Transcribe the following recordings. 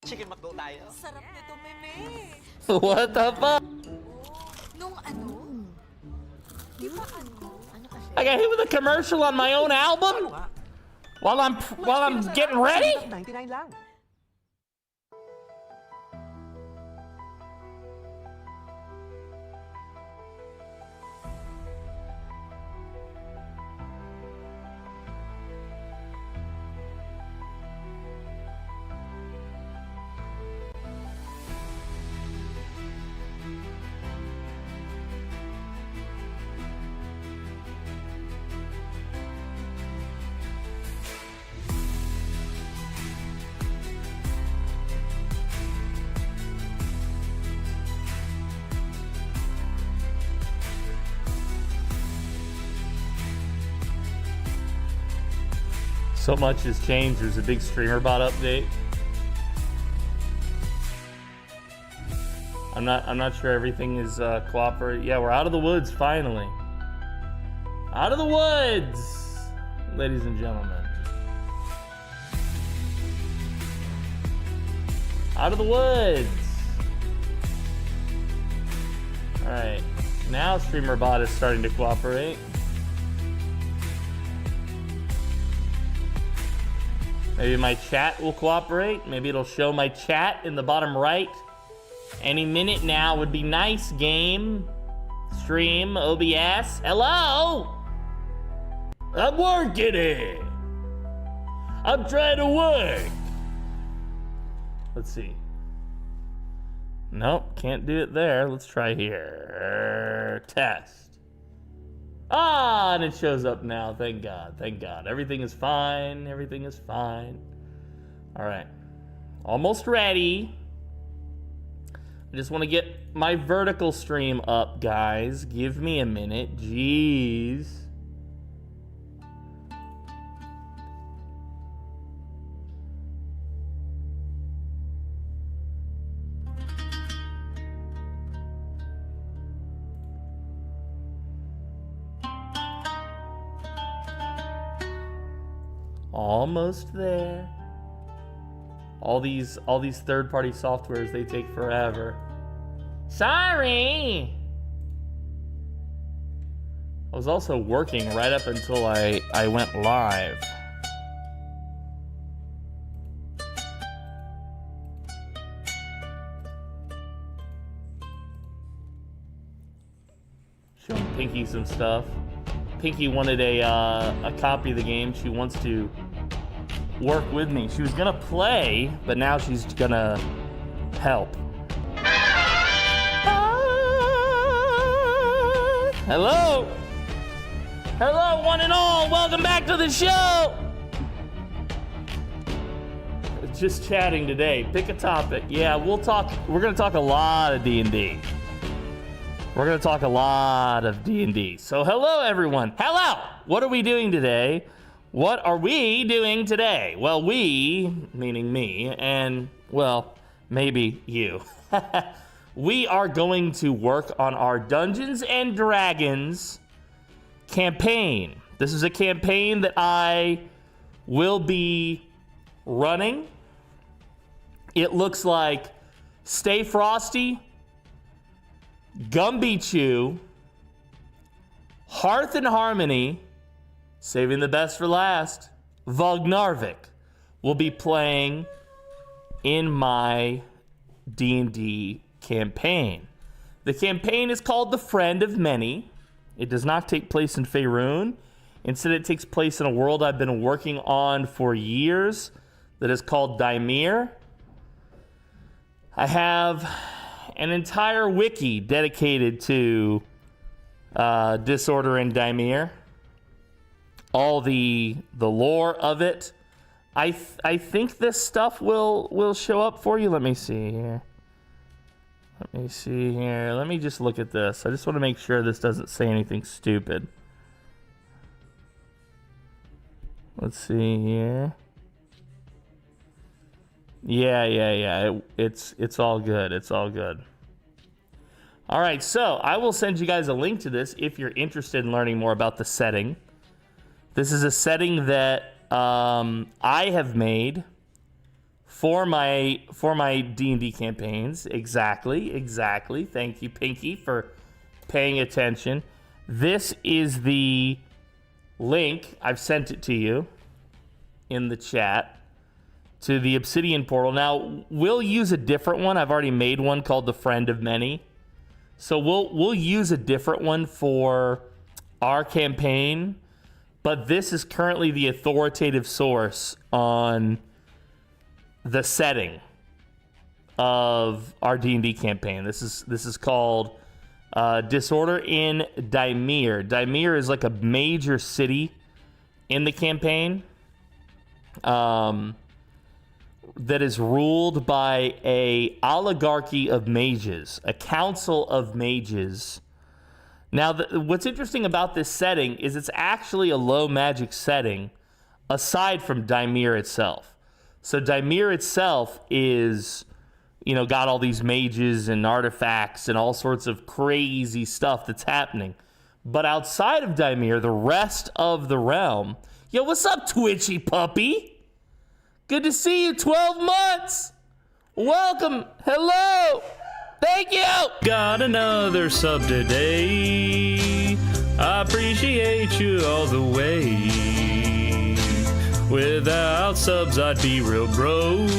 Chicken McDo tayo. Sarap nito, meme. What the fuck? Nung ano? Di ba ano? Ano kasi? I got hit with a commercial on my own album while I'm getting ready. 99 lang. So much has changed. There's a big streamer bot update. I'm not sure everything is cooperating. Yeah, we're out of the woods finally. Out of the woods, ladies and gentlemen. Out of the woods. All right, now streamer bot is starting to cooperate. Maybe my chat will cooperate. Maybe it'll show my chat in the bottom right. Any minute now would be nice, game. Stream, OBS. Hello? I'm working it. I'm trying to work. Let's see. Nope, can't do it there. Let's try here. Test. Ah, and it shows up now. Thank God. Thank God. Everything is fine. Everything is fine. All right. Almost ready. I just want to get my vertical stream up, guys. Give me a minute. Jeez. Almost there. All these third-party softwares, they take forever. Sorry. I was also working right up until I went live. Showing Pinky some stuff. Pinky wanted a copy of the game. She wants to work with me. She was gonna play, but now she's gonna help. Hello! Hello, one and all! Welcome back to the show! Just chatting today. Pick a topic. Yeah, we're gonna talk a lot of D&D. We're gonna talk a lot of D&D. So hello, everyone. Hello! What are we doing today? What are we doing today? Well, we, meaning me, and, well, maybe you. We are going to work on our Dungeons and Dragons campaign. This is a campaign that I will be running. It looks like Stay Frosty, Gumby Chew, Hearth and Harmony, saving the best for last, Vognarvik will be playing in my D&D campaign. The campaign is called The Friend of Many. It does not take place in Faerun. Instead, it takes place in a world I've been working on for years that is called Dimir. I have an entire wiki dedicated to Disorder in Dimir. All the lore of it. I think this stuff will show up for you. Let me see here. Let me just look at this. I just want to make sure this doesn't say anything stupid. Let's see here. Yeah. It's all good. It's all good. All right, so I will send you guys a link to this if you're interested in learning more about the setting. This is a setting that I have made for my D&D campaigns. Exactly. Thank you, Pinky, for paying attention. This is the link. I've sent it to you in the chat to the Obsidian portal. Now, we'll use a different one. I've already made one called the Friend of Many. So we'll use a different one for our campaign, but this is currently the authoritative source on the setting of our D&D campaign. This is called Disorder in Dimir. Dimir is like a major city in the campaign that is ruled by a oligarchy of mages, a council of mages. Now, what's interesting about this setting is it's actually a low magic setting aside from Dimir itself. So Dimir itself is, got all these mages and artifacts and all sorts of crazy stuff that's happening. But outside of Dimir, the rest of the realm... Yo, what's up, Twitchy puppy? Good to see you, 12 months. Welcome. Hello. Thank you. Got another sub today. I appreciate you all the way. Without subs, I'd be real broke.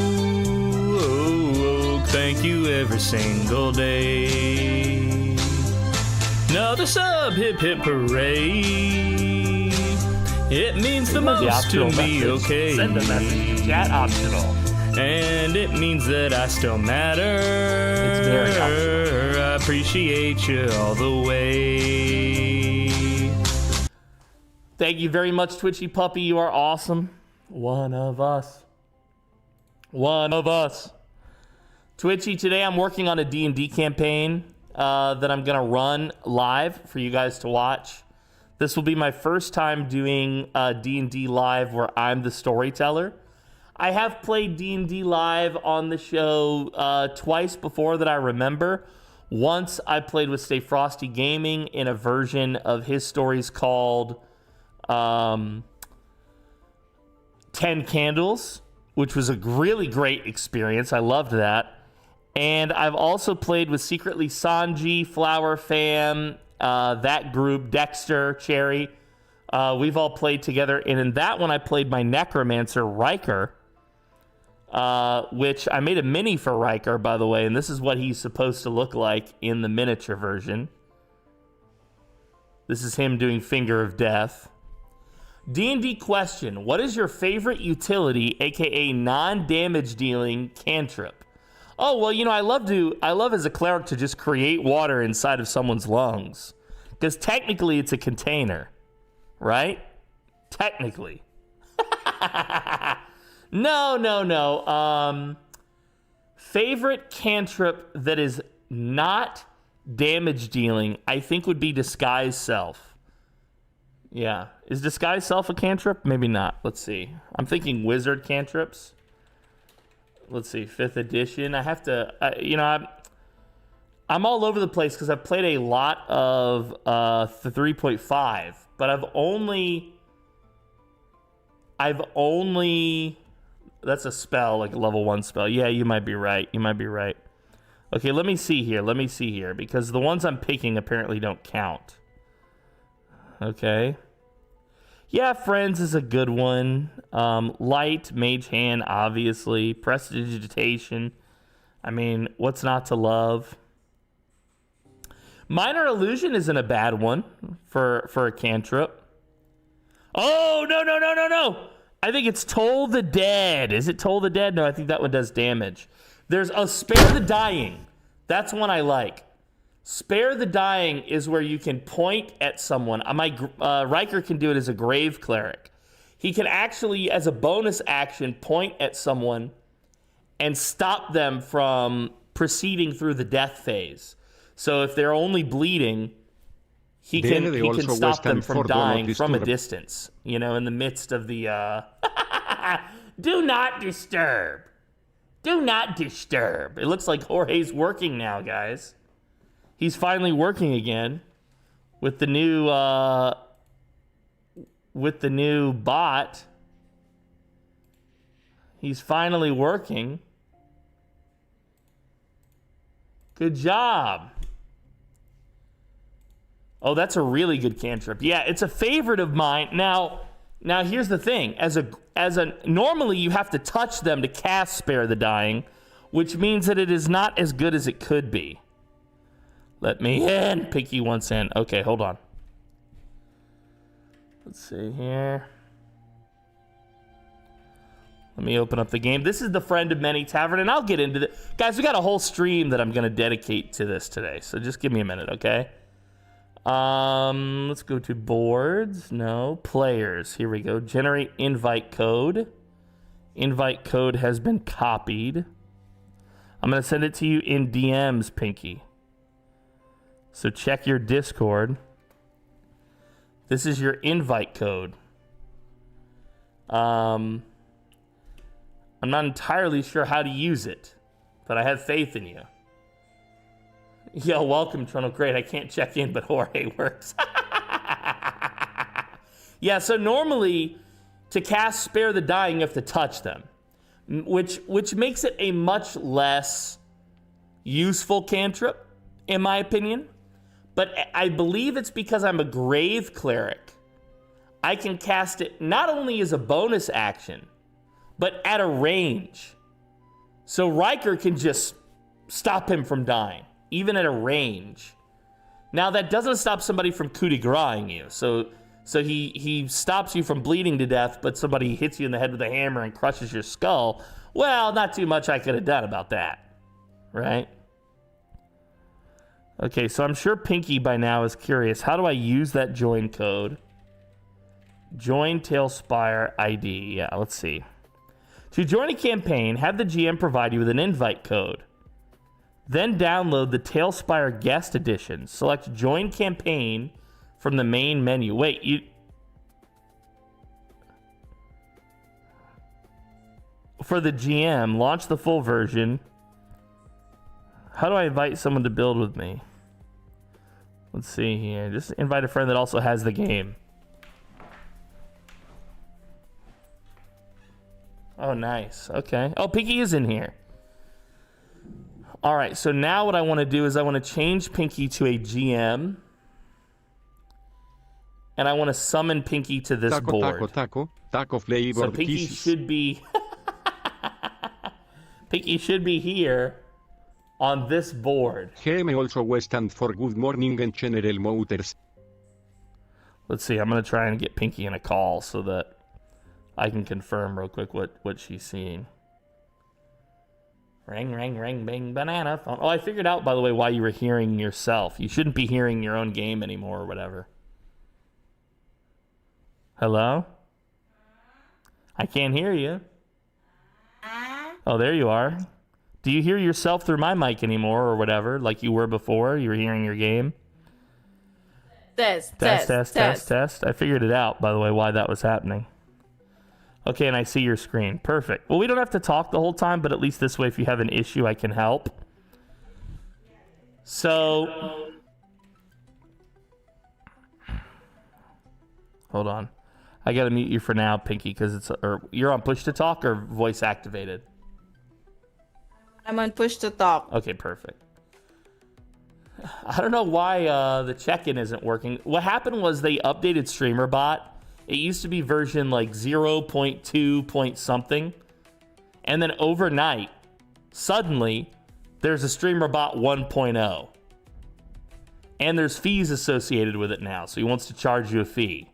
Thank you every single day. Another sub, hip hip hooray. It means the most to me, okay? Send a message to chat, optional. And it means that I still matter. It's very optional. I appreciate you all the way. Thank you very much, Twitchy Puppy. You are awesome. One of us. Twitchy, today I'm working on a D&D campaign that I'm going to run live for you guys to watch. This will be my first time doing D&D live where I'm the storyteller. I have played D&D live on the show twice before that I remember. Once I played with Stay Frosty Gaming in a version of his stories called 10 Candles, which was a really great experience. I loved that. And I've also played with Secretly Sanji, Flower Fam, that group, Dexter, Cherry. We've all played together. And in that one, I played my necromancer, Riker, which I made a mini for Riker, by the way. And this is what he's supposed to look like in the miniature version. This is him doing Finger of Death. D&D question. What is your favorite utility, aka non-damage dealing cantrip? Oh, well, I love as a cleric to just create water inside of someone's lungs. Because technically it's a container, right? Technically. No. Favorite cantrip that is not damage dealing, I think would be Disguise Self. Yeah. Is Disguise Self a cantrip? Maybe not. Let's see. I'm thinking wizard cantrips. Let's see, 5th edition. I have to, I'm all over the place because I've played a lot of the 3.5, but I've only, that's a spell, like a level 1 spell. Yeah, you might be right. Okay, let me see here, because the ones I'm picking apparently don't count. Okay. Yeah, Friends is a good one. Light, Mage Hand, obviously. Prestidigitation. I mean, what's not to love? Minor Illusion isn't a bad one for a cantrip. Oh, no. I think it's Toll the Dead. Is it Toll the Dead? No, I think that one does damage. There's a Spare the Dying. That's one I like. Spare the Dying is where you can point at someone. Riker can do it as a grave cleric. He can actually, as a bonus action, point at someone and stop them from proceeding through the death phase. So if they're only bleeding, he can stop them from dying from a distance. In the midst of the... Do not disturb. It looks like Jorge's working now, guys. He's finally working again with the new bot. He's finally working. Good job. Oh, that's a really good cantrip. Yeah, it's a favorite of mine. Now here's the thing. Normally you have to touch them to cast Spare the Dying, which means that it is not as good as it could be. Let me in. Pinky wants in. Okay, hold on. Let's see here. Let me open up the game. This is the Friend of Many Tavern, and I'll get into it. Guys, we got a whole stream that I'm going to dedicate to this today, so just give me a minute, okay? Let's go to boards. No. Players. Here we go. Generate invite code. Invite code has been copied. I'm going to send it to you in DMs, Pinky. So check your Discord. This is your invite code. I'm not entirely sure how to use it, but I have faith in you. Yo, welcome, Trono. Great, I can't check in, but Jorge works. Yeah, so normally, to cast Spare the Dying, you have to touch them, which makes it a much less useful cantrip, in my opinion. But I believe it's because I'm a Grave Cleric. I can cast it not only as a bonus action, but at a range. So Riker can just stop him from dying, even at a range. Now, that doesn't stop somebody from coup de grace-ing you. So he stops you from bleeding to death, but somebody hits you in the head with a hammer and crushes your skull. Well, not too much I could have done about that, right? Okay, so I'm sure Pinky by now is curious. How do I use that join code? Join TaleSpire ID. Yeah, let's see. To join a campaign, have the GM provide you with an invite code. Then download the TaleSpire Guest Edition. Select Join Campaign from the main menu. Wait, you... For the GM, launch the full version. How do I invite someone to build with me? Let's see here. Just invite a friend that also has the game. Oh, nice. Okay. Oh, Pinky is in here. All right, so now what I want to do is I want to change Pinky to a GM. And I want to summon Pinky to this board. Taco flavor. So Pinky should be... Pinky should be here on this board. GM also stand for good morning and General Motors. Let's see, I'm going to try and get Pinky in a call so that I can confirm real quick what she's seeing. Ring, ring, ring, bing, banana phone. Oh, I figured out, by the way, why you were hearing yourself. You shouldn't be hearing your own game anymore or whatever. Hello? I can't hear you. Oh, there you are. Do you hear yourself through my mic anymore or whatever, like you were before? You were hearing your game? Test. I figured it out, by the way, why that was happening. Okay, and I see your screen. Perfect. Well, we don't have to talk the whole time, but at least this way, if you have an issue, I can help. So, hold on. I gotta mute you for now, Pinky, because you're on push to talk or voice activated? I'm on push to talk. Okay, perfect. I don't know why the check-in isn't working. What happened was they updated StreamerBot. It used to be version like 0.2 point something. And then overnight, suddenly, there's a StreamerBot 1.0. And there's fees associated with it now. So he wants to charge you a fee.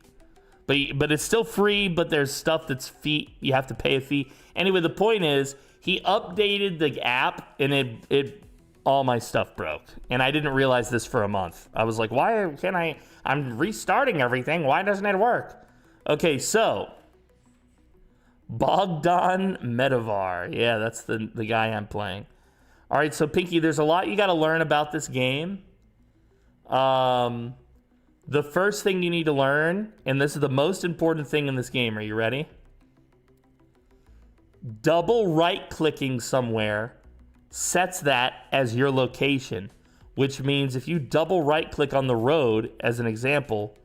But it's still free, but there's stuff that's fee. You have to pay a fee. Anyway, the point is, he updated the app and it all my stuff broke. And I didn't realize this for a month. I was like, why can't I'm restarting everything. Why doesn't it work? Okay, so Bogdan Medivar. Yeah, that's the guy I'm playing. All right, so Pinky, there's a lot you got to learn about this game. The first thing you need to learn, and this is the most important thing in this game. Are you ready? Double right-clicking somewhere sets that as your location, which means if you double right-click on the road, as an example,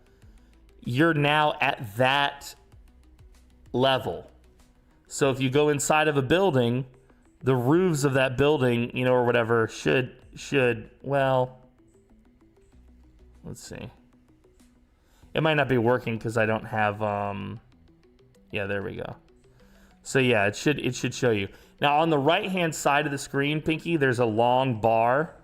you're now at that level. So if you go inside of a building, the roofs of that building, you know, or whatever, should well, let's see. It might not be working because I don't have yeah, there we go. So yeah, it should show you. Now on the right hand side of the screen, Pinky, there's a long bar.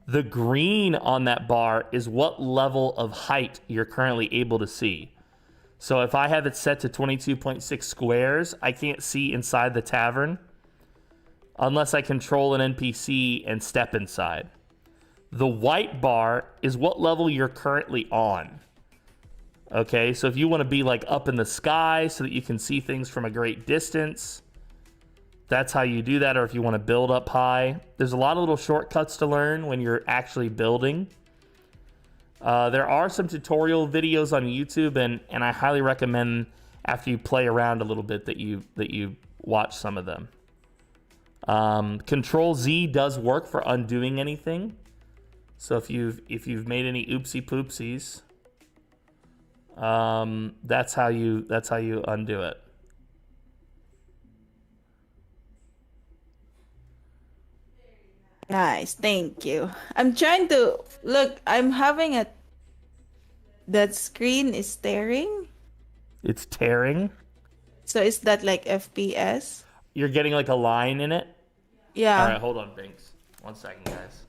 The green on that bar is what level of height you're currently able to see. So if I have it set to 22.6 squares, I can't see inside the tavern unless I control an NPC and step inside. The white bar is what level you're currently on. Okay, so if you want to be like up in the sky so that you can see things from a great distance, that's how you do that. Or if you want to build up high, there's a lot of little shortcuts to learn when you're actually building. There are some tutorial videos on YouTube, and I highly recommend after you play around a little bit that you watch some of them. Control Z does work for undoing anything. So if you've made any oopsie poopsies, that's how you undo it. Nice, thank you. I'm trying to look. I'm having a. That screen is staring. It's tearing. So is that like FPS? You're getting like a line in it. Yeah. All right, hold on, Binks. 1 second, guys.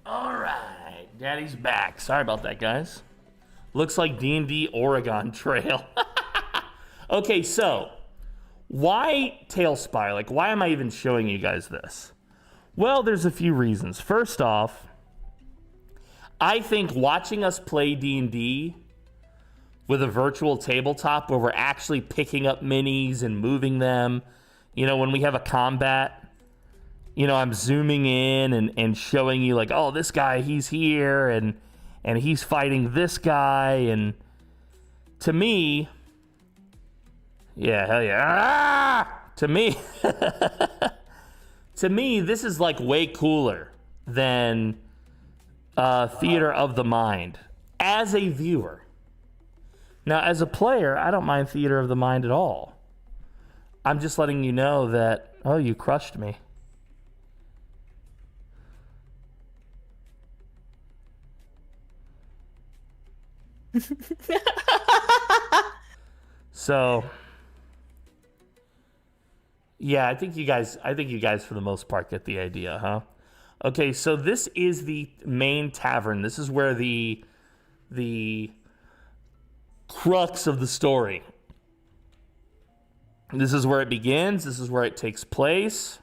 All right, Daddy's back. Sorry about that, guys. Looks like D&D Oregon Trail. Okay, so why TaleSpire? Like, why am I even showing you guys this? Well, there's a few reasons. First off, I think watching us play D&D with a virtual tabletop where we're actually picking up minis and moving them, you know, when we have a combat, you know, I'm zooming in and showing you like, oh, this guy, he's here and he's fighting this guy. And to me, yeah, hell yeah. Ah! To me, this is like way cooler than Theater of the Mind as a viewer. Now, as a player, I don't mind Theater of the Mind at all. I'm just letting you know that, oh, you crushed me. So yeah, I think you guys for the most part get the idea, huh? Okay, so this is the main tavern. This is where the crux of the story. This is where it begins. This is where it takes place.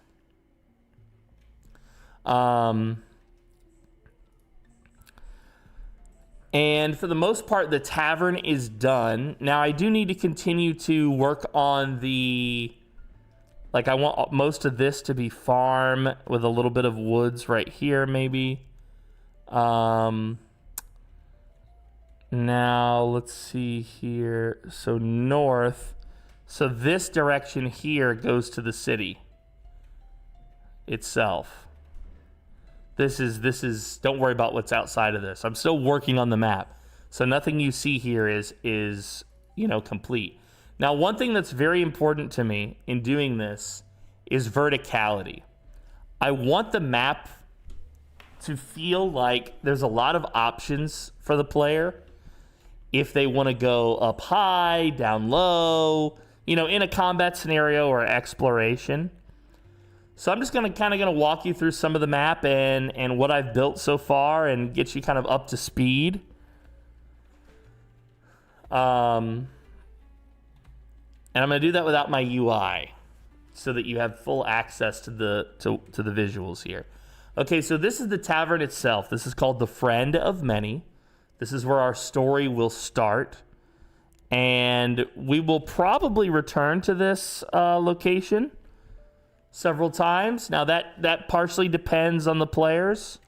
And for the most part, the tavern is done. Now, I do need to continue to work on the... Like, I want most of this to be farm with a little bit of woods right here, maybe. Now, let's see here. So, north. So, this direction here goes to the city itself. This is, don't worry about what's outside of this. I'm still working on the map. So nothing you see here is, you know, complete. Now, one thing that's very important to me in doing this is verticality. I want the map to feel like there's a lot of options for the player. If they want to go up high, down low, you know, in a combat scenario or exploration. So I'm just kind of walk you through some of the map and what I've built so far and get you kind of up to speed. And I'm going to do that without my UI so that you have full access to the visuals here. Okay, so this is the tavern itself. This is called the Friend of Many. This is where our story will start. And we will probably return to this location several times. Now that partially depends on the players.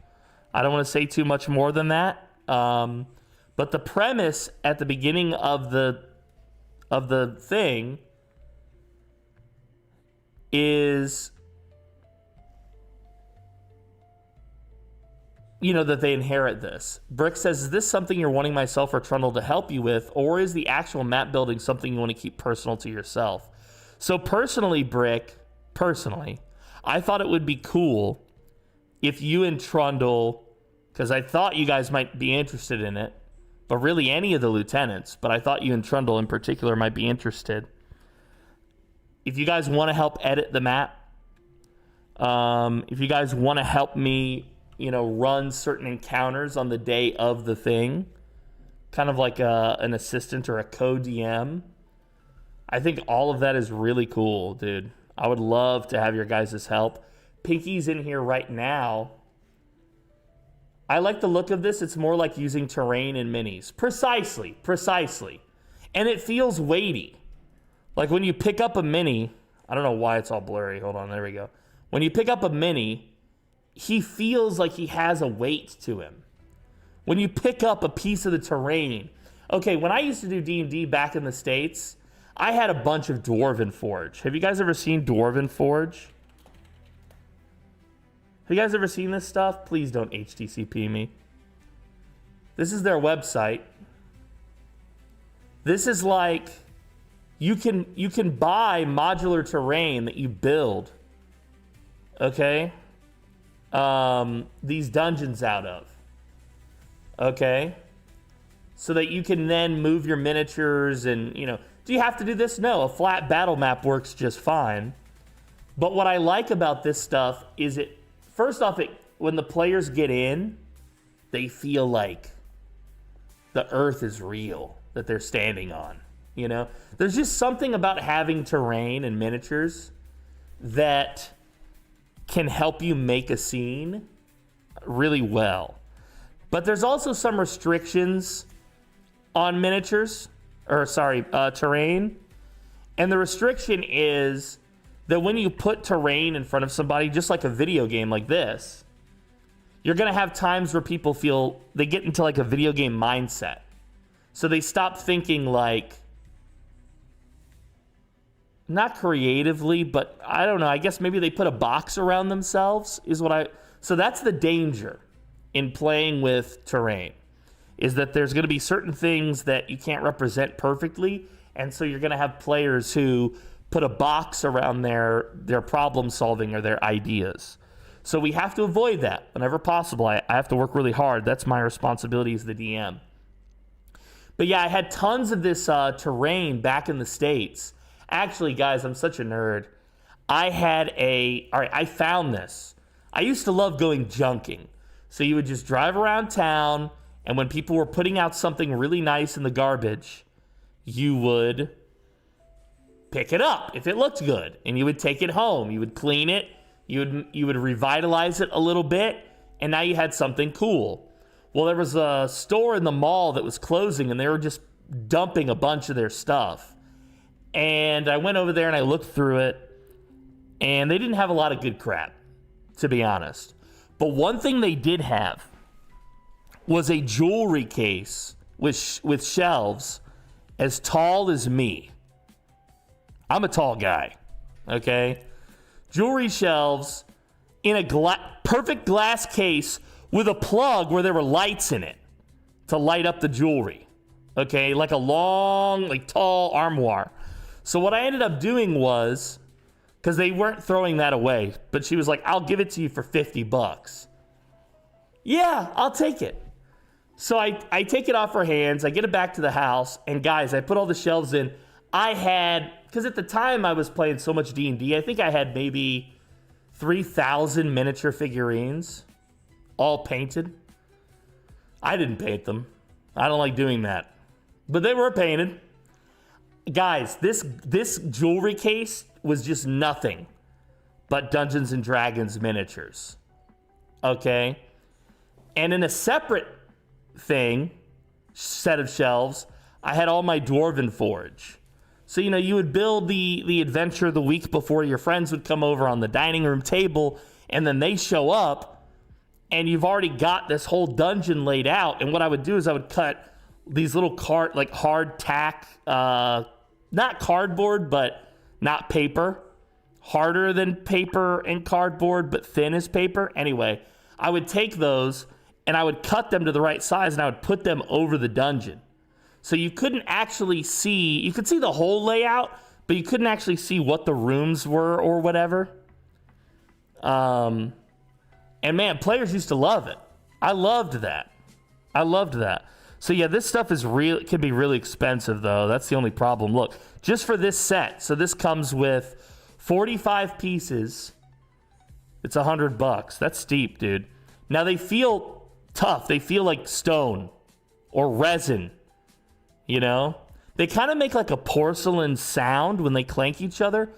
I don't want to say too much more than that. But the premise at the beginning of the thing is, you know, that they inherit this. Brick says, is this something you're wanting myself or Trundle to help you with, or is the actual map building something you want to keep personal to yourself? So personally, Brick, I thought it would be cool if you and Trundle, because I thought you guys might be interested in it, but really any of the lieutenants, but I thought you and Trundle in particular might be interested. If you guys want to help edit the map, if you guys want to help me, you know, run certain encounters on the day of the thing, kind of like an assistant or a co-DM, I think all of that is really cool, dude. I would love to have your guys' help. Pinky's in here right now. I like the look of this. It's more like using terrain in minis. Precisely. And it feels weighty. Like when you pick up a mini, I don't know why it's all blurry. Hold on, there we go. When you pick up a mini, he feels like he has a weight to him. When you pick up a piece of the terrain. Okay, when I used to do D&D back in the States, I had a bunch of Dwarven Forge. Have you guys ever seen Dwarven Forge? Have you guys ever seen this stuff? Please don't HTCP me. This is their website. This is like, you can buy modular terrain that you build, okay? These dungeons out of, okay? So that you can then move your miniatures and, you know, do you have to do this? No, a flat battle map works just fine. But what I like about this stuff is first off, when the players get in, they feel like the earth is real that they're standing on, you know? There's just something about having terrain and miniatures that can help you make a scene really well. But there's also some restrictions on miniatures, terrain. And the restriction is that when you put terrain in front of somebody, just like a video game like this, you're gonna have times where people feel, they get into like a video game mindset. So they stop thinking like, not creatively, but I don't know, I guess maybe they put a box around themselves so that's the danger in playing with terrain, is that there's gonna be certain things that you can't represent perfectly, and so you're gonna have players who put a box around their problem solving or their ideas. So we have to avoid that whenever possible. I have to work really hard. That's my responsibility as the DM. But yeah, I had tons of this terrain back in the States. Actually, guys, I'm such a nerd. I found this. I used to love going junking. So you would just drive around town, and when people were putting out something really nice in the garbage, you would pick it up if it looked good, and you would take it home. You would clean it. You would revitalize it a little bit, and now you had something cool. Well, there was a store in the mall that was closing, and they were just dumping a bunch of their stuff. And I went over there and I looked through it, and they didn't have a lot of good crap, to be honest. But one thing they did have was a jewelry case with shelves as tall as me. I'm a tall guy, okay? Jewelry shelves in a perfect glass case with a plug where there were lights in it to light up the jewelry, okay? Like a long, like tall armoire. So what I ended up doing was, because they weren't throwing that away, but she was like, I'll give it to you for $50. Yeah, I'll take it. So I take it off her hands, I get it back to the house, and guys, I put all the shelves in. I had, because at the time I was playing so much D&D, I think I had maybe 3,000 miniature figurines, all painted. I didn't paint them. I don't like doing that. But they were painted. Guys, this jewelry case was just nothing but Dungeons and Dragons miniatures. Okay? And in a separate set of shelves, I had all my Dwarven Forge. So, you would build the adventure the week before. Your friends would come over on the dining room table, and then they show up, and you've already got this whole dungeon laid out. And what I would do is I would cut these little hard tack, not cardboard, but not paper, harder than paper and cardboard, but thin as paper. Anyway, I would take those, and I would cut them to the right size, and I would put them over the dungeon. So you couldn't actually see, you could see the whole layout, but you couldn't actually see what the rooms were or whatever. And man, players used to love it. I loved that. So yeah, this stuff can be really expensive though. That's the only problem. Look, just for this set. So this comes with 45 pieces. It's $100. That's steep, dude. Now they feel tough. They feel like stone or resin. They kind of make like a porcelain sound when they clank each other,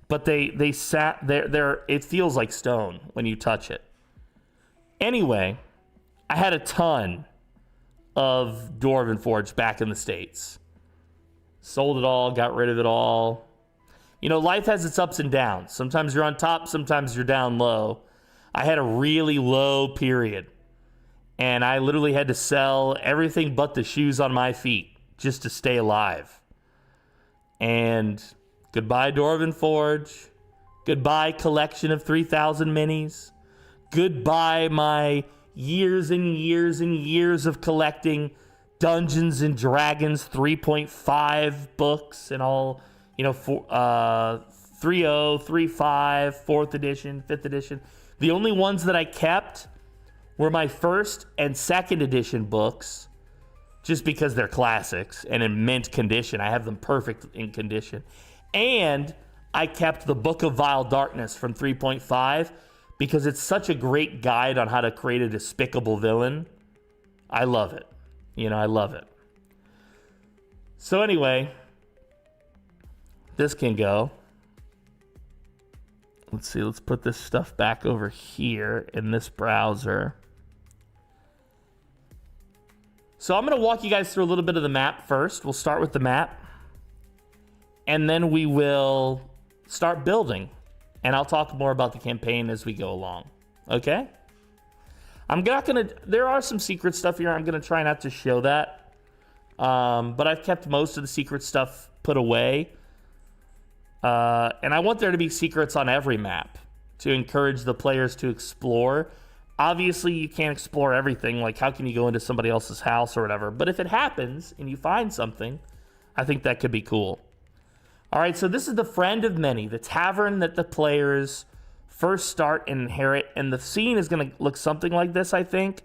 but it feels like stone when you touch it. Anyway, I had a ton of Dwarven Forge back in the States. Sold it all, got rid of it all. Life has its ups and downs. Sometimes you're on top, sometimes you're down low. I had a really low period, and I literally had to sell everything but the shoes on my feet just to stay alive. And goodbye Dwarven Forge. Goodbye collection of 3,000 minis. Goodbye my years and years and years of collecting Dungeons and Dragons 3.5 books and all, 3.0, 3.5, 4th edition, 5th edition. The only ones that I kept were my 1st and 2nd edition books, just because they're classics and in mint condition. I have them perfect in condition. And I kept the Book of Vile Darkness from 3.5 because it's such a great guide on how to create a despicable villain. I love it. I love it. So anyway, this can go. Let's see. Let's put this stuff back over here in this browser. So I'm going to walk you guys through a little bit of the map first. We'll start with the map, and then we will start building, and I'll talk more about the campaign as we go along. Okay? There are some secret stuff here. I'm going to try not to show that, but I've kept most of the secret stuff put away, and I want there to be secrets on every map to encourage the players to explore. Obviously, you can't explore everything. Like, how can you go into somebody else's house or whatever? But if it happens and you find something, I think that could be cool. All right, so this is the Friend of Many, the tavern that the players first start and inherit. And the scene is going to look something like this, I think,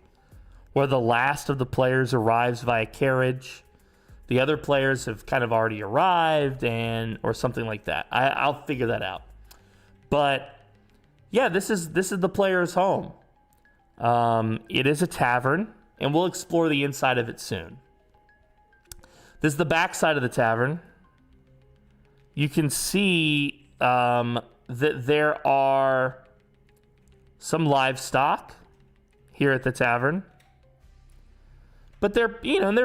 where the last of the players arrives via carriage. The other players have kind of already arrived, or something like that. I'll figure that out. But yeah, this is the player's home. It is a tavern, and we'll explore the inside of it soon. This is the back side of the tavern. You can see that there are some livestock here at the tavern, but their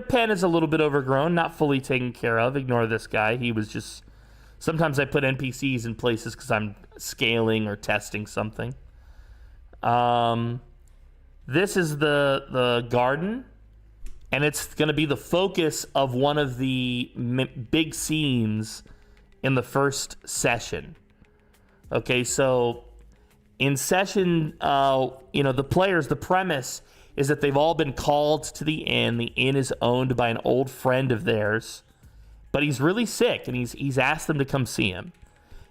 pen is a little bit overgrown, not fully taken care of. Ignore this guy. He was just. Sometimes I put NPCs in places because I'm scaling or testing something. This is the garden, and it's going to be the focus of one of the big scenes in the first session. Okay, so in session, the players, the premise is that they've all been called to the inn. The inn is owned by an old friend of theirs, but he's really sick, and he's asked them to come see him.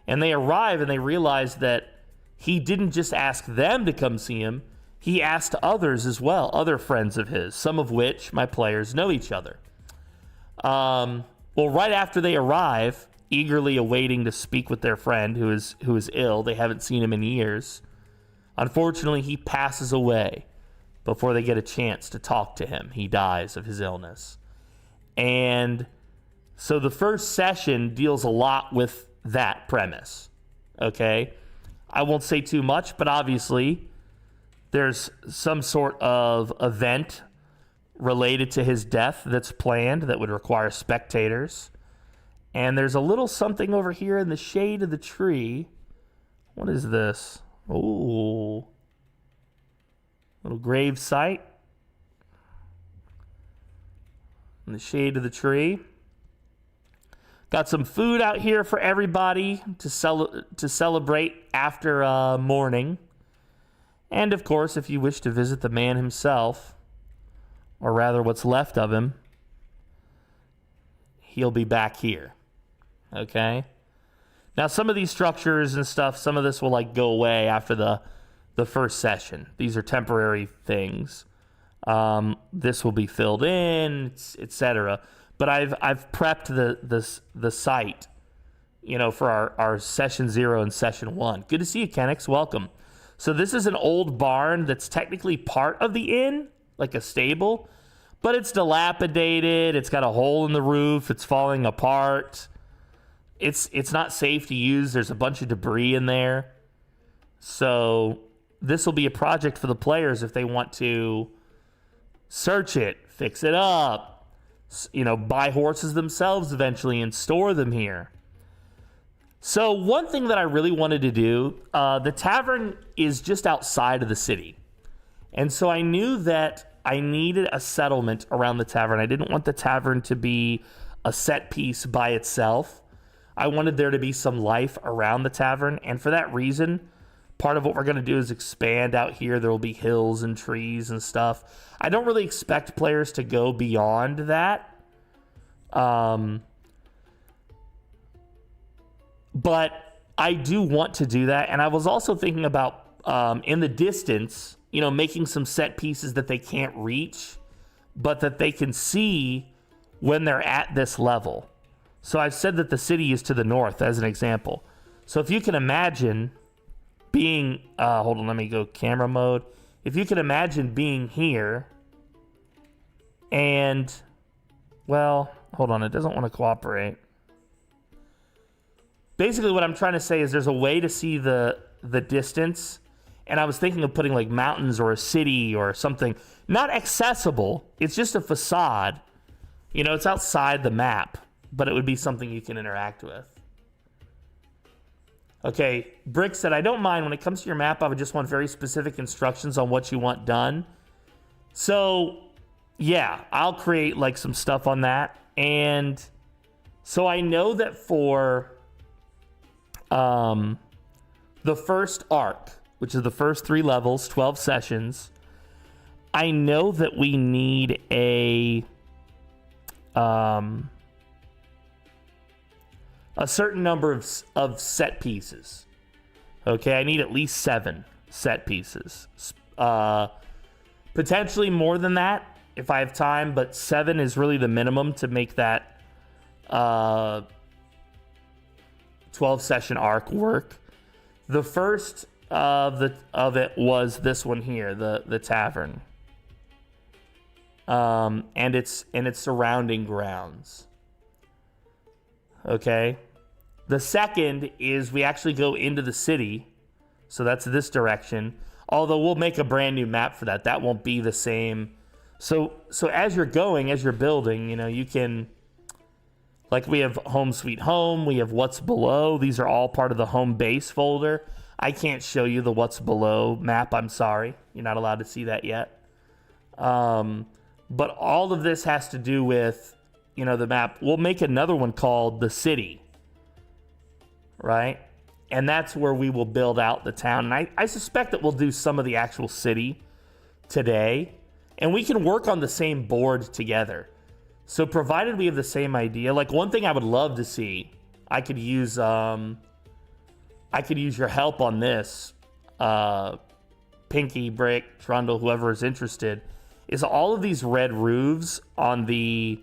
And they arrive, and they realize that he didn't just ask them to come see him. He asked others as well, other friends of his, some of which my players know each other. Well, right after they arrive, eagerly awaiting to speak with their friend who is ill, they haven't seen him in years. Unfortunately, he passes away before they get a chance to talk to him. He dies of his illness. And so the first session deals a lot with that premise. Okay? I won't say too much, but obviously there's some sort of event related to his death that's planned that would require spectators. And there's a little something over here in the shade of the tree. What is this? Oh, little grave site in the shade of the tree. Got some food out here for everybody to celebrate after morning. And of course, if you wish to visit the man himself, or rather what's left of him, he'll be back here. Okay? Now, some of these structures and stuff, some of this will like go away after the first session. These are temporary things. This will be filled in, etc. But I've prepped the site, you know, for our session 0 and session 1. Good to see you, Kenix. Welcome. So this is an old barn that's technically part of the inn, like a stable, but it's dilapidated. It's got a hole in the roof. It's falling apart. It's not safe to use. There's a bunch of debris in there. So this will be a project for the players if they want to search it, fix it up, you know, buy horses themselves eventually and store them here. So one thing that I really wanted to do, the tavern is just outside of the city. And so I knew that I needed a settlement around the tavern. I didn't want the tavern to be a set piece by itself. I wanted there to be some life around the tavern. And for that reason, part of what we're going to do is expand out here. There will be hills and trees and stuff. I don't really expect players to go beyond that. But I do want to do that. And I was also thinking about, in the distance, you know, making some set pieces that they can't reach, but that they can see when they're at this level. So I've said that the city is to the north as an example. So if you can imagine being, hold on, let me go camera mode. If you can imagine being here and, well, hold on, it doesn't want to cooperate. Basically what I'm trying to say is there's a way to see the distance. And I was thinking of putting like mountains or a city or something, not accessible. It's just a facade. You know, it's outside the map, but it would be something you can interact with. Okay, Brick said, I don't mind. When it comes to your map, I would just want very specific instructions on what you want done. So, yeah, I'll create like some stuff on that. And so I know that for the first arc, which is the first 3 levels, 12 sessions, I know that we need a certain number of set pieces. Okay, I need at least 7 set pieces. Potentially more than that if I have time, but 7 is really the minimum to make that 12 session arc work. The first of it was this one here, the tavern, and its surrounding grounds. Okay. The second is we actually go into the city, so that's this direction. Although we'll make a brand new map for that. That won't be the same. So as you're going, as you're building, you know, you can, like we have Home Sweet Home, we have What's Below. These are all part of the home base folder. I can't show you the What's Below map. I'm sorry. You're not allowed to see that yet. But all of this has to do with, you know, the map. We'll make another one called the city, right? And that's where we will build out the town. And I suspect that we'll do some of the actual city today. And we can work on the same board together. So provided we have the same idea, like one thing I would love to see, I could use your help on this, Pinky, Brick, Trundle, whoever is interested, is all of these red roofs on the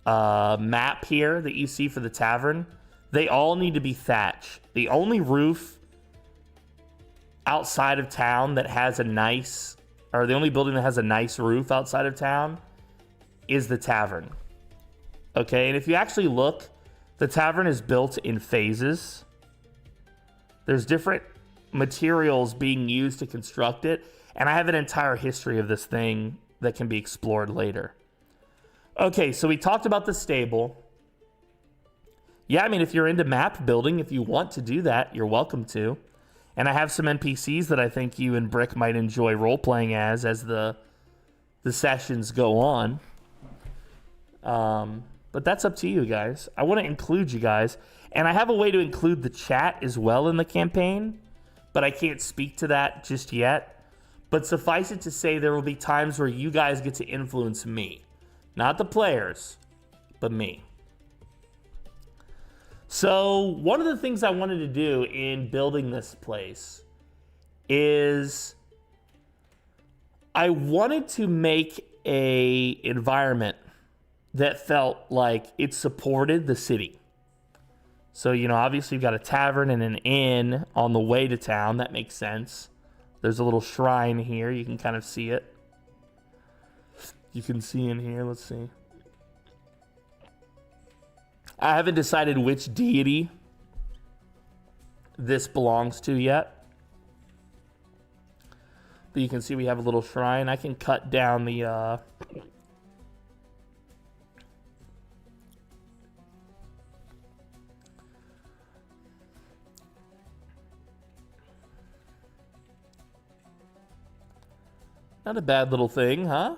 map here that you see for the tavern, they all need to be thatched. The only roof outside of town that has a nice, or the only building that has a nice roof outside of town is the tavern. Okay, and if you actually look, the tavern is built in phases. There's different materials being used to construct it, and I have an entire history of this thing that can be explored later. Okay, so we talked about the stable. yeah, I mean, if you're into map building, if you want to do that, you're welcome to. And I have some NPCs that I think you and Brick might enjoy role-playing as the sessions go on. But that's up to you guys. I want to include you guys. And I have a way to include the chat as well in the campaign, but I can't speak to that just yet. But suffice it to say, there will be times where you guys get to influence me. Not the players, but me. So one of the things I wanted to do in building this place is I wanted to make a environment that felt like it supported the city. So, you know, obviously you've got a tavern and an inn on the way to town. That makes sense. There's a little shrine here. You can kind of see it. You can see in here. Let's see. I haven't decided which deity this belongs to yet. But you can see we have a little shrine. I can cut down the... Not a bad little thing, huh?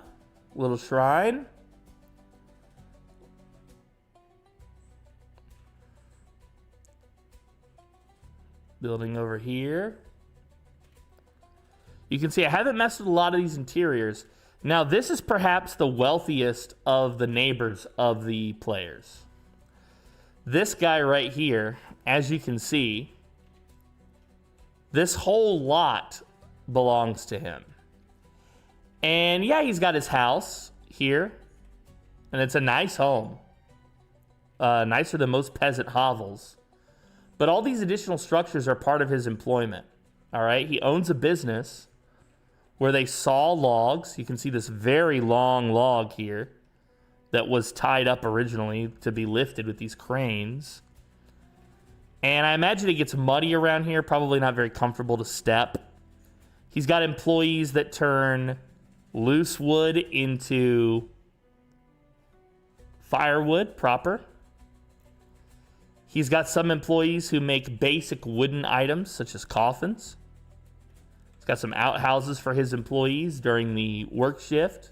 Little shrine. Building over here. You can see I haven't messed with a lot of these interiors. Now, this is perhaps the wealthiest of the neighbors of the players. This guy right here, as you can see, this whole lot belongs to him. And yeah, he's got his house here, and it's a nice home. Nicer than most peasant hovels. But all these additional structures are part of his employment. All right, he owns a business where they saw logs. You can see this very long log here that was tied up originally to be lifted with these cranes. And I imagine it gets muddy around here, probably not very comfortable to step. He's got employees that turn loose wood into firewood proper. He's got some employees who make basic wooden items, such as coffins. He's got some outhouses for his employees during the work shift.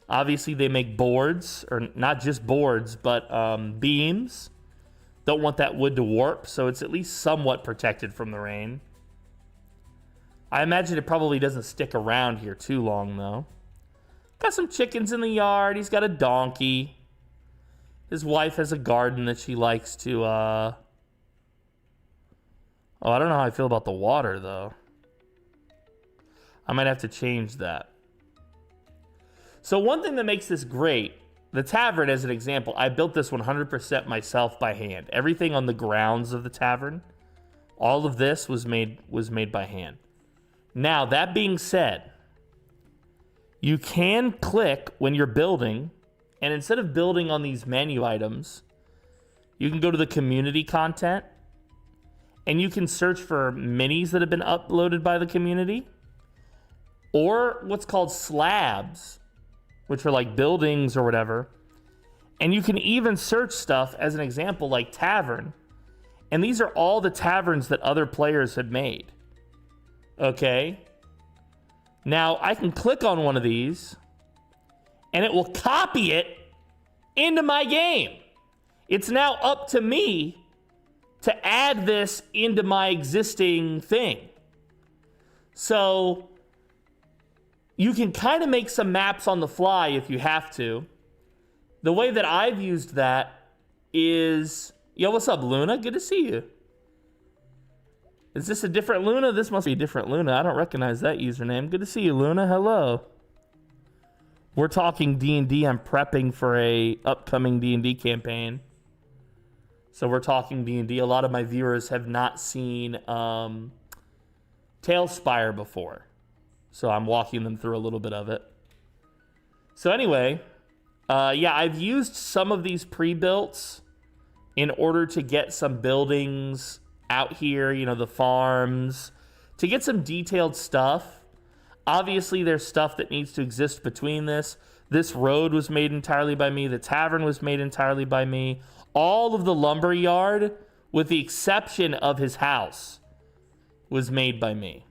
Obviously, they make boards, or not just boards, but beams. Don't want that wood to warp, so it's at least somewhat protected from the rain. I imagine it probably doesn't stick around here too long, though. Got some chickens in the yard. He's got a donkey. His wife has a garden that she likes to, Oh, I don't know how I feel about the water, though. I might have to change that. So one thing that makes this great, the tavern as an example, I built this 100% myself by hand. Everything on the grounds of the tavern, all of this was made by hand. Now, that being said, you can click when you're building, and instead of building on these menu items, you can go to the community content, and you can search for minis that have been uploaded by the community, or what's called slabs, which are like buildings or whatever. And you can even search stuff, as an example, like tavern. And these are all the taverns that other players had made. Okay? Now, I can click on one of these, and it will copy it into my game. It's now up to me to add this into my existing thing. So you can kind of make some maps on the fly if you have to. The way that I've used that is... Yo, what's up, Luna? Good to see you. Is this a different Luna? This must be a different Luna. I don't recognize that username. Good to see you, Luna. Hello. We're talking D&D. I'm prepping for a upcoming D&D campaign. So we're talking D&D. A lot of my viewers have not seen TaleSpire before. So I'm walking them through a little bit of it. So anyway, yeah, I've used some of these pre-builts in order to get some buildings out here, you know, the farms, to get some detailed stuff. Obviously, there's stuff that needs to exist between this. This road was made entirely by me. The tavern was made entirely by me. All of the lumber yard, with the exception of his house, was made by me.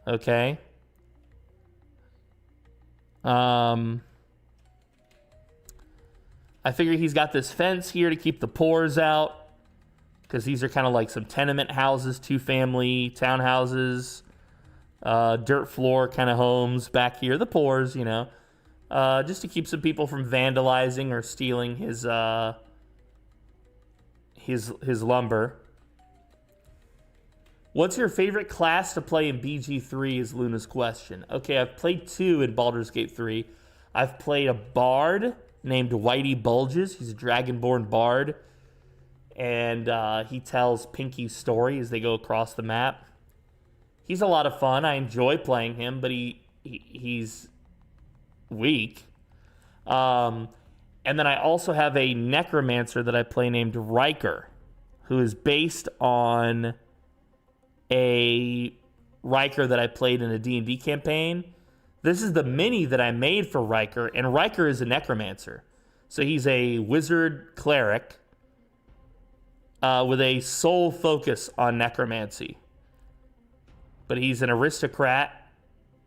Okay? I figure he's got this fence here to keep the pores out, because these are kind of like some tenement houses, 2-family townhouses, dirt floor kind of homes back here. The pores, you know. Just to keep some people from vandalizing or stealing his lumber. What's your favorite class to play in BG3 is Luna's question. Okay, I've played 2 in Baldur's Gate 3. I've played a bard named Whitey Bulges. He's a dragonborn bard. And he tells Pinky's story as they go across the map. He's a lot of fun. I enjoy playing him, but he's weak. And then I also have a necromancer that I play named Riker, who is based on a Riker that I played in a D&D campaign. This is the mini that I made for Riker, and Riker is a necromancer. So he's a wizard cleric with a sole focus on necromancy. But he's an aristocrat.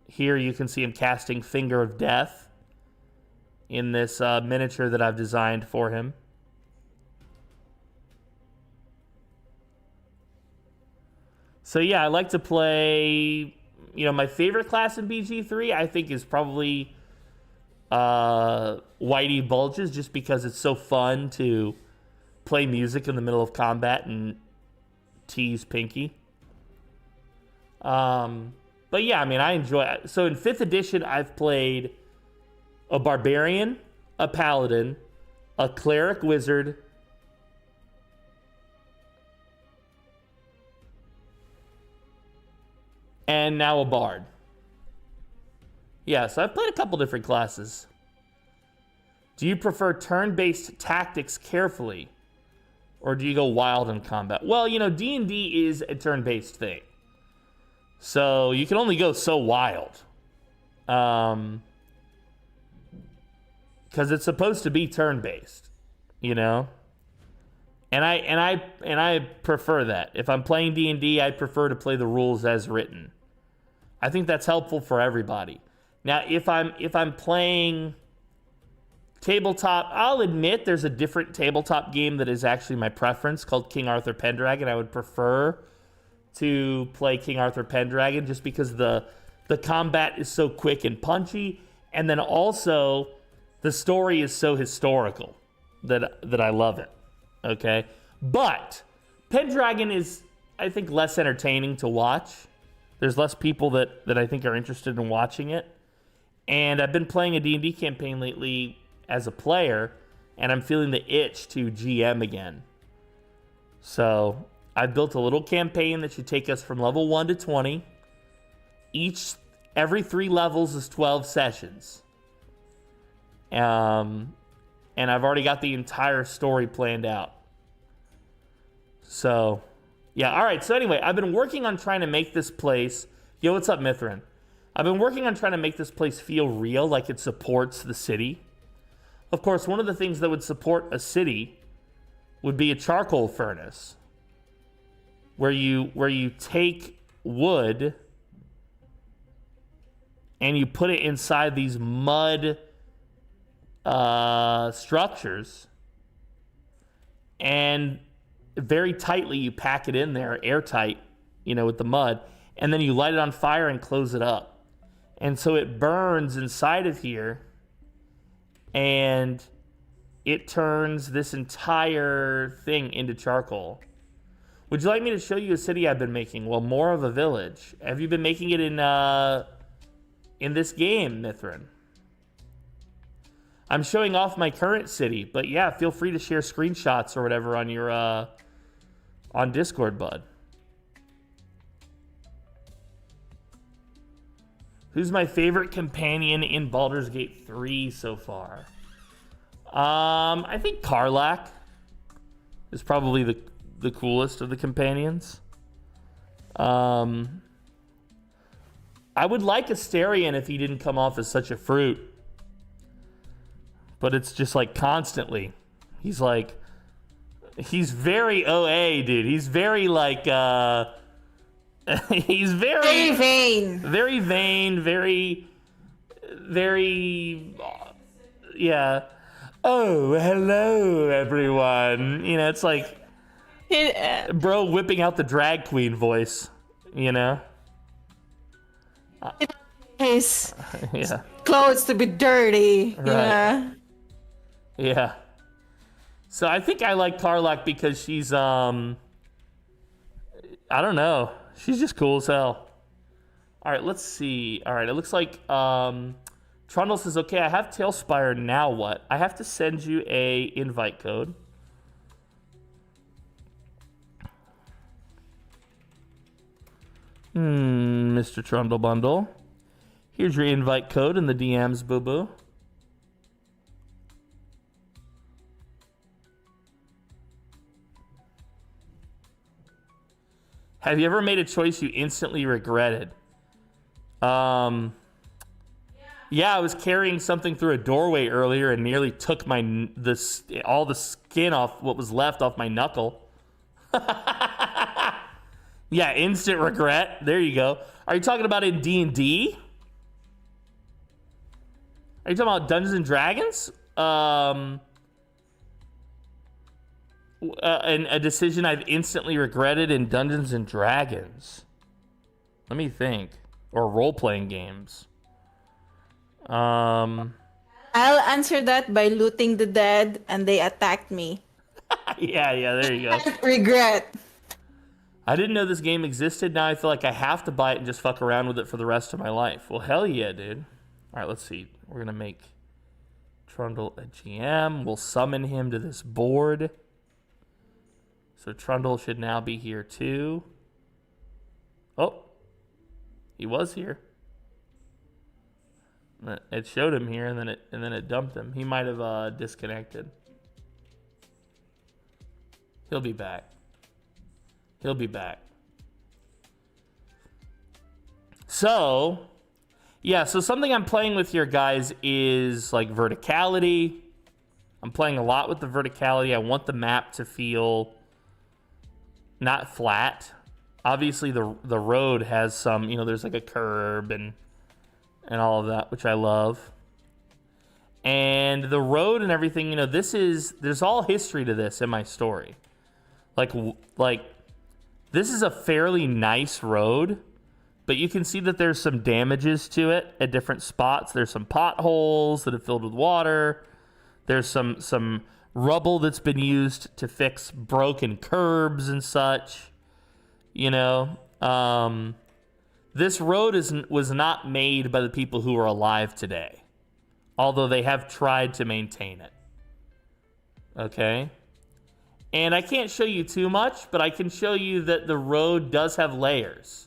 Here you can see him casting Finger of Death in this miniature that I've designed for him. So yeah, I like to play, you know, my favorite class in BG3 I think is probably Whitey Bulges, just because it's so fun to play music in the middle of combat and tease Pinky. But yeah, I mean, I enjoy it. So in 5th edition, I've played a barbarian, a paladin, a cleric wizard, and now a bard. Yeah, so I've played a couple different classes. Do you prefer turn-based tactics carefully, or do you go wild in combat? Well, you know, D&D is a turn-based thing. So you can only go so wild. Because it's supposed to be turn-based, you know? And I prefer that. If I'm playing D&D, I prefer to play the rules as written. I think that's helpful for everybody. Now, if I'm playing tabletop, I'll admit there's a different tabletop game that is actually my preference called King Arthur Pendragon. I would prefer to play King Arthur Pendragon just because the combat is so quick and punchy, and then also the story is so historical that I love it. Okay? But Pendragon is, I think, less entertaining to watch. There's less people that I think are interested in watching it. And I've been playing a D&D campaign lately as a player, and I'm feeling the itch to GM again. So I've built a little campaign that should take us from level 1 to 20. Every 3 levels is 12 sessions. And I've already got the entire story planned out. So, yeah, all right. So anyway, I've been working on trying to make this place... Yo, what's up, Mithrin? I've been working on trying to make this place feel real, like it supports the city. Of course, one of the things that would support a city would be a charcoal furnace, where you take wood and you put it inside these mud structures, and very tightly you pack it in there, airtight, you know, with the mud, and then you light it on fire and close it up. And so it burns inside of here, and it turns this entire thing into charcoal. Would you like me to show you a city I've been making? Well, more of a village. Have you been making it in this game, Mithrin? I'm showing off my current city, but yeah, feel free to share screenshots or whatever on your on Discord, bud. Who's my favorite companion in Baldur's Gate 3 so far? I think Karlach is probably the coolest of the companions. I would like Asterion if he didn't come off as such a fruit. but it's just like constantly. He's very OA, dude. He's very like, he's Very vain. very vain, very, yeah. Oh, hello, everyone. You know, it's like, bro whipping out the drag queen voice, you know? His Yeah. clothes to be dirty. Right. Yeah. Yeah. So I think I like Karlach because she's, I don't know. She's just cool as hell. All right, let's see. All right, it looks like Trundle says, okay, I have TaleSpire, now what? I have to send you a invite code. Mr. Trundle Bundle. Here's your invite code in the DMs, boo-boo. Have you ever made a choice you instantly regretted? Yeah, I was carrying something through a doorway earlier and nearly took all the skin off what was left off my knuckle. Yeah, instant regret. There you go. Are you talking about in D&D? Are you talking about Dungeons and Dragons? And a decision I've instantly regretted in Dungeons and Dragons. Let me think. Or role-playing games. I'll answer that by looting the dead and they attacked me. Yeah, there you go. Regret. I didn't know this game existed. Now I feel like I have to buy it and just fuck around with it for the rest of my life. Well, hell yeah, dude. All right, let's see. We're going to make Trundle a GM. We'll summon him to this board. So Trundle should now be here too. Oh, he was here. It showed him here, and then it dumped him. He might have disconnected. He'll be back. He'll be back. So, yeah, so something I'm playing with here, guys, is like verticality. I'm playing a lot with the verticality. I want the map to feel not flat. Obviously, the road has some, you know, there's like a curb and all of that, which I love. And the road and everything, you know, there's all history to this in my story. Like this is a fairly nice road, but you can see that there's some damages to it at different spots. There's some potholes that have filled with water. There's some rubble that's been used to fix broken curbs and such. You know, this road was not made by the people who are alive today, although they have tried to maintain it. Okay? And I can't show you too much, but I can show you that the road does have layers.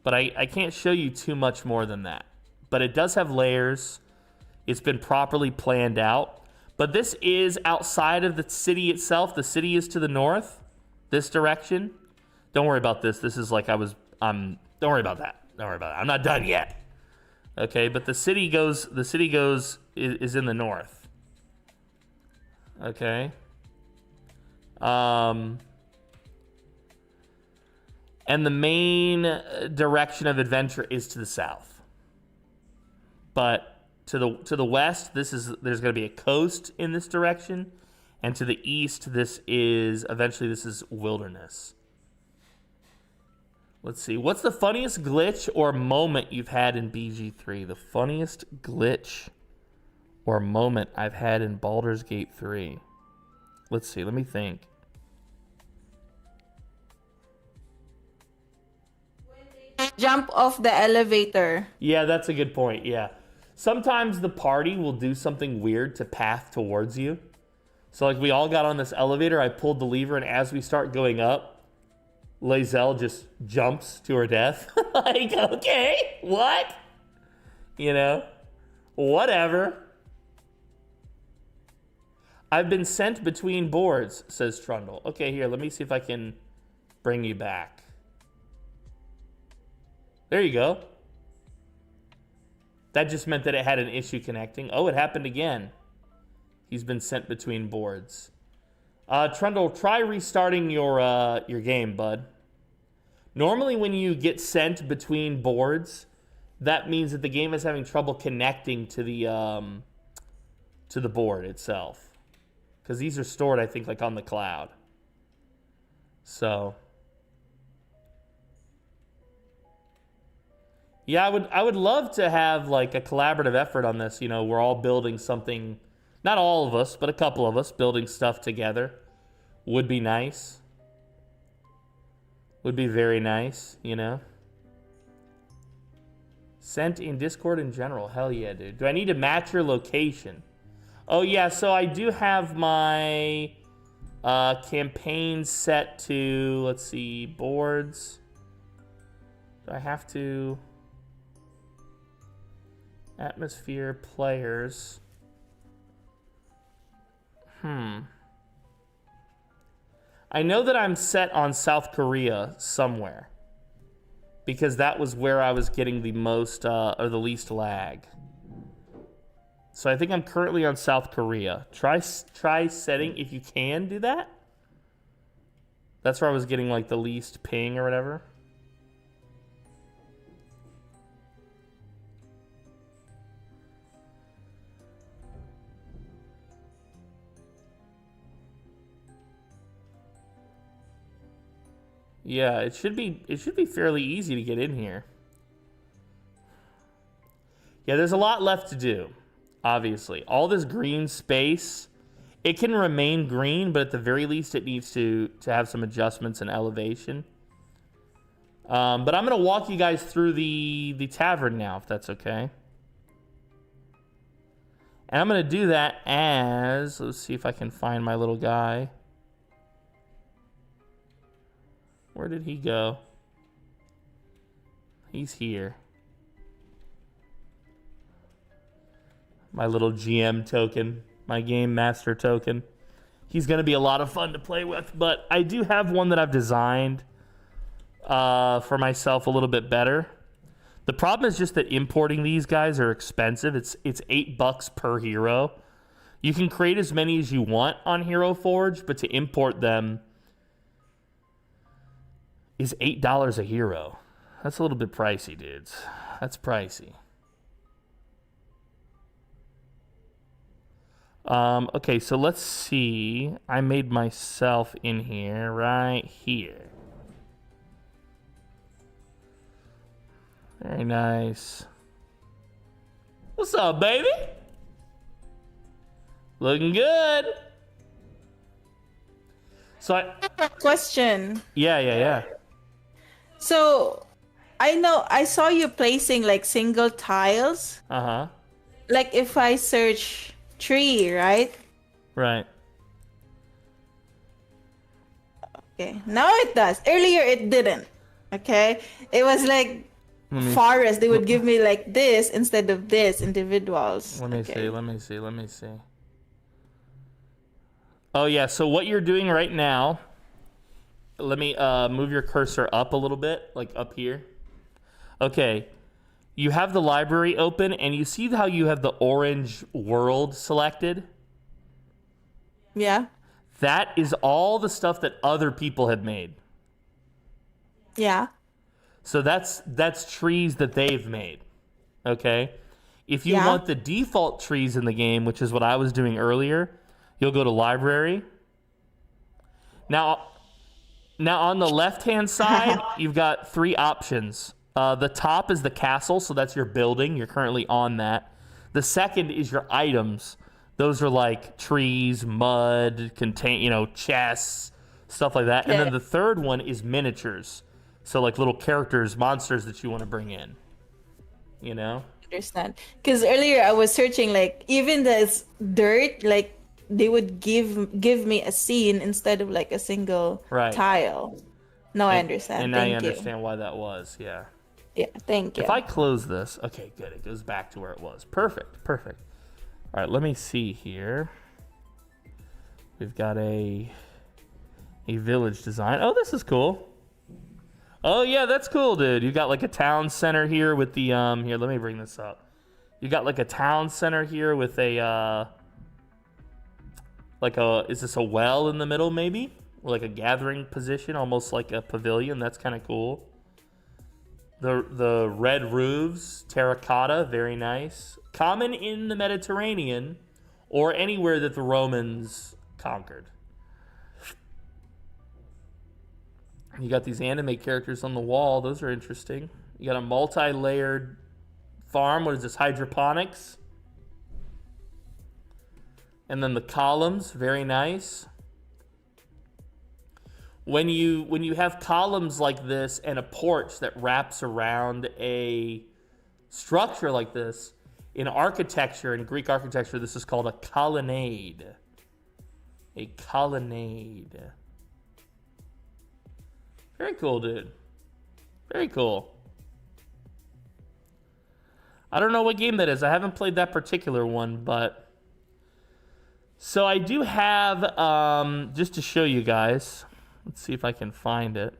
But I can't show you too much more than that. But it does have layers. It's been properly planned out. But this is outside of the city itself. The city is to the north, this direction. Don't worry about this. This is like don't worry about that. Don't worry about that. I'm not done yet. Okay, but the city is in the north. Okay. And the main direction of adventure is to the south. But to the west, there's going to be a coast in this direction, and to the east, this is wilderness. Let's see. What's the funniest glitch or moment you've had in BG3? The funniest glitch or moment I've had in Baldur's Gate 3. Let's see. Let me think. Jump off the elevator. Yeah, that's a good point. Yeah. Sometimes the party will do something weird to path towards you. So like we all got on this elevator, I pulled the lever, and as we start going up, Lae'zel just jumps to her death. Like, okay, what? You know, whatever. I've been sent between boards, says Trundle. Okay, here, let me see if I can bring you back. There you go. That just meant that it had an issue connecting. Oh, it happened again. He's been sent between boards. Trundle, try restarting your game, bud. Normally when you get sent between boards, that means that the game is having trouble connecting to the board itself. Because these are stored, I think, like on the cloud. So... yeah, I would love to have like a collaborative effort on this. You know, we're all building something, not all of us, but a couple of us building stuff together. Would be nice. Would be very nice, you know. Sent in Discord in general. Hell yeah, dude. Do I need to match your location? Oh yeah, so I do have my campaign set to, let's see, boards. Do I have to... atmosphere, players. I know that I'm set on South Korea somewhere. Because that was where I was getting the most, or the least lag. So I think I'm currently on South Korea. Try setting, if you can do that. That's where I was getting like the least ping or whatever. Yeah, it should be fairly easy to get in here. Yeah, there's a lot left to do, obviously. All this green space, it can remain green, but at the very least it needs to have some adjustments in elevation. But I'm gonna walk you guys through the tavern now, if that's okay. And I'm gonna do that as, let's see if I can find my little guy. Where did he go? He's here. My little GM token, my game master token. He's going to be a lot of fun to play with, but I do have one that I've designed for myself a little bit better. The problem is just that importing these guys are expensive. It's $8 per hero. You can create as many as you want on Hero Forge, but to import them is $8 a hero. That's a little bit pricey, dudes. That's pricey. Okay, so let's see. I made myself in here, right here. Very nice. What's up, baby? Looking good. So Question. Yeah. So, I saw you placing like single tiles. Uh-huh. Like if I search tree, right? Right. Okay, now it does. Earlier it didn't. Okay? It was like forest. They would give me like this instead of this individuals. Let me see. Oh yeah, so what you're doing right now, let me move your cursor up a little bit, like up here. Okay, you have the library open, and you see how you have the orange world selected? Yeah. That is all the stuff that other people have made. Yeah. So that's trees that they've made, okay? If you want the default trees in the game, which is what I was doing earlier, you'll go to library. Now on the left-hand side, you've got three options. The top is the castle, so that's your building. You're currently on that. The second is your items. Those are like trees, mud, chests, stuff like that. Okay. And then the third one is miniatures. So like little characters, monsters that you want to bring in. You know? Understand. Because earlier I was searching like even this dirt, like they would give me a scene instead of like a single tile. Now I understand. And now you understand why that was, yeah. Yeah, thank you. If I close this, okay, good. It goes back to where it was. Perfect. All right, let me see here. We've got a village design. Oh, this is cool. Oh, yeah, that's cool, dude. You got like a town center here with the, here, let me bring this up. You got like a town center here with a is this a well in the middle maybe? Or like a gathering position, almost like a pavilion. That's kind of cool. The red roofs, terracotta, very nice. Common in the Mediterranean or anywhere that the Romans conquered. You got these anime characters on the wall. Those are interesting. You got a multi-layered farm. What is this? Hydroponics. And then the columns, very nice. When you have columns like this and a porch that wraps around a structure like this, in architecture, in Greek architecture, this is called a colonnade. A colonnade. Very cool, dude. Very cool. I don't know what game that is. I haven't played that particular one, but... So I do have, just to show you guys... Let's see if I can find it.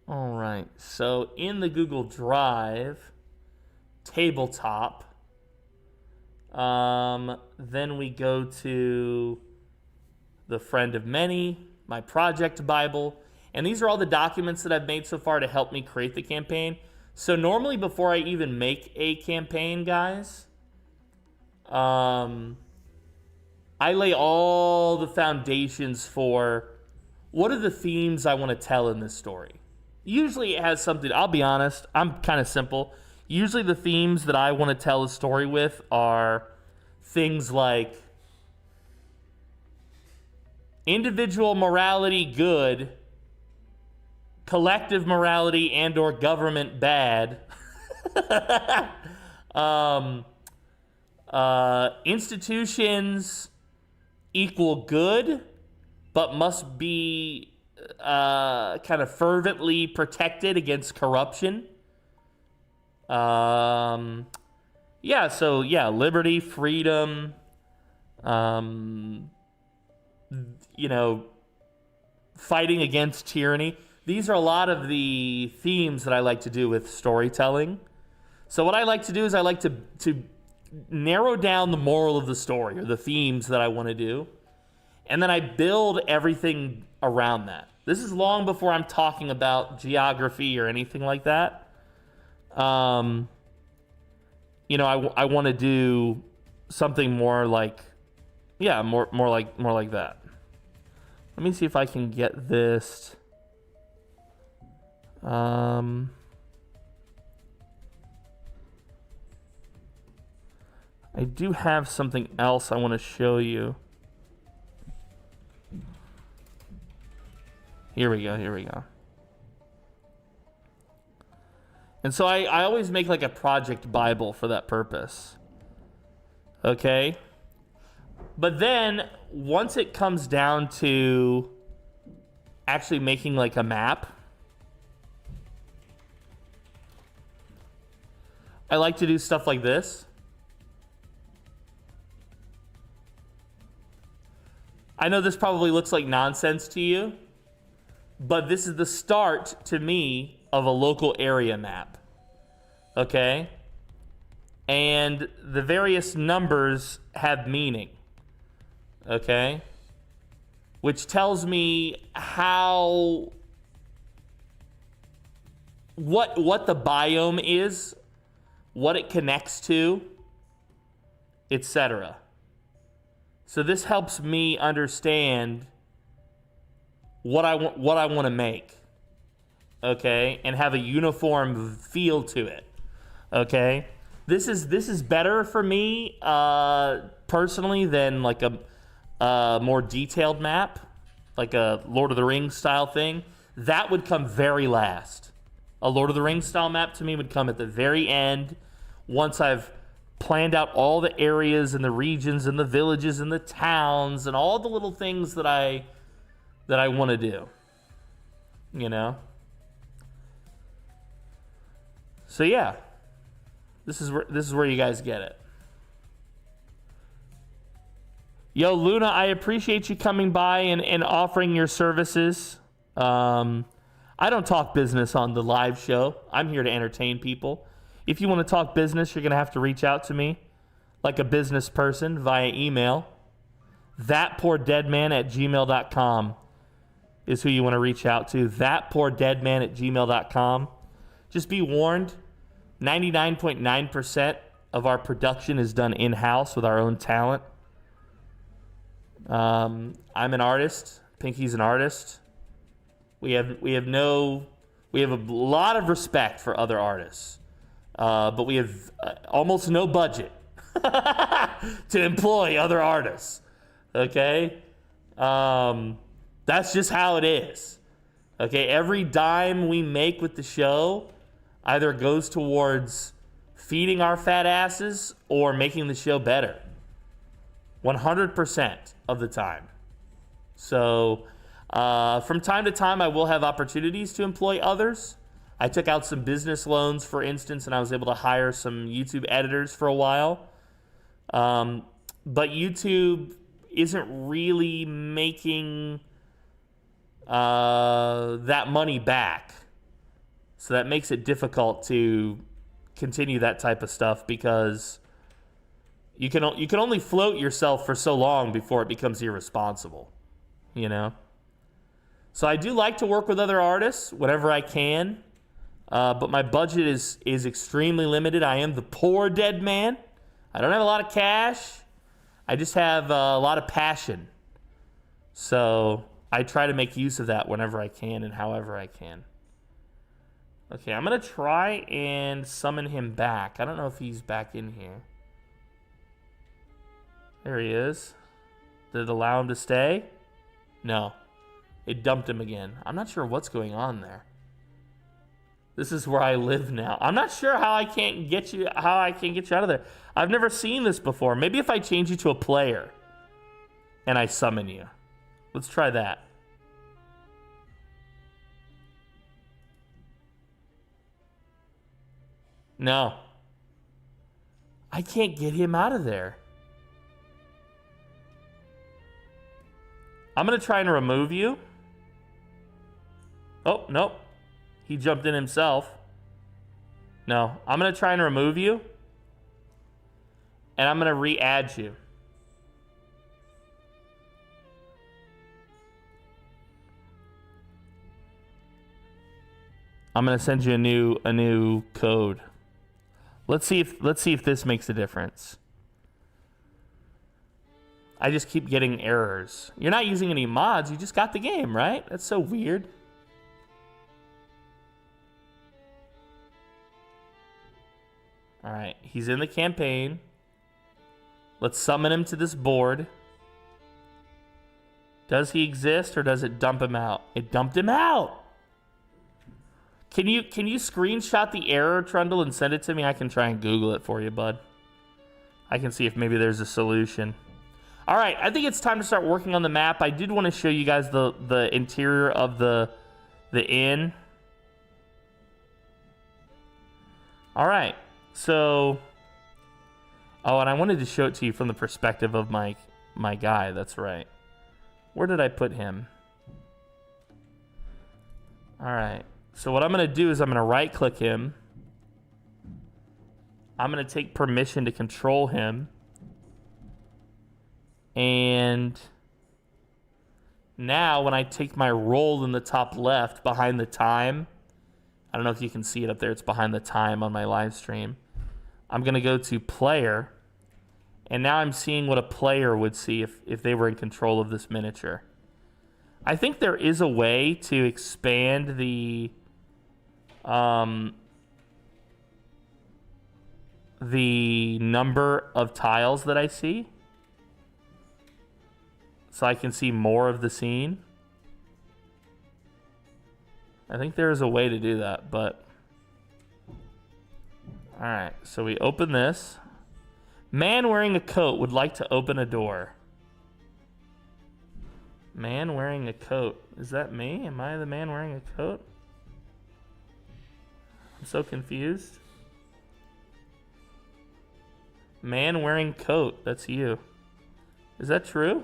All right, so in the Google Drive, tabletop, then we go to the Friend of Many, my project Bible, and these are all the documents that I've made so far to help me create the campaign. So normally before I even make a campaign, guys, I lay all the foundations for what are the themes I want to tell in this story. Usually it has something, I'll be honest, I'm kind of simple. Usually the themes that I want to tell a story with are things like individual morality good, collective morality and or government bad, institutions equal good, but must be kind of fervently protected against corruption. Liberty, freedom, fighting against tyranny. These are a lot of the themes that I like to do with storytelling. So what I like to do is I like to narrow down the moral of the story or the themes that I want to do. And then I build everything around that. This is long before I'm talking about geography or anything like that. I want to do something more like, more like that. Let me see if I can get this. I do have something else I want to show you. Here we go. And so I always make like a project Bible for that purpose. Okay? But then, once it comes down to actually making like a map, I like to do stuff like this. I know this probably looks like nonsense to you, but this is the start, to me, of a local area map. Okay? And the various numbers have meaning. Okay? Which tells me what the biome is, what it connects to, etc. So this helps me understand what I want to make, okay, and have a uniform feel to it, okay. This is better for me personally than like a more detailed map, like a Lord of the Rings style thing. That would come very last. A Lord of the Rings style map to me would come at the very end, once I've planned out all the areas and the regions and the villages and the towns and all the little things that I want to do, So yeah, this is where you guys get it. Yo, Luna, I appreciate you coming by and offering your services. I don't talk business on the live show. I'm here to entertain people. If you want to talk business, you're going to have to reach out to me like a business person via email. ThatPoorDeadMan@gmail.com is who you want to reach out to. ThatPoorDeadMan@gmail.com. Just be warned, 99.9% of our production is done in-house with our own talent. I'm an artist. Pinky's an artist. We have a lot of respect for other artists, but we have almost no budget to employ other artists. Okay, that's just how it is. Okay, every dime we make with the show either goes towards feeding our fat asses or making the show better. 100% of the time. So from time to time, I will have opportunities to employ others. I took out some business loans, for instance, and I was able to hire some YouTube editors for a while. But YouTube isn't really making that money back. So that makes it difficult to continue that type of stuff because you can only float yourself for so long before it becomes irresponsible, you know? So I do like to work with other artists whenever I can, but my budget is extremely limited. I am the poor dead man. I don't have a lot of cash. I just have a lot of passion. So I try to make use of that whenever I can and however I can. Okay, I'm going to try and summon him back. I don't know if he's back in here. There he is. Did it allow him to stay? No. It dumped him again. I'm not sure what's going on there. This is where I live now. I'm not sure how I can get you out of there. I've never seen this before. Maybe if I change you to a player and I summon you. Let's try that. No. I can't get him out of there. I'm going to try and remove you. Oh, nope. He jumped in himself. No, I'm going to try and remove you. And I'm going to re-add you. I'm going to send you a new code. Let's see if this makes a difference. I just keep getting errors. You're not using any mods. You just got the game, right? That's so weird. All right, he's in the campaign. Let's summon him to this board. Does he exist or does it dump him out? It dumped him out. Can you screenshot the error, Trundle, and send it to me? I can try and Google it for you, bud. I can see if maybe there's a solution. All right, I think it's time to start working on the map. I did want to show you guys the interior of the inn. All right, so... Oh, and I wanted to show it to you from the perspective of my guy. That's right. Where did I put him? All right. So what I'm going to do is I'm going to right-click him. I'm going to take permission to control him. And now when I take my role in the top left behind the time, I don't know if you can see it up there. It's behind the time on my live stream. I'm going to go to player. And now I'm seeing what a player would see if they were in control of this miniature. I think there is a way to expand the number of tiles that I see, so I can see more of the scene. I think there is a way to do that, but... Alright, so we open this. Man wearing a coat would like to open a door. Man wearing a coat. Is that me? Am I the man wearing a coat? I'm so confused. Man wearing coat. That's you. Is that true?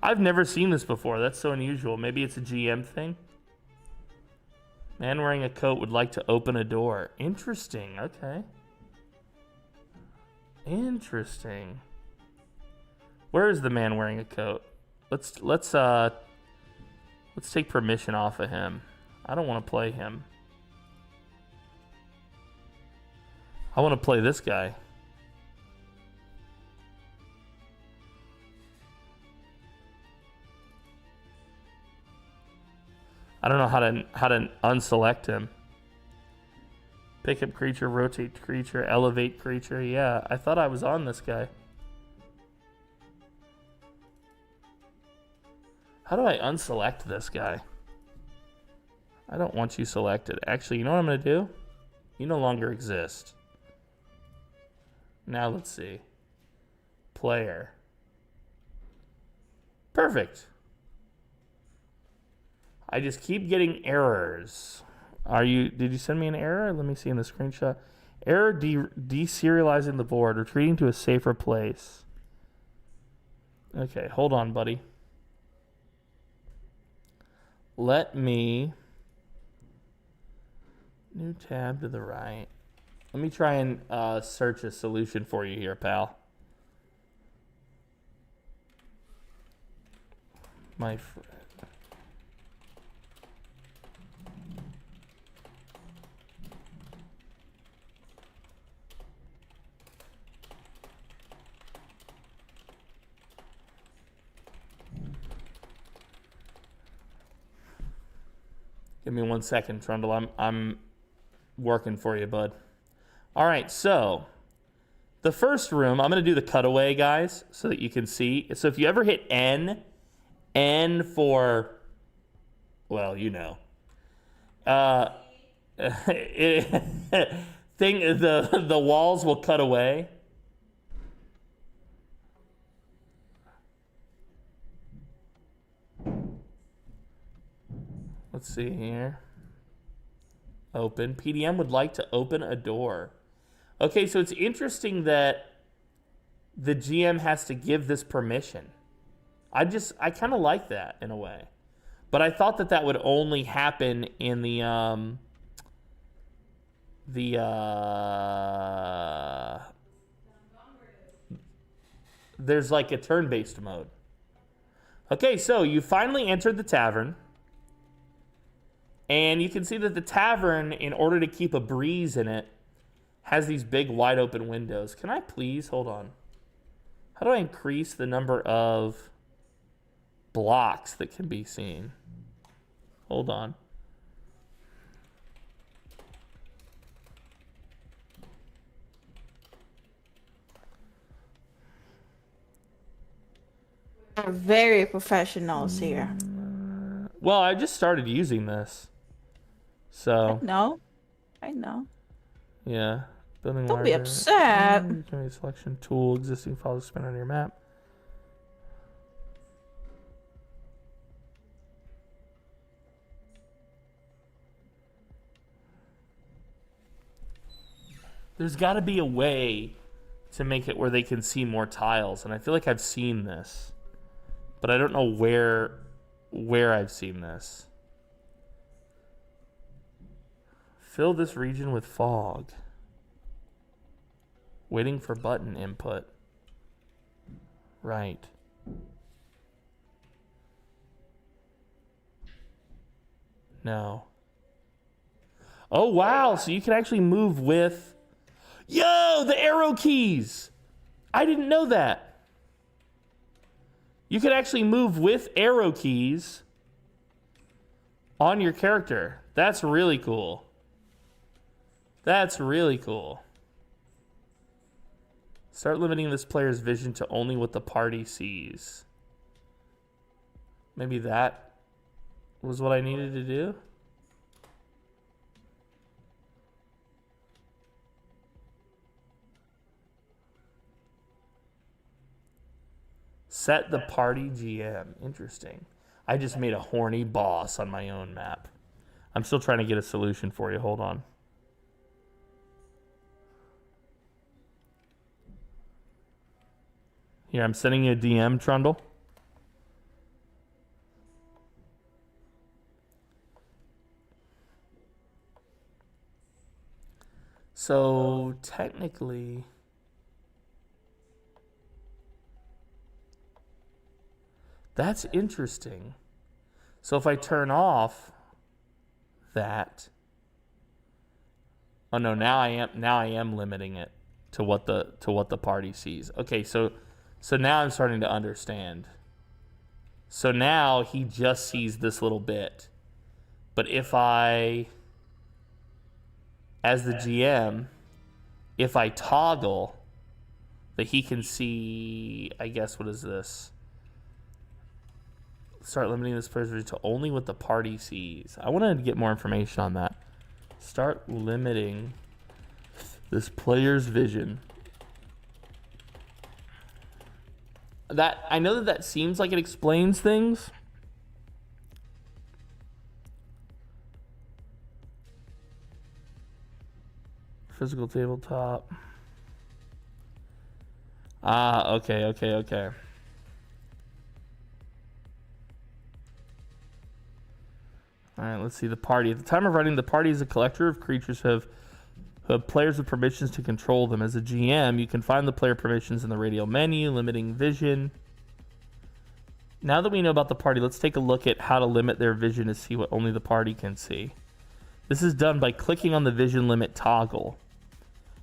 I've never seen this before. That's so unusual. Maybe it's a GM thing. Man wearing a coat would like to open a door. Interesting. Okay. Interesting. Where is the man wearing a coat? Let's take permission off of him. I don't want to play him. I want to play this guy. I don't know how to unselect him. Pick up creature, rotate creature, elevate creature. Yeah, I thought I was on this guy. How do I unselect this guy? I don't want you selected. Actually, you know what I'm going to do? You no longer exist. Now let's see. Player. Perfect. I just keep getting errors. Did you send me an error? Let me see in the screenshot. Error deserializing the board, retreating to a safer place. Okay, hold on, buddy. Let me... New tab to the right. Let me try and search a solution for you here, pal. My friend. Give me 1 second, Trundle. I'm working for you, bud. All right, so the first room, I'm going to do the cutaway, guys, so that you can see. So if you ever hit N for, well, you know. The walls will cut away. Let's see here. Open. PDM would like to open a door. Okay, so it's interesting that the GM has to give this permission. I kind of like that in a way. But I thought that would only happen in there's like a turn-based mode. Okay, so you finally entered the tavern. And you can see that the tavern, in order to keep a breeze in it, has these big wide open windows. Can I please, hold on. How do I increase the number of blocks that can be seen? Hold on. We're very professionals here. Well, I just started using this. So. No, I know. Yeah. Building Don't be library. upset. Selection tool, existing files spin on your map. There's got to be a way to make it where they can see more tiles, and I feel like I've seen this, but I don't know where I've seen this. Fill this region with fog. Waiting for button input. Right. No. Oh, wow. So you can actually move with... Yo, the arrow keys. I didn't know that. You can actually move with arrow keys on your character. That's really cool. That's really cool. Start limiting this player's vision to only what the party sees. Maybe that was what I needed to do. Set the party GM. Interesting. I just made a horny boss on my own map. I'm still trying to get a solution for you. Hold on. Here, I'm sending you a DM, Trundle. So technically, that's interesting. So if I turn off that, oh no, now I am limiting it to what the party sees. Okay, so now I'm starting to understand. So now he just sees this little bit. But if I, as the GM, if I toggle that he can see, I guess, what is this? Start limiting this player's vision to only what the party sees. I wanted to get more information on that. Start limiting this player's vision. That, I know that seems like it explains things. Physical tabletop. Ah, okay. Alright, let's see the party. At the time of writing, the party is a collector of creatures who have players with permissions to control them. As a GM, you can find the player permissions in the radial menu, limiting vision. Now that we know about the party, let's take a look at how to limit their vision to see what only the party can see. This is done by clicking on the vision limit toggle.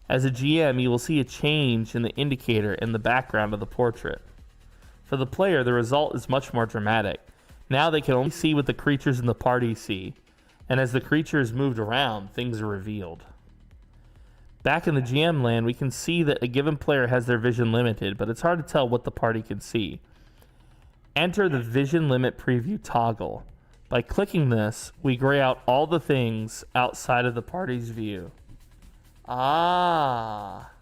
As a GM, you will see a change in the indicator in the background of the portrait. For the player, the result is much more dramatic. Now they can only see what the creatures in the party see, and as the creature is moved around, things are revealed. Back in the GM land, we can see that a given player has their vision limited, but it's hard to tell what the party can see. Enter the vision limit preview toggle. By clicking this, we gray out all the things outside of the party's view. Ah.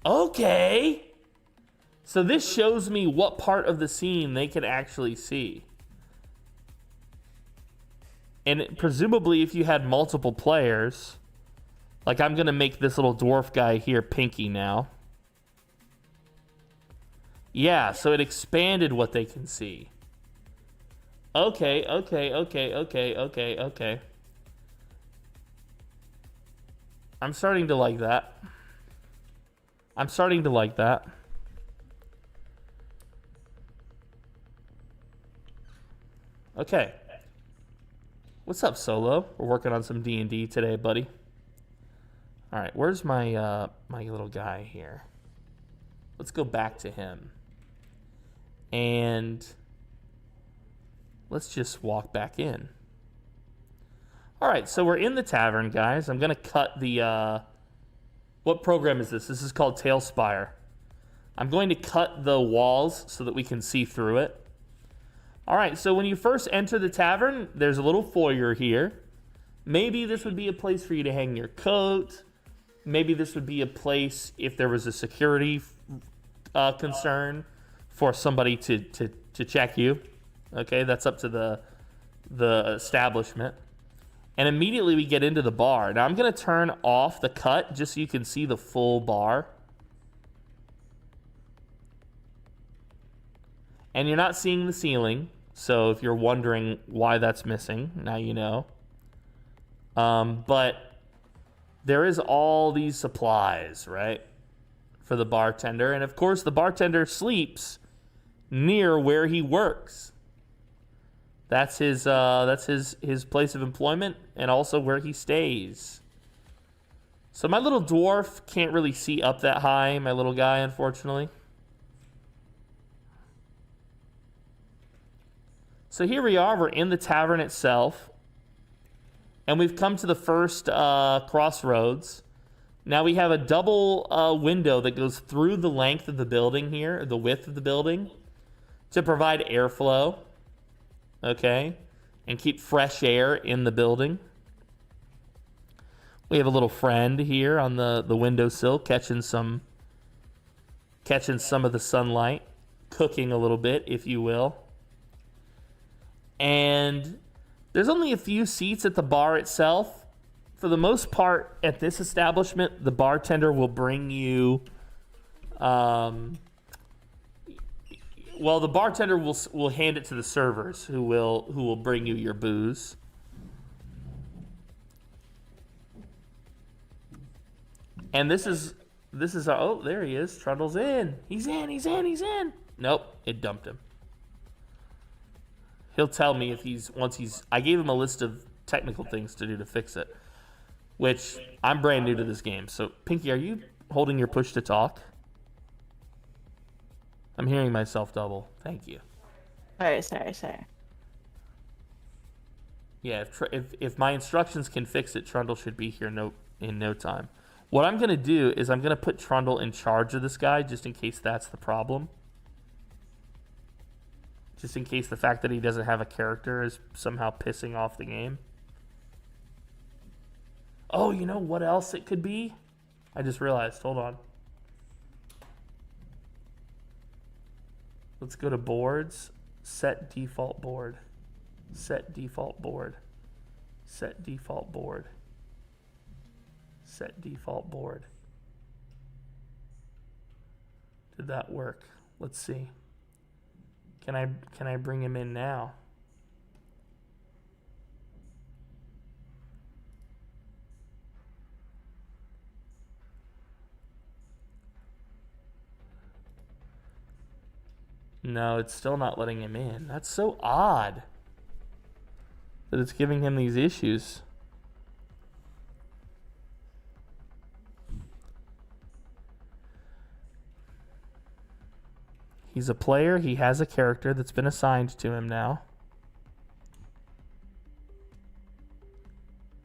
Okay. So this shows me what part of the scene they can actually see. And presumably if you had multiple players, like I'm going to make this little dwarf guy here Pinky now. Yeah, so it expanded what they can see. Okay. I'm starting to like that. Okay. What's up, Solo? We're working on some D&D today, buddy. All right, where's my my little guy here? Let's go back to him. And let's just walk back in. All right, so we're in the tavern, guys. I'm going to cut the... what program is this? This is called TaleSpire. I'm going to cut the walls so that we can see through it. All right, so when you first enter the tavern, there's a little foyer here. Maybe this would be a place for you to hang your coat. Maybe this would be a place if there was a security concern for somebody to check you. Okay, that's up to the establishment. And immediately we get into the bar. Now I'm going to turn off the cut just so you can see the full bar. And you're not seeing the ceiling. So if you're wondering why that's missing, now you know. But there is all these supplies, right? For the bartender. And of course, the bartender sleeps near where he works. That's his place of employment and also where he stays. So my little dwarf can't really see up that high, my little guy, unfortunately. So here we are, we're in the tavern itself. And we've come to the first crossroads. Now we have a double window that goes through the length of the building here, the width of the building, to provide airflow. Okay, and keep fresh air in the building. We have a little friend here on the windowsill catching some of the sunlight, cooking a little bit, if you will. And there's only a few seats at the bar itself. For the most part, at this establishment, the bartender will bring you Well, the bartender will hand it to the servers, who will bring you your booze. And this is oh, there he is. Trundle's in. He's in. Nope, it dumped him. He'll tell me if I gave him a list of technical things to do to fix it, which I'm brand new to this game. So, Pinky, are you holding your push to talk? I'm hearing myself double. Thank you. Sorry. Yeah, if my instructions can fix it, Trundle should be here in no time. What I'm going to do is I'm going to put Trundle in charge of this guy just in case that's the problem. Just in case the fact that he doesn't have a character is somehow pissing off the game. Oh, you know what else it could be? I just realized. Hold on. Let's go to boards. Set default board. Set default board. Set default board. Set default board. Did that work? Let's see. Can I bring him in now? No, it's still not letting him in. That's so odd that it's giving him these issues. He's a player. He has a character that's been assigned to him now.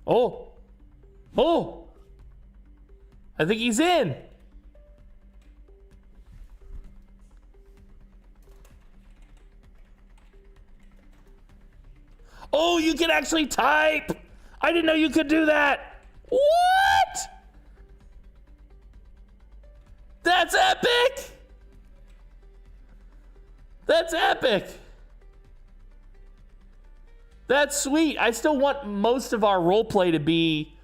Oh! I think he's in. Oh, you can actually type. I didn't know you could do that. What? That's epic. That's epic. That's sweet. I still want most of our roleplay to be,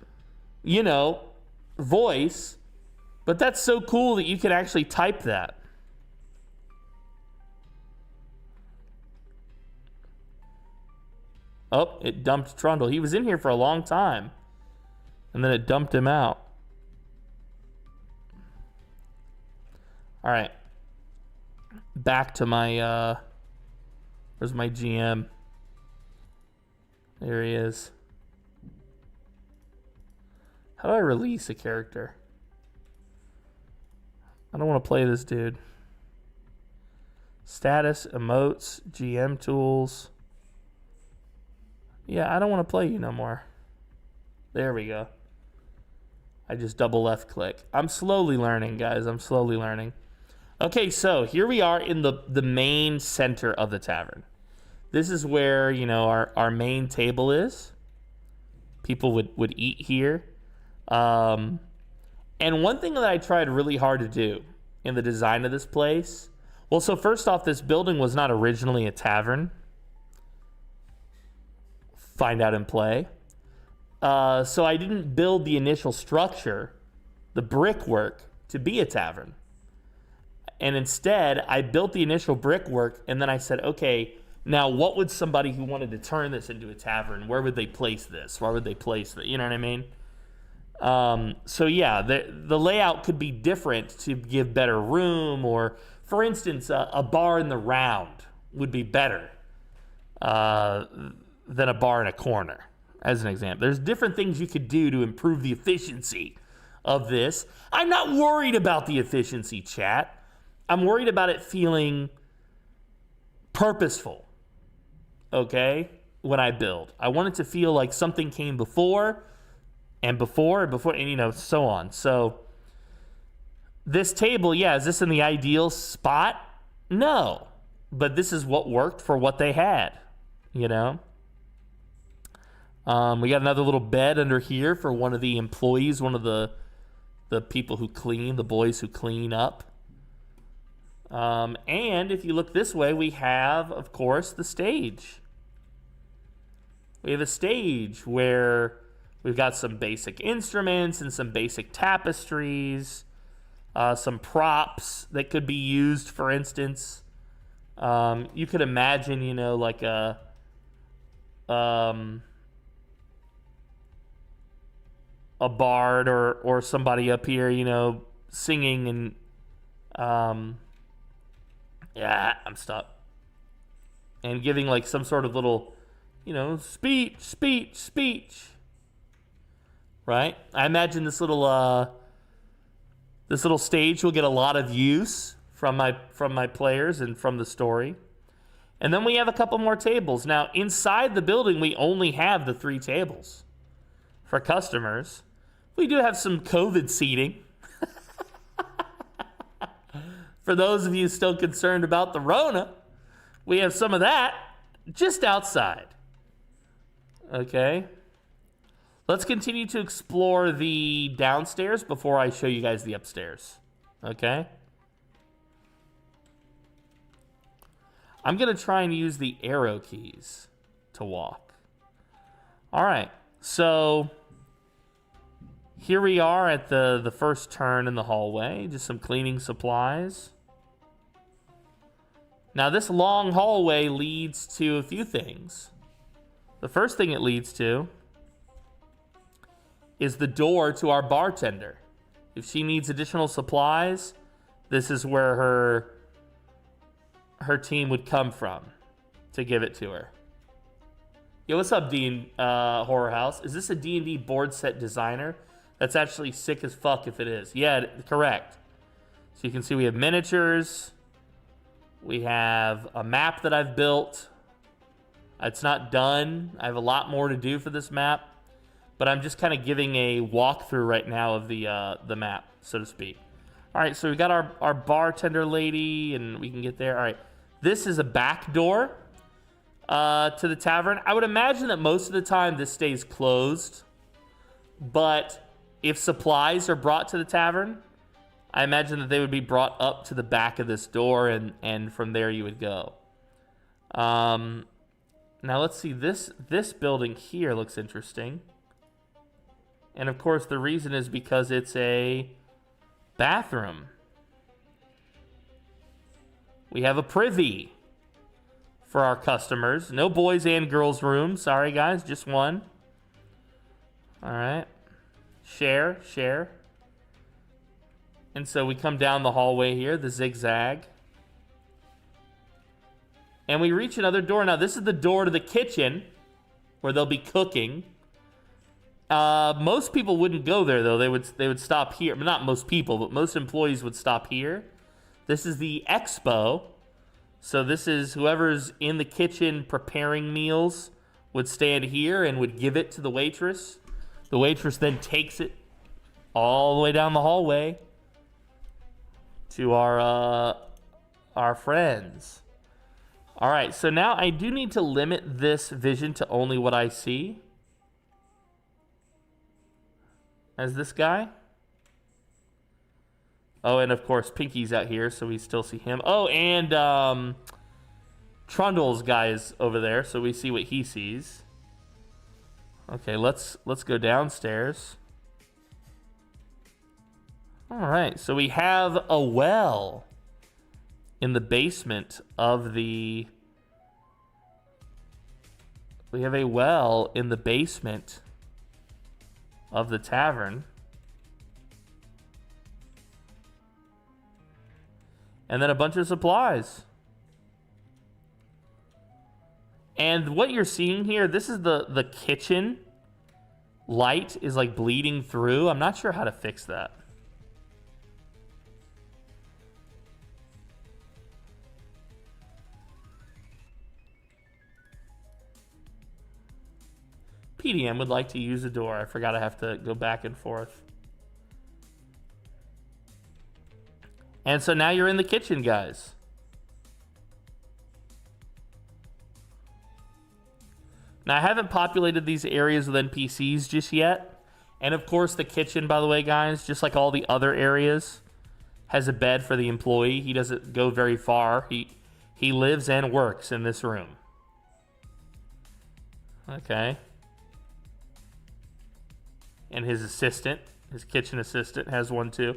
voice. But that's so cool that you can actually type that. Oh, it dumped Trundle. He was in here for a long time. And then it dumped him out. All right. Back to my, where's my GM? There he is. How do I release a character? I don't want to play this dude. Status, emotes, GM tools. Yeah, I don't want to play you no more. There we go. I just double left click. I'm slowly learning, guys. I'm slowly learning. Okay, so here we are in the main center of the tavern. This is where, our main table is. People would eat here. And one thing that I tried really hard to do in the design of this place... Well, so first off, this building was not originally a tavern. Find out and play. So I didn't build the initial structure, the brickwork, to be a tavern. And instead, I built the initial brickwork, and then I said, okay, now what would somebody who wanted to turn this into a tavern, where would they place this? Where would they place that? You know what I mean? So yeah, the layout could be different to give better room, or, for instance, a bar in the round would be better than a bar in a corner, as an example. There's different things you could do to improve the efficiency of this. I'm not worried about the efficiency, chat. I'm worried about it feeling purposeful, okay, when I build. I want it to feel like something came before, and so on. So this table, yeah, is this in the ideal spot? No, but this is what worked for what they had, We got another little bed under here for one of the employees, one of the people who clean, the boys who clean up. And if you look this way, we have, of course, the stage. We have a stage where we've got some basic instruments and some basic tapestries, some props that could be used, for instance, You could imagine, you know, like a bard or somebody up here, you know, singing and yeah, I'm stuck. And giving like some sort of little, you know, speech. Right? I imagine this little stage will get a lot of use from my players and from the story. And then we have a couple more tables. Now, inside the building, we only have the 3 tables for customers. We do have some COVID seating. For those of you still concerned about the Rona, we have some of that just outside. Okay. Let's continue to explore the downstairs before I show you guys the upstairs. Okay? I'm going to try and use the arrow keys to walk. All right. So here we are at the first turn in the hallway. Just some cleaning supplies. Now, this long hallway leads to a few things. The first thing it leads to is the door to our bartender. If she needs additional supplies, this is where her team would come from to give it to her. Yo, what's up, Horror House? Is this a D&D board set designer? That's actually sick as fuck if it is. Yeah, correct. So you can see we have miniatures. We have a map that I've built. It's not done. I have a lot more to do for this map. But I'm just kind of giving a walkthrough right now of the map, so to speak. All right, so we got our bartender lady, and we can get there. All right, this is a back door to the tavern. I would imagine that most of the time this stays closed. But if supplies are brought to the tavern, I imagine that they would be brought up to the back of this door, and from there you would go. Now let's see, this building here looks interesting. And of course, the reason is because it's a bathroom. We have a privy for our customers. No boys and girls room. Sorry, guys, just one. All right. Share. And so we come down the hallway here, the zigzag. And we reach another door. Now, this is the door to the kitchen where they'll be cooking. Most people wouldn't go there, though. They would stop here. Not most people, but most employees would stop here. This is the expo. So this is whoever's in the kitchen preparing meals would stand here and would give it to the waitress. The waitress then takes it all the way down the hallway to our friends. All right, so now I do need to limit this vision to only what I see. As this guy. Oh, and of course, Pinky's out here, so we still see him. Oh, and Trundle's guy is over there, so we see what he sees. Okay, let's go downstairs. All right, so we have a well in the basement of the... We have a well in the basement of the tavern. And then a bunch of supplies. And what you're seeing here, this is the kitchen light is like bleeding through. I'm not sure how to fix that. PDM would like to use a door. I forgot I have to go back and forth. And so now you're in the kitchen, guys. Now, I haven't populated these areas with NPCs just yet. And of course, the kitchen, by the way, guys, just like all the other areas, has a bed for the employee. He doesn't go very far. He lives and works in this room. Okay. And his assistant, his kitchen assistant, has one too.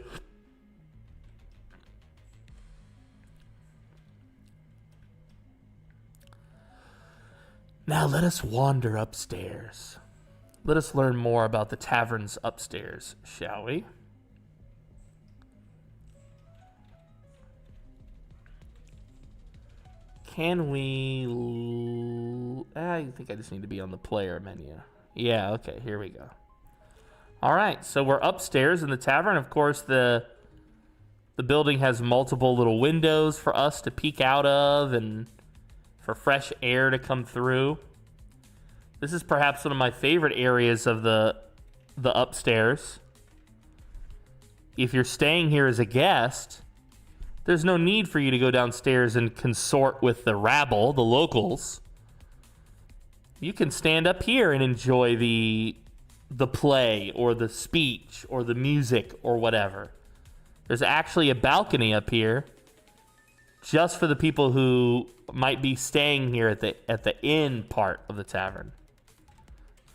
Let us wander upstairs. Let us learn more about the taverns upstairs, shall we? Can we... I think I just need to be on the player menu. Yeah, okay, here we go. All right, so we're upstairs in the tavern. Of course, the building has multiple little windows for us to peek out of and for fresh air to come through. This is perhaps one of my favorite areas of the upstairs. If you're staying here as a guest, there's no need for you to go downstairs and consort with the rabble, the locals. You can stand up here and enjoy the play or the speech or the music or whatever. There's actually a balcony up here just for the people who might be staying here at the inn part of the tavern.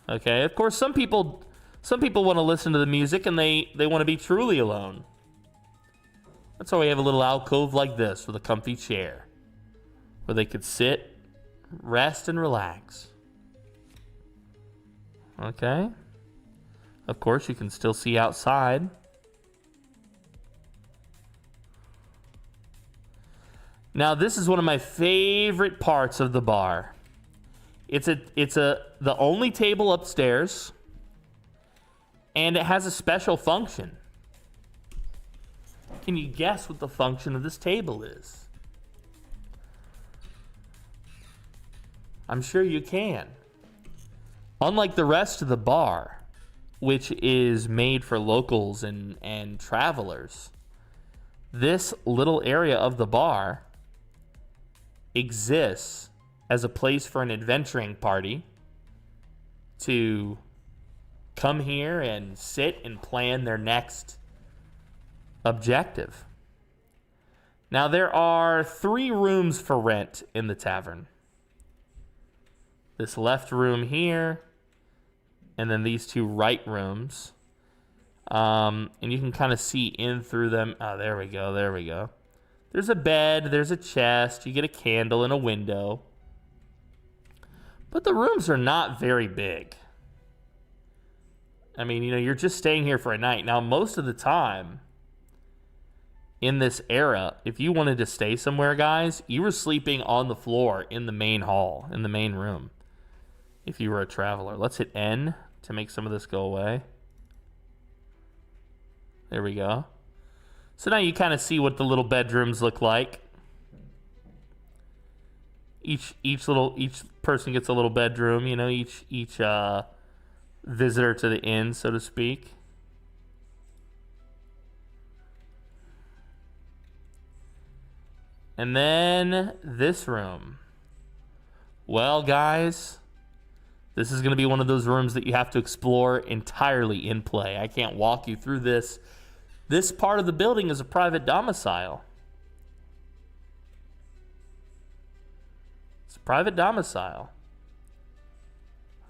Okay, of course, some people want to listen to the music and they want to be truly alone. That's why we have a little alcove like this with a comfy chair where they could sit, rest, and relax. Okay. Of course, you can still see outside. Now, this is one of my favorite parts of the bar. It's the only table upstairs, and it has a special function. Can you guess what the function of this table is? I'm sure you can. Unlike the rest of the bar, which is made for locals and travelers, this little area of the bar exists as a place for an adventuring party to come here and sit and plan their next objective. Now, there are 3 rooms for rent in the tavern. This left room here, and then these 2 right rooms. And you can kind of see in through them. Oh, there we go, there we go. There's a bed, there's a chest, you get a candle and a window. But the rooms are not very big. I mean, you know, you're just staying here for a night. Now, most of the time in this era, if you wanted to stay somewhere, guys, you were sleeping on the floor in the main hall, in the main room, if you were a traveler. Let's hit N to make some of this go away. There we go. So now you kind of see what the little bedrooms look like. Each person gets a little bedroom, you know, each visitor to the inn, so to speak. And then this room. Well, guys, this is going to be one of those rooms that you have to explore entirely in play. I can't walk you through this. This part of the building is a private domicile. It's a private domicile.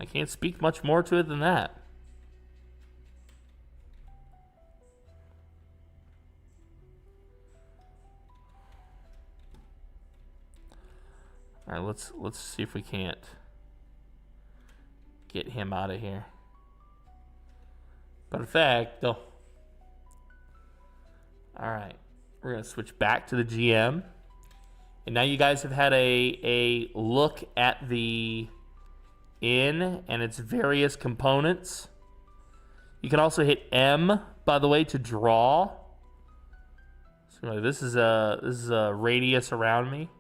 I can't speak much more to it than that. All right, let's see if we can't get him out of here. Perfecto. All right, we're gonna switch back to the GM, and now you guys have had a look at the inn and its various components. You can also hit M, by the way, to draw. So this is a radius around me.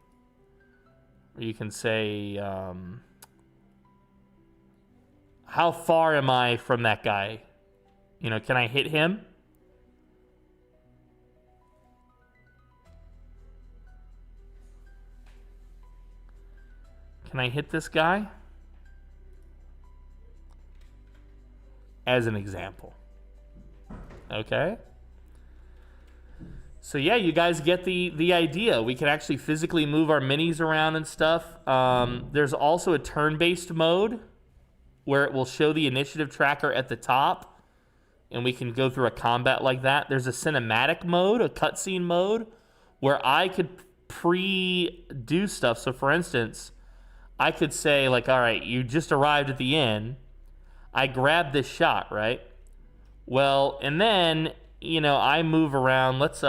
Or you can say, how far am I from that guy? You know, can I hit him? Can I hit this guy? As an example. Okay? So yeah, you guys get the idea. We can actually physically move our minis around and stuff. There's also a turn-based mode where it will show the initiative tracker at the top, and we can go through a combat like that. There's a cinematic mode, a cutscene mode, where I could pre-do stuff. So for instance, I could say, like, all right, you just arrived at the inn. I grab this shot, right? Well, and then, you know, I move around. Let's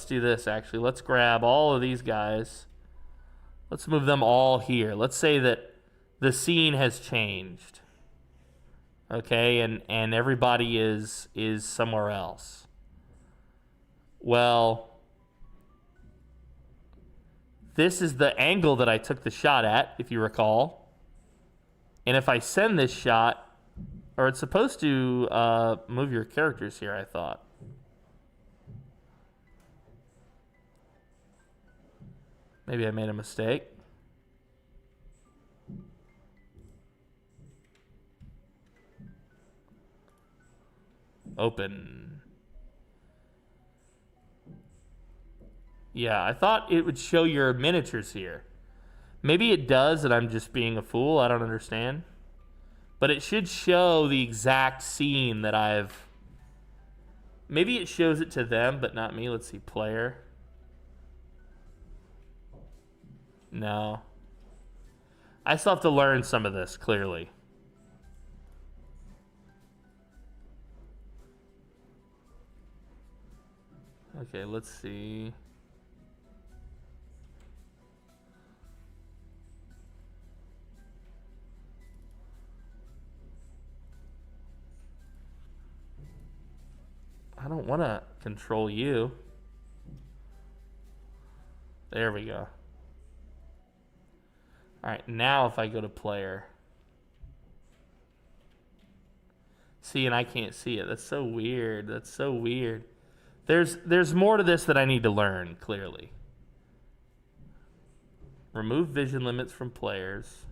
do this, actually. Let's grab all of these guys. Let's move them all here. Let's say that the scene has changed. Okay, and everybody is somewhere else. Well, this is the angle that I took the shot at, if you recall. And if I send this shot, or it's supposed to move your characters here, I thought. Maybe I made a mistake. Open. Yeah, I thought it would show your miniatures here. Maybe it does, and I'm just being a fool. I don't understand. But it should show the exact scene that I've... Maybe it shows it to them, but not me. Let's see, player. No. I still have to learn some of this, clearly. Okay, let's see. I don't want to control you. There we go. All right, now if I go to player. See, and I can't see it. That's so weird. That's so weird. There's more to this that I need to learn, clearly. Remove vision limits from players.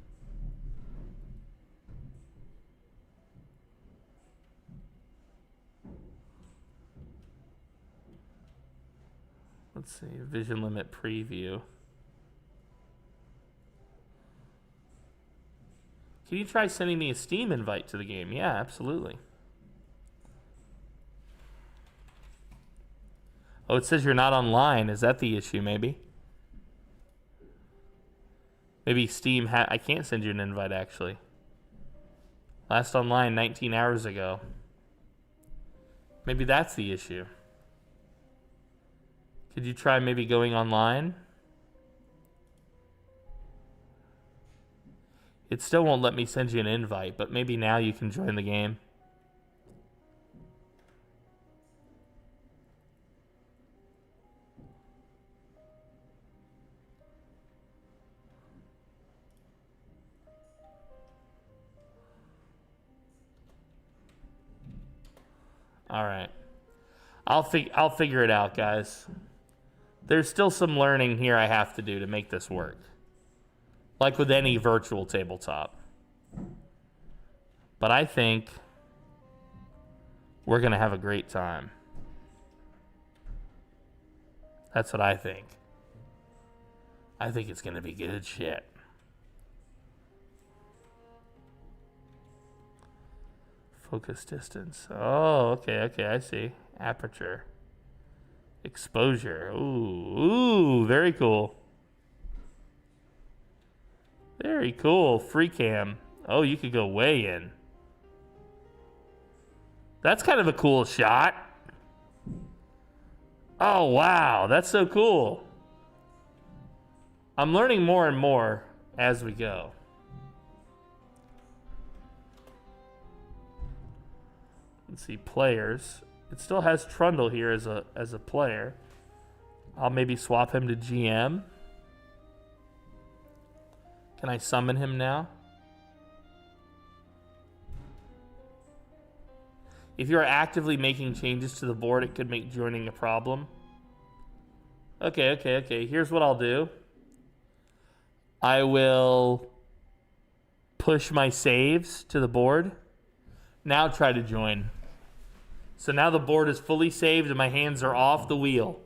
Let's see, vision limit preview. Can you try sending me a Steam invite to the game? Yeah, absolutely. Oh, it says you're not online. Is that the issue, maybe? Maybe Steam I can't send you an invite, actually. Last online 19 hours ago. Maybe that's the issue. Could you try maybe going online? It still won't let me send you an invite, but maybe now you can join the game. All right. I'll figure it out, guys. There's still some learning here I have to do to make this work. Like with any virtual tabletop. But I think we're going to have a great time. That's what I think. I think it's going to be good shit. Focus distance. Oh, okay, I see. Aperture. Exposure. Ooh, very cool. Very cool. Free cam. Oh, you could go way in. That's kind of a cool shot. Oh, wow. That's so cool. I'm learning more and more as we go. Let's see, players. It still has Trundle here as a player. I'll maybe swap him to GM. Can I summon him now? If you are actively making changes to the board, it could make joining a problem. Okay. Here's what I'll do. I will push my saves to the board. Now try to join. So now the board is fully saved and my hands are off the wheel.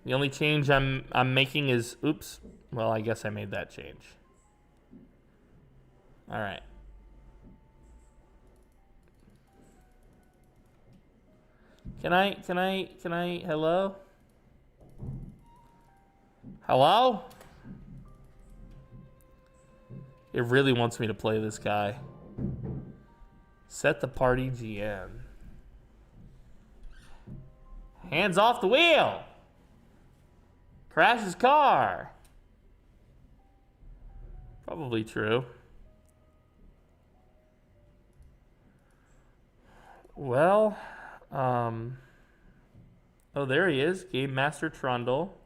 The only change I'm making is, oops. Well, I guess I made that change. All right. Can I, hello? Hello? It really wants me to play this guy. Set the party GM. Hands off the wheel. Crash his car. Probably true. Well, oh, there he is. Game Master Trundle.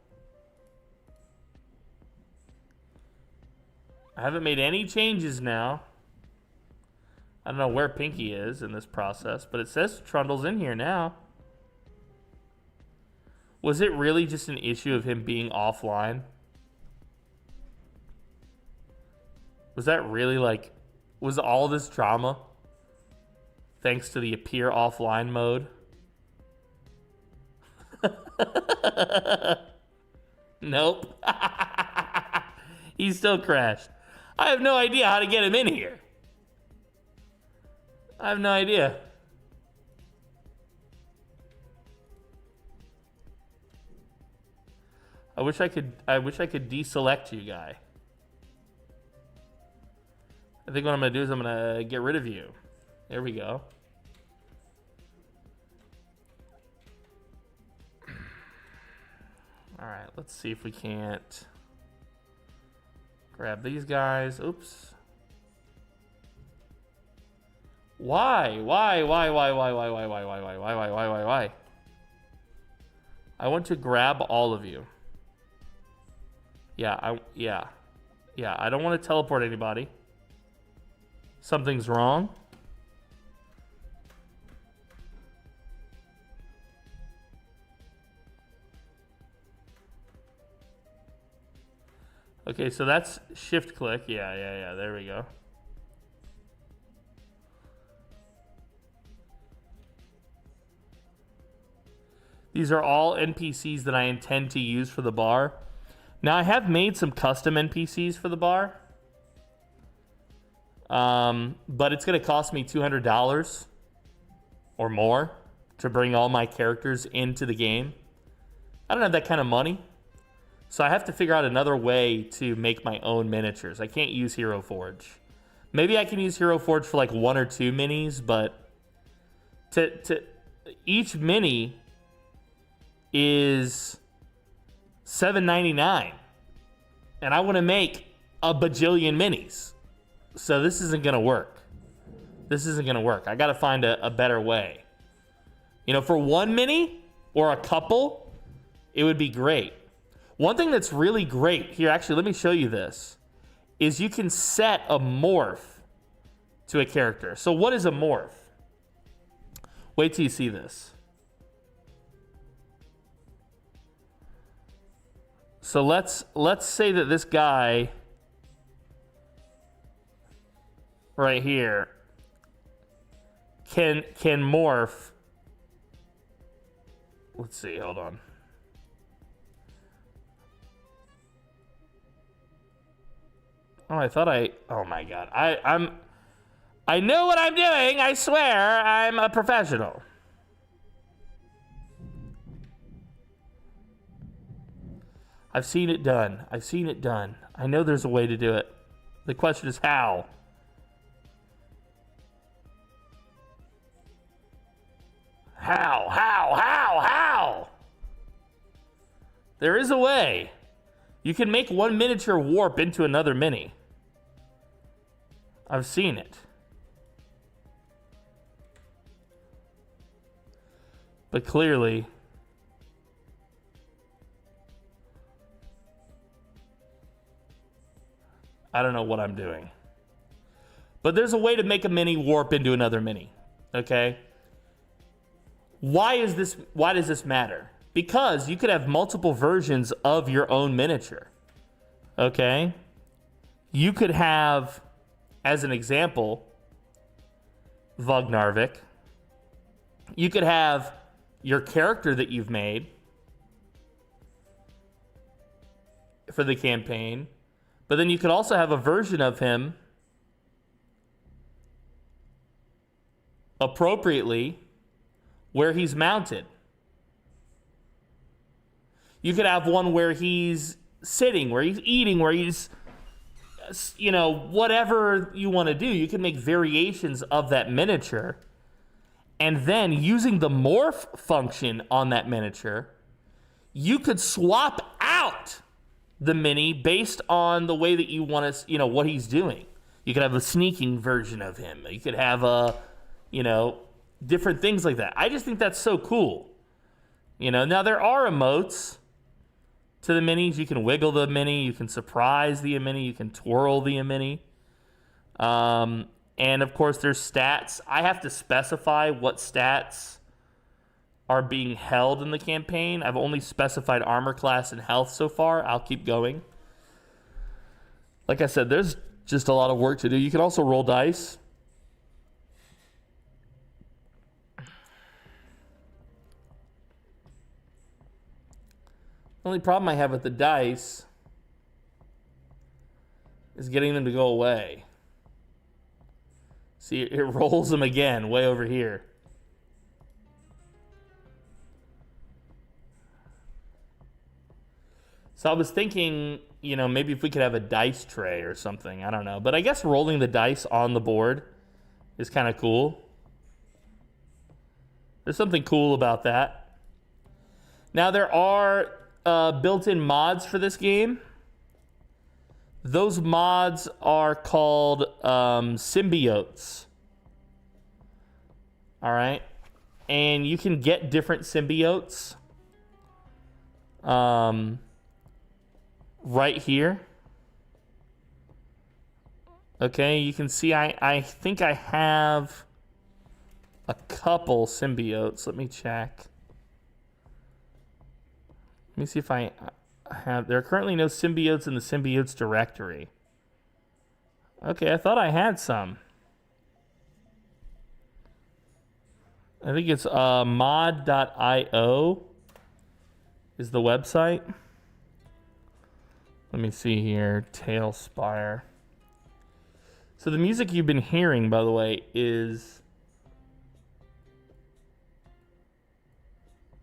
I haven't made any changes now. I don't know where Pinky is in this process, but it says Trundle's in here now. Was it really just an issue of him being offline? Was that really like, was all this drama thanks to the appear offline mode? Nope. He still crashed. I have no idea how to get him in here. I have no idea. I wish I could deselect you, guy. I think what I'm gonna do is I'm gonna get rid of you. There we go. All right, let's see if we can't grab these guys. Oops. Why? I want to grab all of you. Yeah, I don't want to teleport anybody. Something's wrong. Okay, so that's shift click. Yeah, there we go. These are all NPCs that I intend to use for the bar. Now, I have made some custom NPCs for the bar. But it's going to cost me $200 or more to bring all my characters into the game. I don't have that kind of money. So I have to figure out another way to make my own miniatures. I can't use Hero Forge. Maybe I can use Hero Forge for like 1 or 2 minis, but to each mini is $7.99, and I want to make a bajillion minis. So this isn't gonna work. I gotta find a better way. You know, for 1 mini or a couple, it would be great. One thing that's really great here, actually, let me show you this, is you can set a morph to a character. So what is a morph? Wait till you see this. So let's say that this guy right here can morph. Let's see, hold on. Oh, oh my God. I know what I'm doing. I swear I'm a professional. I've seen it done. I know there's a way to do it. The question is how. How? There is a way. You can make one miniature warp into another mini. I've seen it. But clearly, I don't know what I'm doing. But there's a way to make a mini warp into another mini. Okay? Why does this matter? Because you could have multiple versions of your own miniature. Okay? You could have, as an example, Vognarvik. You could have your character that you've made for the campaign, but then you could also have a version of him appropriately where he's mounted. You could have one where he's sitting, where he's eating, where he's you know, whatever you want to do, you can make variations of that miniature. And then using the morph function on that miniature, you could swap out the mini based on the way that you want to, you know, what he's doing. You could have a sneaking version of him. You could have a, you know, different things like that. I just think that's so cool. You know, now there are emotes to the minis. You can wiggle the mini. You can surprise the mini. You can twirl the mini. And of course, there's stats. I have to specify what stats are being held in the campaign. I've only specified armor class and health so far. I'll keep going. Like I said, there's just a lot of work to do. You can also roll dice. The only problem I have with the dice is getting them to go away. See, it rolls them again, way over here. So I was thinking, you know, maybe if we could have a dice tray or something. I don't know. But I guess rolling the dice on the board is kind of cool. There's something cool about that. Now, there are built-in mods for this game. Those mods are called symbiotes. All right. And you can get different symbiotes right here. Okay, you can see I think I have a couple symbiotes. Let me check. Let me see if I have... There are currently no symbiotes in the symbiotes directory. Okay, I thought I had some. I think it's mod.io is the website. Let me see here. TaleSpire. So the music you've been hearing, by the way, is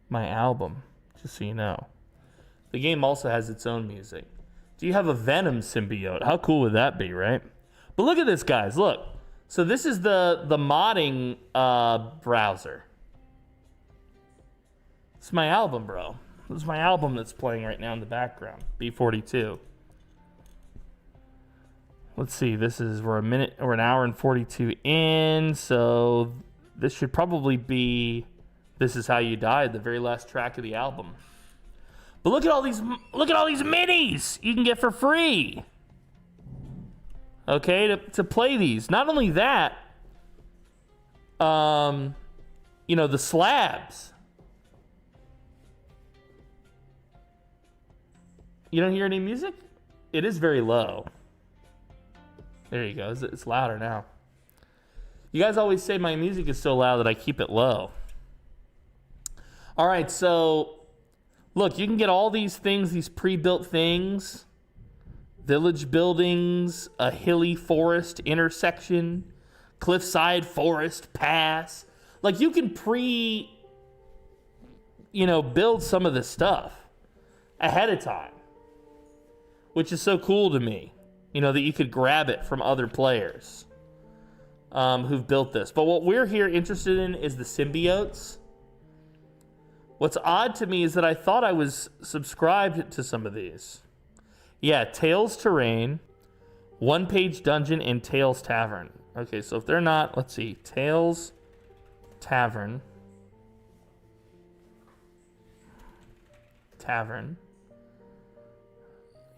my album, just so you know. The game also has its own music. Do you have a Venom symbiote? How cool would that be, right? But look at this, guys. Look. So this is the modding browser. It's my album, bro. This is my album that's playing right now in the background. B42. Let's see. We're an hour and 42 in. So this should probably be This Is How You Died, the very last track of the album. But look at all these minis you can get for free. Okay, to play these. Not only that, you know, the slabs. You don't hear any music? It is very low. There you go. It's louder now. You guys always say my music is so loud that I keep it low. All right, so look, you can get all these things, these pre-built things. Village buildings, a hilly forest intersection, cliffside forest pass. Like, you can build some of this stuff ahead of time, which is so cool to me, you know, that you could grab it from other players who've built this. But what we're here interested in is the symbiotes. What's odd to me is that I thought I was subscribed to some of these. Yeah, Tales Terrain, One Page Dungeon, and Tales Tavern. Okay, so if they're not, let's see. Tales Tavern.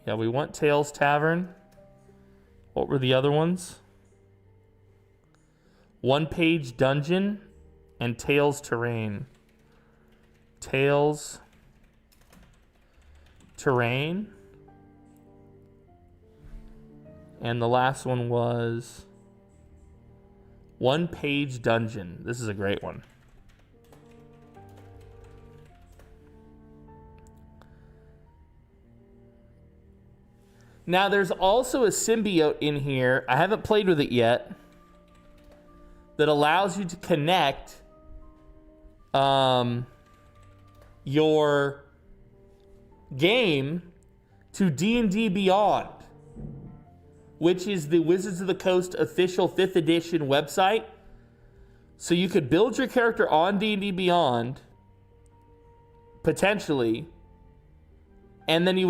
Yeah, we want Tales Tavern. What were the other ones? One Page Dungeon and Tales Terrain. Tales Terrain. And the last one was One Page Dungeon. This is a great one. Now, there's also a symbiote in here. I haven't played with it yet. That allows you to connect your game to D&D Beyond. which is the Wizards of the Coast official 5th edition website. So you could build your character on D&D Beyond, potentially, and then you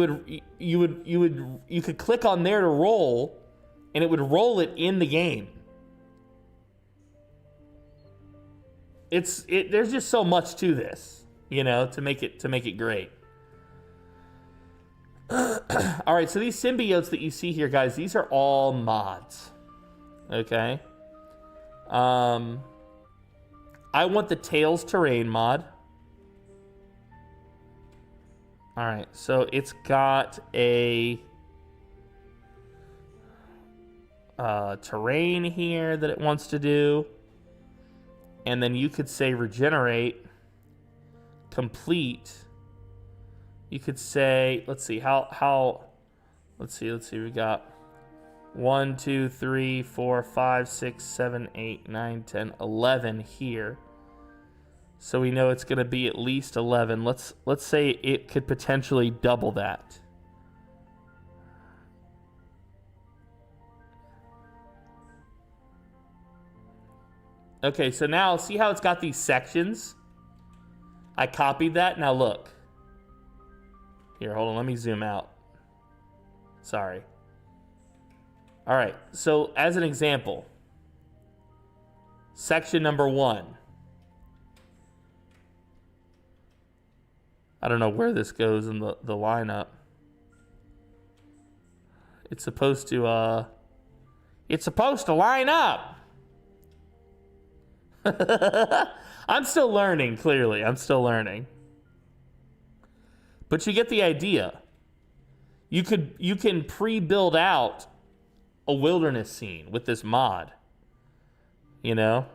could click on there to roll, and it would roll it in the game. There's just so much to this, you know, to make it great. All right, so these symbiotes that you see here, guys, these are all mods. Okay. I want the Tails terrain mod. All right, so it's got a terrain here that it wants to do. And then you could say regenerate, complete. You could say, let's see, let's see, we got 1, 2, 3, 4, 5, 6, 7, 8, 9, 10, 11 here. So we know it's going to be at least 11. Let's say it could potentially double that. Okay, so now see how it's got these sections? I copied that. Now look. Here, hold on. Let me zoom out. Sorry. All right, so as an example, section number 1. I don't know where this goes in the lineup. It's supposed to line up. I'm still learning, clearly. I'm still learning. But you get the idea. You can pre-build out a wilderness scene with this mod. You know?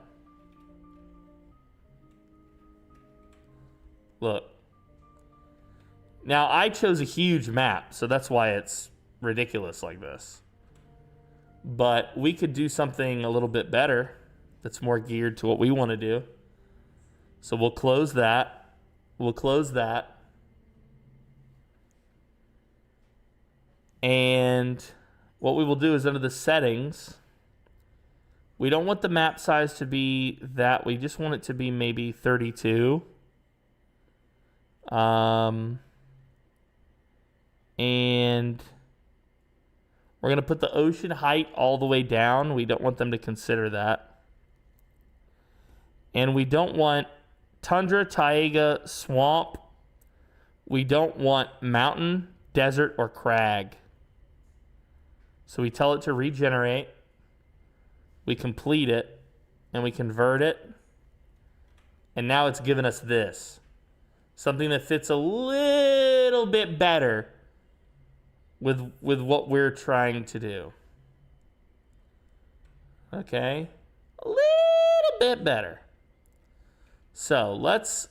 Look. Now, I chose a huge map, so that's why it's ridiculous like this. But we could do something a little bit better that's more geared to what we want to do. So we'll close that. We'll close that. And what we will do is under the settings, we don't want the map size to be that. We just want it to be maybe 32. And we're going to put the ocean height all the way down. We don't want them to consider that. And we don't want tundra, taiga, swamp. We don't want mountain, desert, or crag. So we tell it to regenerate. We complete it. And we convert it. And now it's given us this. Something that fits a little bit better with what we're trying to do. Okay? A little bit better. So let's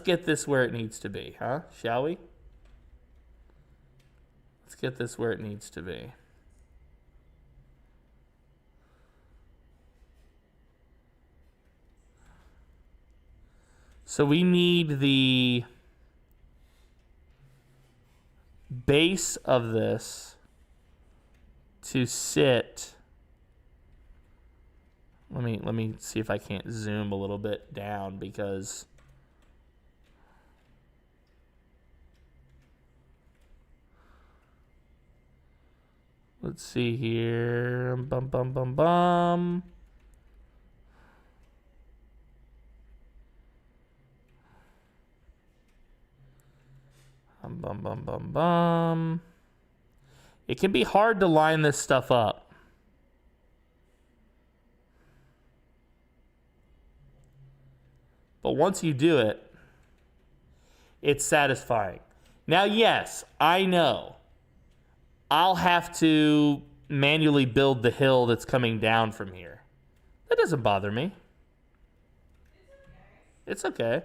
get this where it needs to be, huh? Shall we? Let's get this where it needs to be. So we need the base of this to sit. Let me see if I can't zoom a little bit down because let's see here. Bum bum bum bum. Bum bum bum bum. It can be hard to line this stuff up. But once you do it, it's satisfying. Now, yes, I know. I'll have to manually build the hill that's coming down from here. That doesn't bother me. It's okay.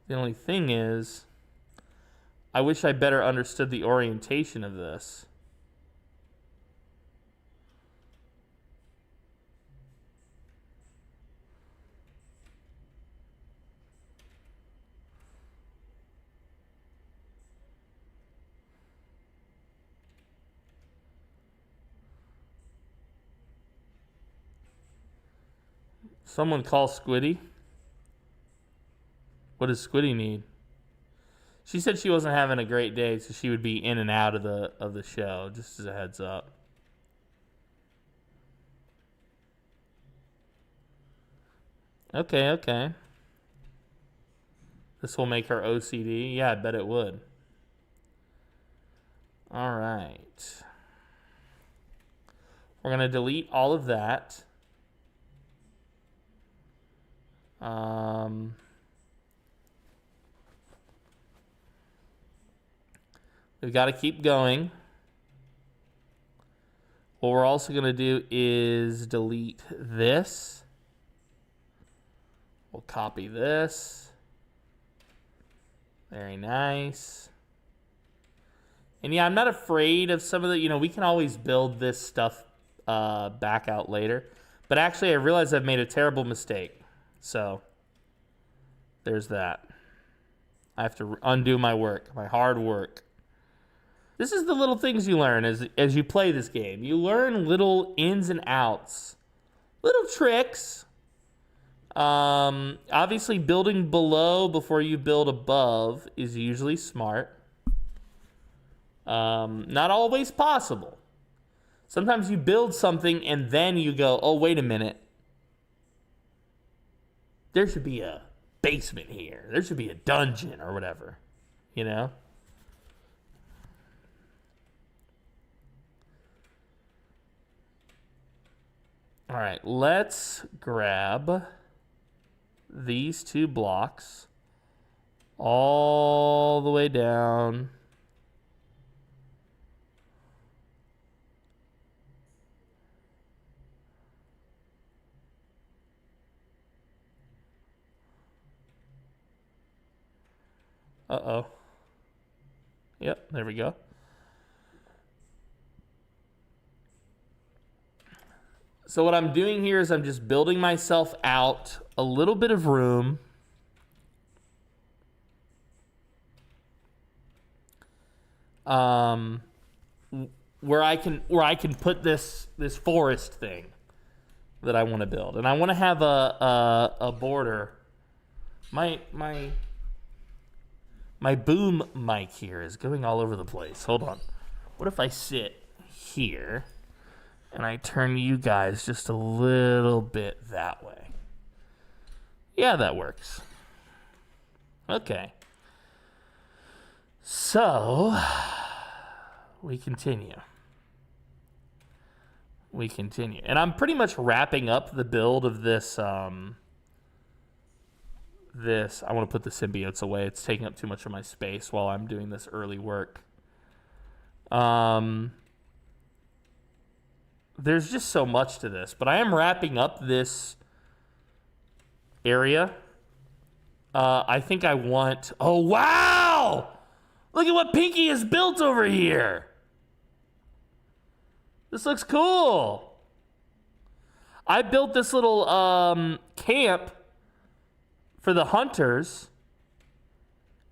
The only thing is, I wish I better understood the orientation of this. Someone call Squiddy. What does Squiddy need? She said she wasn't having a great day, so she would be in and out of the show, just as a heads up. Okay. This will make her OCD? Yeah, I bet it would. All right. We're going to delete all of that. We've got to keep going. What we're also going to do is delete this. We'll copy this. Very nice. And yeah, I'm not afraid of some of the, we can always build this stuff back out later. But actually, I realize I've made a terrible mistake. So, there's that. I have to undo my work, my hard work. This is the little things you learn as you play this game. You learn little ins and outs, little tricks. Obviously, building below before you build above is usually smart. Not always possible. Sometimes you build something and then you go, oh, wait a minute. There should be a basement here. There should be a dungeon or whatever, All right, let's grab these 2 blocks all the way down. Uh-oh. Yep, there we go. So what I'm doing here is I'm just building myself out a little bit of room. Where I can put this forest thing that I want to build. And I want to have a border. My boom mic here is going all over the place. Hold on. What if I sit here and I turn you guys just a little bit that way? Yeah, that works. Okay. So, we continue. And I'm pretty much wrapping up the build of this, I want to put the symbiotes away. It's taking up too much of my space while I'm doing this early work. There's just so much to this, but I am wrapping up this area. I think I want... Oh, wow! Look at what Pinky has built over here. This looks cool. I built this little camp for the hunters,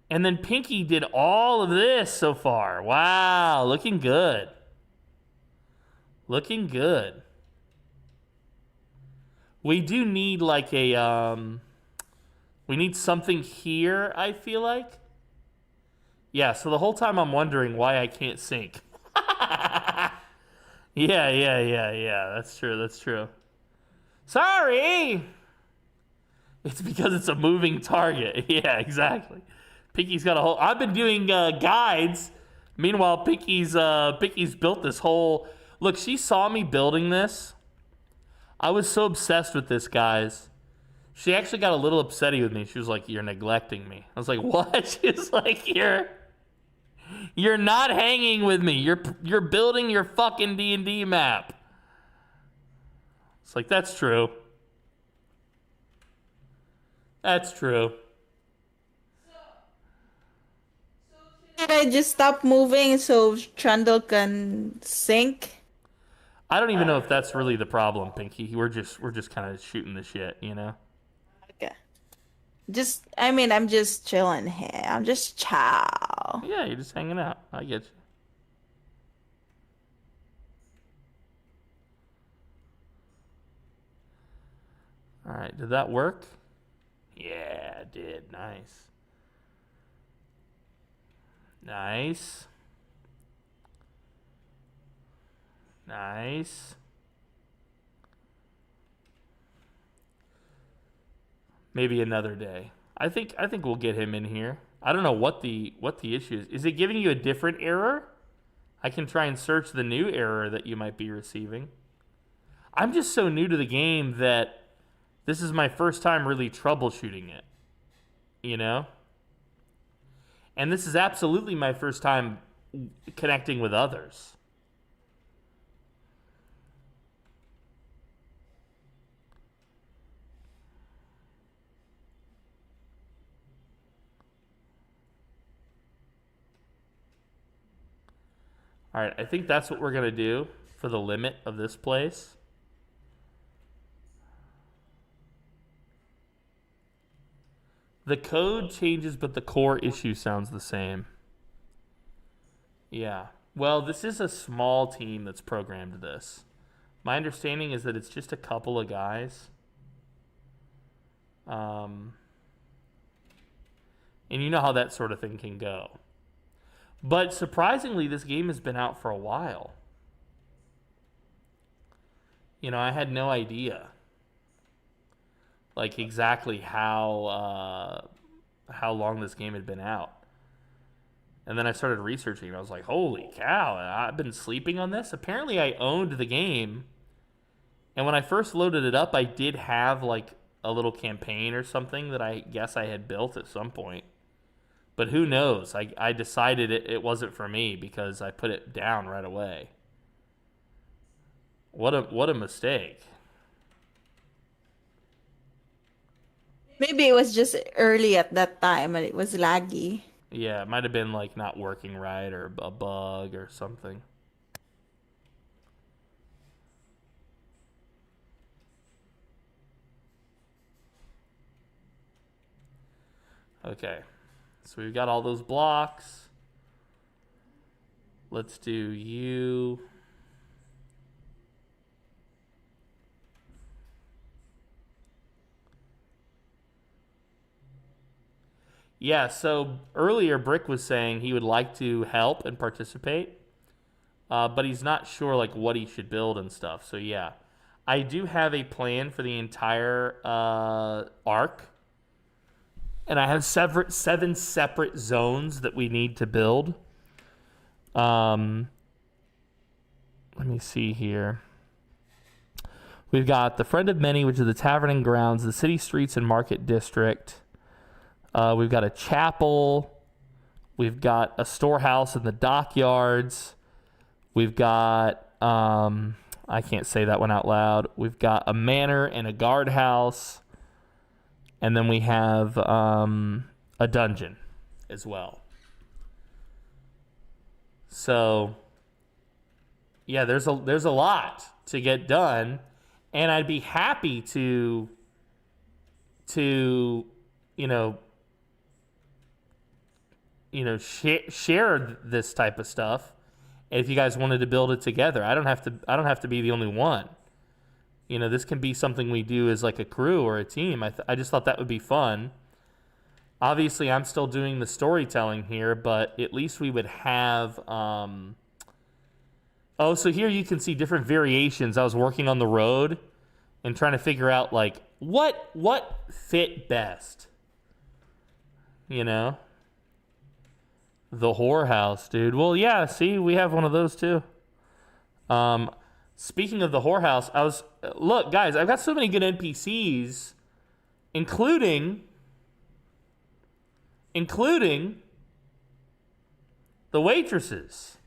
and then Pinky did all of this so far. Wow, looking good. Looking good. We do need like a, we need something here, I feel like. Yeah, so the whole time I'm wondering why I can't sync. Yeah. That's true. Sorry! It's because it's a moving target. Yeah, exactly. Pinky's got a whole... I've been doing guides. Meanwhile, Pinky's built this whole... Look, she saw me building this. I was so obsessed with this, guys. She actually got a little upsetty with me. She was like, "You're neglecting me." I was like, "What?" She's like, You're not hanging with me. You're building your fucking D&D map." It's like, that's true. That's true. Should I just stop moving so Trundle can sync? I don't even know if that's really the problem, Pinky. We're just kind of shooting the shit, Okay. I'm just chilling here. I'm just chow. Yeah, you're just hanging out. I get you. All right, did that work? Yeah, it did. Nice. Nice. Nice. Maybe another day. I think we'll get him in here. I don't know what the issue is. Is it giving you a different error? I can try and search the new error that you might be receiving. I'm just so new to the game that this is my first time really troubleshooting it. You know? And this is absolutely my first time connecting with others. All right, I think that's what we're going to do for the limit of this place. The code changes, but the core issue sounds the same. Yeah. Well, this is a small team that's programmed this. My understanding is that it's just a couple of guys. And you know how that sort of thing can go. But surprisingly, this game has been out for a while. You know, I had no idea, like, exactly how long this game had been out. And then I started researching, and I was like, holy cow, I've been sleeping on this? Apparently, I owned the game. And when I first loaded it up, I did have, like, a little campaign or something that I guess I had built at some point. But who knows? I decided it wasn't for me because I put it down right away. What a mistake. Maybe it was just early at that time and it was laggy. Yeah, it might have been like not working right or a bug or something. Okay. So we've got all those blocks. Let's do you. Yeah, so earlier Brick was saying he would like to help and participate, but he's not sure like what he should build and stuff. So yeah, I do have a plan for the entire arc. And I have seven separate zones that we need to build. Let me see here. We've got the Friend of Many, which is the Tavern and Grounds, the City Streets and Market District. We've got a chapel. We've got a storehouse in the dockyards. We've got, I can't say that one out loud. We've got a manor and a guardhouse. And then we have a dungeon as well. So, yeah, there's a lot to get done, and I'd be happy to share this type of stuff. If you guys wanted to build it together, I don't have to be the only one. You know, this can be something we do as like a crew or a team. I just thought that would be fun. Obviously, I'm still doing the storytelling here, but at least we would have... Oh, so here you can see different variations. I was working on the road and trying to figure out, like, what fit best. You know? The whorehouse, dude. Well, yeah, see, we have one of those, too. Speaking of the whorehouse, look, guys, I've got so many good NPCs, including the waitresses.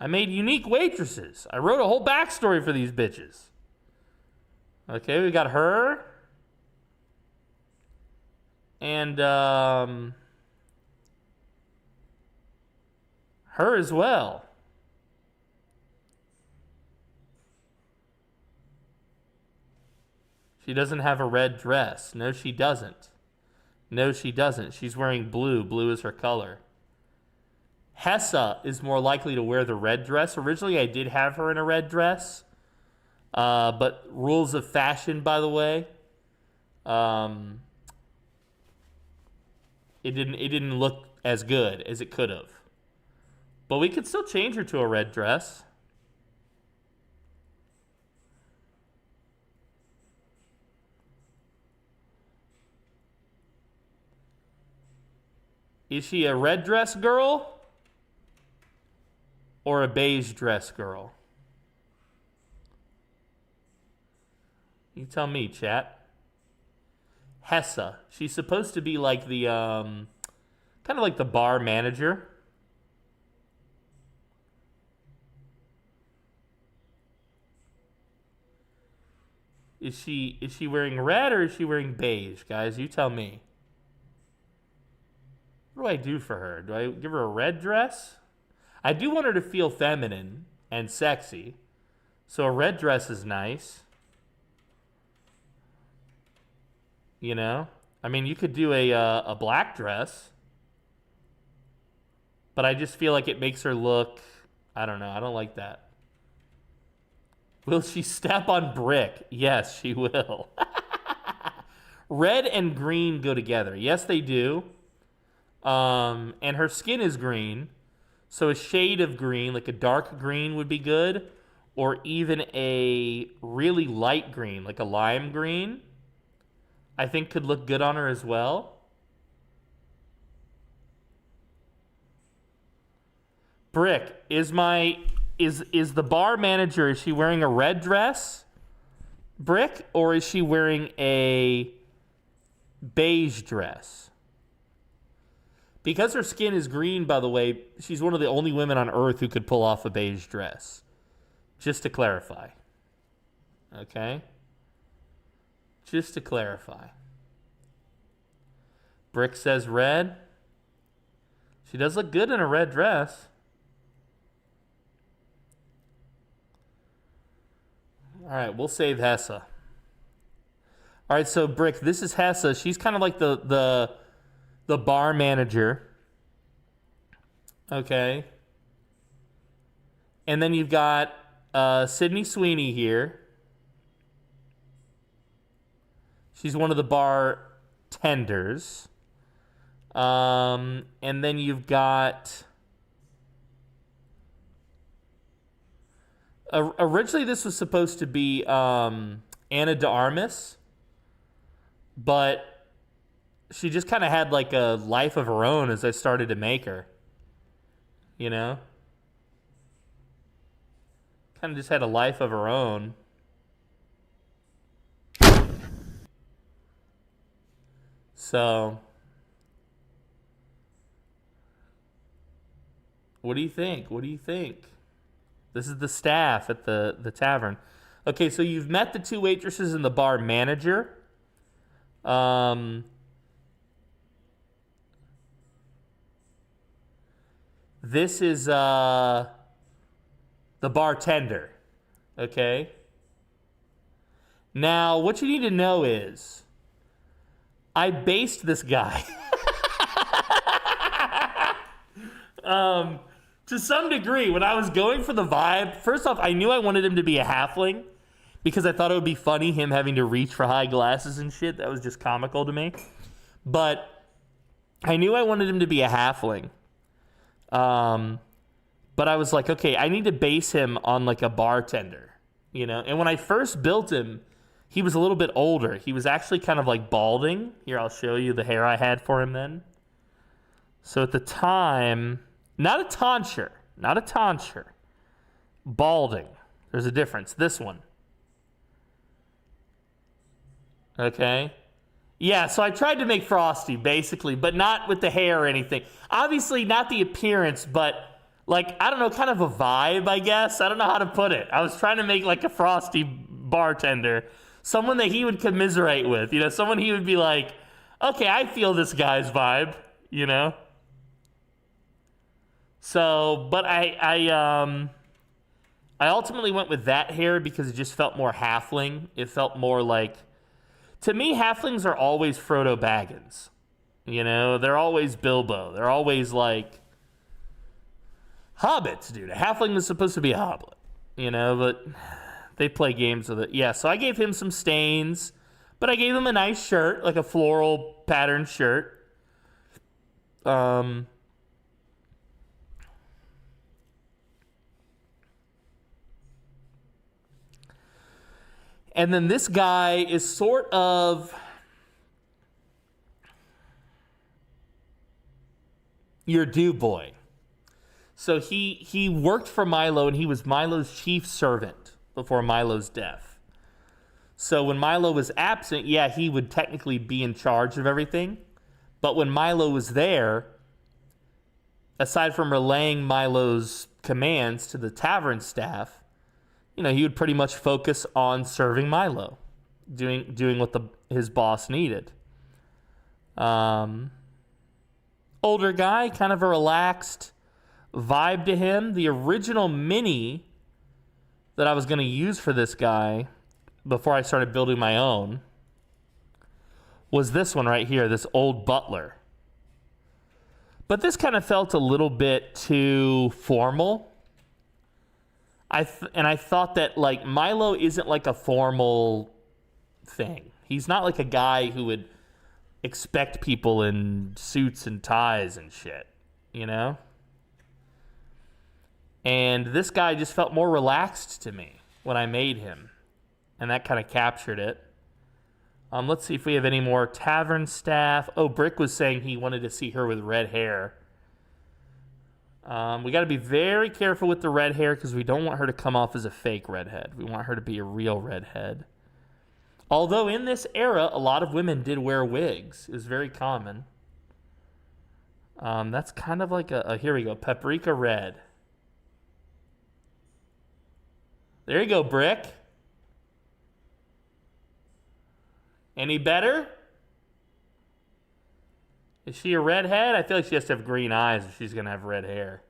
I made unique waitresses. I wrote a whole backstory for these bitches. Okay, we got her. And, her as well. She doesn't have a red dress. No, she doesn't. No, she doesn't. She's wearing blue. Blue is her color. Hessa is more likely to wear the red dress. Originally, I did have her in a red dress, But rules of fashion, by the way, it didn't look as good as it could have. But we could still change her to a red dress. Is she a red dress girl or a beige dress girl? You tell me, chat. Hessa. She's supposed to be like the, kind of like the bar manager. Is she wearing red or is she wearing beige? Guys, you tell me. What do I do for her? Do I give her a red dress? I do want her to feel feminine and sexy. So a red dress is nice. You know? I mean, you could do a black dress. But I just feel like it makes her look... I don't know. I don't like that. Will she step on brick? Yes, she will. Red and green go together. Yes, they do. And her skin is green. So a shade of green, like a dark green would be good. Or even a really light green, like a lime green, I think could look good on her as well. Brick, is the bar manager, is she wearing a red dress, Brick, or is she wearing a beige dress? Because her skin is green, by the way, she's one of the only women on Earth who could pull off a beige dress. Just to clarify. Okay? Just to clarify. Brick says red. She does look good in a red dress. All right, we'll save Hessa. All right, so Brick, this is Hessa. She's kind of like the bar manager. Okay. And then you've got Sydney Sweeney here. She's one of the bartenders. And then you've got... originally, this was supposed to be Anna de Armas, but she just kind of had like a life of her own as I started to make her. You know? Kind of just had a life of her own. So, what do you think? What do you think? This is the staff at the tavern. Okay, so you've met the two waitresses and the bar manager. This is the bartender. Okay? Now, what you need to know is I based this guy. To some degree, when I was going for the vibe, first off, I knew I wanted him to be a halfling because I thought it would be funny, him having to reach for high glasses and shit. That was just comical to me. But I knew I wanted him to be a halfling. But I was like, okay, I need to base him on like a bartender, you know? And when I first built him, he was a little bit older. He was actually kind of like balding. Here, I'll show you the hair I had for him then. So at the time... Not a tonsure. Balding. There's a difference. This one. Okay? Yeah, so I tried to make Frosty, basically, but not with the hair or anything. Obviously, not the appearance, but, like, I don't know, kind of a vibe, I guess. I don't know how to put it. I was trying to make, like, a Frosty bartender. Someone that he would commiserate with. You know, someone he would be like, okay, I feel this guy's vibe, you know? So, but I ultimately went with that hair because it just felt more halfling. It felt more like, to me, halflings are always Frodo Baggins. You know, they're always Bilbo. They're always like hobbits, dude. A halfling was supposed to be a hobbit, you know, but They play games with it. Yeah, so I gave him some stains, but I gave him a nice shirt, like a floral patterned shirt. And then this guy is sort of your do boy. So he worked for Milo, and he was Milo's chief servant before Milo's death. So when Milo was absent, yeah, he would technically be in charge of everything. But when Milo was there, aside from relaying Milo's commands to the tavern staff, you know, he would pretty much focus on serving Milo, doing what his boss needed. Older guy, kind of a relaxed vibe to him. The original mini that I was going to use for this guy before I started building my own was this one right here, this old butler. But this kind of felt a little bit too formal. I thought that, like, Milo isn't like a formal thing. He's not like a guy who would expect people in suits and ties and shit, you know? And this guy just felt more relaxed to me when I made him. And that kind of captured it. Let's see if we have any more tavern staff. Oh, Brick was saying he wanted to see her with red hair. We got to be very careful with the red hair because we don't want her to come off as a fake redhead. We want her to be a real redhead. Although in this era, a lot of women did wear wigs. It was very common. That's kind of like here we go, paprika red. There you go, Brick. Any better? Is she a redhead? I feel like she has to have green eyes if she's going to have red hair.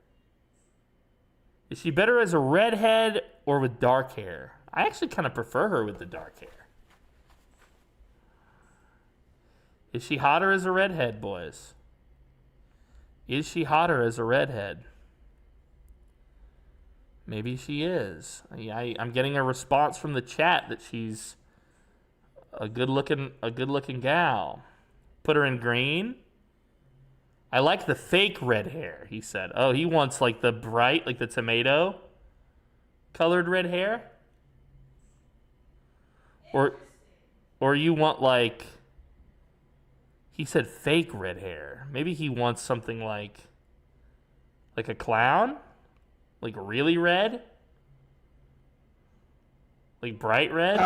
Is she better as a redhead or with dark hair? I actually kind of prefer her with the dark hair. Is she hotter as a redhead, boys? Is she hotter as a redhead? Maybe she is. I'm getting a response from the chat that she's a good-looking gal. Put her in green. I like the fake red hair, he said. Oh, he wants like the bright, like the tomato colored red hair? Or you want like, he said fake red hair. Maybe he wants something like a clown? Like really red? Like bright red?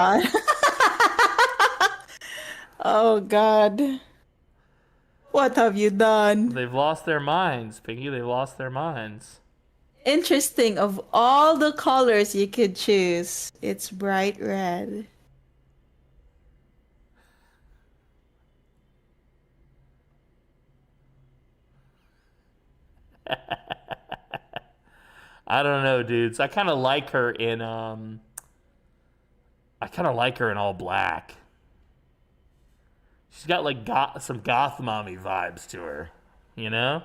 Oh, God. What have you done? They've lost their minds, Pinky. They've lost their minds. Interesting. Of all the colors you could choose, it's bright red. I don't know, dudes. I kind of like her in all black. She's got like some goth mommy vibes to her, you know?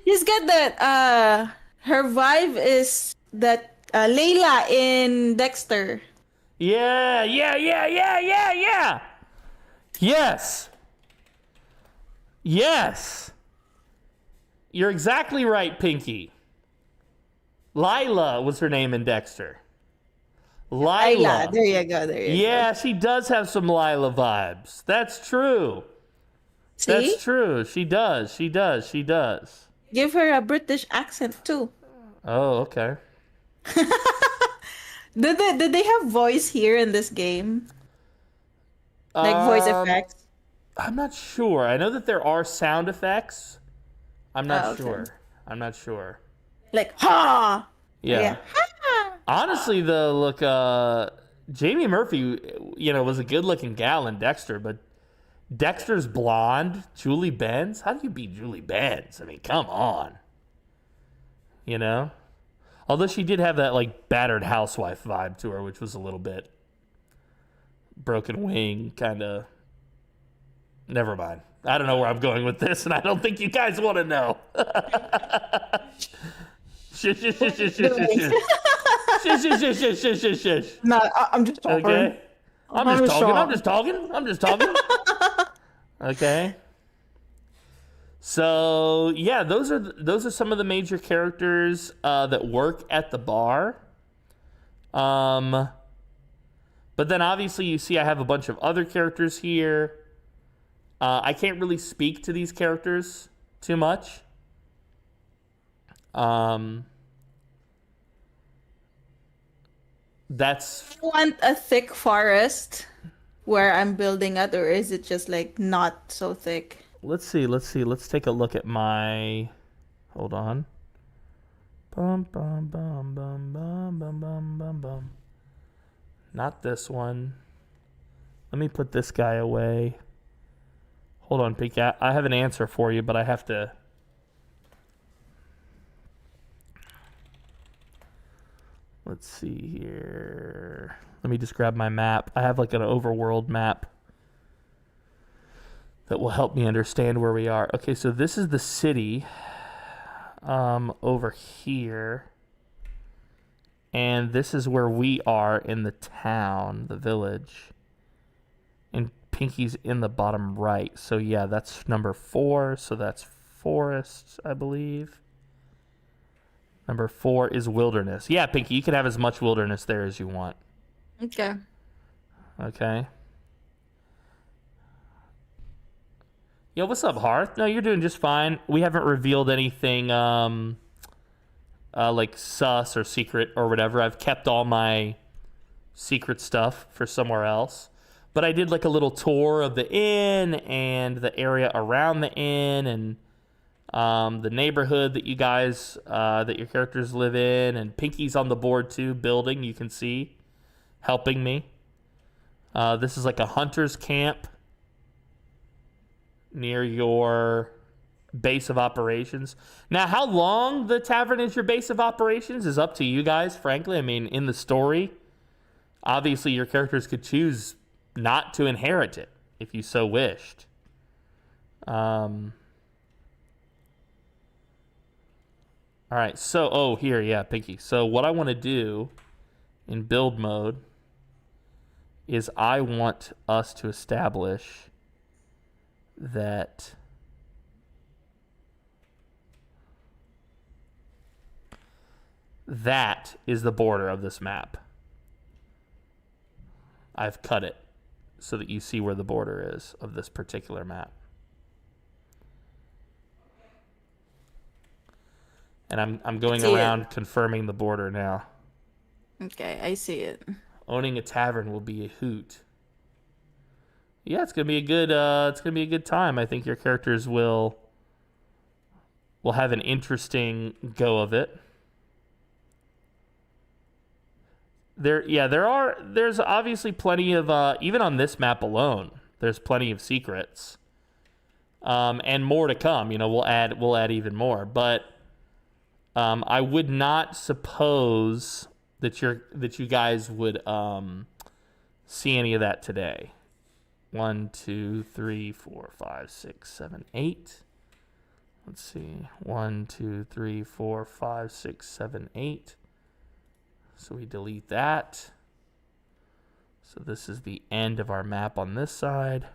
She's got that her vibe is that Layla in Dexter. Yeah. Yes. You're exactly right, Pinky. Lila was her name in Dexter. Lila. There you go. Yeah, she does have some Lila vibes. That's true. See? That's true. She does. Give her a British accent too. Oh, okay. Did they have voice here in this game? Like voice effects? I'm not sure. I know that there are sound effects. I'm not sure. Like ha. Yeah. Honestly, though, look, Jamie Murphy, was a good-looking gal in Dexter, but Dexter's blonde, Julie Benz. How do you beat Julie Benz? I mean, come on. You know? Although she did have that, like, battered housewife vibe to her, which was a little bit broken wing, kind of. Never mind. I don't know where I'm going with this, and I don't think you guys want to know. Shush. No, I'm just talking. Okay. I'm just talking. Okay. So yeah, those are some of the major characters that work at the bar. But then obviously you see I have a bunch of other characters here. I can't really speak to these characters too much. That's. You want a thick forest where I'm building it, or is it just like not so thick? Let's see. Let's take a look at my. Hold on. Bum bum bum bum bum bum bum bum bum. Not this one. Let me put this guy away. Hold on, Pinky. I have an answer for you, but I have to. Let's see here. Let me just grab my map. I have like an overworld map that will help me understand where we are. Okay, so this is the city over here. And this is where we are in the town, the village. And Pinky's in the bottom right. So yeah, that's number 4. So that's forests, I believe. Number 4 is wilderness. Yeah, Pinky, you can have as much wilderness there as you want. Okay. Okay. Yo, what's up, Hearth? No, you're doing just fine. We haven't revealed anything like sus or secret or whatever. I've kept all my secret stuff for somewhere else. But I did like a little tour of the inn and the area around the inn and the neighborhood that you guys, that your characters live in. And Pinky's on the board too, building, you can see, helping me. This is like a hunter's camp near your base of operations. Now, how long the tavern is your base of operations is up to you guys, frankly. I mean, in the story, obviously your characters could choose not to inherit it if you so wished. All right, so, here, yeah, Pinky. So what I want to do in build mode is I want us to establish that that is the border of this map. I've cut it so that you see where the border is of this particular map. And I'm going around confirming the border now. Okay, I see it. Owning a tavern will be a hoot. Yeah, it's gonna be a good time. I think your characters will have an interesting go of it. There's obviously plenty of even on this map alone, there's plenty of secrets. And more to come. You know, we'll add even more. But I would not suppose that you guys would see any of that today. 1, 2, 3, 4, 5, 6, 7, 8. Let's see. 1, 2, 3, 4, 5, 6, 7, 8. So we delete that. So this is the end of our map on this side.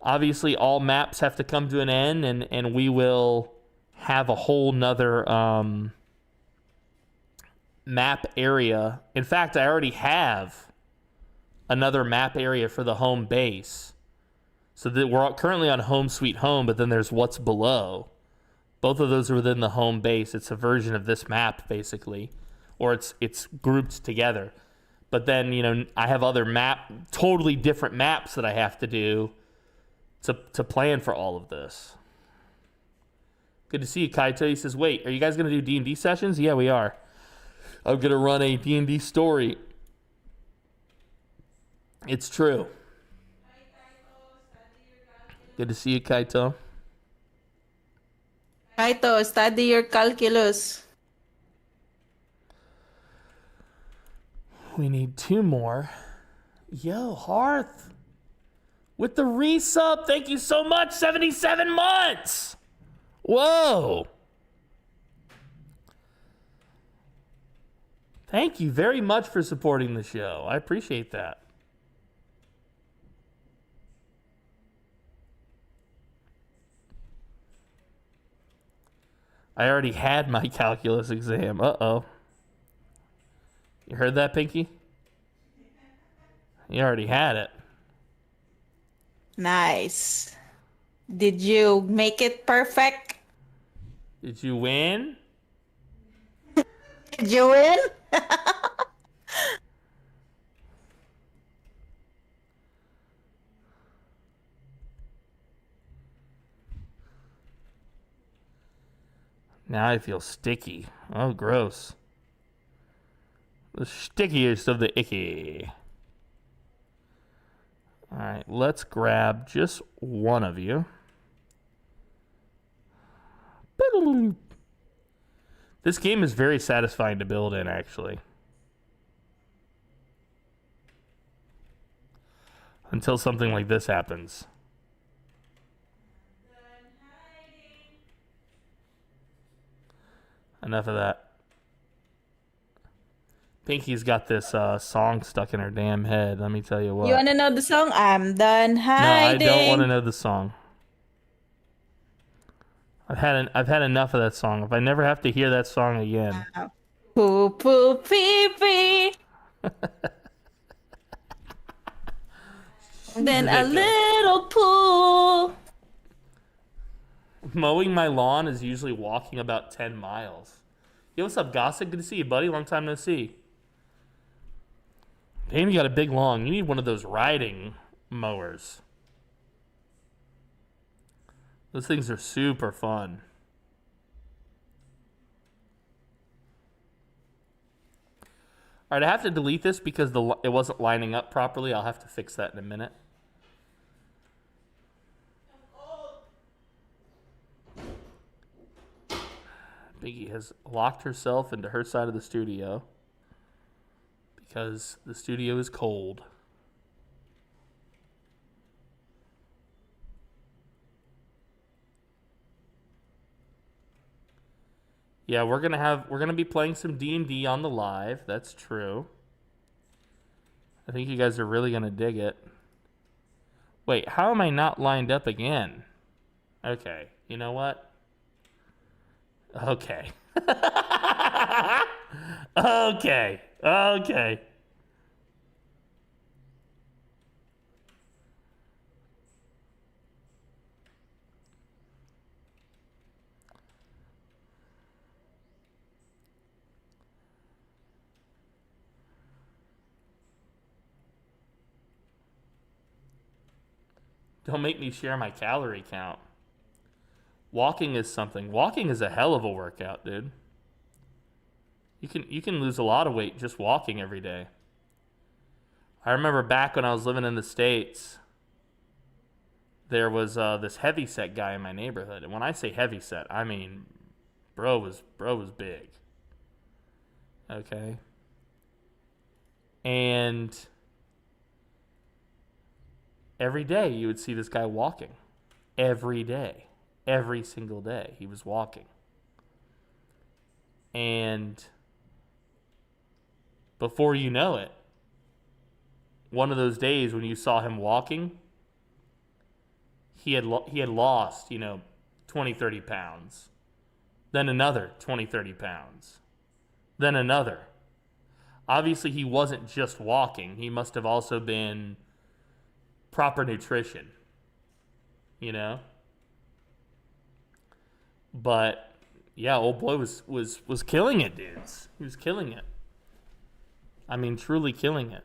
Obviously, all maps have to come to an end, and we will have a whole nother map area. In fact, I already have another map area for the home base. So that we're currently on Home Sweet Home, but then there's What's Below. Both of those are within the home base. It's a version of this map, basically. Or it's grouped together. But then, you know, I have other totally different maps that I have to do to plan for all of this. Good to see you, Kaito. He says, wait, are you guys going to do D&D sessions? Yeah, we are. I'm going to run a D&D story. It's true. Good to see you, Kaito. Kaito, study your calculus. We need 2 more. Yo, Hearth. With the resub, thank you so much. 77 months. Whoa. Thank you very much for supporting the show. I appreciate that. I already had my calculus exam. Uh-oh. You heard that, Pinky? You already had it. Nice. Did you make it perfect? Did you win? Did you win? Now I feel sticky. Oh, gross. The stickiest of the icky. All right, let's grab just one of you. This game is very satisfying to build in, actually. Until something like this happens. Enough of that. Pinky's got this song stuck in her damn head. Let me tell you what. You want to know the song? I'm done hiding. No, I don't want to know the song. I've had enough of that song. If I never have to hear that song again. Poo poo pee pee. Then a little pool. Mowing my lawn is usually walking about 10 miles. Yo, what's up, Gossip? Good to see you, buddy. Long time no see. Damn, you got a big lawn. You need one of those riding mowers. Those things are super fun. All right, I have to delete this because it wasn't lining up properly. I'll have to fix that in a minute. Biggie has locked herself into her side of the studio because the studio is cold. Yeah, we're gonna be playing some D&D on the live. That's true. I think you guys are really gonna dig it. Wait, how am I not lined up again? Okay, you know what? Okay. Okay. Don't make me share my calorie count. Walking is something. Walking is a hell of a workout, dude. You can lose a lot of weight just walking every day. I remember back when I was living in the States, there was this heavyset guy in my neighborhood. And when I say heavyset, I mean bro was big. Okay? And every day you would see this guy walking. Every day. Every single day he was walking. And before you know it, one of those days when you saw him walking, he had lost, 20, 30 pounds. Then another 20, 30 pounds. Then another. Obviously, he wasn't just walking. He must have also been proper nutrition, But yeah, old boy was killing it, dudes. He was killing it. I mean, truly killing it.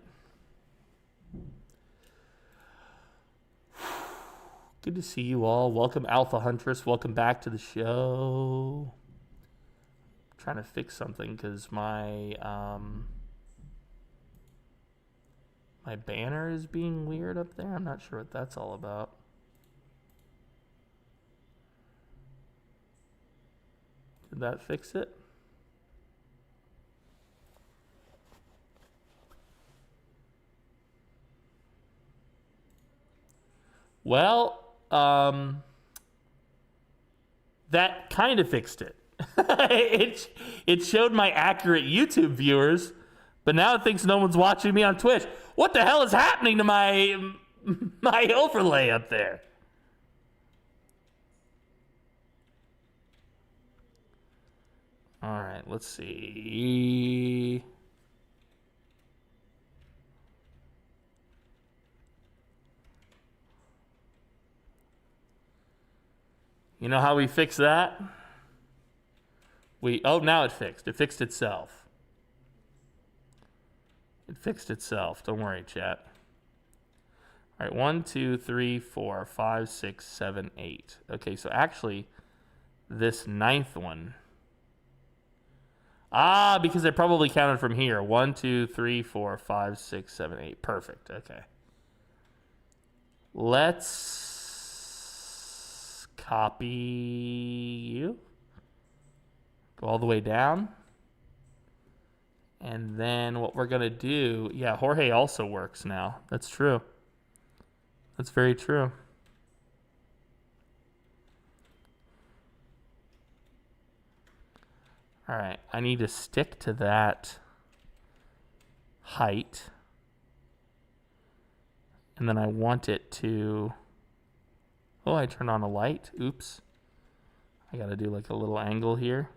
Good to see you all. Welcome, Alpha Huntress. Welcome back to the show. I'm trying to fix something because my banner is being weird up there. I'm not sure what that's all about. Did that fix it? Well, that kind of fixed it. it showed my accurate YouTube viewers, but now it thinks no one's watching me on Twitch. What the hell is happening to my overlay up there? All right, let's see. You know how we fix that? Oh, now it fixed. It fixed itself. It fixed itself. Don't worry, chat. All right, 1, 2, 3, 4, 5, 6, 7, 8. Okay, so actually, this 9th one. Ah, because I probably counted from here. 1, 2, 3, 4, 5, 6, 7, 8. Perfect. Okay. Let's copy you. Go all the way down. And then what we're going to do... Yeah, Jorge also works now. That's true. That's very true. All right, I need to stick to that height. And then I want it to... Oh, I turned on a light. Oops. I got to do like a little angle here.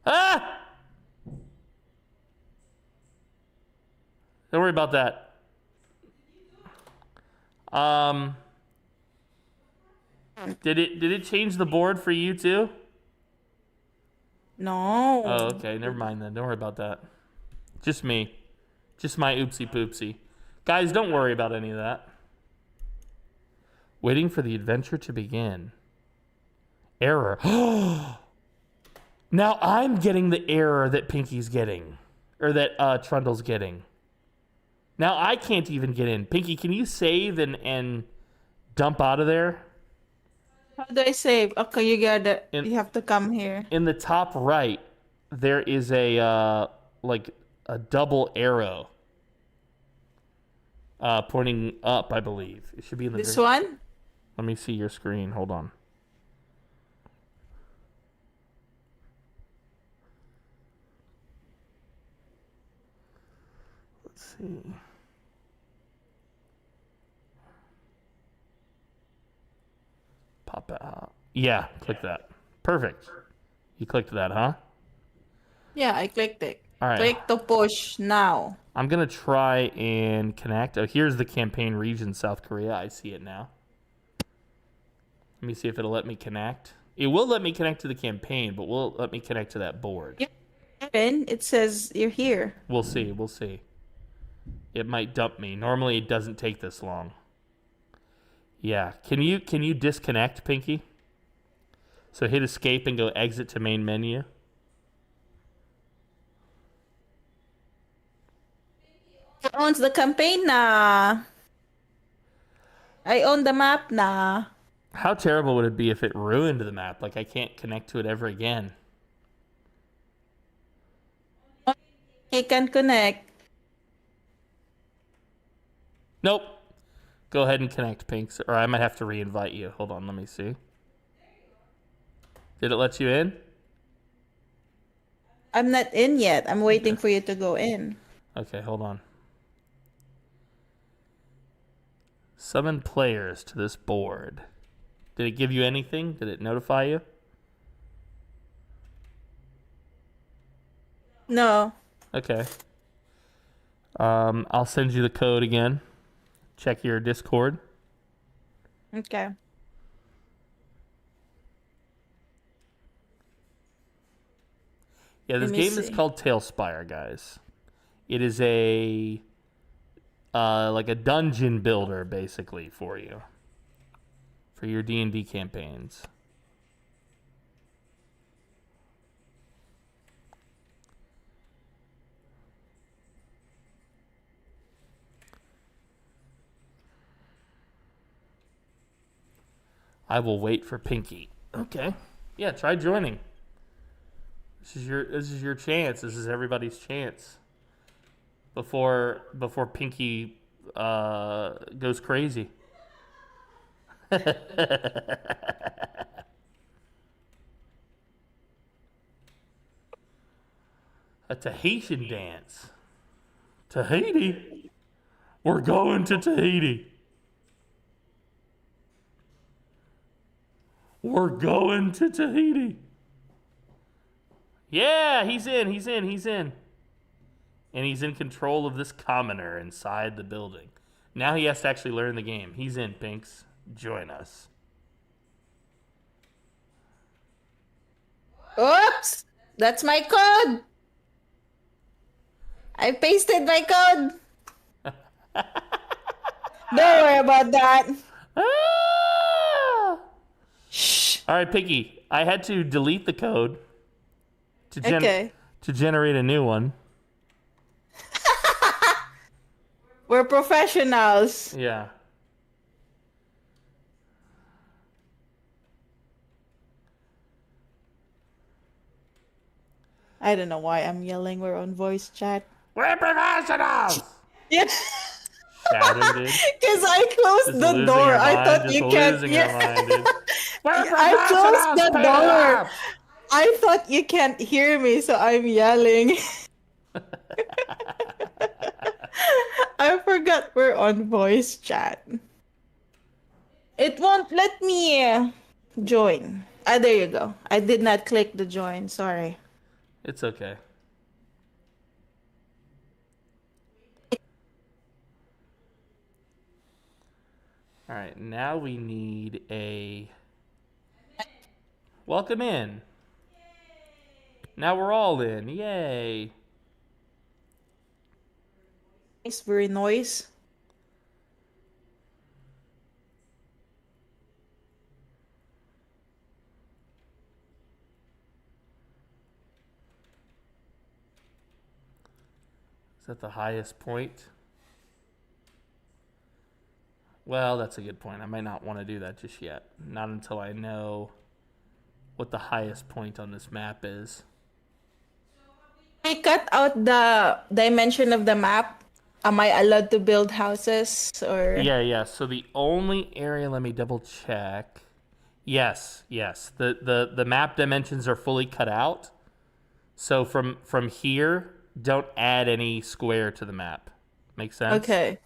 Ah! Don't worry about that. Did it change the board for you too? No. Oh, okay. Never mind then. Don't worry about that. Just me. Just my oopsie poopsie. Guys, don't worry about any of that. Waiting for the adventure to begin. Error. Now I'm getting the error that Pinky's getting. Or that Trundle's getting. Now I can't even get in. Pinky, can you save and dump out of there? How do I save? Okay, you have to come here. In the top right, there is a like a double arrow pointing up, I believe. It should be in the This one? Let me see your screen. Hold on. Let's see. Pop out. Yeah, click that. Perfect. You clicked that, huh? Yeah, I clicked it. All right. Click to push now. I'm going to try and connect. Oh, here's the campaign region, South Korea. I see it now. Let me see if it'll let me connect. It will let me connect to the campaign, but will it let me connect to that board? Yeah. It says you're here. We'll see. We'll see. It might dump me. Normally, it doesn't take this long. Yeah. Can you disconnect, Pinky? So hit escape and go exit to main menu. Who owns the campaign na? I own the map na. How terrible would it be if it ruined the map? Like I can't connect to it ever again. I can connect. Nope. Go ahead and connect, Pinks. Or I might have to re-invite you. Hold on, let me see. Did it let you in? I'm not in yet. I'm waiting for you to go in. Okay, hold on. Summon players to this board. Did it give you anything? Did it notify you? No. Okay. I'll send you the code again. Check your Discord. Okay. Yeah, this game is called TaleSpire, guys. It is a like a dungeon builder, basically, for you. For your D&D campaigns. I will wait for Pinky. Okay. Yeah, try joining. This is your chance. This is everybody's chance. Before Pinky goes crazy. A Tahitian dance. Tahiti? We're going to Tahiti. We're going to Tahiti. Yeah, he's in. And he's in control of this commoner inside the building. Now he has to actually learn the game. He's in, Pinks. Join us. Oops! That's my code! I pasted my code! Don't worry about that. Ah! Shh. All right, Piggy. I had to delete the code to generate a new one. We're professionals. Yeah. I don't know why I'm yelling. We're on voice chat. We're professionals! Yeah. Shouting, dude. Because I closed the door. I thought you can't. I closed the door. I thought you can't hear me, so I'm yelling. I forgot we're on voice chat. It won't let me join. Ah, there you go. I did not click the join. Sorry. It's okay. All right, now we need a welcome in. Now we're all in. Yay. It's very noise. Is that the highest point? Well, that's a good point. I might not want to do that just yet. Not until I know what the highest point on this map is. I cut out the dimension of the map. Am I allowed to build houses or? Yeah. So the only area, let me double check. Yes. The map dimensions are fully cut out. So from here, don't add any square to the map. Make sense? Okay.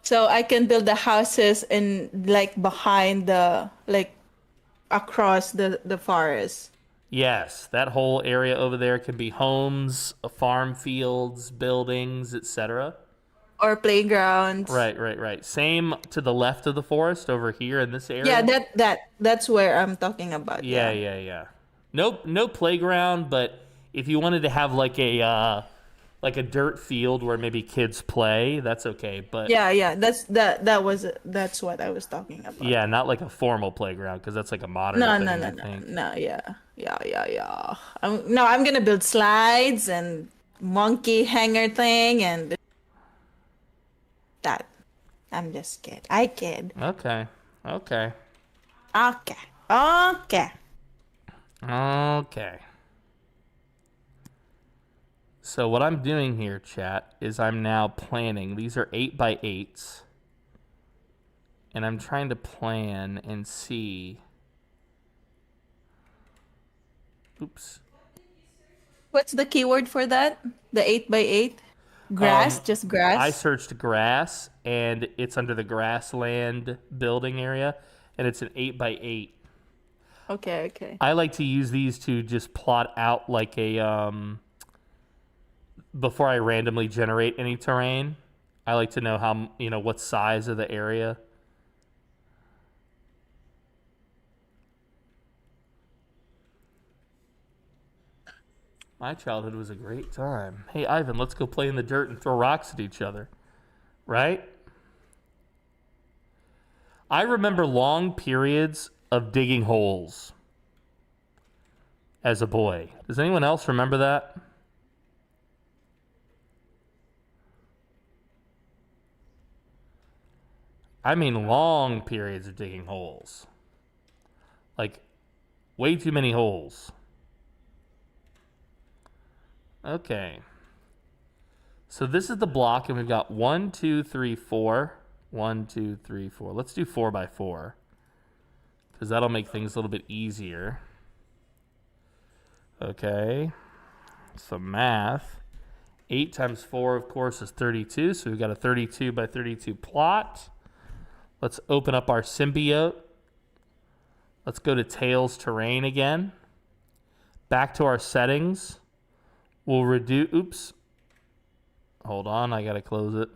So I can build the houses in like behind the across the forest. Yes, that whole area over there can be homes, farm fields, buildings, etc. Or playgrounds. Right. Same to the left of the forest over here in this area. Yeah, that's where I'm talking about. Yeah. No playground, but if you wanted to have like a dirt field where maybe kids play, that's okay. But yeah, that's what I was talking about. Yeah, not like a formal playground because that's like a modern thing. No, yeah. I'm gonna build slides and monkey hanger thing and that. I'm just kidding. I kid. Okay. So what I'm doing here, chat, is I'm now planning. These are 8x8s. And I'm trying to plan and see. Oops. What's the keyword for that? The 8x8? Grass? Just grass? I searched grass, and it's under the grassland building area, and it's an 8x8. Okay. I like to use these to just plot out like a before I randomly generate any terrain. I like to know how, what size of the area. My childhood was a great time. Hey, Ivan, let's go play in the dirt and throw rocks at each other. Right? I remember long periods of digging holes as a boy. Does anyone else remember that? I mean long periods of digging holes. Like, way too many holes. Okay. So this is the block, and we've got 1, 2, 3, 4. 1, 2, 3, 4. Let's do 4x4. because that'll make things a little bit easier. Okay, some math. 8 times 4, of course, is 32, so we've got a 32 by 32 plot. Let's open up our symbiote. Let's go to Tails terrain again. Back to our settings. We'll reduce, oops. Hold on, I gotta close it.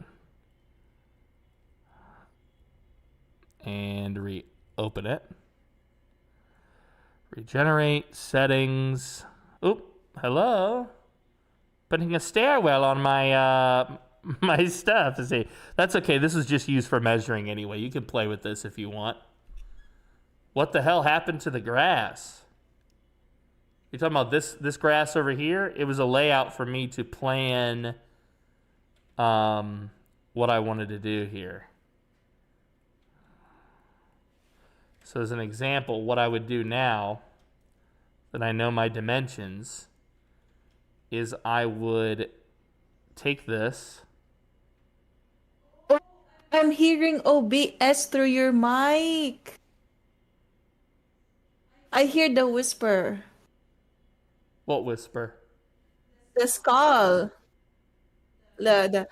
And reopen it. Regenerate, settings. Oop, hello. Putting a stairwell on my my stuff. See, that's okay, this is just used for measuring anyway. You can play with this if you want. What the hell happened to the grass? You're talking about this grass over here? It was a layout for me to plan what I wanted to do here. So as an example, what I would do now that I know my dimensions is I would take this. I'm hearing OBS through your mic. I hear the whisper. What whisper? The skull. The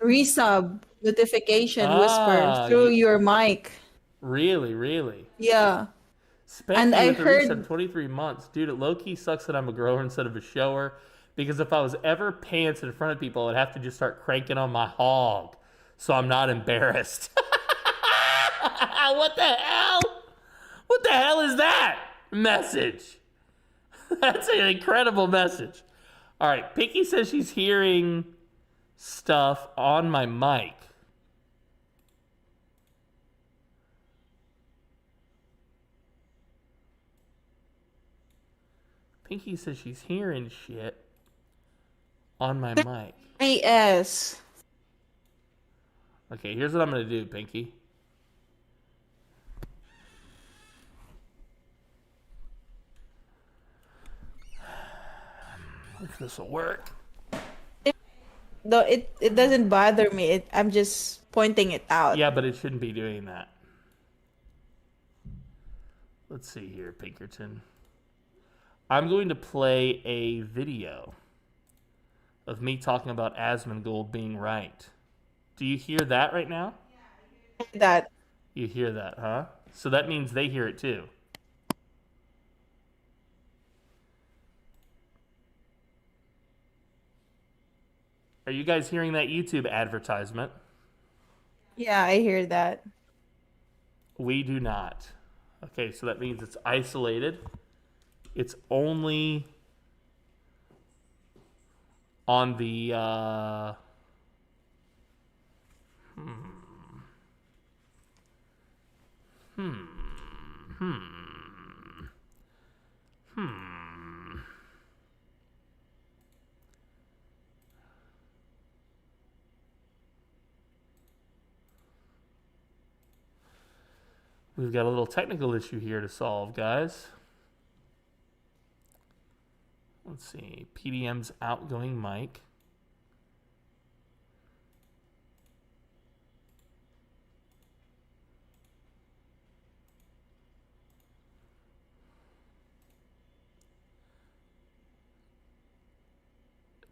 resub notification whisper through your mic. Really, really? Yeah. Spanky And I with the heard resub 23 months. Dude, it low-key sucks that I'm a grower instead of a shower, because if I was ever pants in front of people, I'd have to just start cranking on my hog so I'm not embarrassed. What the hell? What the hell is that message? That's an incredible message. All right, Pinky says she's hearing stuff on my mic. Pinky says she's hearing shit on my mic. AS. Okay, here's what I'm going to do, Pinky. If this will work. No, it doesn't bother me. I'm just pointing it out. Yeah, but it shouldn't be doing that. Let's see here, Pinkerton. I'm going to play a video of me talking about Asmongold being right. Do you hear that right now? That. You hear that, huh? So that means they hear it too. Are you guys hearing that YouTube advertisement? Yeah, I hear that. We do not. Okay, so that means it's isolated. It's only on the We've got a little technical issue here to solve, guys. Let's see, PDM's outgoing mic.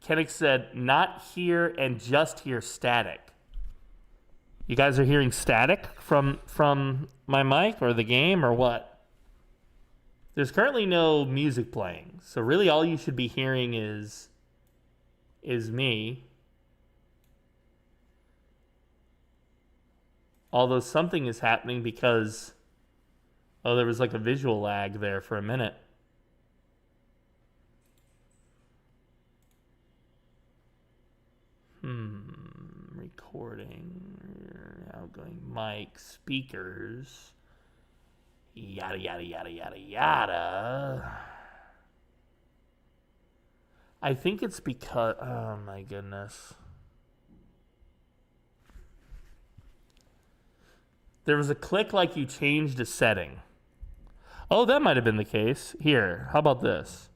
Kennick said, not hear and just hear static. You guys are hearing static from my mic or the game or what? There's currently no music playing, so really all you should be hearing is me. Although something is happening because, oh, there was like a visual lag there for a minute. Recording, outgoing mic, speakers, yada, yada, yada, yada, yada. I think it's because, oh my goodness. There was a click like you changed a setting. Oh, that might have been the case. Here, how about this?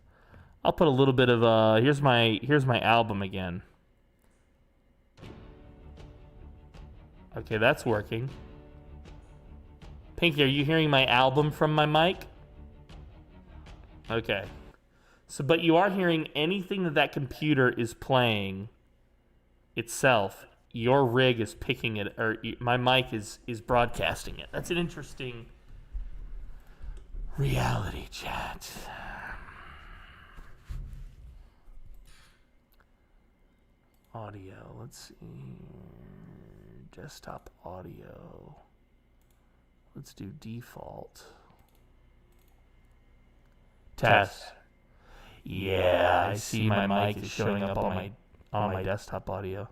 I'll put a little bit of, here's my album again. Okay, that's working. Pinky, are you hearing my album from my mic? Okay. So, but you are hearing anything that computer is playing itself. Your rig is picking it, or my mic is broadcasting it. That's an interesting reality, chat. Audio, let's see here. Desktop audio. Let's do default. Test. Yeah, I see my mic is showing up on my desktop audio.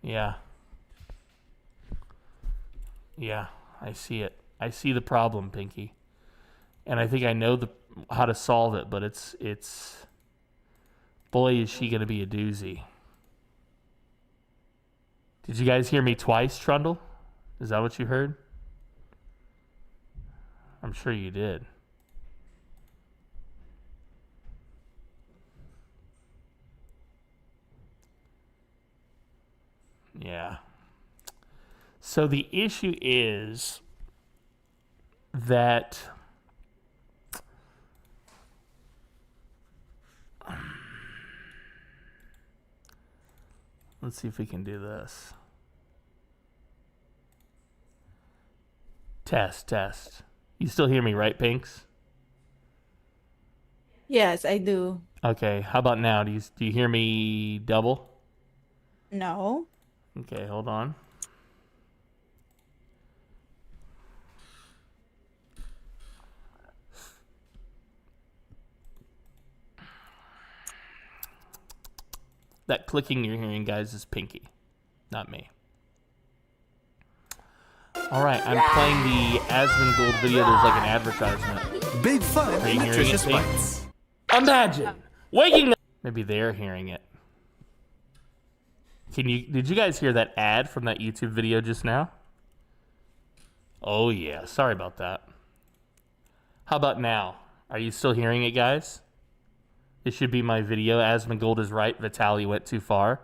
Yeah. Yeah, I see it. I see the problem, Pinky. And I think I know how to solve it, but it's boy, is she going to be a doozy. Did you guys hear me twice, Trundle? Is that what you heard? I'm sure you did. Yeah. So the issue is that let's see if we can do this. Test. You still hear me, right, Pinks? Yes, I do. Okay, how about now? Do you hear me double? No. Okay, hold on. That clicking you're hearing, guys, is Pinky, not me. All right, I'm playing the Asmongold video. There's like an advertisement. Big fun, Are you hearing nutritious it, Pink? bites. Imagine waking up. Maybe they're hearing it. Did you guys hear that ad from that YouTube video just now? Oh yeah, sorry about that. How about now? Are you still hearing it, guys? This should be my video. Asmongold is right. Vitaly went too far.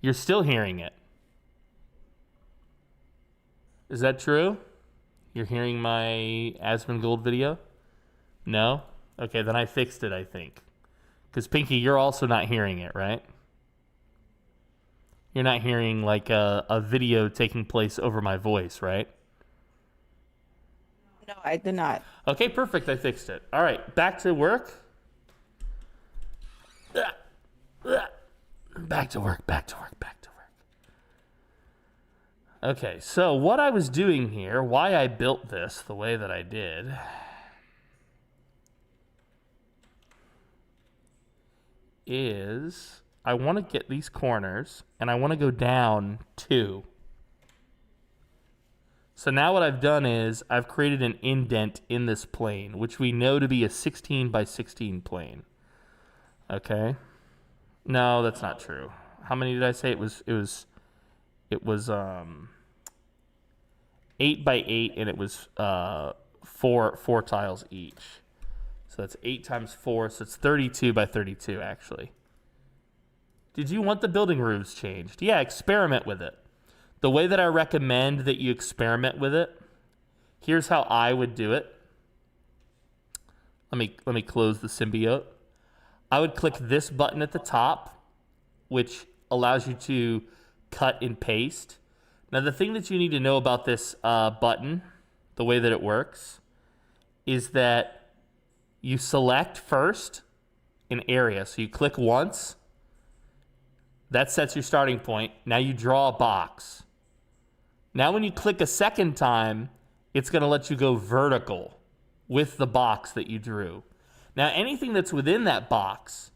You're still hearing it. Is that true? You're hearing my Asmongold video? No? Okay, then I fixed it, I think. Because Pinky, you're also not hearing it, right? You're not hearing like a video taking place over my voice, right? No, I do not. Okay, perfect. I fixed it. All right, back to work. Back to work. Okay, so what I was doing here, why I built this the way that I did, is I want to get these corners, and I want to go down 2. So now what I've done is I've created an indent in this plane, which we know to be a 16 by 16 plane. Okay? No, that's not true. How many did I say? It was 8 by 8, and it was 4 tiles each. So that's 8 times 4, so it's 32 by 32 actually. Did you want the building roofs changed? Yeah, experiment with it. The way that I recommend that you experiment with it, here's how I would do it. Let me close the symbiote. I would click this button at the top, which allows you to cut and paste. Now, the thing that you need to know about this button, the way that it works, is that you select first an area. So you click once. That sets your starting point. Now you draw a box. Now when you click a second time, it's going to let you go vertical with the box that you drew. Now anything that's within that box,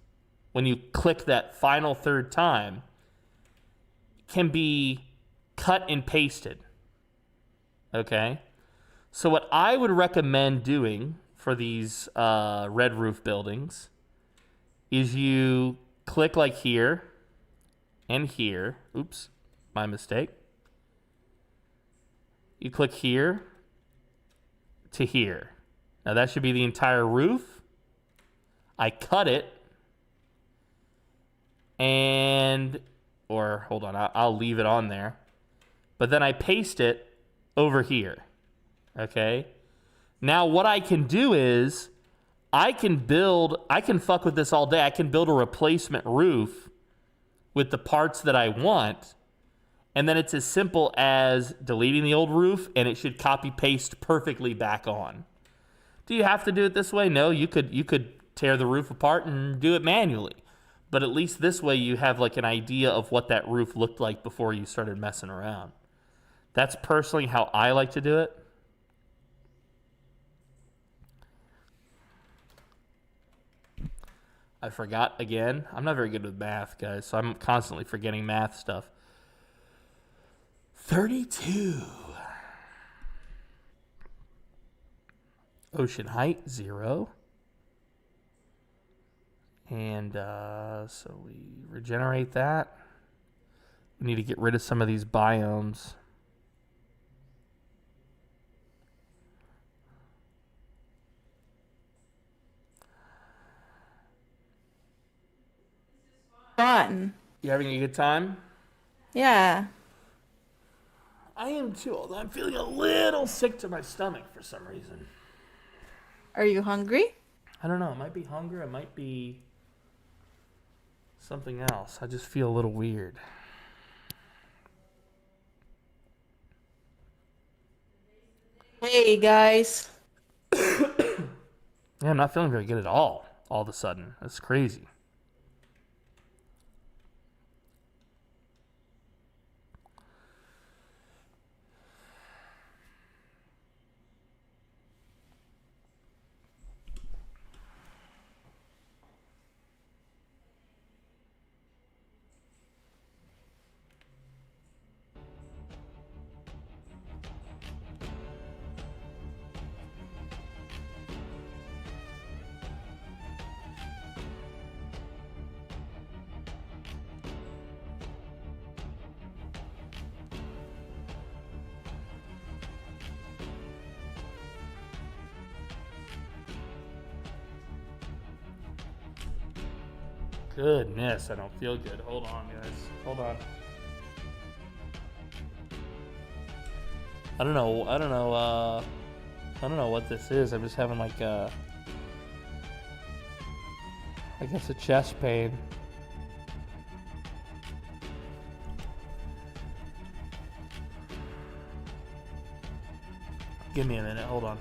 when you click that final third time, can be cut and pasted. Okay? So what I would recommend doing for these red roof buildings is you click like here and here. Oops, my mistake. You click here to here. Now that should be the entire roof. I cut it and, or hold on, I'll leave it on there. But then I paste it over here. Okay? Now what I can do is I can fuck with this all day. I can build a replacement roof with the parts that I want. And then it's as simple as deleting the old roof and it should copy paste perfectly back on. Do you have to do it this way? No, you could tear the roof apart and do it manually. But at least this way you have like an idea of what that roof looked like before you started messing around. That's personally how I like to do it. I forgot again. I'm not very good with math, guys, so I'm constantly forgetting math stuff. 32. Ocean height, 0. And so we regenerate that. We need to get rid of some of these biomes. Fun. You having a good time? Yeah. I am too, although I'm feeling a little sick to my stomach for some reason. Are you hungry? I don't know. It might be hunger. It might be something else. I just feel a little weird. Hey, guys. Yeah, I'm not feeling very good at all of a sudden. That's crazy. Goodness, I don't feel good. Hold on, guys. Hold on. I don't know what this is. I'm just having like I guess a chest pain. Give me a minute. Hold on.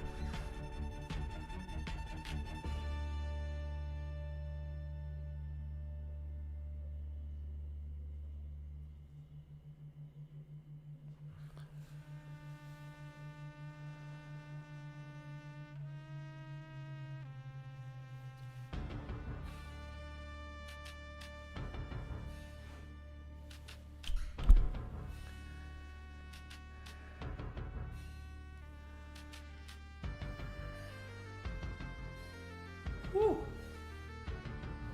Whew.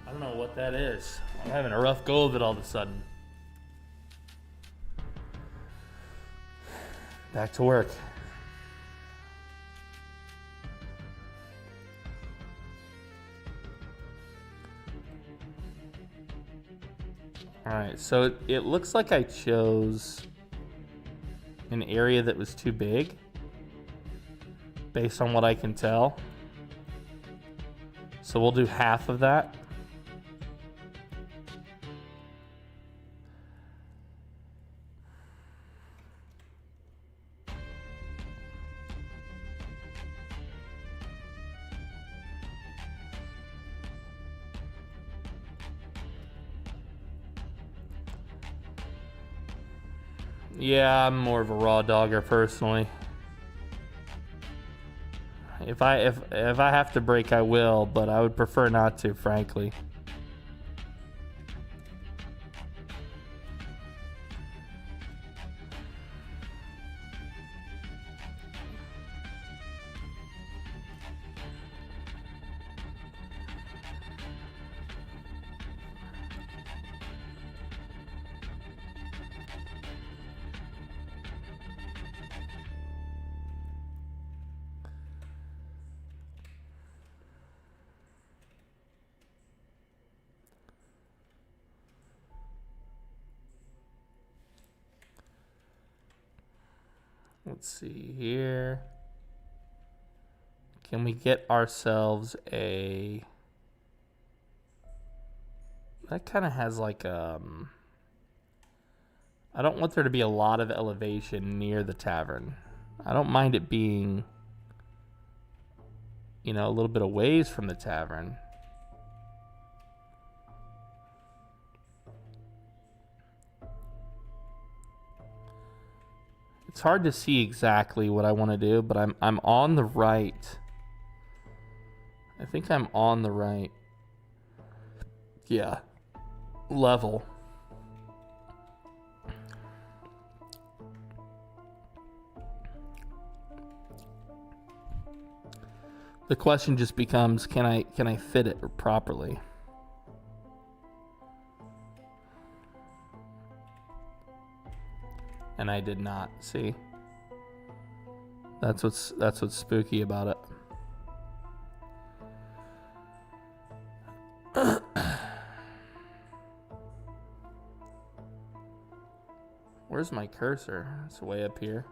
I don't know what that is. I'm having a rough go of it all of a sudden. Back to work. Alright, so it looks like I chose an area that was too big, based on what I can tell. So we'll do half of that. Yeah, I'm more of a raw dogger personally. If I have to break, I will, but I would prefer not to, frankly. Let's see here. Can we get ourselves a... That kind of has like I don't want there to be a lot of elevation near the tavern. I don't mind it being, you know, a little bit away from the tavern. It's hard to see exactly what I want to do, but I'm on the right. I think I'm on the right. Yeah. Level. The question just becomes, can I fit it properly? And I did not. See? That's what's spooky about it. Where's my cursor? It's way up here.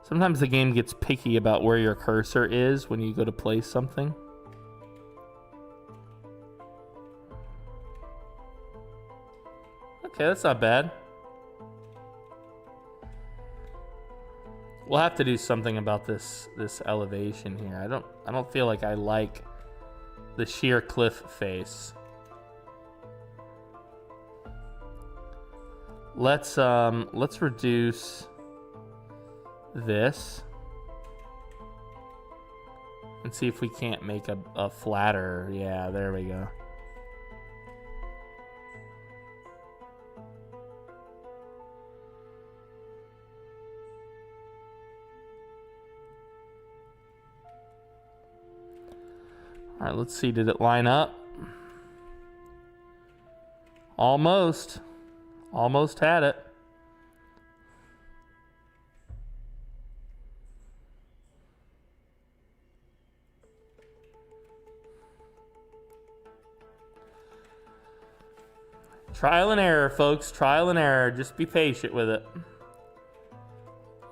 Sometimes the game gets picky about where your cursor is when you go to place something. Okay, that's not bad. We'll have to do something about this elevation here. I don't feel like I like the sheer cliff face. Let's reduce this and see if we can't make a flatter. Yeah, there we go. All right, let's see. Did it line up? Almost. Almost had it. Trial and error, folks. Trial and error. Just be patient with it.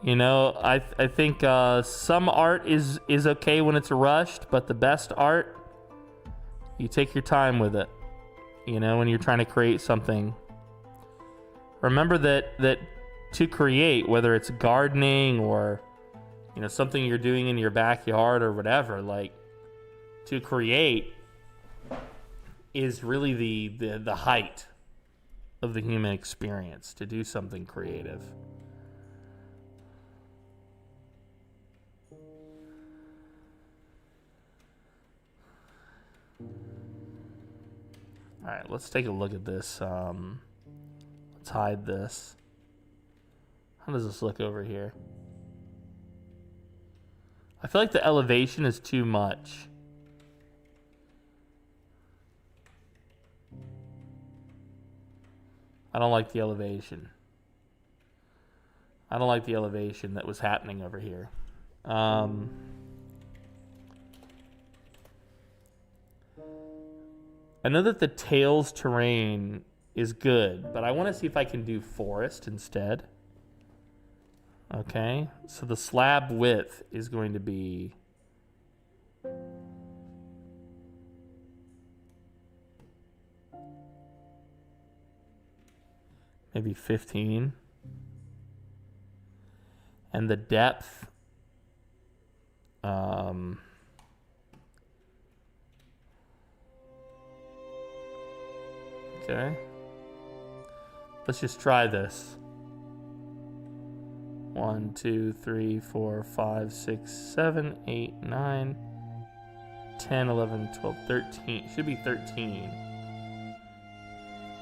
You know, I think some art is okay when it's rushed, but the best art, you take your time with it. You know, when you're trying to create something. Remember that to create, whether it's gardening or, you know, something you're doing in your backyard or whatever, like, to create is really the height of the human experience, to do something creative. All right, let's take a look at this. Let's hide this. How does this look over here? I feel like the elevation is too much. I don't like the elevation. I don't like the elevation that was happening over here. I know that the Tails terrain is good, but I want to see if I can do forest instead. Okay, so the slab width is going to be maybe 15. And the depth, okay. Let's just try this. 1, 2, 3, 4, 5, 6, 7, 8, 9, 10, 11, 12, 13. Should be 13.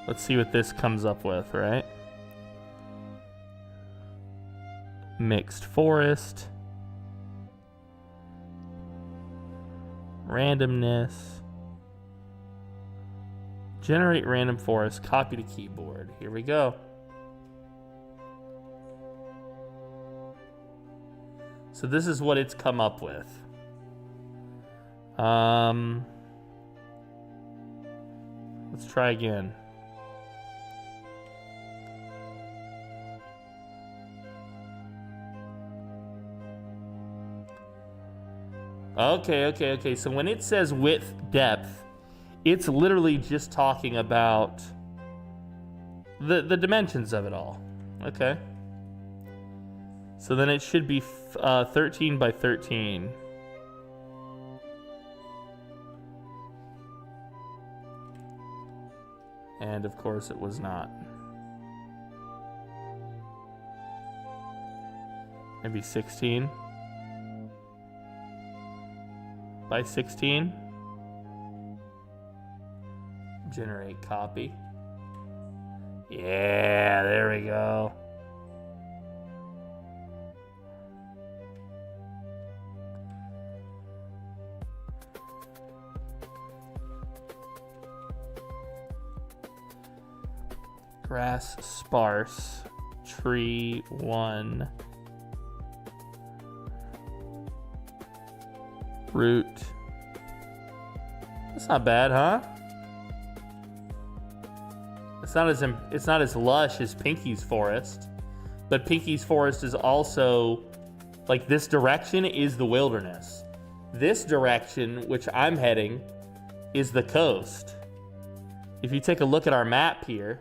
Let's see what this comes up with, right? Mixed forest. Randomness. Generate random forest. Copy to keyboard. Here we go. So this is what it's come up with. Let's try again. Okay. So when it says width, depth, it's literally just talking about the dimensions of it all. Okay. So then it should be 13 by 13. And of course it was not. Maybe 16 by 16. Generate copy. Yeah, there we go. Grass sparse, tree 1, root. That's not bad, huh? It's not as lush as Pinky's forest, but Pinky's forest is also like this direction is the wilderness. This direction, which I'm heading, is the coast. If you take a look at our map here,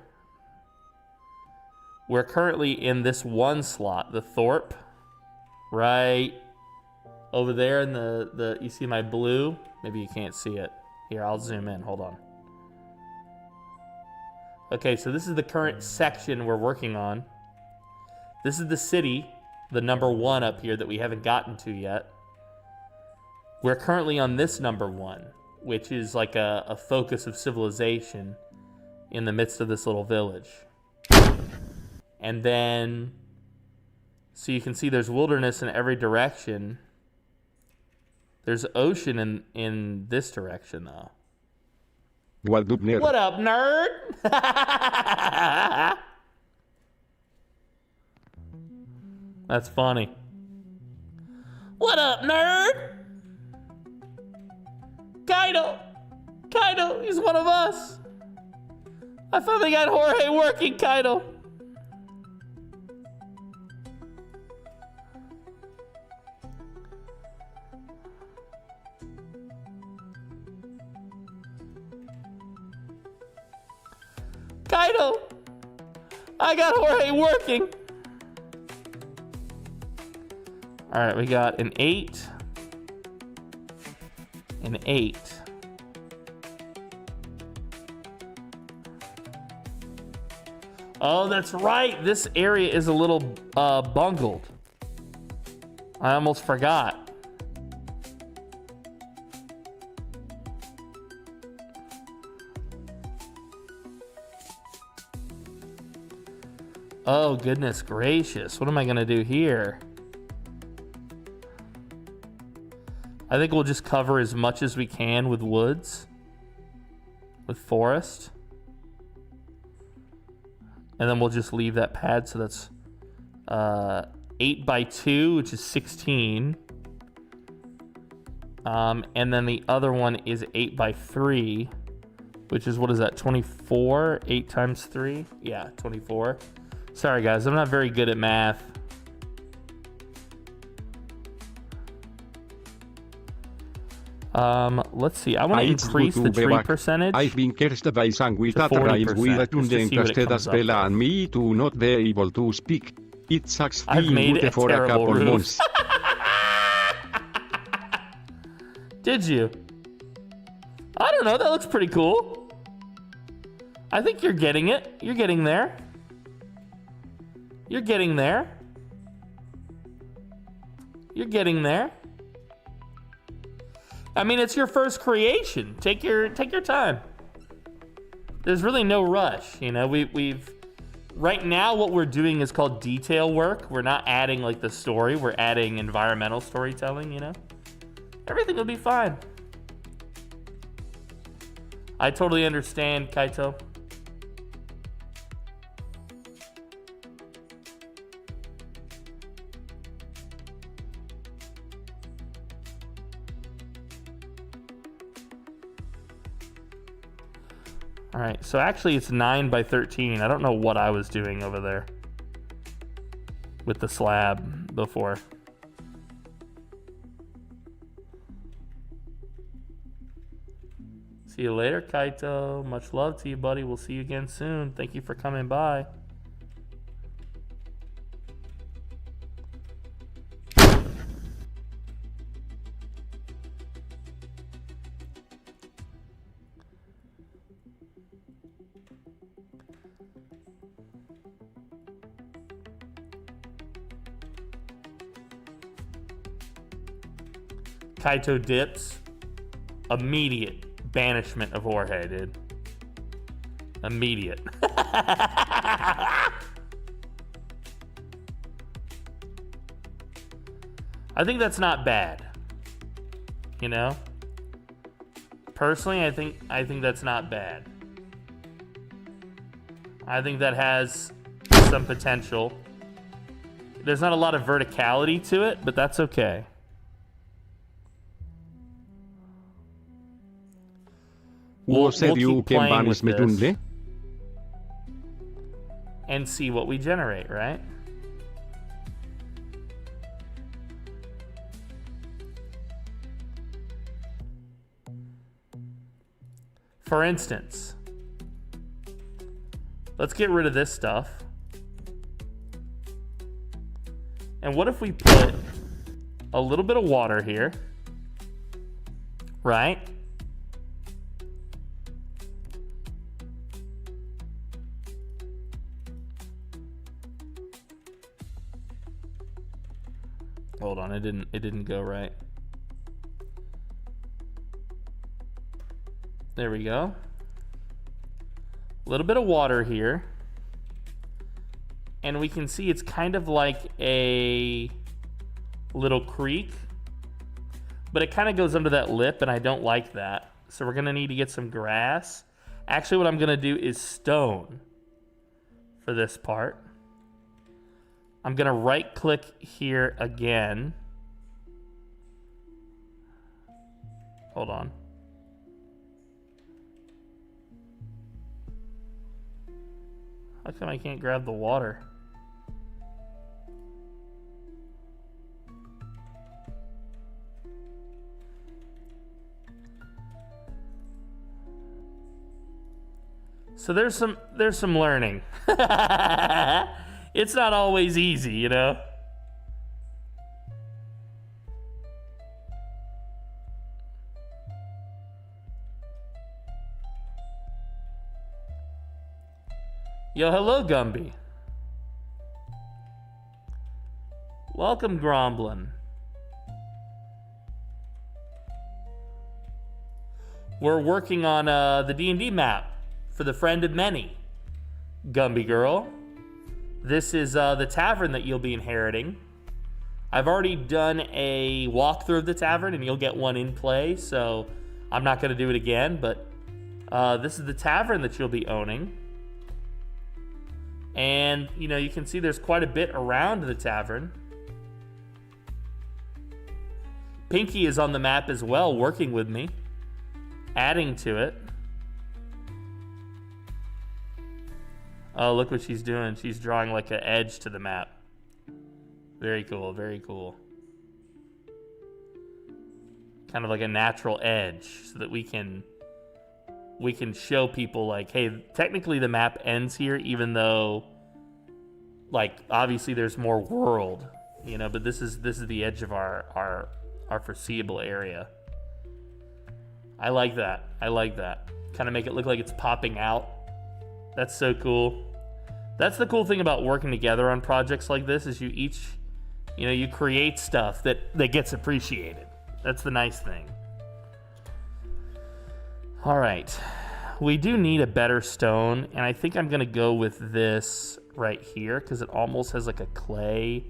we're currently in this one slot, the Thorpe, right over there in the you see my blue? Maybe you can't see it. Here, I'll zoom in, hold on. Okay, so this is the current section we're working on. This is the city, the number 1 up here that we haven't gotten to yet. We're currently on this number 1, which is like a focus of civilization in the midst of this little village. And then, so you can see there's wilderness in every direction. There's ocean in this direction, though. What up, nerd? What up, nerd? That's funny. What up, nerd? Kaido, he's one of us. I finally got Jorge working, Kaido. Kaido, I got Jorge working. All right, we got an 8, an 8. Oh, that's right. This area is a little bungled. I almost forgot. Oh, goodness gracious. What am I going to do here? I think we'll just cover as much as we can with woods, with forest. And then we'll just leave that pad. So that's 8 by 2, which is 16. And then the other one is 8 by 3, which is, what is that, 24? 8 times 3? Yeah, 24. Sorry, guys, I'm not very good at math. Let's see. I want to increase the tree percentage. I've been cursed by sanguine to 40%, with just to see what it interested comes as up well with. and me to not be able to speak. It sucks I've being made mute a for a terrible couple roof. months. Did you? I don't know. That looks pretty cool. I think you're getting it. You're getting there. You're getting there. You're getting there. I mean, it's your first creation. Take your time. There's really no rush, you know. We've right now what we're doing is called detail work. We're not adding like the story. We're adding environmental storytelling, you know. Everything will be fine. I totally understand, Kaito. All right, so actually it's 9 by 13. I don't know what I was doing over there with the slab before. See you later, Kaito. Much love to you, buddy. We'll see you again soon. Thank you for coming by. Kaito dips. Immediate banishment of Jorge, dude. Immediate. I think that's not bad. You know? Personally, I think that's not bad. I think that has some potential. There's not a lot of verticality to it, but that's okay. We'll keep playing with this and see what we generate, right? For instance, let's get rid of this stuff. And what if we put a little bit of water here, right? Hold on, it didn't go right. There we go. A little bit of water here. And we can see it's kind of like a little creek. But it kind of goes under that lip, and I don't like that. So we're gonna need to get some grass. Actually, what I'm gonna do is stone for this part. I'm gonna right click here again. Hold on. How come I can't grab the water? So there's some learning. It's not always easy, you know? Yo, hello, Gumby. Welcome, Gromblin. We're working on the D&D map for the Friend of Many, Gumby girl. This is the tavern that you'll be inheriting. I've already done a walkthrough of the tavern, and you'll get one in play, so I'm not going to do it again, but this is the tavern that you'll be owning. And, you know, you can see there's quite a bit around the tavern. Pinky is on the map as well, working with me, adding to it. Oh, look what she's doing. She's drawing like an edge to the map. Very cool, very cool. Kind of like a natural edge so that we can show people like, hey, technically the map ends here, even though, like, obviously there's more world, you know, but this is the edge of our foreseeable area. I like that. I like that. Kind of make it look like it's popping out. That's so cool. That's the cool thing about working together on projects like this is you each, you know, you create stuff that gets appreciated. That's the nice thing. All right, we do need a better stone, and I think I'm gonna go with this right here because it almost has like a clay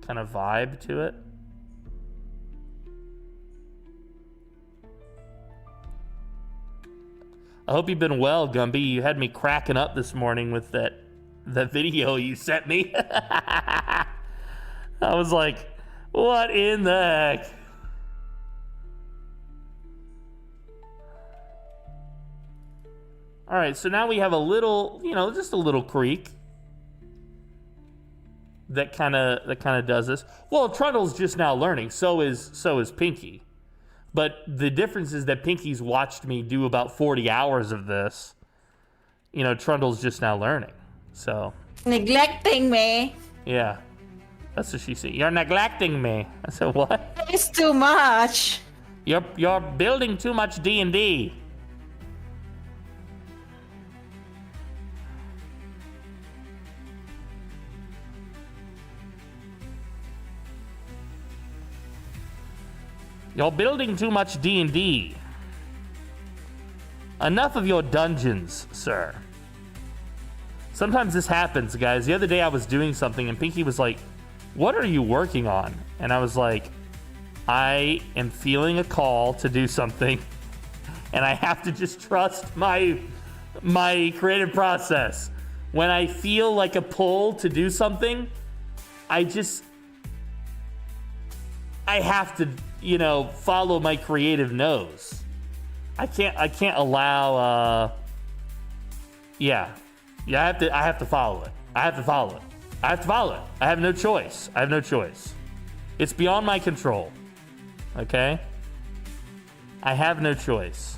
kind of vibe to it. I hope you've been well, Gumby. You had me cracking up this morning with that video you sent me. I was like, what in the heck? All right, so now we have a little, you know, just a little creek that kind of does this. Well, Trundle's just now learning. So is Pinky. But the difference is that Pinky's watched me do about 40 hours of this. You know, Trundle's just now learning. So. Neglecting me. Yeah. That's what she said. You're neglecting me. I said, what? It's too much. You're building too much D&D. You're building too much D&D. Enough of your dungeons, sir. Sometimes this happens, guys. The other day I was doing something and Pinky was like, what are you working on? And I was like, I am feeling a call to do something and I have to just trust my creative process. When I feel like a pull to do something, I have to, you know, follow my creative nose. I can't allow I have to follow it. I have no choice. It's beyond my control. Okay? I have no choice.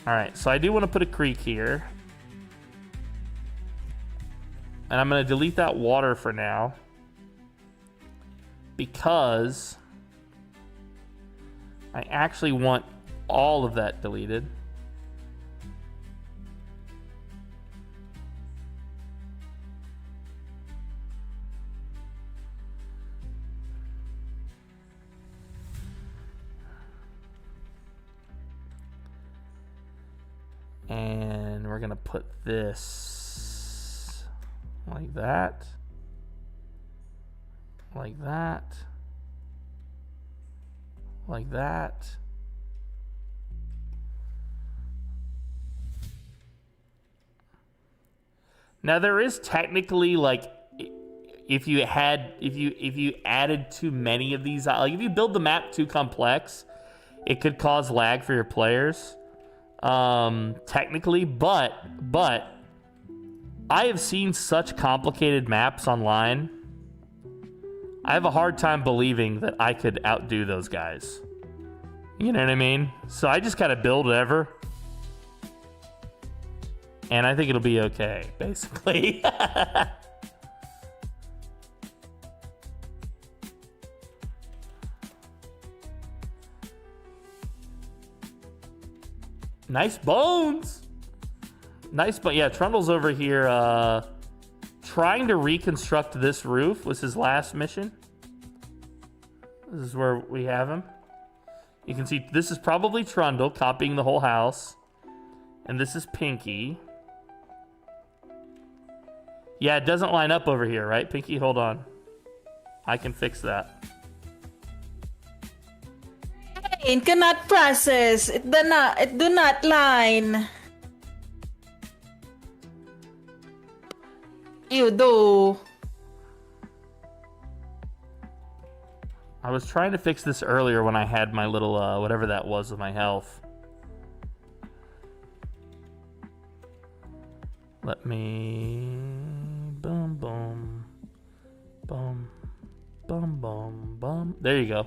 Alright, so I do want to put a creek here. And I'm going to delete that water for now. Because I actually want all of that deleted. And we're going to put this like that. Like that. Like that. Now there is technically, like, if you added too many of these, like if you build the map too complex, it could cause lag for your players. Technically, but I have seen such complicated maps online. I have a hard time believing that I could outdo those guys. You know what I mean? So I just gotta build whatever. And I think it'll be okay, basically. Nice bones. Yeah, Trundle's over here trying to reconstruct this roof was his last mission. This is where we have him. You can see this is probably Trundle copying the whole house. And this is Pinky. Yeah, it doesn't line up over here, right, Pinky? Hold on. I can fix that. It cannot process. It do not line. You do. I was trying to fix this earlier when I had my little, whatever that was with my health. Let me... Boom, boom. Boom. Boom, boom, boom. There you go.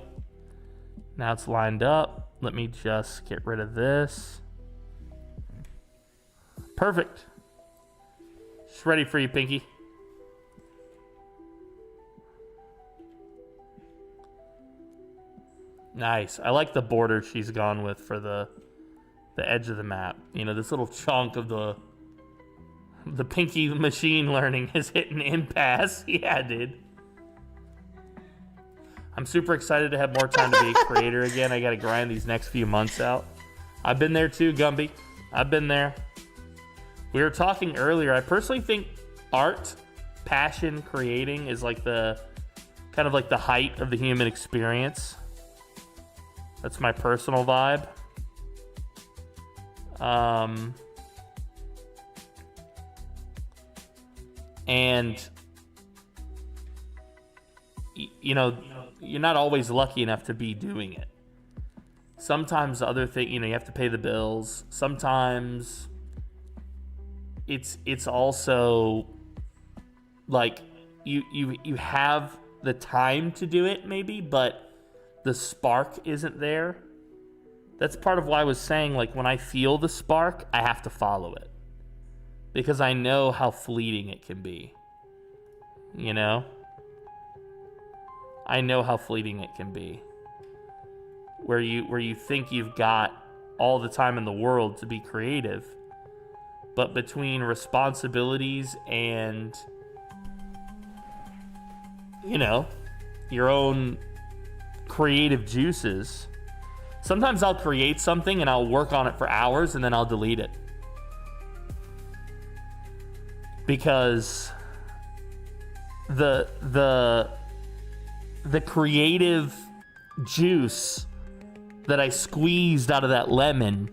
Now it's lined up. Let me just get rid of this. Perfect. Just ready for you, Pinky. Nice. I like the border she's gone with for the edge of the map. You know, this little chunk of the Pinky machine learning has hit an impasse. Yeah, dude. I'm super excited to have more time to be a creator again. I got to grind these next few months out. I've been there too, Gumby. I've been there. We were talking earlier. I personally think art, passion, creating is like the kind of like the height of the human experience. That's my personal vibe. And you know, you're not always lucky enough to be doing it. Sometimes other thing, you know, you have to pay the bills. Sometimes it's also like you have the time to do it maybe, but the spark isn't there. That's part of why I was saying, like, when I feel the spark, I have to follow it. Because I know how fleeting it can be. You know? I know how fleeting it can be. Where you think you've got all the time in the world to be creative, but between responsibilities and, you know, your own creative juices, sometimes I'll create something and I'll work on it for hours and then I'll delete it. Because the creative juice that I squeezed out of that lemon,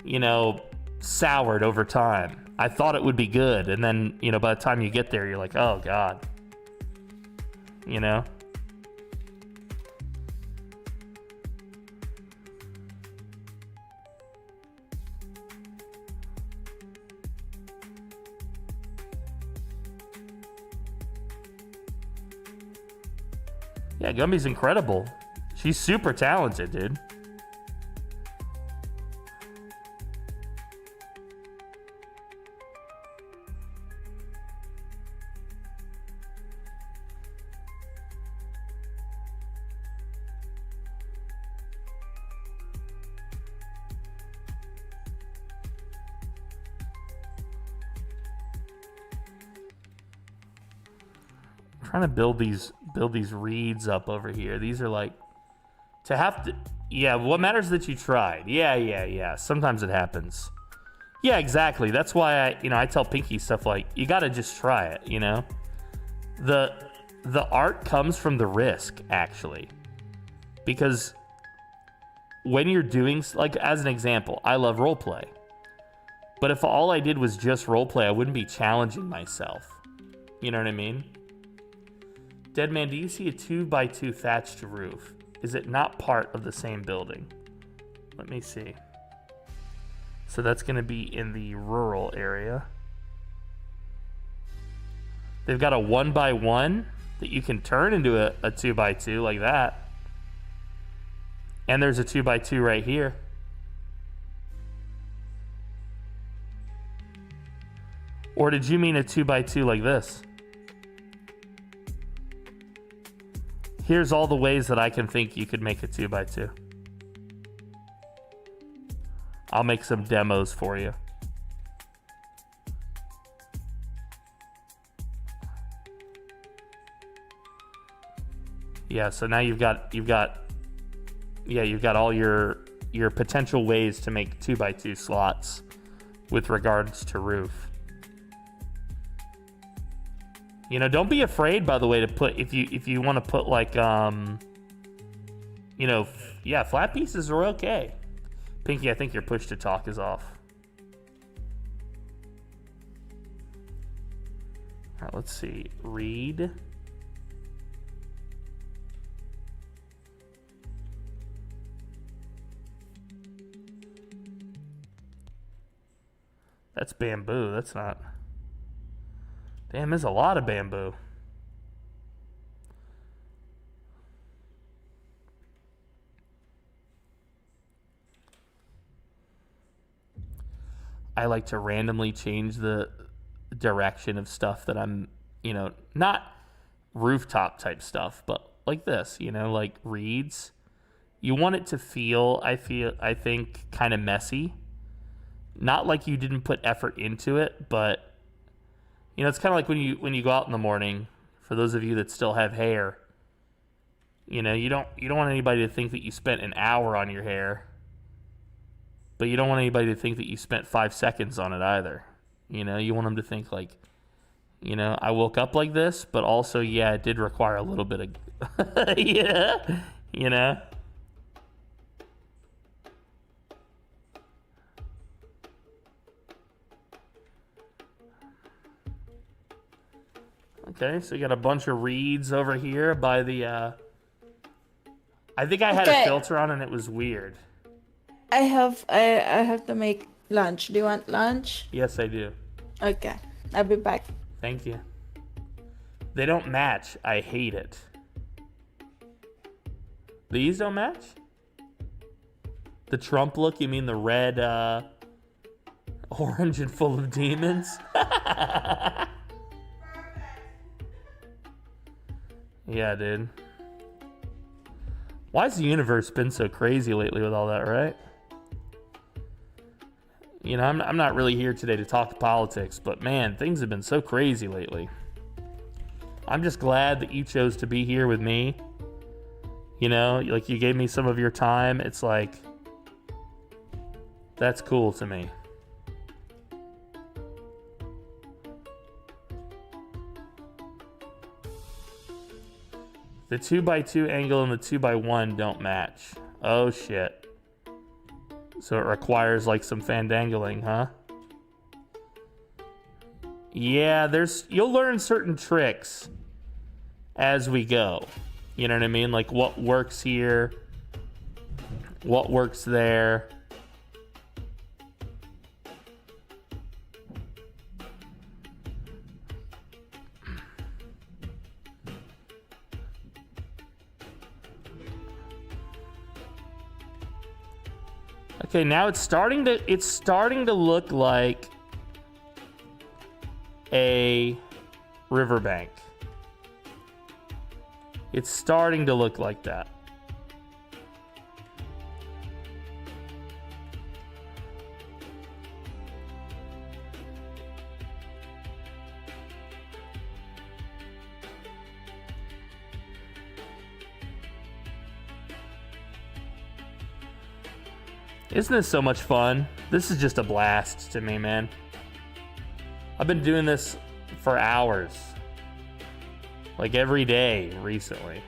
you know, soured over time. I thought it would be good, and then, you know, by the time you get there, you're like, oh God. You know? Yeah, Gumby's incredible. She's super talented, dude. Trying to build these reeds up over here. These are like to have to. Yeah, what matters is that you tried. Yeah. Sometimes it happens. Yeah, exactly. That's why I tell Pinky stuff like, you gotta just try it. You know, the art comes from the risk, actually, because when you're doing, like, as an example, I love roleplay, but if all I did was just roleplay, I wouldn't be challenging myself. You know what I mean? Deadman, do you see a 2x2 thatched roof? Is it not part of the same building? Let me see. So that's going to be in the rural area. They've got a 1x1 that you can turn into a 2x2 like that. And there's a 2x2 right here. Or did you mean a 2x2 like this? Here's all the ways that I can think you could make a 2x2. I'll make some demos for you. Yeah, so now you've got all your potential ways to make 2x2 slots with regards to roof. You know, don't be afraid, by the way, to put, if you want to put like, flat pieces are okay. Pinky, I think your push to talk is off. All right, let's see. Read. That's bamboo. That's not. Damn, there's a lot of bamboo. I like to randomly change the direction of stuff that I'm, not rooftop type stuff, but like this, like reeds. You want it to feel, I think, kind of messy. Not like you didn't put effort into it, but it's kind of like when you go out in the morning. For those of you that still have hair, you don't want anybody to think that you spent an hour on your hair, but you don't want anybody to think that you spent 5 seconds on it either. You want them to think like, I woke up like this, but also, yeah, it did require a little bit of, yeah, Okay, so you got a bunch of reeds over here by the, I think I had a filter on and it was weird. I have to make lunch. Do you want lunch? Yes, I do. Okay, I'll be back. Thank you. They don't match. I hate it. These don't match? The Trump look, you mean the red, orange and full of demons? Yeah, dude. Why has the universe been so crazy lately with all that, right? You know, I'm not really here today to talk politics, but man, things have been so crazy lately. I'm just glad that you chose to be here with me. You know, like you gave me some of your time. It's like, that's cool to me. The 2x2 angle and the 2x1 don't match. Oh shit. So it requires like some fandangling, huh? Yeah, you'll learn certain tricks as we go. You know what I mean? Like what works here, what works there. Okay, now it's starting to look like a riverbank. It's starting to look like that. Isn't this so much fun? This is just a blast to me, man. I've been doing this for hours. Like every day recently.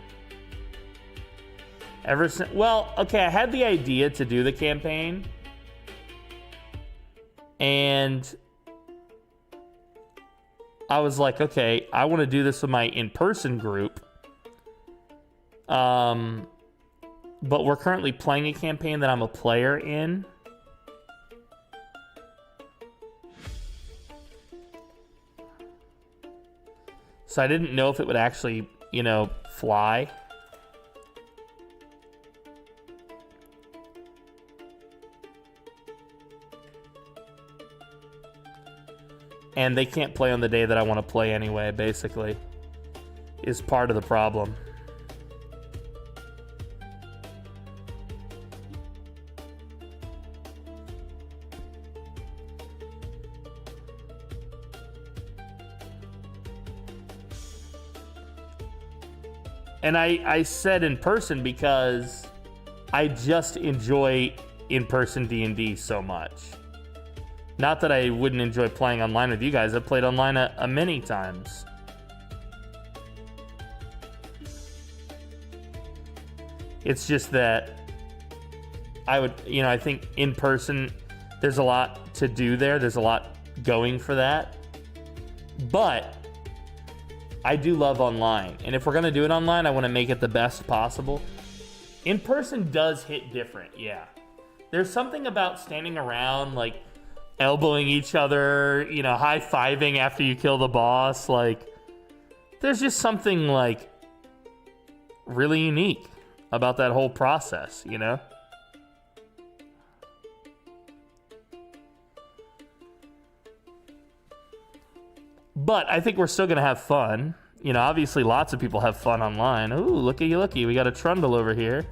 Ever since, well, okay, I had the idea to do the campaign. And I was like, okay, I want to do this with my in-person group. But we're currently playing a campaign that I'm a player in. So I didn't know if it would actually, you know, fly. And they can't play on the day that I want to play anyway, basically. Is part of the problem. And I said in person because I just enjoy in-person D&D so much. Not that I wouldn't enjoy playing online with you guys. I've played online a many times. It's just that I would, you know, I think in person, there's a lot to do there. There's a lot going for that. But I do love online. And if we're going to do it online, I want to make it the best possible. In person does hit different, yeah. There's something about standing around, like, elbowing each other, you know, high-fiving after you kill the boss. Like, there's just something, like, really unique about that whole process, you know? But I think we're still going to have fun. You know, obviously lots of people have fun online. Ooh, looky. We got a trundle over here.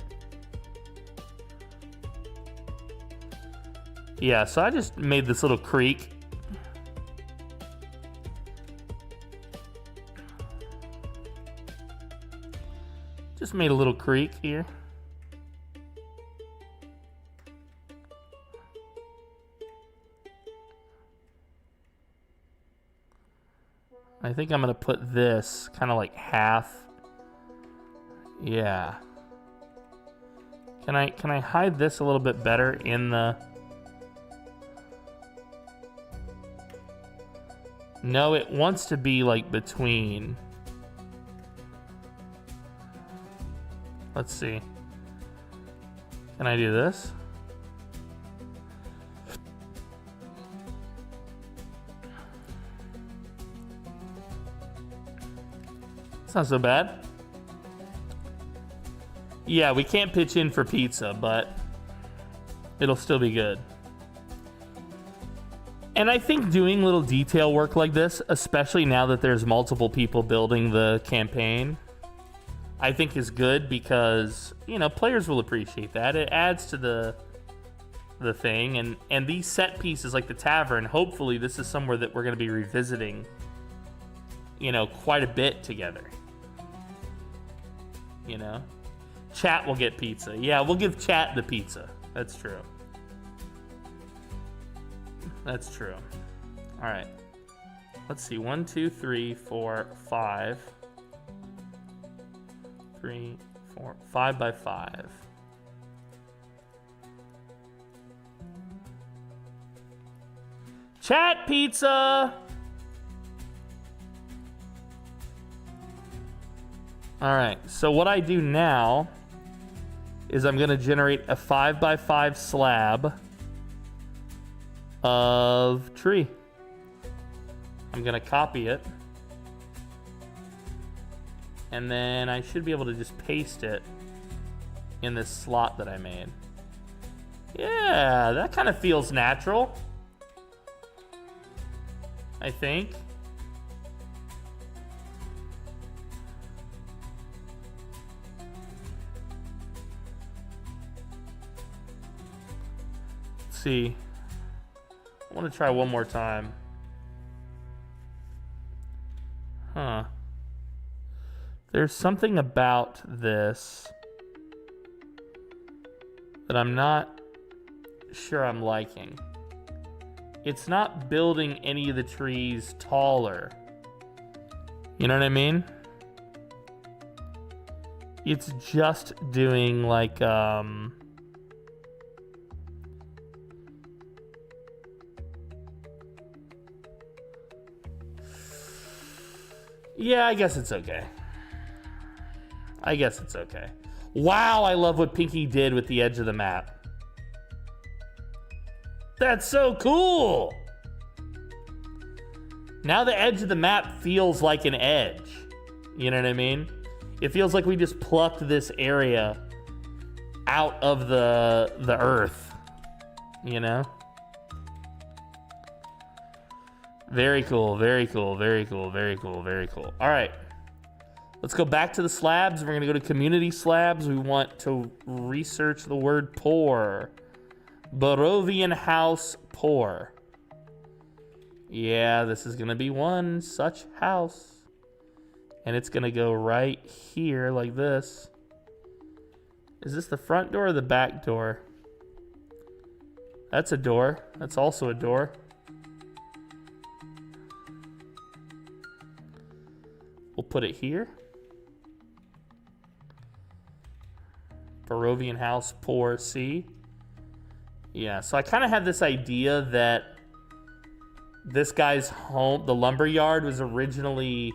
Yeah, so I just made this little creek. Just made a little creek here. I think I'm gonna put this kind of like half. Yeah. Can I hide this a little bit better in the? No, it wants to be like between. Let's see. Can I do this? It's not so bad. Yeah, we can't pitch in for pizza, but it'll still be good. And I think doing little detail work like this, especially now that there's multiple people building the campaign, I think is good because, you know, players will appreciate that. It adds to the thing, and these set pieces like the tavern, hopefully this is somewhere that we're going to be revisiting, you know, quite a bit together. You know? Chat will get pizza. Yeah, we'll give chat the pizza. That's true. That's true. All right. Let's see. 1, 2, 3, 4, 5. 3, 4, 5 by 5. Chat pizza! All right, so what I do now is I'm gonna generate a 5 by 5 slab of tree. I'm gonna copy it. And then I should be able to just paste it in this slot that I made. Yeah, that kind of feels natural, I think. Let's see. I want to try one more time. Huh. There's something about this that I'm not sure I'm liking. It's not building any of the trees taller. You know what I mean? It's just doing like, yeah, I guess it's okay. I guess it's okay. Wow, I love what Pinky did with the edge of the map. That's so cool! Now the edge of the map feels like an edge. You know what I mean? It feels like we just plucked this area out of the earth. You know? Very cool, very cool, very cool, very cool, very cool. All right. Let's go back to the slabs. We're going to go to community slabs. We want to research the word poor. Barovian house poor. Yeah, this is going to be one such house. And it's going to go right here like this. Is this the front door or the back door? That's a door. That's also a door. We'll put it here. Barovian house, poor, C. Yeah, so I kind of had this idea that this guy's home, the lumber yard, was originally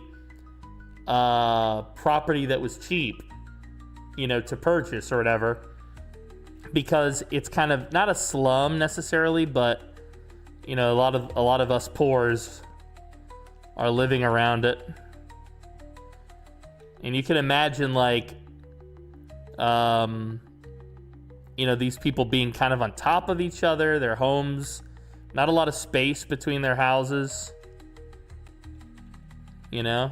property that was cheap, you know, to purchase or whatever, because it's kind of not a slum necessarily, but you know, a lot of us poors are living around it. And you can imagine, like, you know, these people being kind of on top of each other, their homes, not a lot of space between their houses, you know?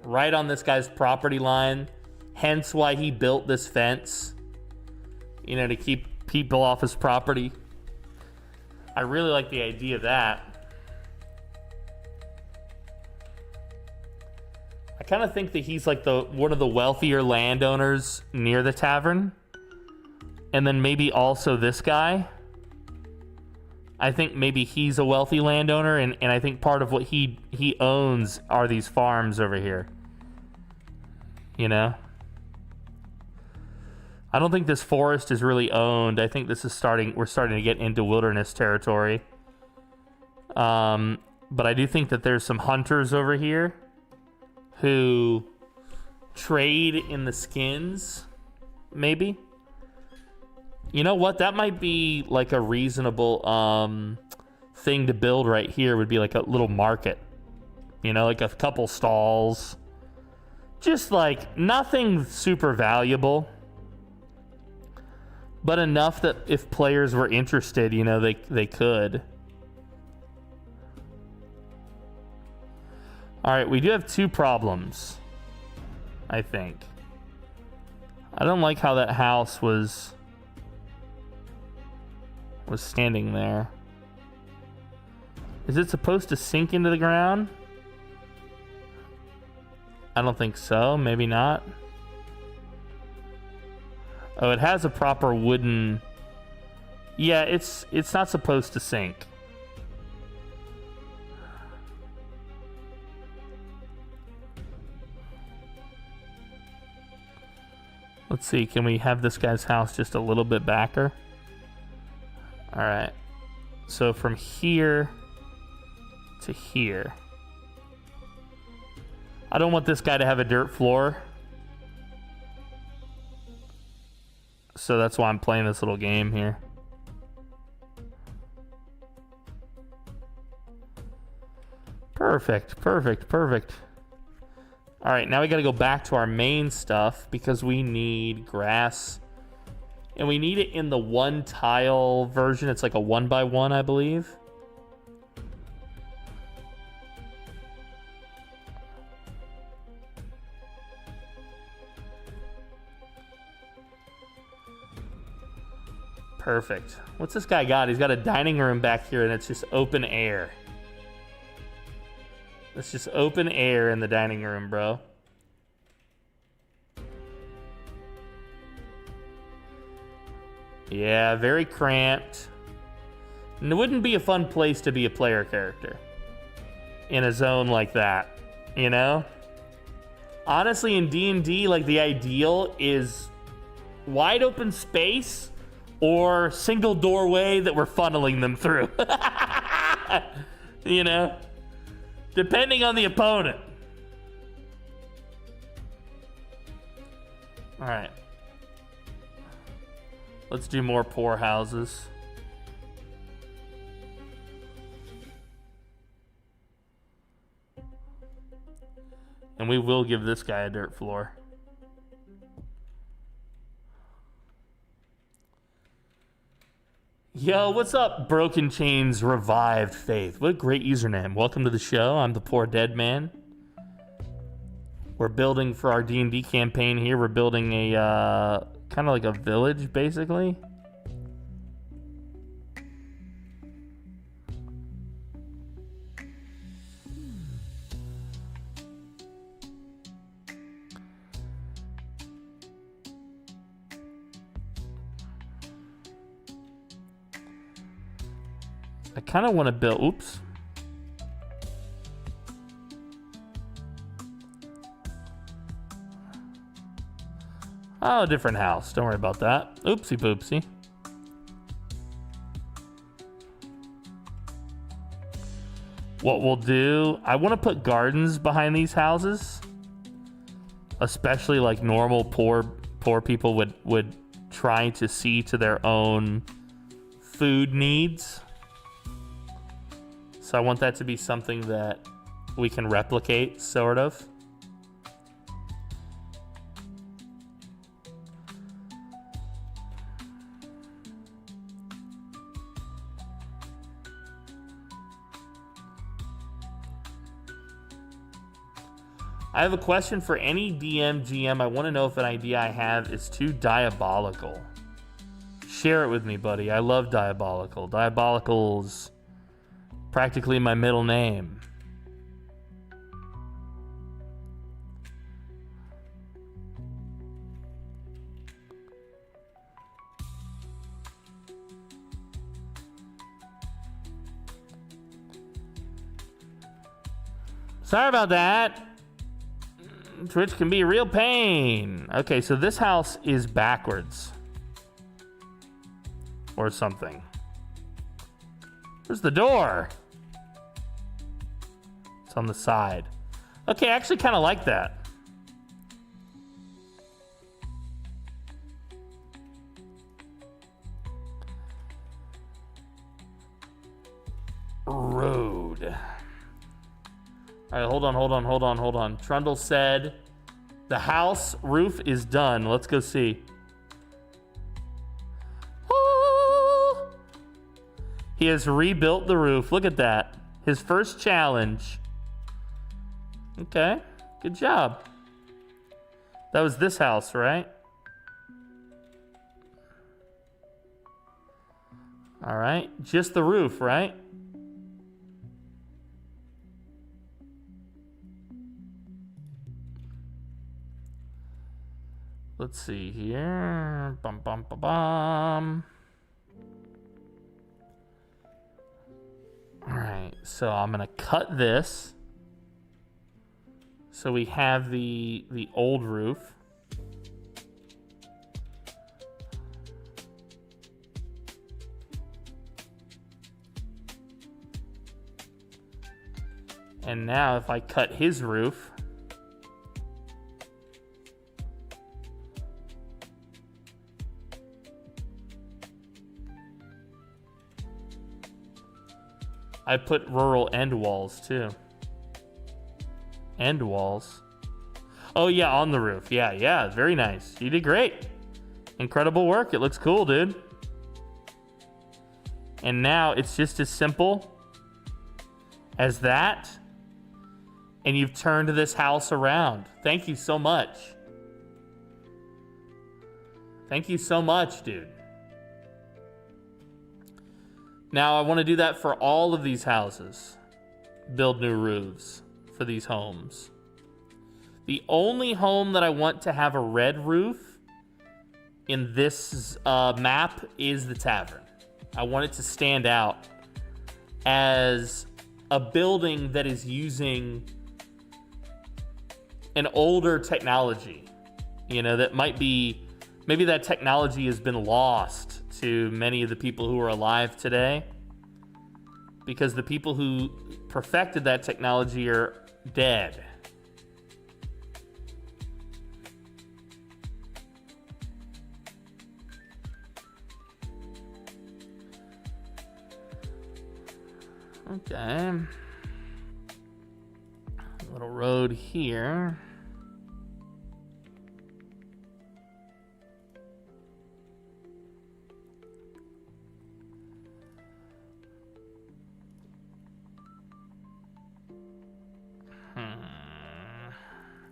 Right on this guy's property line, hence why he built this fence, you know, to keep people off his property. I really like the idea of that. I kind of think that he's like one of the wealthier landowners near the tavern. And then maybe also this guy. I think maybe he's a wealthy landowner, and I think part of what he owns are these farms over here. You know? I don't think this forest is really owned. I think this is we're starting to get into wilderness territory. But I do think that there's some hunters over here who trade in the skins, maybe. You know what? That might be like a reasonable thing to build right here. Would be like a little market. You know, like a couple stalls. Just like nothing super valuable. But enough that if players were interested, you know, they could. All right, we do have two problems, I think. I don't like how that house was standing there. Is it supposed to sink into the ground? I don't think so. Maybe not. Oh, it has a proper wooden... Yeah, it's not supposed to sink. Let's see, can we have this guy's house just a little bit backer? All right. So from here to here. I don't want this guy to have a dirt floor. So that's why I'm playing this little game here. Perfect, perfect, perfect. All right, now we got to go back to our main stuff because we need grass. And we need it in the one tile version. It's like a 1x1, I believe. Perfect. What's this guy got? He's got a dining room back here and it's just open air. It's just open air in the dining room, bro. Yeah, very cramped. And it wouldn't be a fun place to be a player character in a zone like that, you know? Honestly, in D&D, like the ideal is wide open space or single doorway that we're funneling them through. You know? Depending on the opponent. All right. Let's do more poor houses. And we will give this guy a dirt floor. Yo, what's up, Broken Chains Revived Faith? What a great username. Welcome to the show. I'm the PoorDeadMan. We're building for our D&D campaign here. We're building a kind of like a village, basically. I kind of want to build... Oops. Oh, different house. Don't worry about that. Oopsie poopsie. What we'll do... I want to put gardens behind these houses. Especially like normal poor people would try to see to their own food needs. So I want that to be something that we can replicate, sort of. I have a question for any DM, GM. I want to know if an idea I have is too diabolical. Share it with me, buddy. I love diabolical. Diabolical's practically my middle name. Sorry about that. Twitch can be a real pain. Okay, so this house is backwards. Or something. Where's the door? It's on the side. Okay, I actually kind of like that. hold on. Trundle said the house roof is done. Let's go see. Oh! He has rebuilt the roof. Look at that. His first challenge. Okay, good job. That was this house, right? All right, just the roof, right? Let's see here. Bum, bum, bum, bum. All right, so I'm gonna cut this. So we have the old roof. And now if I cut his roof, I put rural end walls too. End walls. Oh yeah, on the roof. Yeah, very nice. You did great. Incredible work. It looks cool, dude. And now it's just as simple as that. And you've turned this house around. Thank you so much. Thank you so much, dude. Now I want to do that for all of these houses. Build new roofs for these homes. The only home that I want to have a red roof in this map is the tavern. I want it to stand out as a building that is using an older technology. You know, that might be, maybe that technology has been lost to many of the people who are alive today, because the people who perfected that technology are dead. Okay. A little road here.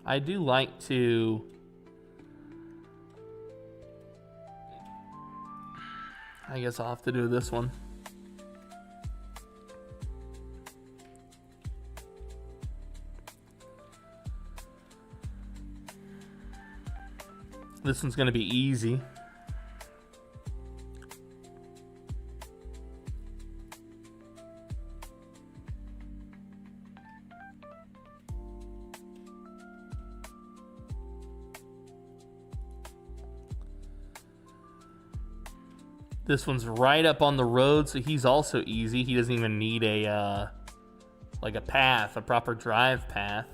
I do like to I guess I'll have to do this one. This one's gonna be easy. This one's right up on the road, so he's also easy. He doesn't even need a like a path, a proper drive path.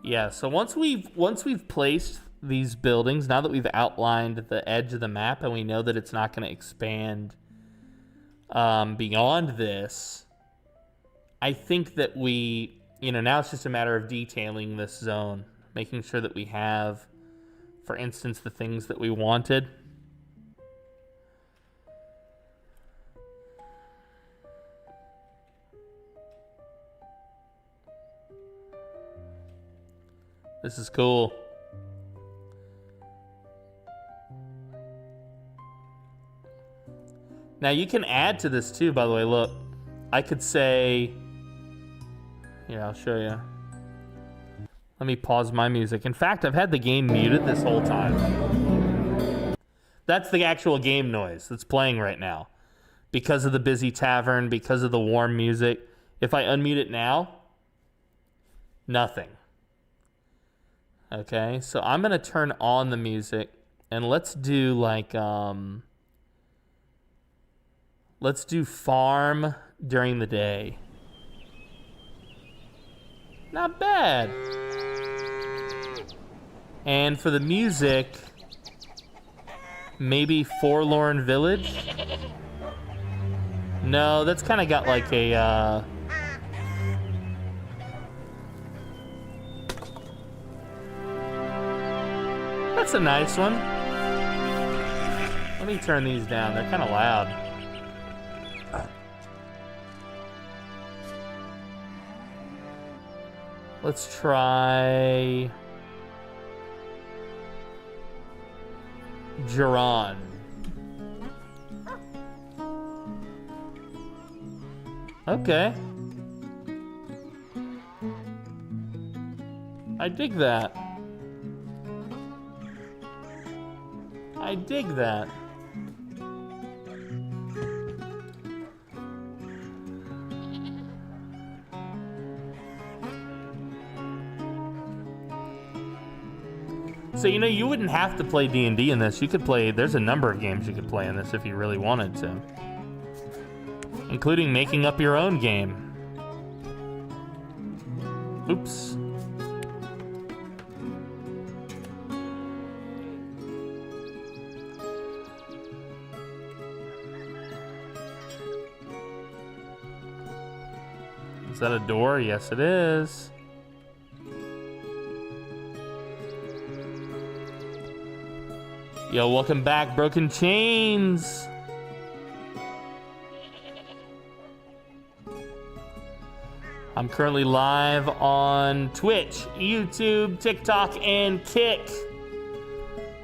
Yeah, so once we've placed these buildings, now that we've outlined the edge of the map and we know that it's not going to expand beyond this, I think that we, now it's just a matter of detailing this zone, making sure that we have, for instance, the things that we wanted. This is cool. Now you can add to this too, by the way. Look, I could say, here, I'll show you. Let me pause my music. In fact, I've had the game muted this whole time. That's the actual game noise that's playing right now. Because of the busy tavern, because of the warm music. If I unmute it now, nothing. Okay, so I'm gonna turn on the music and let's do like let's do farm during the day. Not bad. And for the music, maybe Forlorn Village. No, that's kind of got like a, That's a nice one. Let me turn these down. They're kind of loud. Let's try Jiran. Okay. I dig that. I dig that. So, you know, you wouldn't have to play D&D in this. You could play, there's a number of games you could play in this if you really wanted to. Including making up your own game. Oops. Is that a door? Yes, it is. Yo, welcome back, Broken Chains. I'm currently live on Twitch, YouTube, TikTok, and Kick.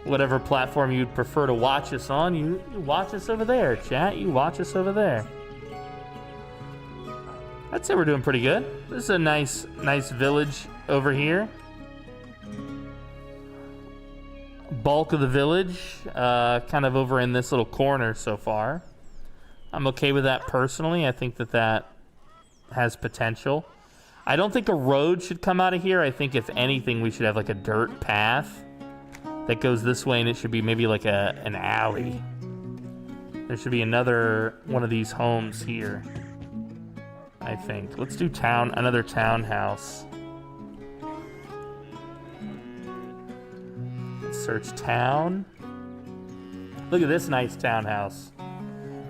Whatever platform you'd prefer to watch us on, you watch us over there, chat. You watch us over there. I'd say we're doing pretty good. This is a nice village over here. Bulk of the village, kind of over in this little corner so far. I'm okay with that personally. I think that has potential. I don't think a road should come out of here. I think if anything, we should have like a dirt path that goes this way, and it should be maybe like an alley. There should be another one of these homes here, I think. Let's do another townhouse. Let's search town. Look at this nice townhouse.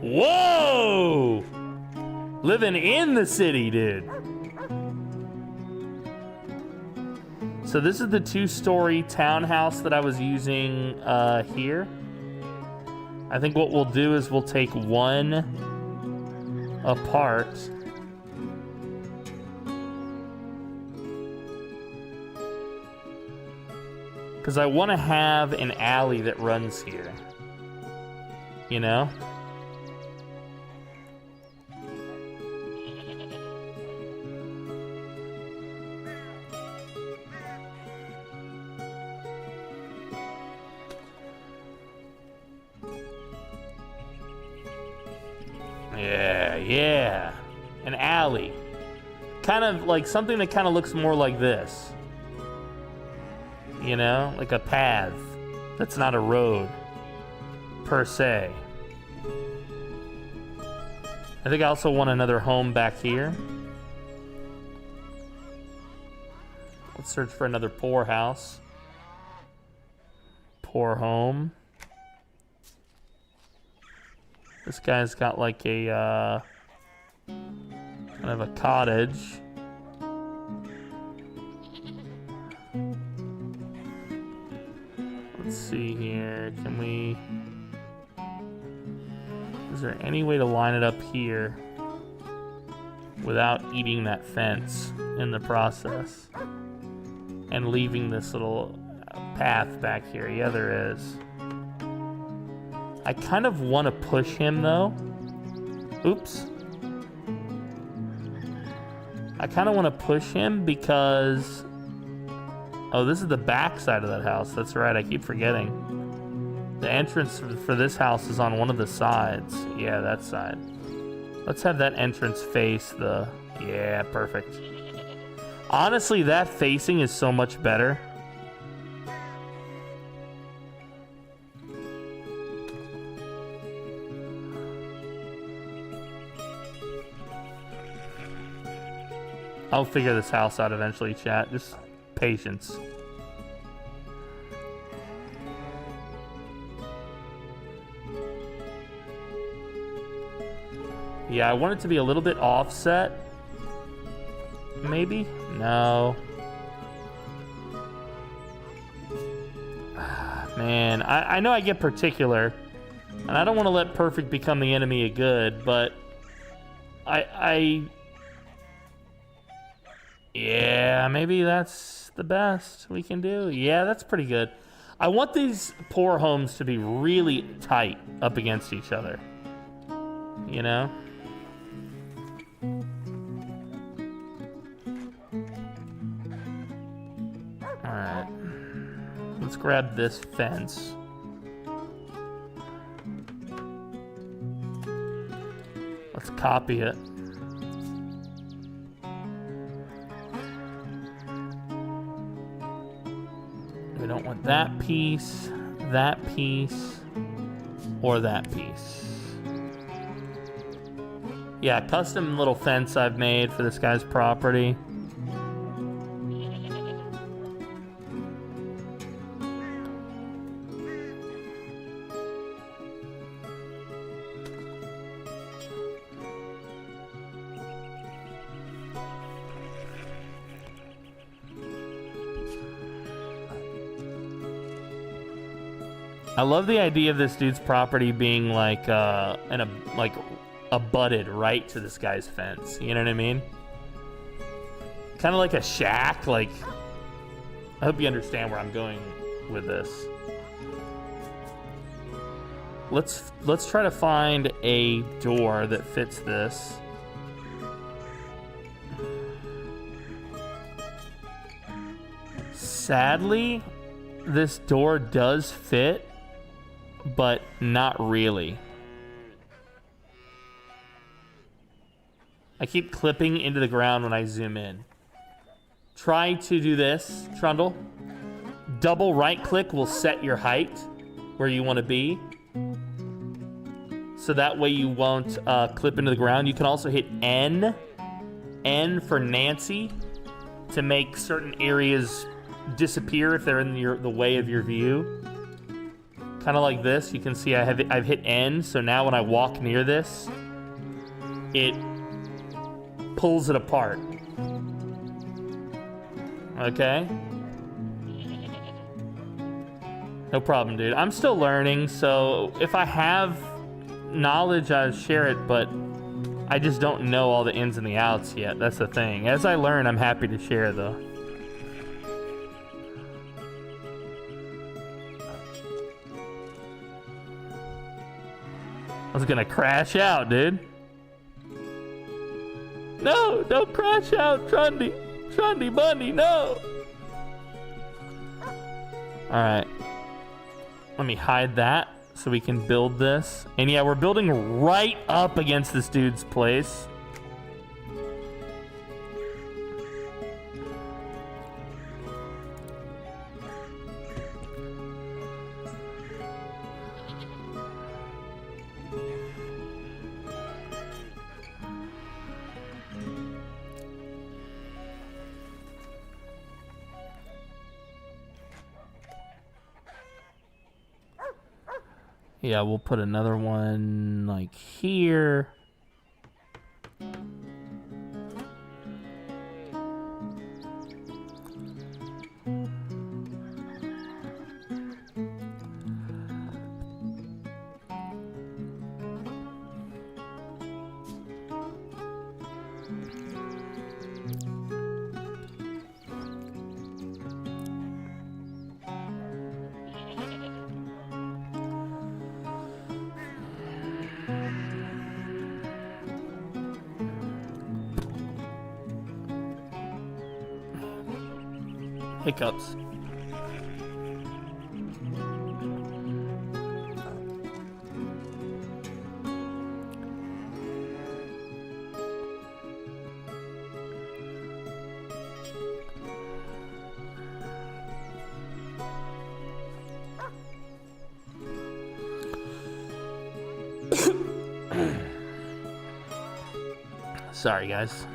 Whoa! Living in the city, dude. So this is the 2-story townhouse that I was using here. I think what we'll do is we'll take one apart. Because I want to have an alley that runs here. You know? Yeah. An alley. Kind of like something that kind of looks more like this. You know, like a path that's not a road, per se. I think I also want another home back here. Let's search for another poor house. Poor home. This guy's got like a, kind of a cottage. Let's see here, is there any way to line it up here without eating that fence in the process and leaving this little path back here? Yeah, there is. I kind of want to push him though. Oops. I kind of want to push him because, oh, this is the back side of that house. That's right, I keep forgetting. The entrance for this house is on one of the sides. Yeah, that side. Let's have that entrance face the... Yeah, perfect. Honestly, that facing is so much better. I'll figure this house out eventually, chat. Just patience. Yeah, I want it to be a little bit offset. Maybe? No. Man, I know I get particular, and I don't want to let perfect become the enemy of good, but yeah, maybe that's the best we can do. Yeah, that's pretty good. I want these poor homes to be really tight up against each other. You know? Alright. Let's grab this fence. Let's copy it. We don't want that piece, or that piece. Yeah, custom little fence I've made for this guy's property. I love the idea of this dude's property being like abutted right to this guy's fence. You know what I mean? Kind of like a shack. Like, I hope you understand where I'm going with this. Let's try to find a door that fits this. Sadly, this door does fit, but not really. I keep clipping into the ground when I zoom in. Try to do this, Trundle. Double right click will set your height where you want to be. So that way you won't clip into the ground. You can also hit N for Nancy, to make certain areas disappear if they're in the way of your view. Kind of like this. You can see I've hit N, so now when I walk near this, it pulls it apart. Okay? No problem, dude. I'm still learning, so if I have knowledge, I'll share it, but I just don't know all the ins and the outs yet. That's the thing. As I learn, I'm happy to share, though. I was gonna crash out, dude. No, don't crash out, Trundy. Trundy Bundy, no. Alright. Let me hide that so we can build this. And yeah, we're building right up against this dude's place. Yeah, we'll put another one like here. Hiccups. Sorry, guys.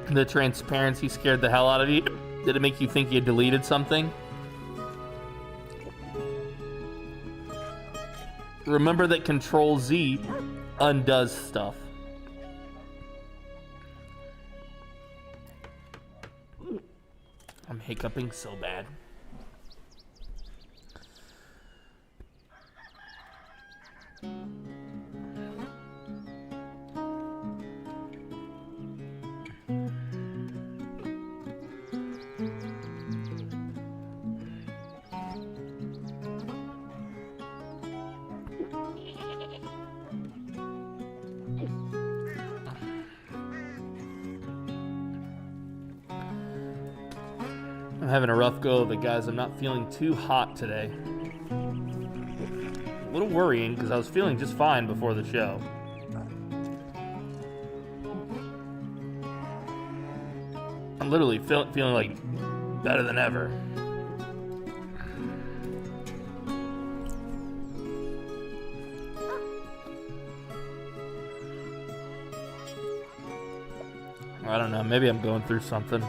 The transparency scared the hell out of you. Did it make you think you deleted something? Remember that Control Z undoes stuff. I'm hiccuping so bad. I'm having a rough go of it, guys. I'm not feeling too hot today. A little worrying because I was feeling just fine before the show. I'm literally feeling like better than ever. I don't know. Maybe I'm going through something.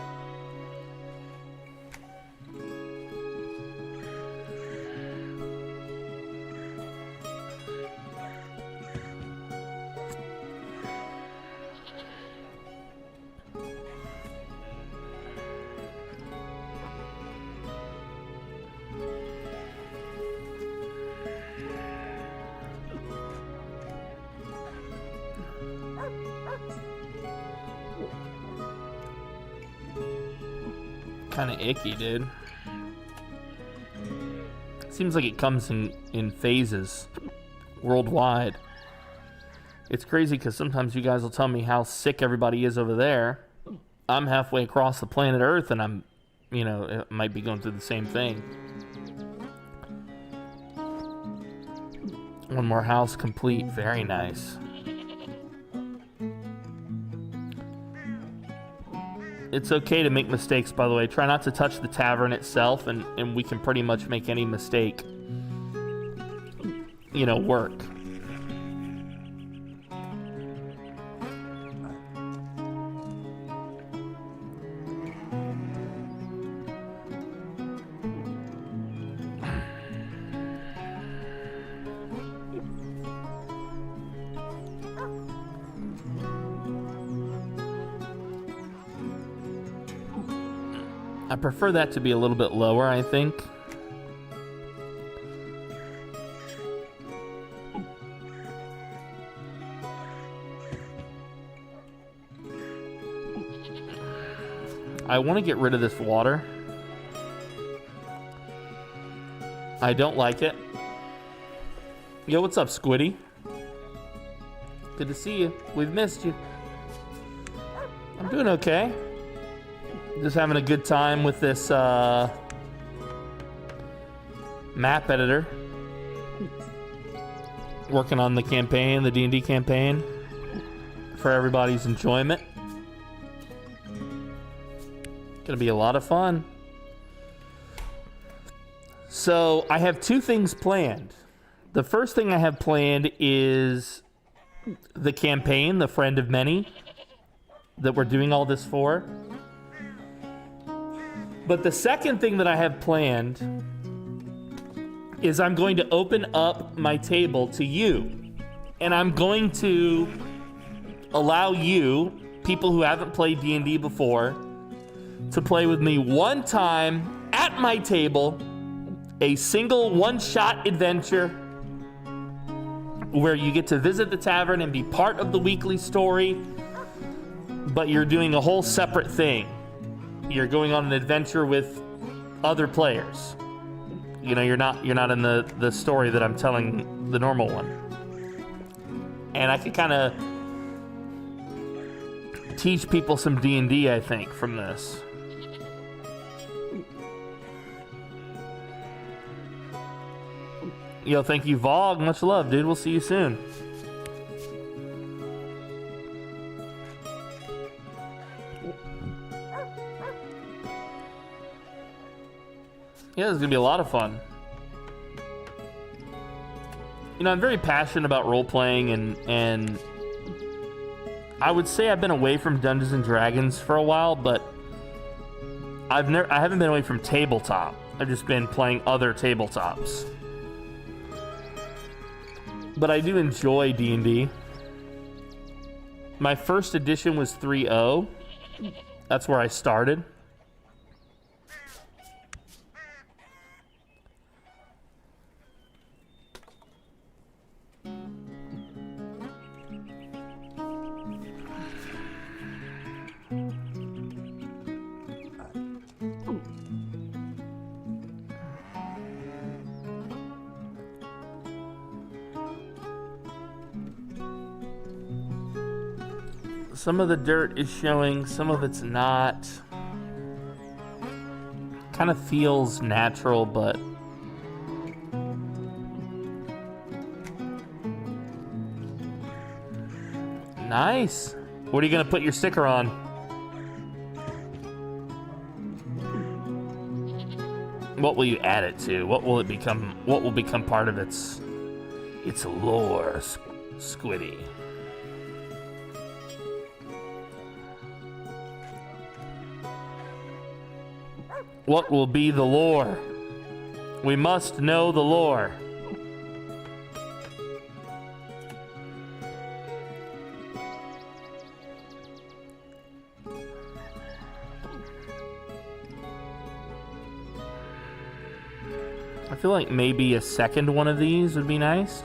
Kind of icky, dude. Seems like it comes in phases worldwide. It's crazy because sometimes you guys will tell me how sick everybody is over there. I'm halfway across the planet Earth and I'm, you know, it might be going through the same thing. One more house complete. Very nice. It's okay to make mistakes, by the way. Try not to touch the tavern itself, and we can pretty much make any mistake, you know, work. I prefer that to be a little bit lower, I think. I want to get rid of this water. I don't like it. Yo, what's up, Squiddy? Good to see you. We've missed you. I'm doing okay. Just having a good time with this map editor. Working on the campaign, the D&D campaign, for everybody's enjoyment. Gonna be a lot of fun. So I have two things planned. The first thing I have planned is the campaign, the Friend of Many, that we're doing all this for. But the second thing that I have planned is I'm going to open up my table to you. And I'm going to allow you, people who haven't played D&D before, to play with me one time at my table, a single one-shot adventure where you get to visit the tavern and be part of the weekly story, but you're doing a whole separate thing. You're going on an adventure with other players. You know, you're not in the story that I'm telling, the normal one. And I could kind of teach people some D&D, I think, from this. Yo, thank you, Vogue. Much love, dude. We'll see you soon. Yeah, this is gonna be a lot of fun. You know, I'm very passionate about role-playing and I would say I've been away from Dungeons and Dragons for a while, but I haven't been away from tabletop. I've just been playing other tabletops. But I do enjoy D&D. My first edition was 3.0. That's where I started. Some of the dirt is showing, some of it's not. Kind of feels natural, but nice. What are you gonna put your sticker on? What will you add it to? What will it become? What will become part of its lore, Squiddy? What will be the lore? We must know the lore. I feel like maybe a second one of these would be nice.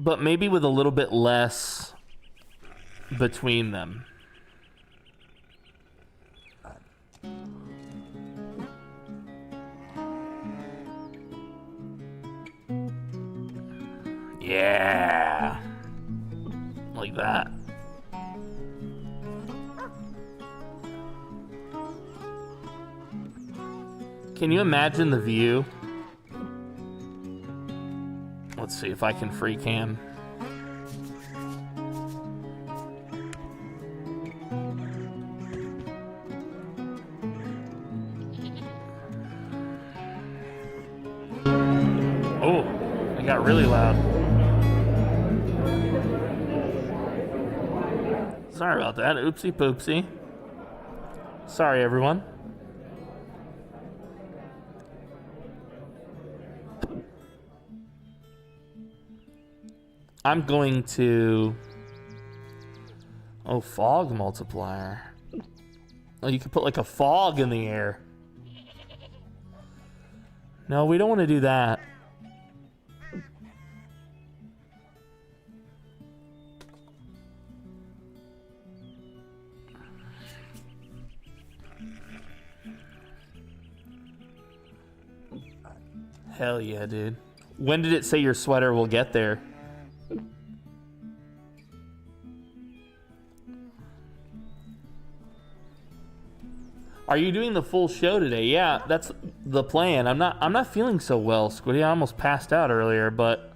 But maybe with a little bit less between them. Yeah. Like that. Can you imagine the view? Let's see if I can free cam. Oh, it got really loud. Sorry about that. Oopsie poopsie. Sorry, everyone. I'm going to... Oh, fog multiplier. Oh, you could put like a fog in the air. No, we don't want to do that. Hell yeah, dude. When did it say your sweater will get there? Are you doing the full show today? Yeah, that's the plan. I'm not feeling so well, Squiddy. I almost passed out earlier, but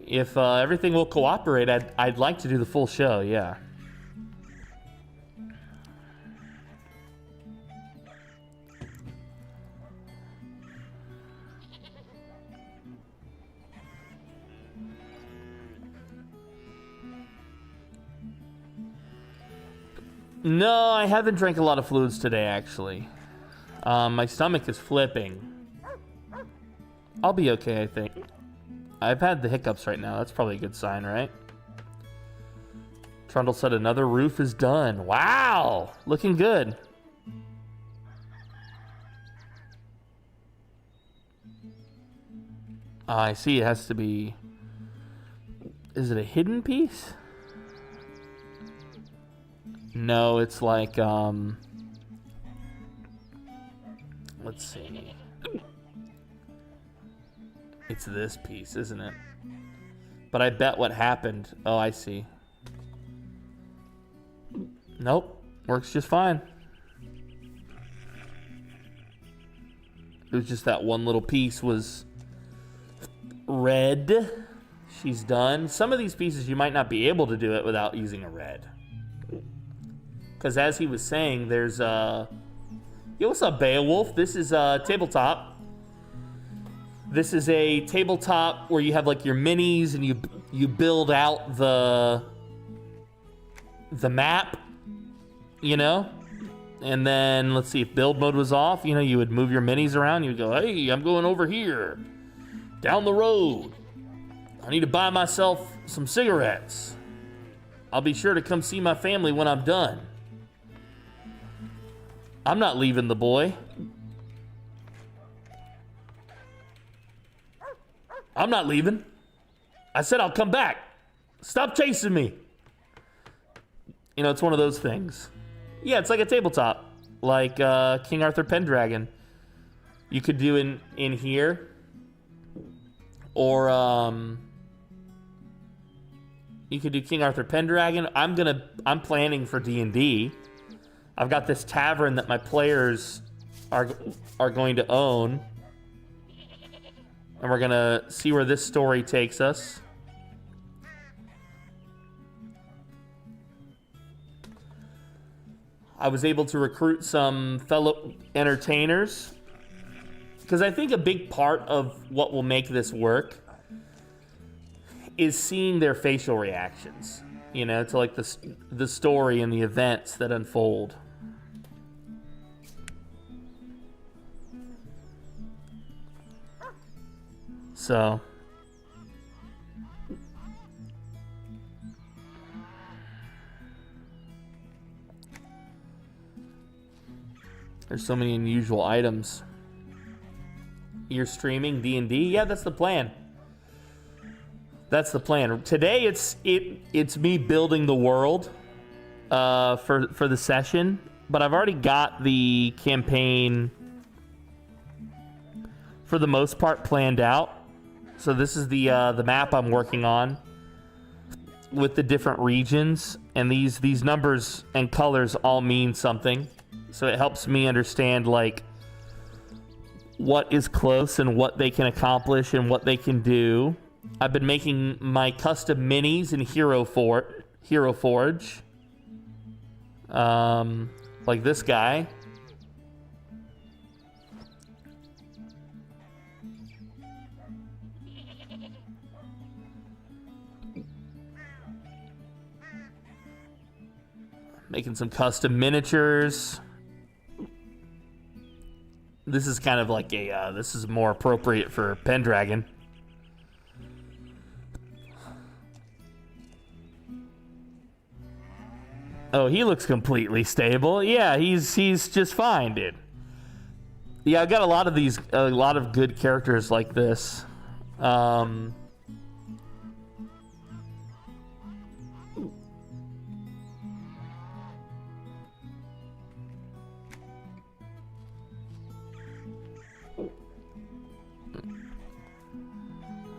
if everything will cooperate, I'd like to do the full show, yeah. No, I haven't drank a lot of fluids today, actually. My stomach is flipping. I'll be okay, I think. I've had the hiccups right now. That's probably a good sign, right? Trundle said another roof is done. Wow! Looking good. I see it has to be... Is it a hidden piece? No, it's like, let's see. It's this piece, isn't it? But I bet what happened... Oh, I see. Nope. Works just fine. It was just that one little piece was red. She's done. Some of these pieces you might not be able to do it without using a red. Because as he was saying, there's yo, what's up, Beowulf? This is tabletop. This is a tabletop where you have like your minis and you build out the map, you know? And then let's see, if build mode was off, you know, you would move your minis around. You would go, hey, I'm going over here, down the road. I need to buy myself some cigarettes. I'll be sure to come see my family when I'm done. I'm not leaving the boy. I'm not leaving. I said I'll come back. Stop chasing me. You know, it's one of those things. Yeah, it's like a tabletop. Like King Arthur Pendragon. You could do in here. Or you could do King Arthur Pendragon. I'm planning for D&D. I've got this tavern that my players are going to own. And we're gonna see where this story takes us. I was able to recruit some fellow entertainers, because I think a big part of what will make this work is seeing their facial reactions, you know, to like the story and the events that unfold. So there's so many unusual items. You're streaming D&D? Yeah, that's the plan. That's the plan. Today it's me building the world for the session, but I've already got the campaign for the most part planned out. So this is the map I'm working on with the different regions, and these numbers and colors all mean something. So it helps me understand like what is close and what they can accomplish and what they can do. I've been making my custom minis in Hero Forge. Like this guy. Making some custom miniatures. This is kind of like a, this is more appropriate for Pendragon. Oh, he looks completely stable. Yeah, he's just fine, dude. Yeah, I've got a lot of good characters like this.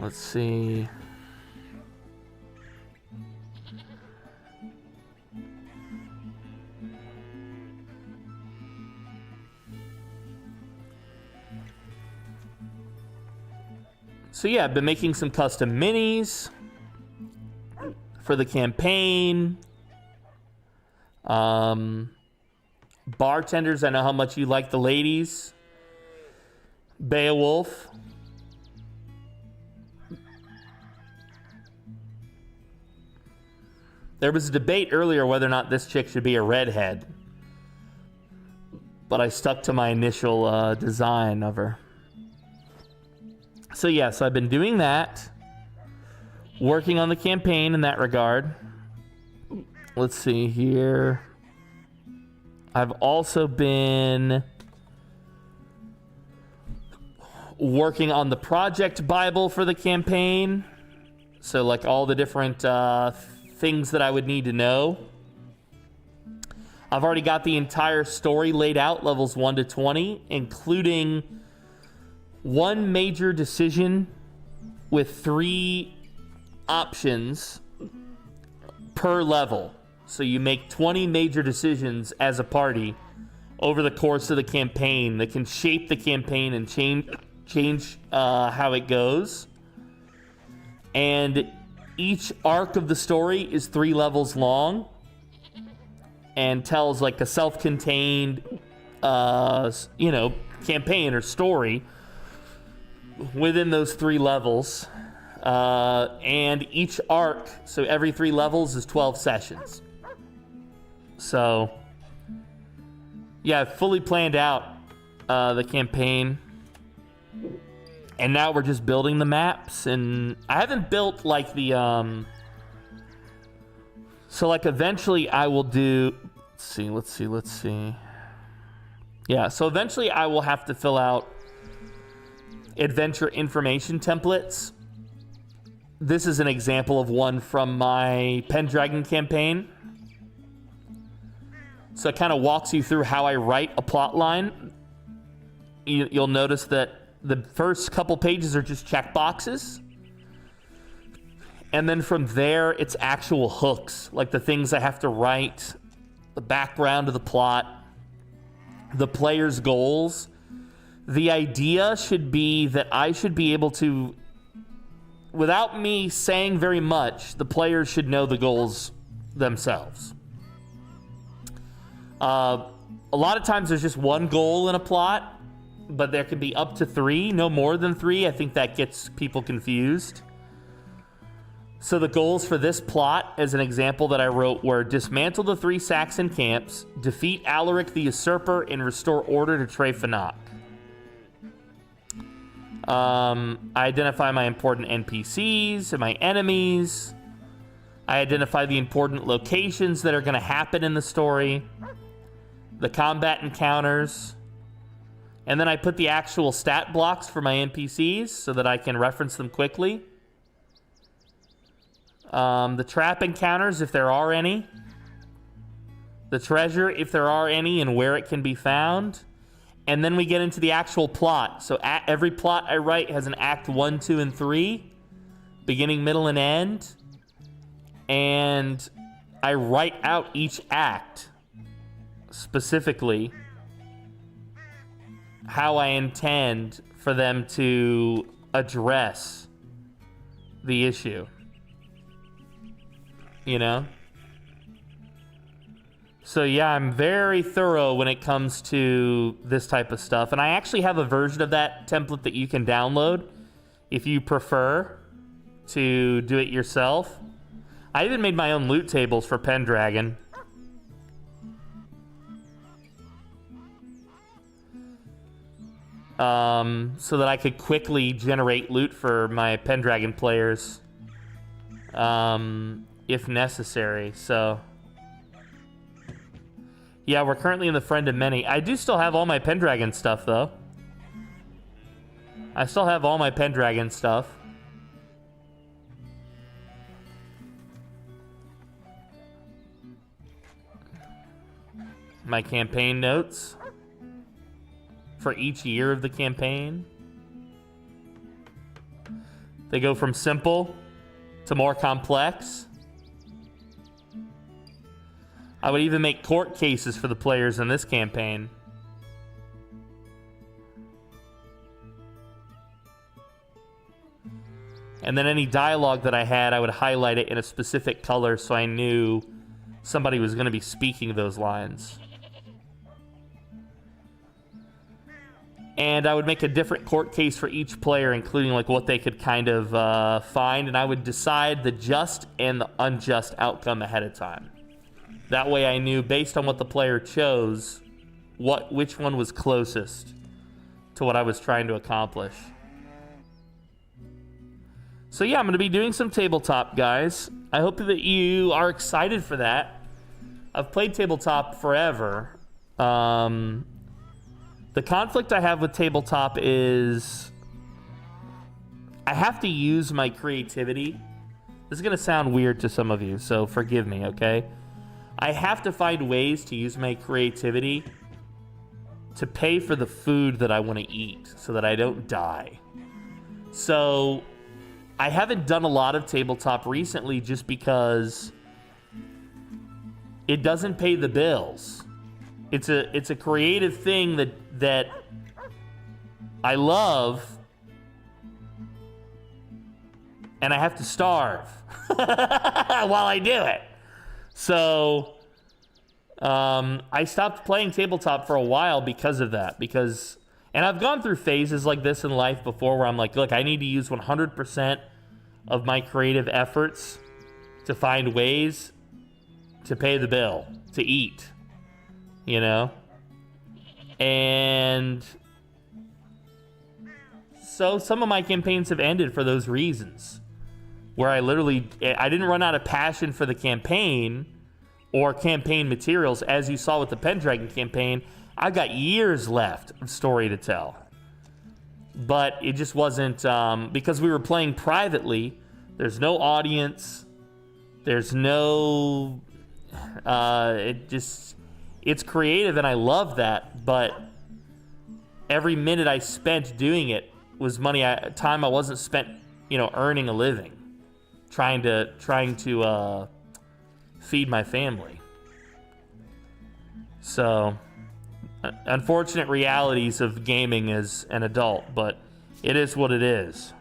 Let's see. So yeah, I've been making some custom minis for the campaign. Bartenders, I know how much you like the ladies. Beowulf. There was a debate earlier whether or not this chick should be a redhead, but I stuck to my initial design of her. So yeah, so I've been doing that, working on the campaign in that regard. Let's see here. I've also been working on the project Bible for the campaign. So like all the different things that I would need to know. I've already got the entire story laid out, levels 1 to 20, including one major decision with 3 options per level. So you make 20 major decisions as a party over the course of the campaign that can shape the campaign and change how it goes. And each arc of the story is 3 levels long and tells like a self-contained, campaign or story within those 3 levels. And each arc, so every 3 levels is 12 sessions. So, yeah, I've fully planned out the campaign. And now we're just building the maps. And I haven't built like the... So like eventually I will do... Let's see. Yeah, so eventually I will have to fill out adventure information templates. This is an example of one from my Pendragon campaign. So it kind of walks you through how I write a plot line. You'll notice that the first couple pages are just checkboxes. And then from there, it's actual hooks, like the things I have to write, the background of the plot, the player's goals. The idea should be that I should be able to, without me saying very much, the players should know the goals themselves. A lot of times there's just one goal in a plot, but there can be up to 3, no more than 3. I think that gets people confused. So the goals for this plot, as an example that I wrote, were dismantle the 3 Saxon camps, defeat Alaric the Usurper, and restore order to Trephanak. I identify my important NPCs and my enemies. I identify the important locations that are going to happen in the story, the combat encounters, and then I put the actual stat blocks for my NPCs so that I can reference them quickly. The trap encounters, if there are any. The treasure, if there are any, and where it can be found. And then we get into the actual plot. So every plot I write has an act 1, 2, and 3. Beginning, middle, and end. And I write out each act specifically how I intend for them to address the issue. You know? So yeah, I'm very thorough when it comes to this type of stuff. And I actually have a version of that template that you can download if you prefer to do it yourself. I even made my own loot tables for Pendragon. So that I could quickly generate loot for my Pendragon players. If necessary, so... Yeah, we're currently in the Friend of Many. I do still have all my Pendragon stuff, though. I still have all my Pendragon stuff. My campaign notes for each year of the campaign. They go from simple to more complex. I would even make court cases for the players in this campaign. And then any dialogue that I had, I would highlight it in a specific color so I knew somebody was going to be speaking those lines. And I would make a different court case for each player, including like what they could kind of find, and I would decide the just and the unjust outcome ahead of time. That way I knew, based on what the player chose, which one was closest to what I was trying to accomplish. So yeah, I'm going to be doing some tabletop, guys. I hope that you are excited for that. I've played tabletop forever. The conflict I have with tabletop is I have to use my creativity. This is going to sound weird to some of you, so forgive me, okay? I have to find ways to use my creativity to pay for the food that I want to eat so that I don't die. So I haven't done a lot of tabletop recently just because it doesn't pay the bills. It's a creative thing that I love, and I have to starve while I do it. So I stopped playing tabletop for a while because of that. And I've gone through phases like this in life before where I'm like, look, I need to use 100% of my creative efforts to find ways to pay the bill, to eat, you know? And so some of my campaigns have ended for those reasons, where I didn't run out of passion for the campaign or campaign materials. As you saw with the Pendragon campaign, I've got years left of story to tell. But it just wasn't, because we were playing privately, there's no audience, there's no, it's creative and I love that, but every minute I spent doing it was time I wasn't spent, earning a living, trying to feed my family. So, unfortunate realities of gaming as an adult, but it is what it is.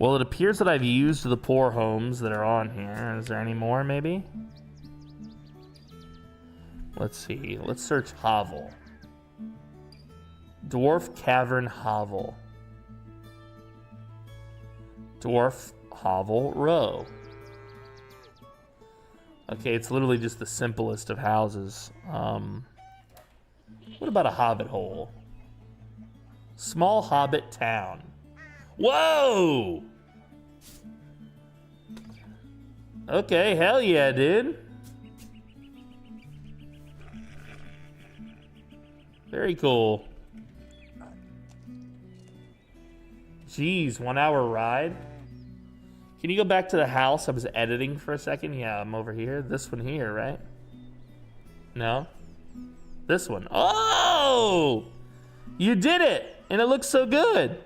Well, it appears that I've used the poor homes that are on here. Is there any more, maybe? Let's see. Let's search hovel. Dwarf Cavern Hovel. Dwarf Hovel Row. Okay, it's literally just the simplest of houses. What about a hobbit hole? Small hobbit town. Whoa! Okay, hell yeah, dude. Very cool. Jeez, 1 hour ride? Can you go back to the house? I was editing for a second. Yeah, I'm over here. This one here, right? No? This one. Oh! You did it! And it looks so good.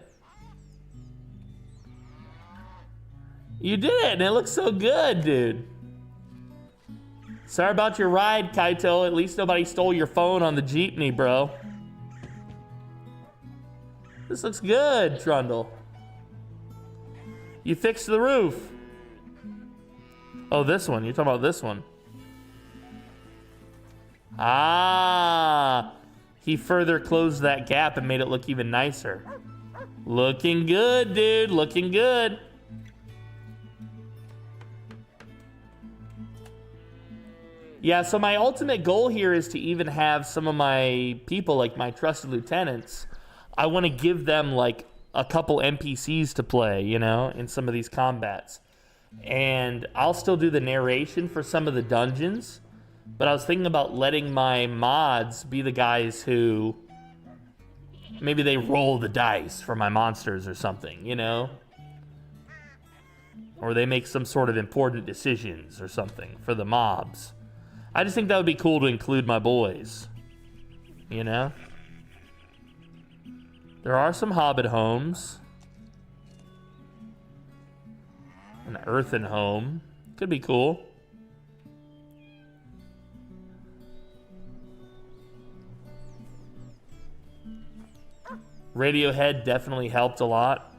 You did it, and it looks so good, dude. Sorry about your ride, Kaito. At least nobody stole your phone on the jeepney, bro. This looks good, Trundle. You fixed the roof. Oh, this one. You're talking about this one. Ah. He further closed that gap and made it look even nicer. Looking good, dude. Looking good. Yeah, so my ultimate goal here is to even have some of my people, like my trusted lieutenants, I want to give them like a couple NPCs to play, in some of these combats. And I'll still do the narration for some of the dungeons, but I was thinking about letting my mods be the guys who, maybe they roll the dice for my monsters or something, Or they make some sort of important decisions or something for the mobs. I just think that would be cool to include my boys. There are some hobbit homes. An earthen home. Could be cool. Radiohead definitely helped a lot.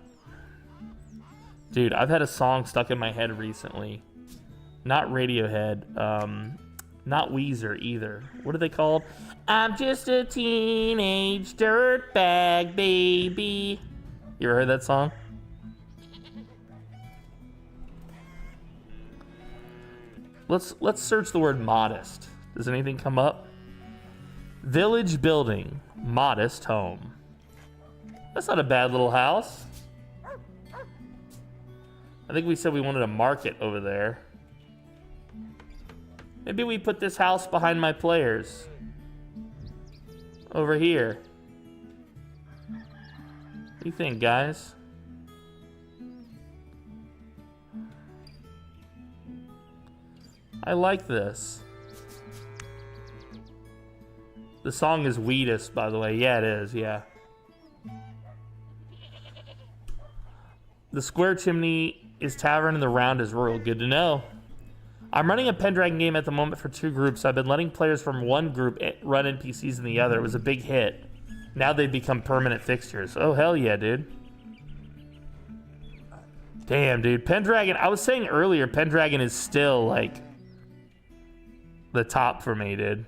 Dude, I've had a song stuck in my head recently. Not Radiohead. Not Weezer either. What are they called? I'm just a teenage dirtbag baby. You ever heard that song? Let's search the word modest. Does anything come up? Village building, modest home. That's not a bad little house. I think we said we wanted a market over there. Maybe we put this house behind my players. Over here. What do you think, guys? I like this. The song is Weedest, by the way. Yeah, it is, yeah. The square chimney is tavern and the round is royal. Good to know. I'm running a Pendragon game at the moment for 2 groups. I've been letting players from one group run NPCs in the other. It was a big hit. Now they've become permanent fixtures. Oh, hell yeah, dude. Damn, dude. Pendragon, I was saying earlier, Pendragon is still, like, the top for me, dude.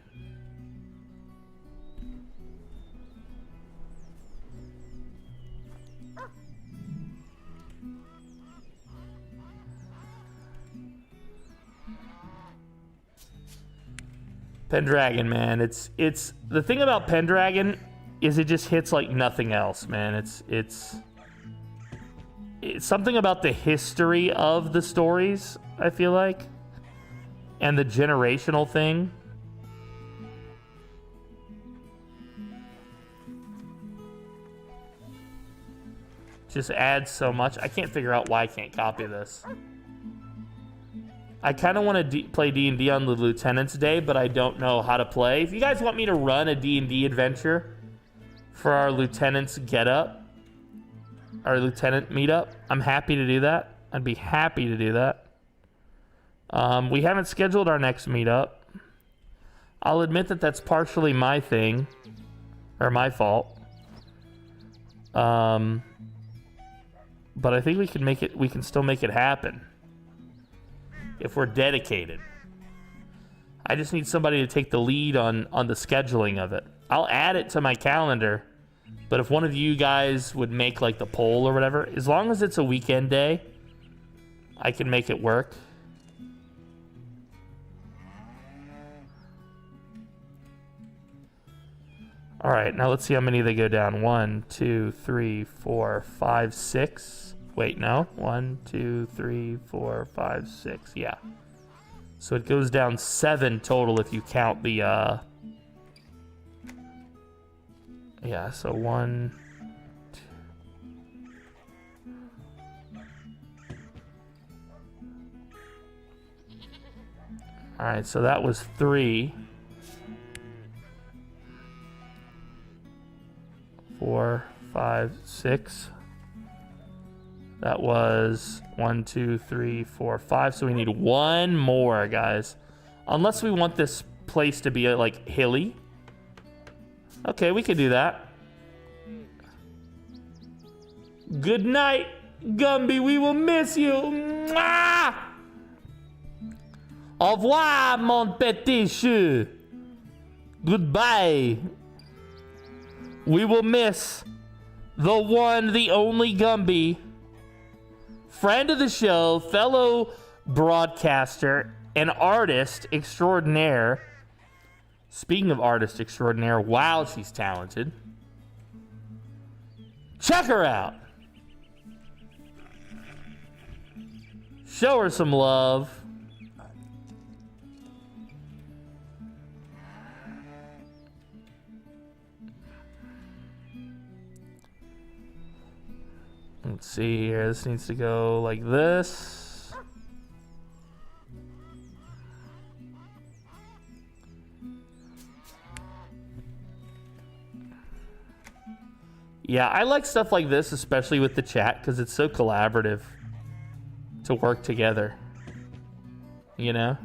Pendragon, man. It's the thing about Pendragon is it just hits like nothing else, man. It's something about the history of the stories, I feel like, and the generational thing. Just adds so much. I can't figure out why I can't copy this. I kind of want to play D&D on the Lieutenant's Day, but I don't know how to play. If you guys want me to run a D&D adventure for our Lieutenant's Get-Up, our Lieutenant Meetup, I'm happy to do that. I'd be happy to do that. We haven't scheduled our next meetup. I'll admit that that's partially my thing, or my fault. But I think we can make it. We can still make it happen if we're dedicated. I just need somebody to take the lead on the scheduling of it. I'll add it to my calendar, but if one of you guys would make like the poll or whatever, as long as it's a weekend day, I can make it work. All right, now let's see how many they go down. 1, 2, 3, 4, 5, 6. Wait, no. 1, 2, 3, 4, 5, 6. Yeah. So it goes down 7 total if you count the, yeah, so 1, 2. All right, so that was 3. 4, 5, 6. That was 1, 2, 3, 4, 5. So we need 1 more, guys. Unless we want this place to be like hilly. Okay, we could do that. Good night, Gumby. We will miss you. Mwah! Au revoir, mon petit chou. Goodbye. We will miss the one, the only Gumby. Friend of the show, fellow broadcaster, and artist extraordinaire. Speaking of artist extraordinaire, wow, she's talented. Check her out. Show her some love. Let's see here. This needs to go like this. Yeah, I like stuff like this, especially with the chat, because it's so collaborative to work together. You know?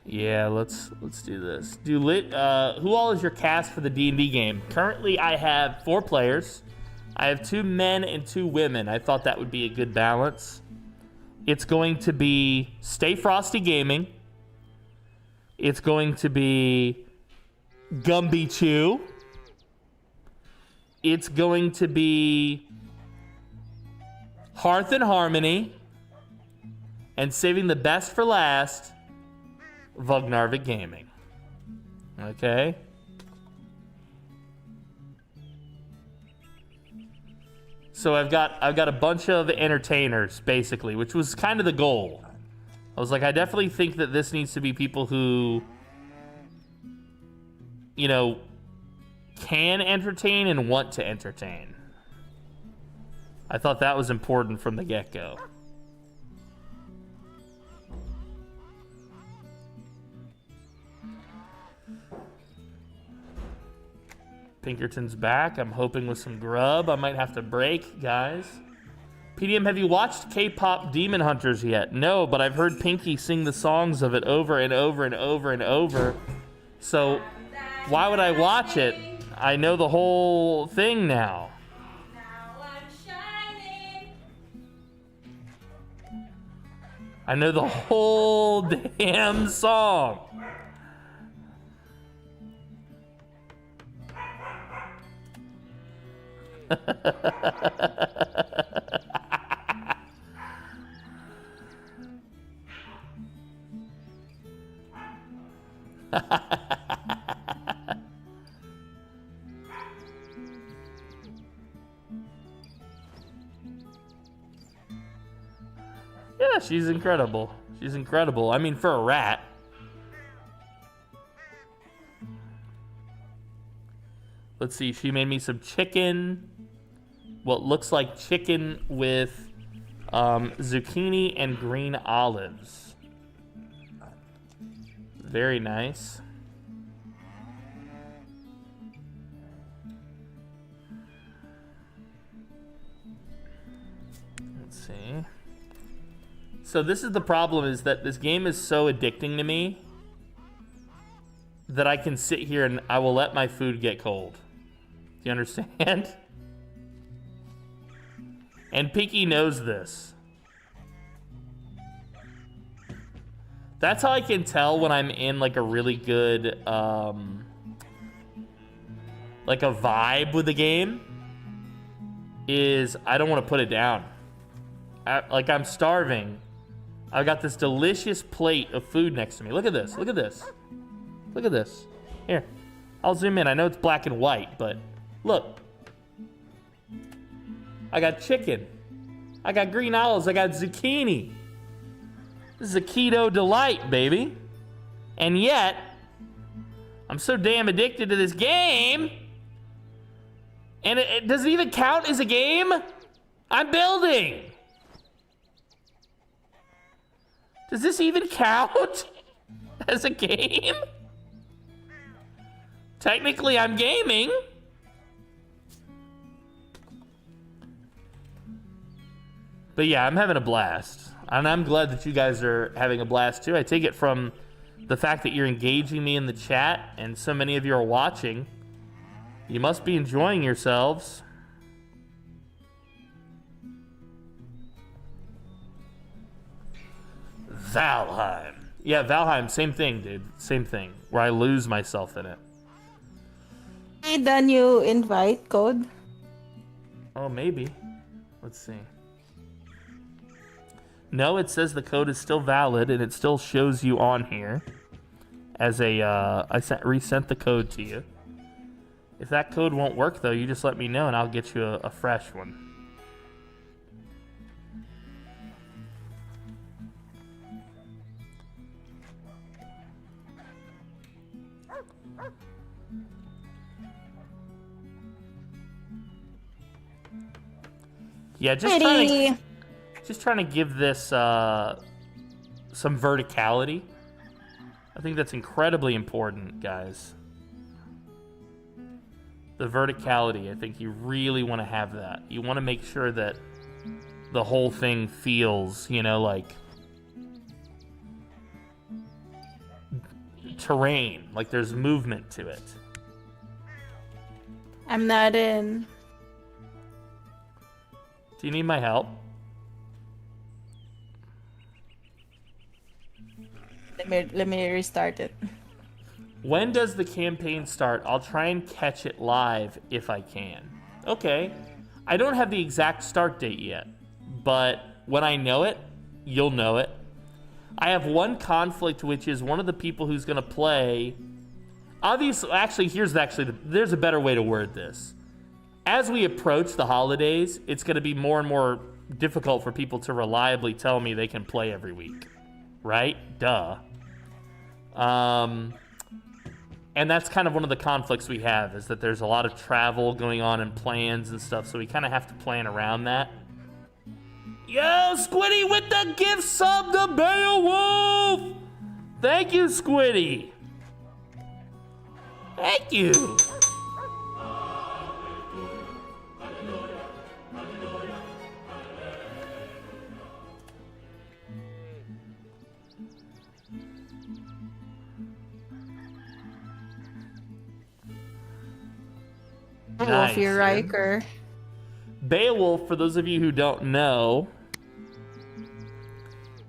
Yeah, let's do this. Who all is your cast for the D&D game? Currently, I have 4 players. I have 2 men and 2 women. I thought that would be a good balance. It's going to be Stay Frosty Gaming. It's going to be Gumby Chew. It's going to be Hearth and Harmony. And saving the best for last, Vugnarvik Gaming. Okay. So I've got a bunch of entertainers basically, which was kind of the goal. I was like, I definitely think that this needs to be people who, you know, can entertain and want to entertain. I thought that was important from the get-go. Pinkerton's back. I'm hoping with some grub. I might have to break, guys. PDM, have you watched K-pop Demon Hunters yet? No, but I've heard Pinky sing the songs of it over and over and over and over. So why would I watch it? I know the whole thing now. I know the whole damn song. Yeah, she's incredible. She's incredible. I mean, for a rat. Let's see, she made me some chicken. What looks like chicken with zucchini and green olives. Very nice. Let's see. So this is the problem, is that this game is so addicting to me that I can sit here and I will let my food get cold. Do you understand? And Pinky knows this. That's how I can tell when I'm in like a really good, like a vibe with the game, is I don't want to put it down. Like I'm starving. I've got this delicious plate of food next to me. Look at this, look at this. Look at this. Here, I'll zoom in. I know it's black and white, but look. I got chicken. I got green olives. I got zucchini. This is a keto delight, baby. And yet, I'm so damn addicted to this game. And it doesn't even count as a game. I'm building. Does this even count as a game? Technically, I'm gaming. But yeah, I'm having a blast. And I'm glad that you guys are having a blast too. I take it from the fact that you're engaging me in the chat and so many of you are watching. You must be enjoying yourselves. Valheim. Yeah, Valheim, same thing, dude. Same thing. Where I lose myself in it. Hey, the new invite code. Oh, maybe. Let's see. No, it says the code is still valid and it still shows you on here as a, resent the code to you. If that code won't work though, you just let me know and I'll get you a fresh one. Yeah, just trying to give this some verticality. I think that's incredibly important, guys. The verticality, I think you really want to have that. You want to make sure that the whole thing feels, you know, like terrain, like there's movement to it. I'm not in. Do you need my help? Let me restart it. When does the campaign start? I'll try and catch it live if I can. Okay. I don't have the exact start date yet, but when I know it, you'll know it. I have one conflict, which is one of the people who's going to play. Obviously, there's a better way to word this. As we approach the holidays, it's going to be more and more difficult for people to reliably tell me they can play every week. Right? Duh. And that's kind of one of the conflicts we have, is that there's a lot of travel going on and plans and stuff, so we kind of have to plan around that. Yo, Squiddy with the gift sub to Beowulf! Thank you, Squiddy. Thank you. Wolf, you're Riker. Beowulf, for those of you who don't know.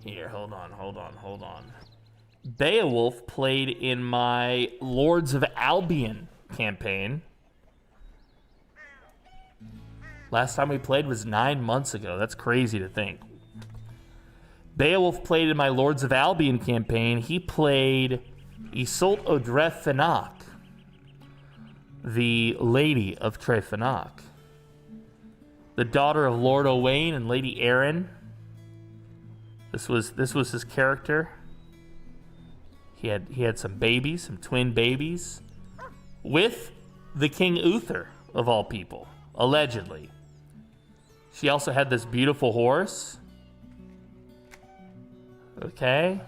Here, hold on. Beowulf played in my Lords of Albion campaign. Last time we played was 9 months ago. That's crazy to think. Beowulf played in my Lords of Albion campaign. He played Isolde Audrey Fnac, the Lady of Trefnac, the daughter of Lord Owain and Lady Erin. This was his character. He had some babies, some twin babies, with the King Uther of all people, allegedly. She also had this beautiful horse. Okay.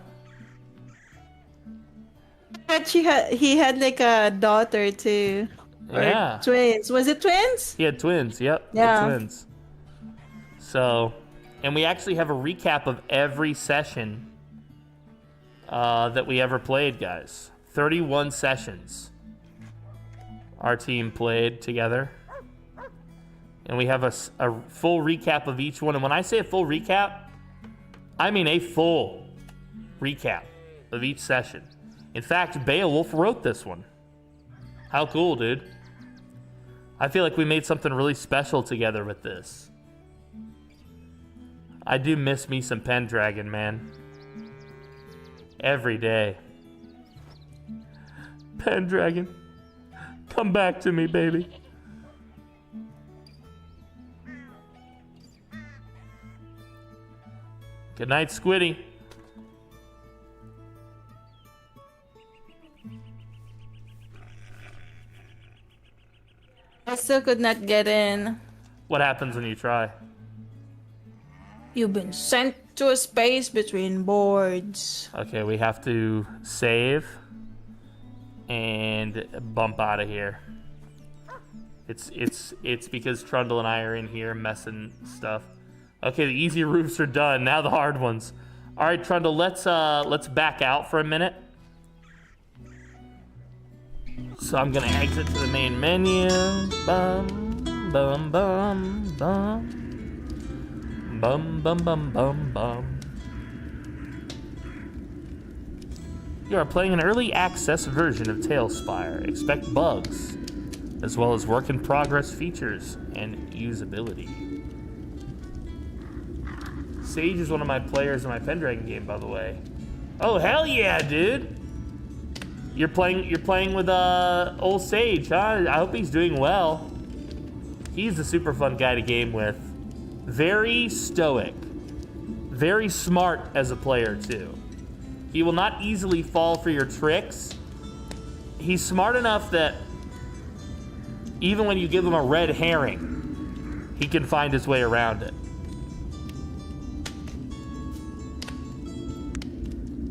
But he had like a daughter too. Or Yeah. twins. Was it twins? He had twins, yep. Yeah. Twins. So, and we actually have a recap of every session that we ever played, guys. 31 sessions our team played together. And we have a full recap of each one. And when I say a full recap, I mean a full recap of each session. In fact, Beowulf wrote this one. How cool, dude. I feel like we made something really special together with this. I do miss me some Pendragon, man. Every day. Pendragon, come back to me, baby. Good night, Squiddy. I still could not get in. What happens when you try? You've been sent to a space between boards. Okay, we have to save and bump out of here. It's because Trundle and I are in here messing stuff. Okay, the easy roofs are done. Now the hard ones. All right, Trundle, let's back out for a minute. So I'm gonna exit to the main menu. Bum bum bum bum. Bum bum bum bum bum. You are playing an early access version of TaleSpire. Expect bugs, as well as work in progress features and usability. Sage is one of my players in my Pendragon game, by the way. Oh hell yeah, dude! You're playing with old Sage, huh? I hope he's doing well. He's a super fun guy to game with. Very stoic. Very smart as a player, too. He will not easily fall for your tricks. He's smart enough that even when you give him a red herring, he can find his way around it.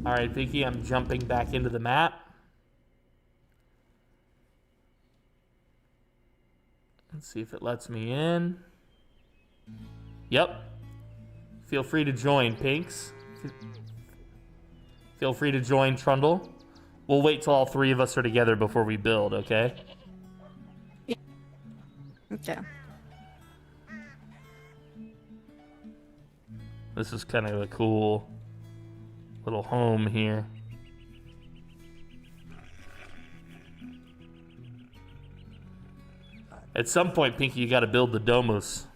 All right, Vicky, I'm jumping back into the map. Let's see if it lets me in. Yep. Feel free to join, Pinks. Feel free to join, Trundle. We'll wait till all three of us are together before we build, okay? Okay. This is kind of a cool little home here. At some point, Pinky, you gotta build the domus.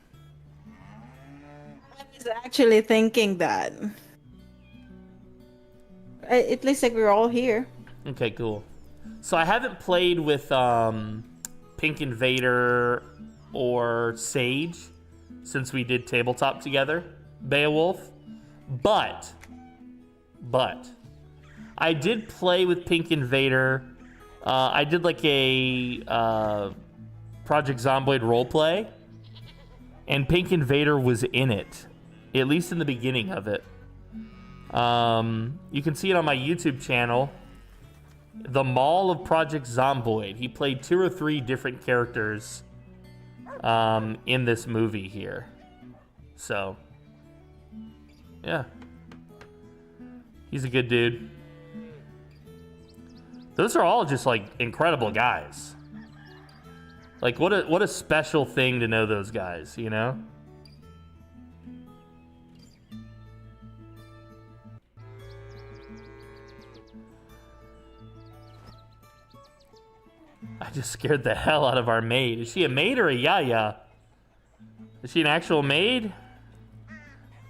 I was actually thinking that. It looks like we're all here. Okay, cool. So I haven't played with Pink Invader or Sage since we did tabletop together, Beowulf. But I did play with Pink Invader I did like a Project Zomboid roleplay, and Pink Invader was in it, at least in the beginning of it. You can see it on my YouTube channel, The Mall of Project Zomboid. He played 2 or 3 different characters in this movie here. So, yeah. He's a good dude. Those are all just like incredible guys. Like what a special thing to know those guys, you know? I just scared the hell out of our maid. Is she a maid or a yaya? Is she an actual maid?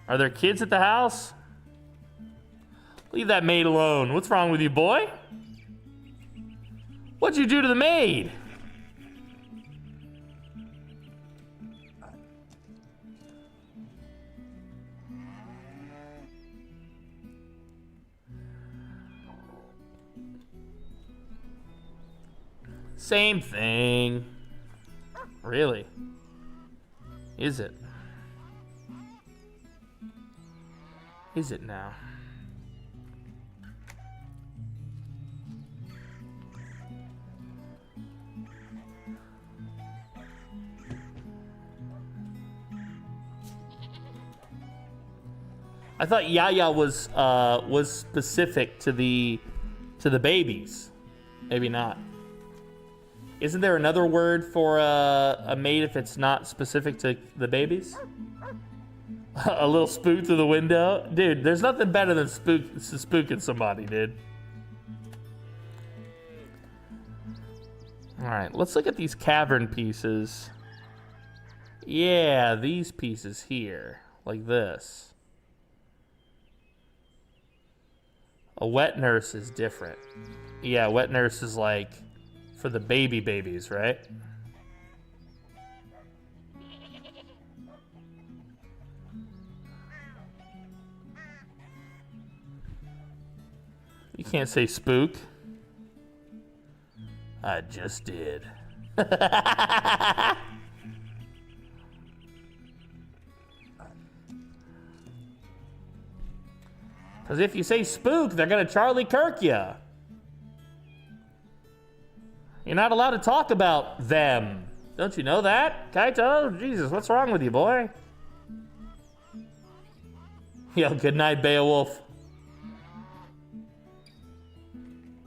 Are there kids at the house? Leave that maid alone. What's wrong with you, boy? What'd you do to the maid? Same thing. Really? Is it? Is it now? I thought Yaya was specific to the babies. Maybe not. Isn't there another word for a maid if it's not specific to the babies? A little spook through the window? Dude, there's nothing better than spooking somebody, dude. Alright, let's look at these cavern pieces. Yeah, these pieces here. Like this. A wet nurse is different. Yeah, wet nurse is like for the babies, right? You can't say spook. I just did. Because if you say spook, they're going to Charlie Kirk you. You're not allowed to talk about them. Don't you know that, Kaito? Jesus, what's wrong with you, boy? Yo, good night, Beowulf.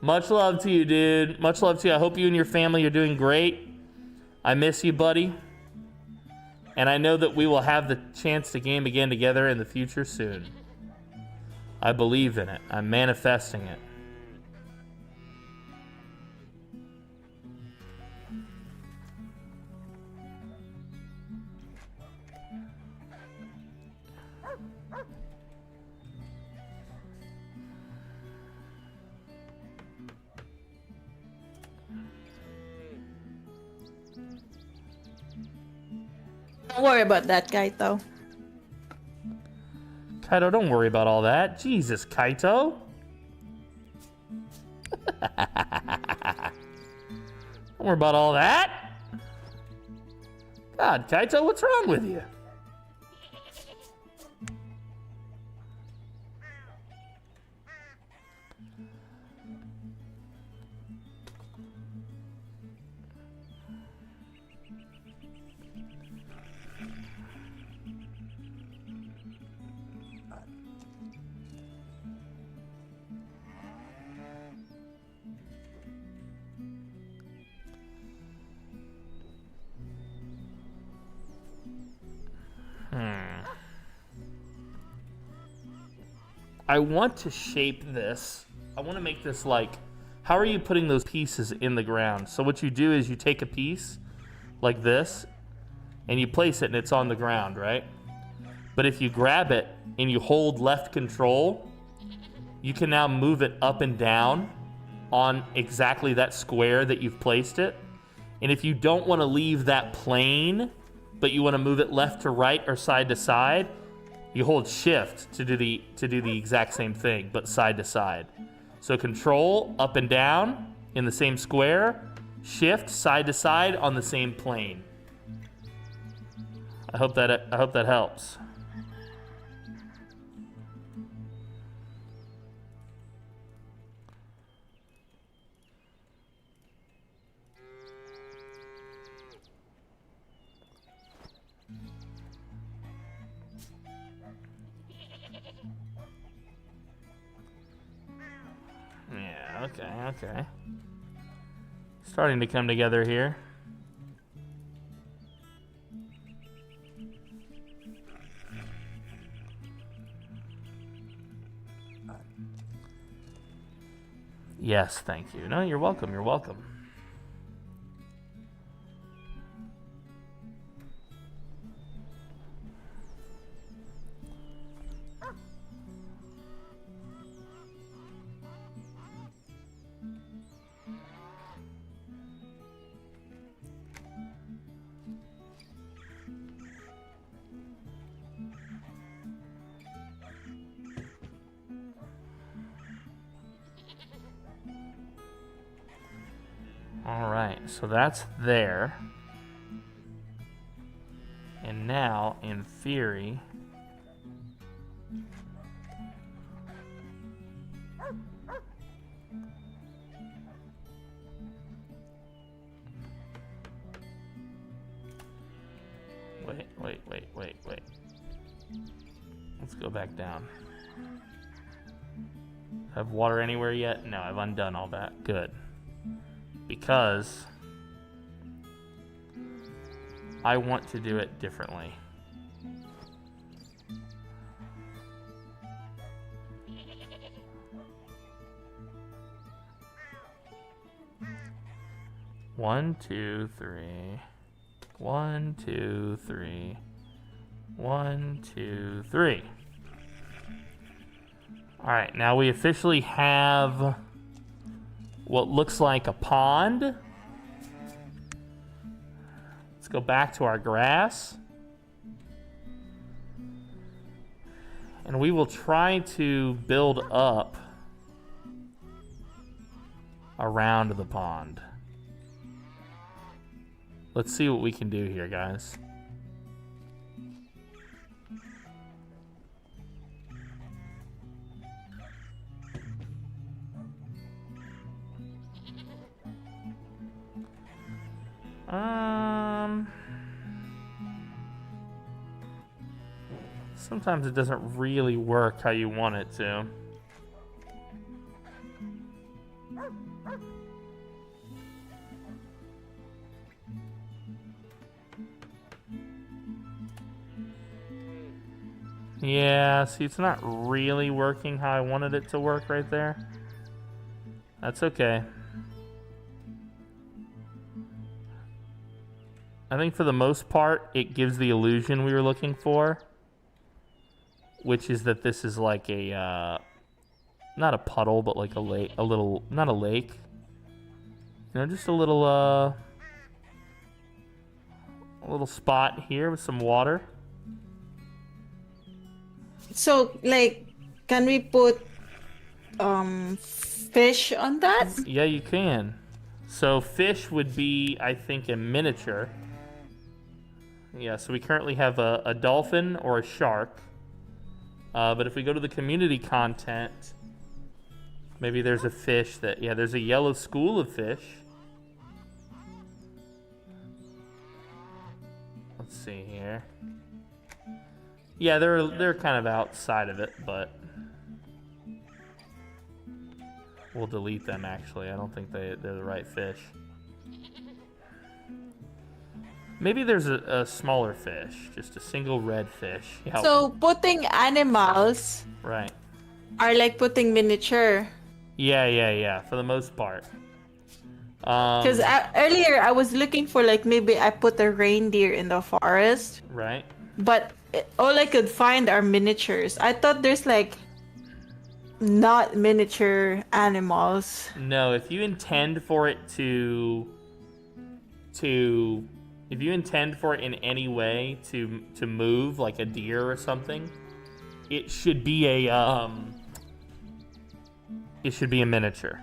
Much love to you, dude. Much love to you. I hope you and your family are doing great. I miss you, buddy. And I know that we will have the chance to game again together in the future soon. I believe in it. I'm manifesting it. Don't worry about that, Kaito. Kaito, don't worry about all that. Jesus, Kaito. Don't worry about all that. God, Kaito, what's wrong with you? I want to shape this. I want to make this like, how are you putting those pieces in the ground? So what you do is you take a piece like this and you place it and it's on the ground, right? But if you grab it and you hold left control, you can now move it up and down on exactly that square that you've placed it. And if you don't want to leave that plane, but you want to move it left to right or side to side, you hold shift to do the exact same thing, but side to side. So control up and down, in the same square, shift side to side on the same plane. I hope that helps. Yeah, okay. Starting to come together here. Yes, thank you. No, you're welcome. You're welcome. Alright, so that's there. And now, in theory... Wait. Let's go back down. Have water anywhere yet? No, I've undone all that. Good. Because I want to do it differently. One, two, three. 1, 2, 3. 1, 2, 3. All right, now we officially have what looks like a pond. Let's go back to our grass. And we will try to build up around the pond. Let's see what we can do here, guys. Sometimes it doesn't really work how you want it to. Yeah, see, it's not really working how I wanted it to work right there. That's okay. I think for the most part, it gives the illusion we were looking for, which is that this is like a, not a puddle, but like a lake, a little, not a lake. You know, just a little spot here with some water. So, like, can we put fish on that? Yeah, you can. So fish would be, I think, a miniature. Yeah, so we currently have a dolphin or a shark. But if we go to the community content, maybe there's a fish that, yeah, there's a yellow school of fish. Let's see here. Yeah, they're kind of outside of it, but we'll delete them actually. I don't think they're the right fish. Maybe there's a smaller fish, just a single red fish. Yeah. So putting animals Right. are like putting miniature. Yeah, for the most part. Because earlier I was looking for like maybe I put a reindeer in the forest, Right. but all I could find are miniatures. I thought there's like not miniature animals. No, if you intend for it if you intend for it in any way to move like a deer or something, it should be a miniature.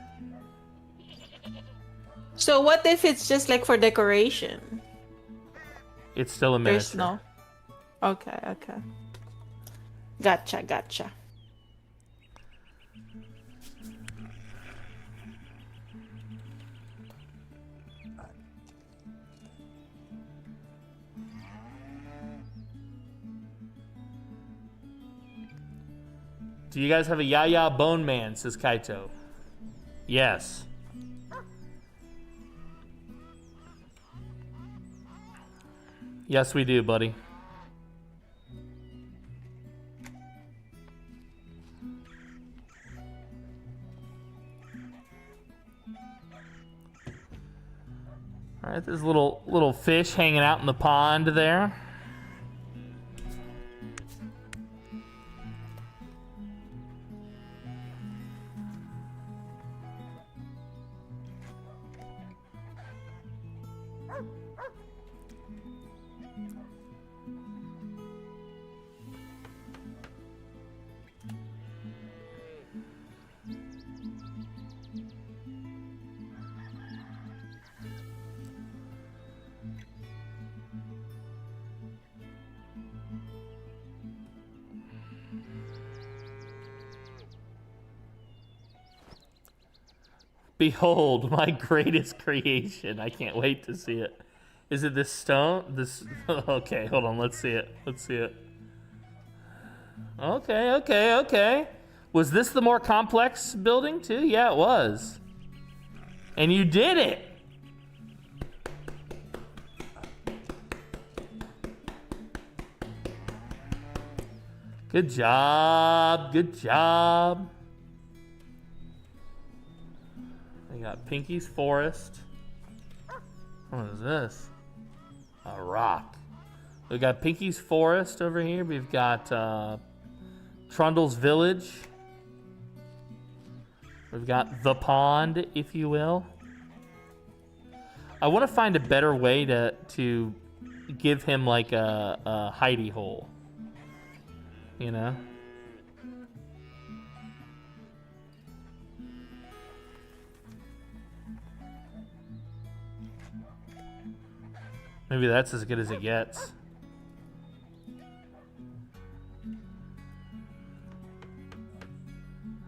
So what if it's just like for decoration? It's still a miniature. There's no. Okay, okay. Gotcha, gotcha. Do you guys have a Yaya Bone Man, says Kaito. Yes. Yes, we do, buddy. All right, there's a little fish hanging out in the pond there. Behold, my greatest creation. I can't wait to see it. Is it this stone? This... Okay, hold on. Let's see it. Let's see it. Okay, okay, okay. Was this the more complex building too? Yeah, it was. And you did it! Good job. Good job. We got Pinky's Forest. What is this? A rock. We got Pinky's Forest over here. We've got Trundle's Village. We've got the pond, if you will. I want to find a better way to give him like a hidey hole. You know? Maybe that's as good as it gets.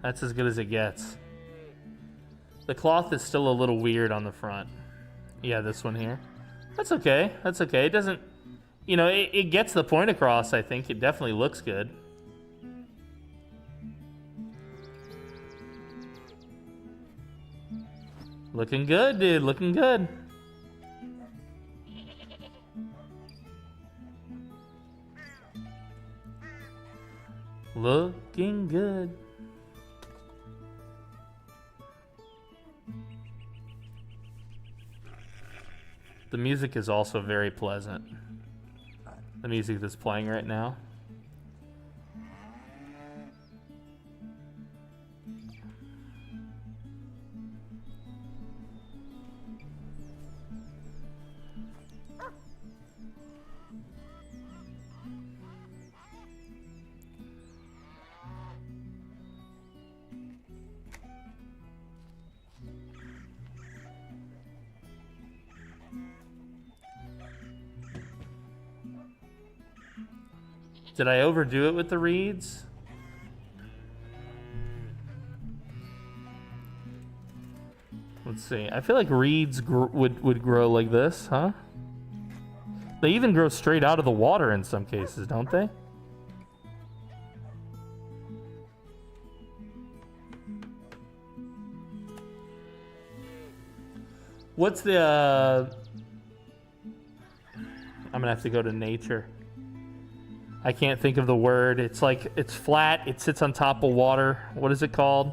That's as good as it gets. The cloth is still a little weird on the front. Yeah, this one here. That's okay. That's okay. It doesn't... You know, it gets the point across, I think. It definitely looks good. Looking good, dude. Looking good. Looking good. The music is also very pleasant. The music that's playing right now. Did I overdo it with the reeds? Let's see. I feel like reeds would grow like this, huh? They even grow straight out of the water in some cases, don't they? What's the... I'm gonna have to go to nature. I can't think of the word. It's like, it's flat. It sits on top of water. What is it called?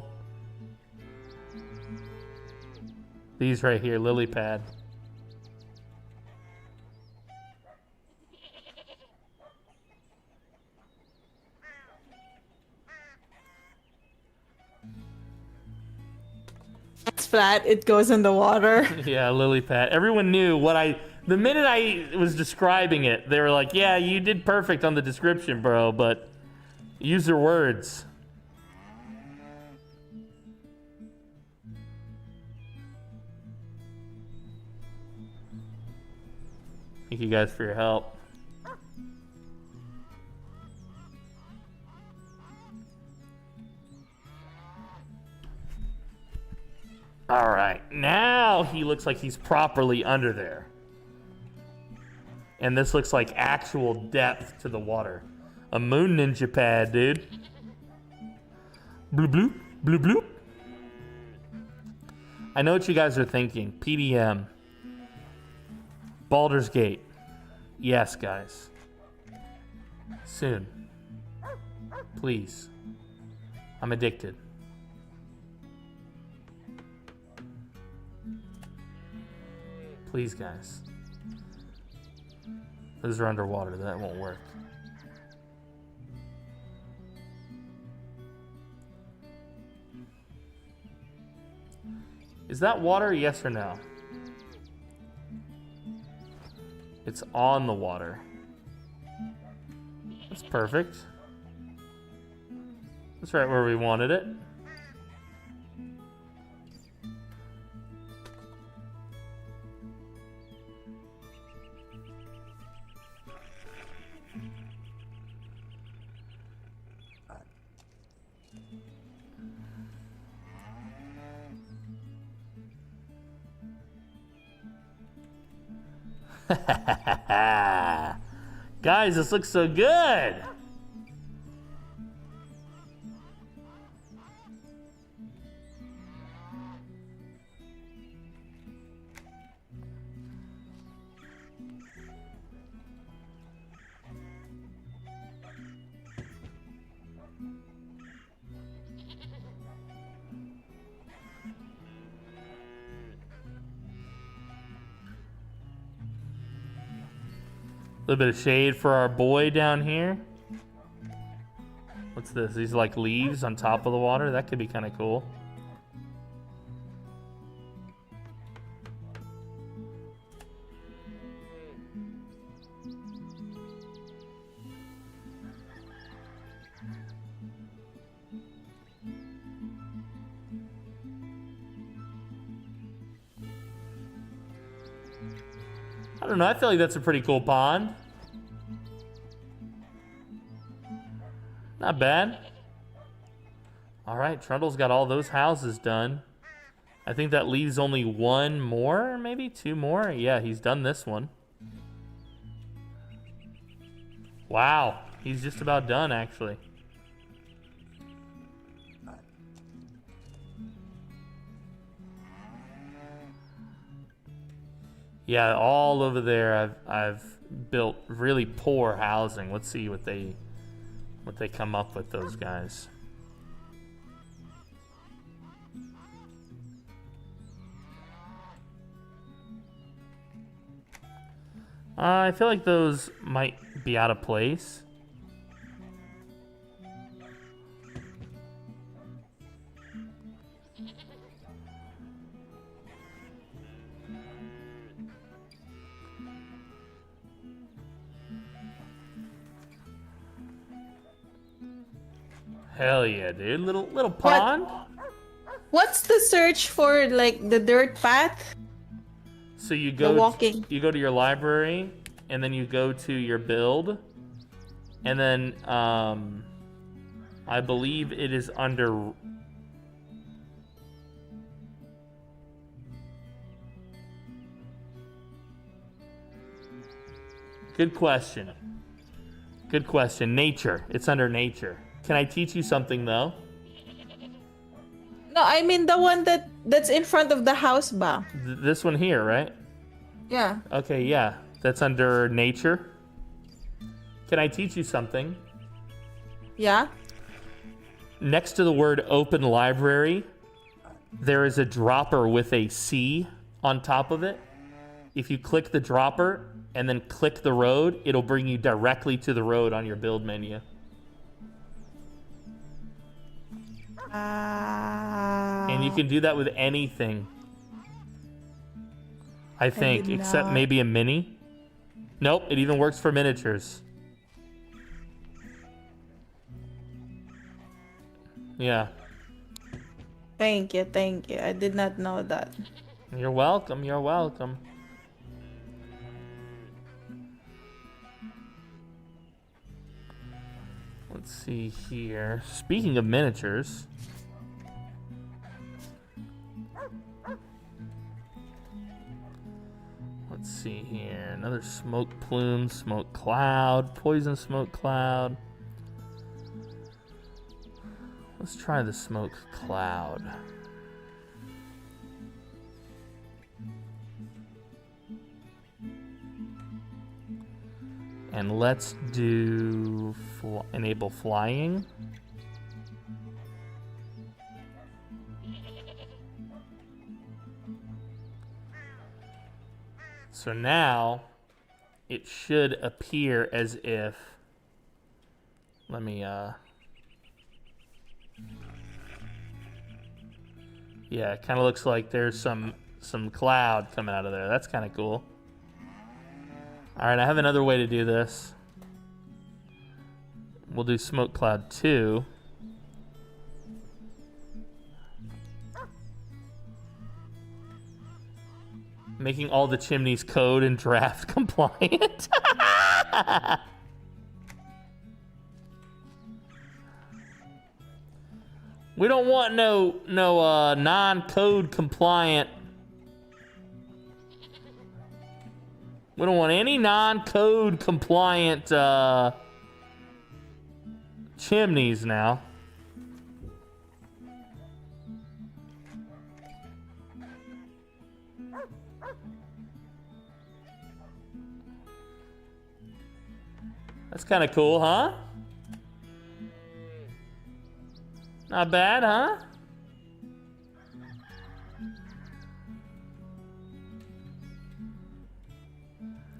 These right here, lily pad. It's flat. It goes in the water. Yeah, lily pad. Everyone knew what the minute I was describing it, they were like, yeah, you did perfect on the description, bro, but use your words. Thank you guys for your help. All right, now he looks like he's properly under there. And this looks like actual depth to the water. A moon ninja pad, dude. Bloop, bloop, bloop, bloop. I know what you guys are thinking. PDM. Baldur's Gate. Yes, guys. Soon. Please. I'm addicted. Please, guys. Those are underwater. That won't work. Is that water? Yes or no? It's on the water. That's perfect. That's right where we wanted it. Guys, this looks so good. A little bit of shade for our boy down here. What's this? These like leaves on top of the water? That could be kind of cool. I don't know, I feel like that's a pretty cool pond. Not bad. Alright, Trundle's got all those houses done. I think that leaves only one more, maybe two more. Yeah, he's done this one. Wow, he's just about done actually. Yeah, all over there I've built really poor housing. Let's see what they come up with, those guys. I feel like those might be out of place. Hell yeah, dude. Little pond. What's the search for, like, the dirt path? So you The walking. you go to your library, and then you go to your build, and then I believe it is under. Good question. Good question. Nature. It's under nature. Can I teach you something though? No, I mean the one that's in front of the house ba. This one here, right? Yeah. Okay, yeah. That's under nature. Can I teach you something? Yeah? Next to the word open library, there is a dropper with a C on top of it. If you click the dropper and then click the road, it'll bring you directly to the road on your build menu. And you can do that with anything. I think, did except not. maybe a mini. Nope, it even works for miniatures. Yeah. Thank you, thank you. I did not know that. You're welcome, you're welcome. see here. Speaking of miniatures. Let's see here. Another smoke plume, smoke cloud, poison smoke cloud. Let's try the smoke cloud. And let's do enable flying. So now it should appear as if, let me, yeah, it kind of looks like there's some cloud coming out of there. That's kind of cool. All right, I have another way to do this. We'll do smoke cloud 2. Making all the chimneys code and draft compliant. We don't want no non-code compliant. We don't want any non-code compliant chimneys now. That's kind of cool, huh? Not bad, huh?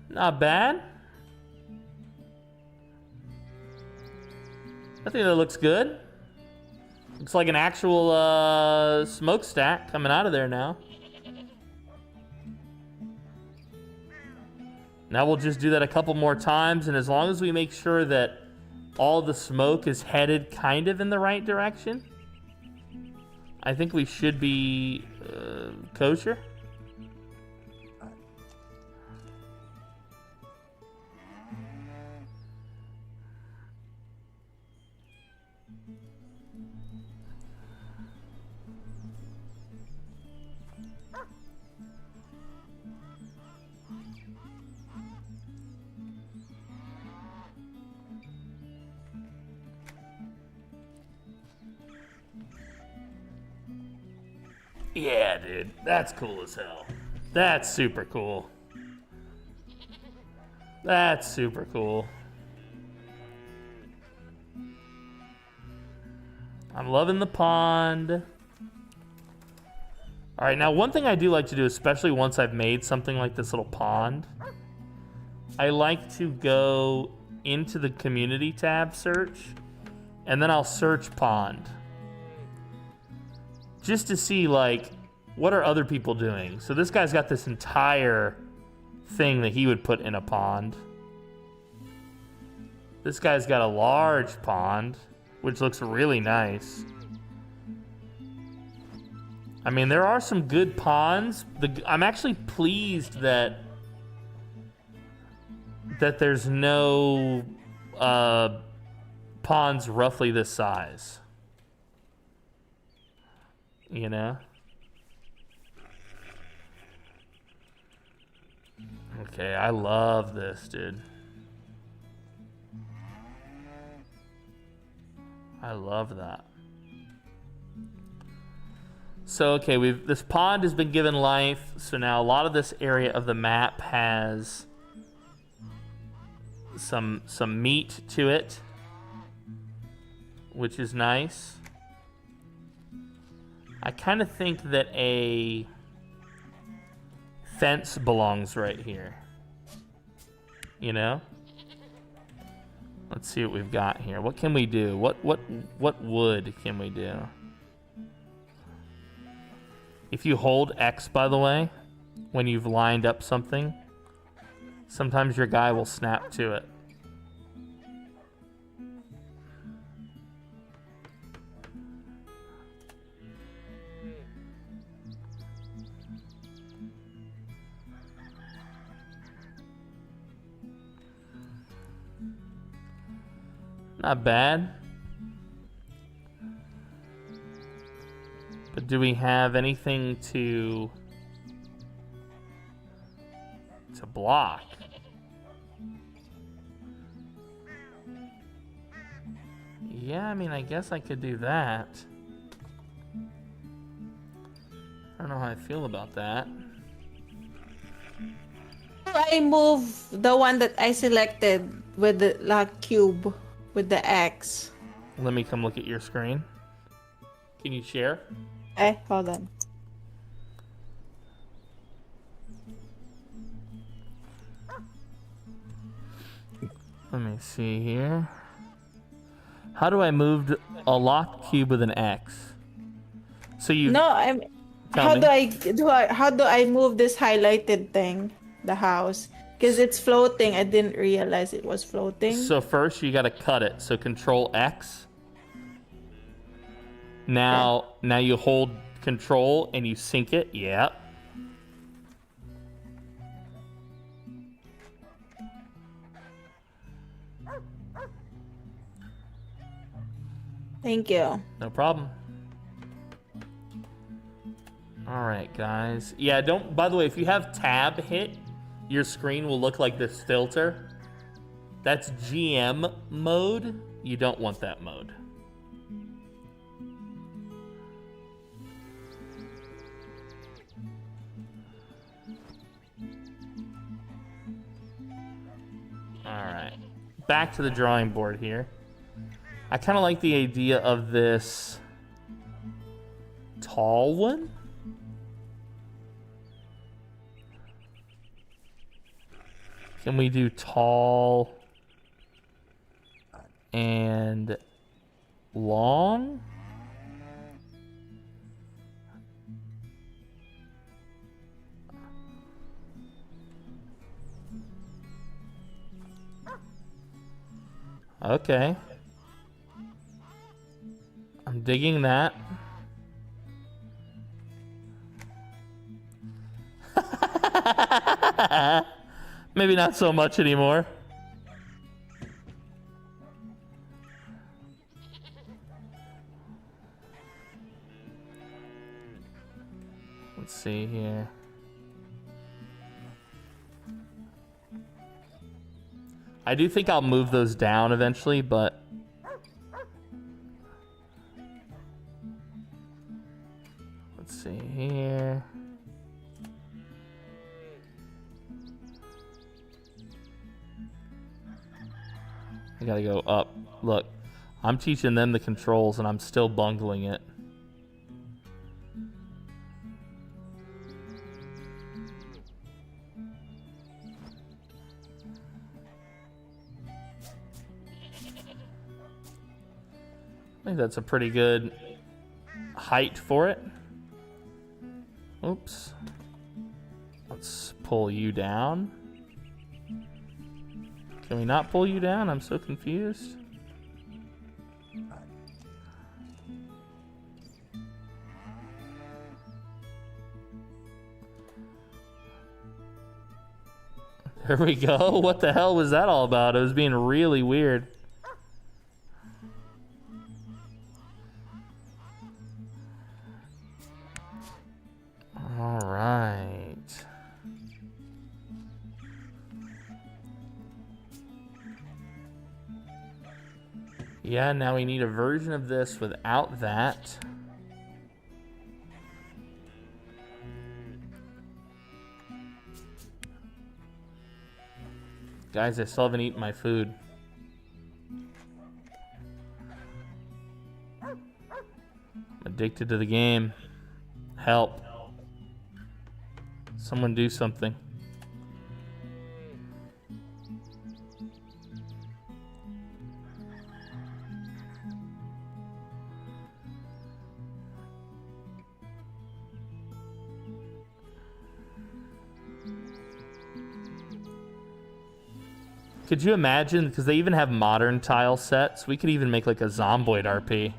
Not bad. I think that looks good. Looks like an actual smokestack coming out of there now. Now we'll just do that a couple more times, and as long as we make sure that all the smoke is headed kind of in the right direction, I think we should be kosher. Yeah, dude, that's cool as hell. That's super cool. That's super cool. I'm loving the pond. All right, now one thing I do like to do, especially once I've made something like this little pond, I like to go into the community tab search, and then I'll search pond. Just to see, like, what are other people doing? So this guy's got this entire thing that he would put in a pond. This guy's got a large pond, which looks really nice. I mean, there are some good ponds. I'm actually pleased that there's no ponds roughly this size. You know? Okay, I love this, dude. I love that. So, okay, this pond has been given life, so now a lot of this area of the map has some meat to it, which is nice. I kind of think that a fence belongs right here. You know? Let's see what we've got here. What can we do? What wood can we do? If you hold X, by the way, when you've lined up something, sometimes your guy will snap to it. Not bad. But do we have anything to block? Yeah, I mean, I guess I could do that. I don't know how I feel about that. I move the one that I selected with the cube with the X. Let me come look at your screen. Can you share? Hold on. Let me see here. How do I move a locked cube with an X? So you No, I'm. Tell How me. how do I move this highlighted thing, the house? Because it's floating. I didn't realize it was floating. So first you gotta cut it. So Control X. Now you hold Control and you sync it. Yeah. Thank you. No problem. All right, guys. Yeah, don't. By the way, if you have Tab hit, your screen will look like this filter. That's GM mode. You don't want that mode. All right. Back to the drawing board here. I kind of like the idea of this tall one. Can we do tall and long? Okay. I'm digging that. Maybe not so much anymore. Let's see here. I do think I'll move those down eventually, but let's see here. I gotta go up. Look, I'm teaching them the controls and I'm still bungling it. I think that's a pretty good height for it. Oops. Let's pull you down. Can we not pull you down? I'm so confused. There we go. What the hell was that all about? It was being really weird. All right. Yeah, now we need a version of this without that. Guys, I still haven't eaten my food. I'm addicted to the game. Help. Someone do something. Could you imagine, because they even have modern tile sets, we could even make like a Zomboid RP.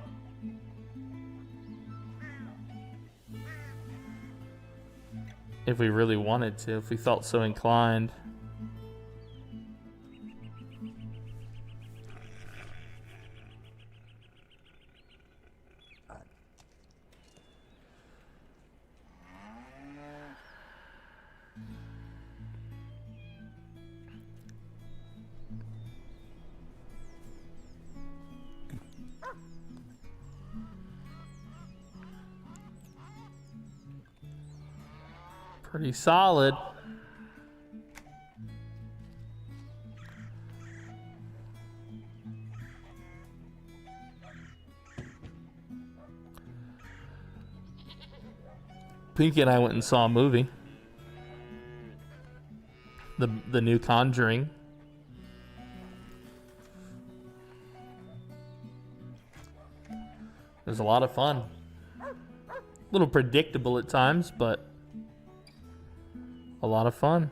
If we really wanted to, if we felt so inclined. Pretty solid. Pinky and I went and saw a movie. The new Conjuring. It was a lot of fun. A little predictable at times, but a lot of fun.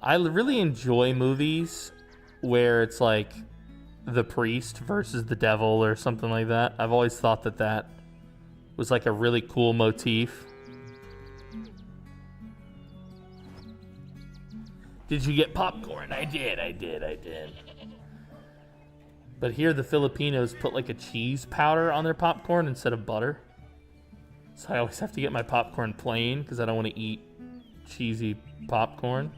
I really enjoy movies where it's like the priest versus the devil or something like that. I've always thought that that was like a really cool motif. Did you get popcorn? I did. But here the Filipinos put like a cheese powder on their popcorn instead of butter. So I always have to get my popcorn plain because I don't want to eat cheesy popcorn.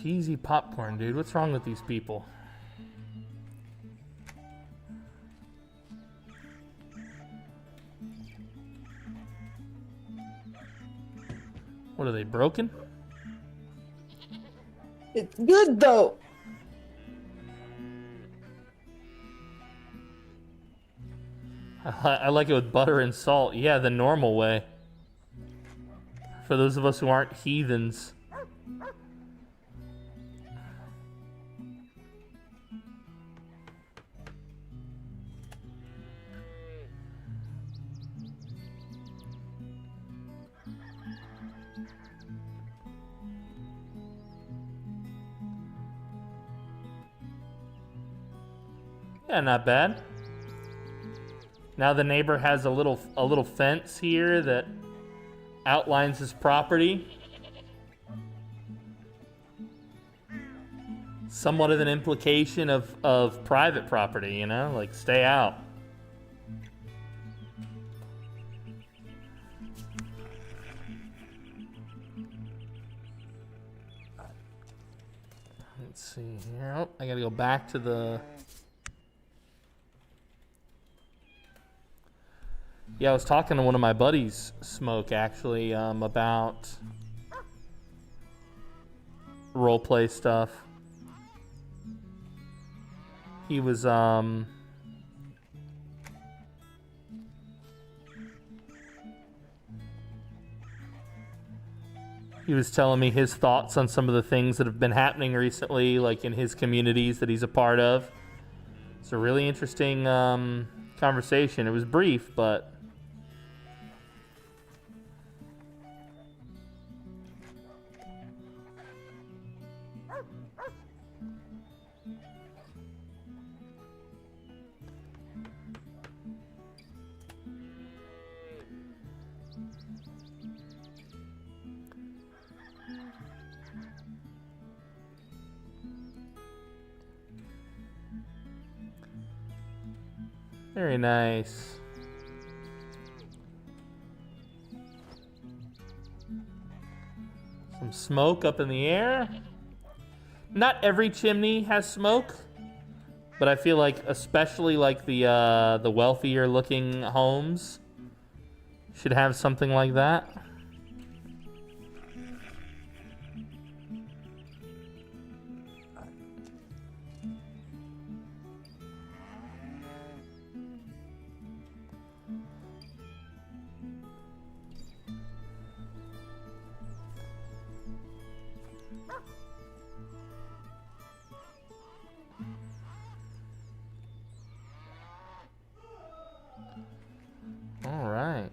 Cheesy popcorn, dude. What's wrong with these people? What are they, broken? It's good though. I like it with butter and salt. Yeah, the normal way. For those of us who aren't heathens. Yeah, not bad. Now the neighbor has a little fence here that outlines his property. Somewhat of an implication of private property, you know, like stay out. Let's see here. Oh, I gotta go back to the... Yeah, I was talking to one of my buddies, Smoke, actually, about roleplay stuff. He was, he was telling me his thoughts on some of the things that have been happening recently, like in his communities that he's a part of. It's a really interesting conversation. It was brief, but... Very nice. Some smoke up in the air. Not every chimney has smoke, but I feel like especially like the wealthier looking homes should have something like that. All right.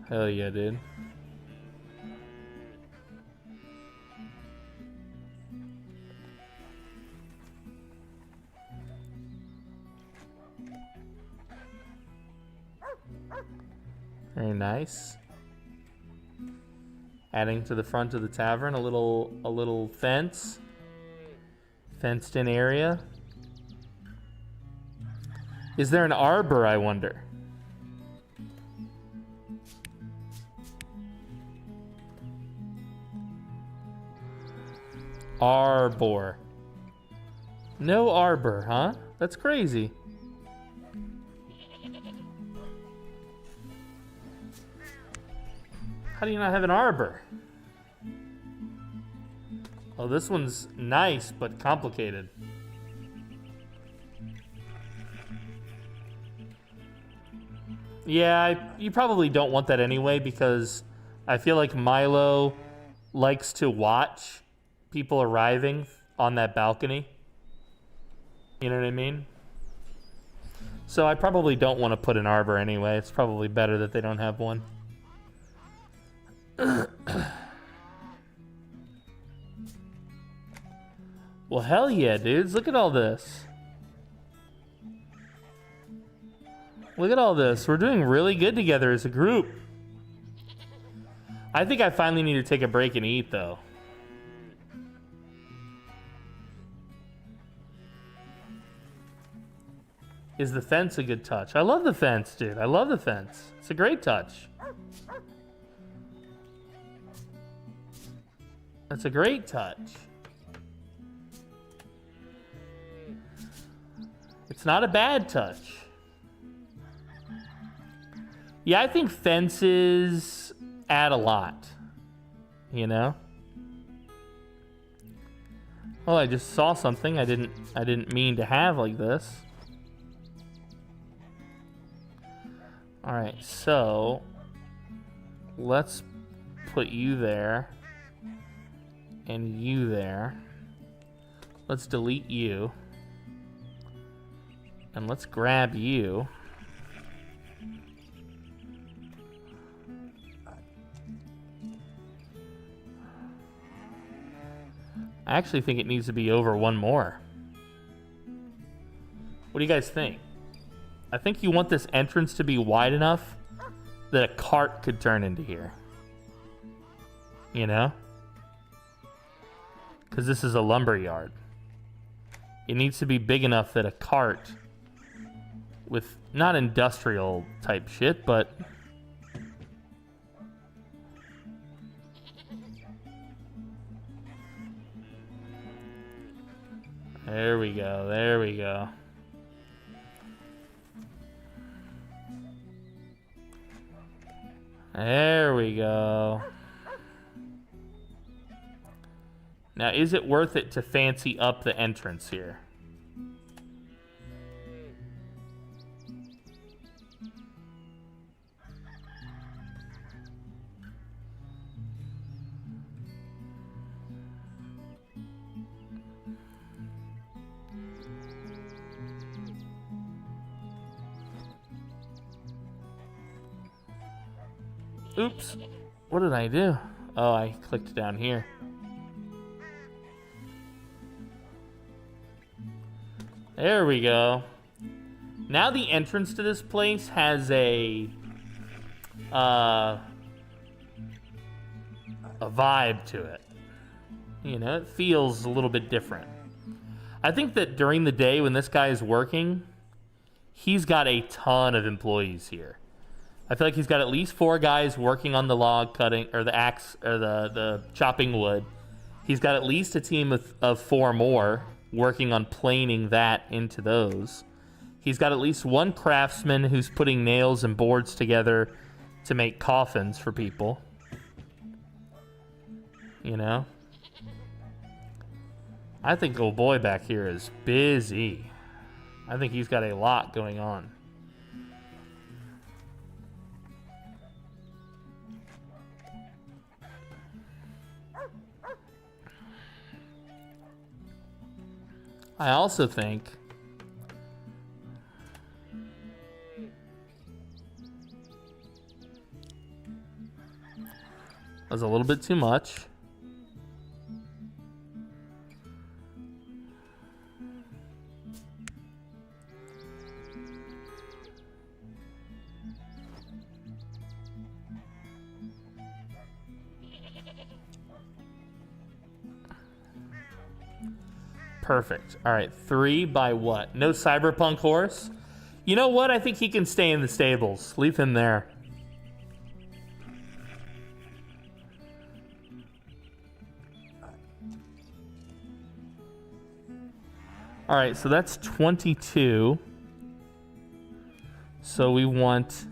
Hell yeah, dude. Very nice. Adding to the front of the tavern a little fence. Fenced in area. Is there an arbor, I wonder? Arbor. No arbor, huh? That's crazy. How do you not have an arbor? Oh, this one's nice, but complicated. Yeah, you probably don't want that anyway, because I feel like Milo likes to watch people arriving on that balcony. You know what I mean? So I probably don't want to put an arbor anyway. It's probably better that they don't have one. Well, hell yeah, dudes. Look at all this. Look at all this. We're doing really good together as a group. I think I finally need to take a break and eat, though. Is the fence a good touch? I love the fence, dude. I love the fence. It's a great touch. That's a great touch. It's not a bad touch. Yeah, I think fences add a lot. You know? Oh, I just saw something I didn't mean to have like this. All right, so let's put you there and you there. Let's delete you. And let's grab you. I actually think it needs to be over one more. What do you guys think? I think you want this entrance to be wide enough that a cart could turn into here. You know? Because this is a lumber yard. It needs to be big enough that a cart with not industrial type shit, but there we go, there we go. There we go. Now, is it worth it to fancy up the entrance here? Oops. What did I do? Oh, I clicked down here. There we go. Now the entrance to this place has a vibe to it. You know, it feels a little bit different. I think that during the day when this guy is working, he's got a ton of employees here. I feel like he's got at least 4 guys working on the log cutting, or the axe, or the chopping wood. He's got at least a team of 4 more working on planing that into those. He's got at least 1 craftsman who's putting nails and boards together to make coffins for people. You know? I think old boy back here is busy. I think he's got a lot going on. I also think that's a little bit too much. Perfect. All right, 3 by what? No cyberpunk horse? You know what? I think he can stay in the stables. Leave him there. All right, so that's 22. So we want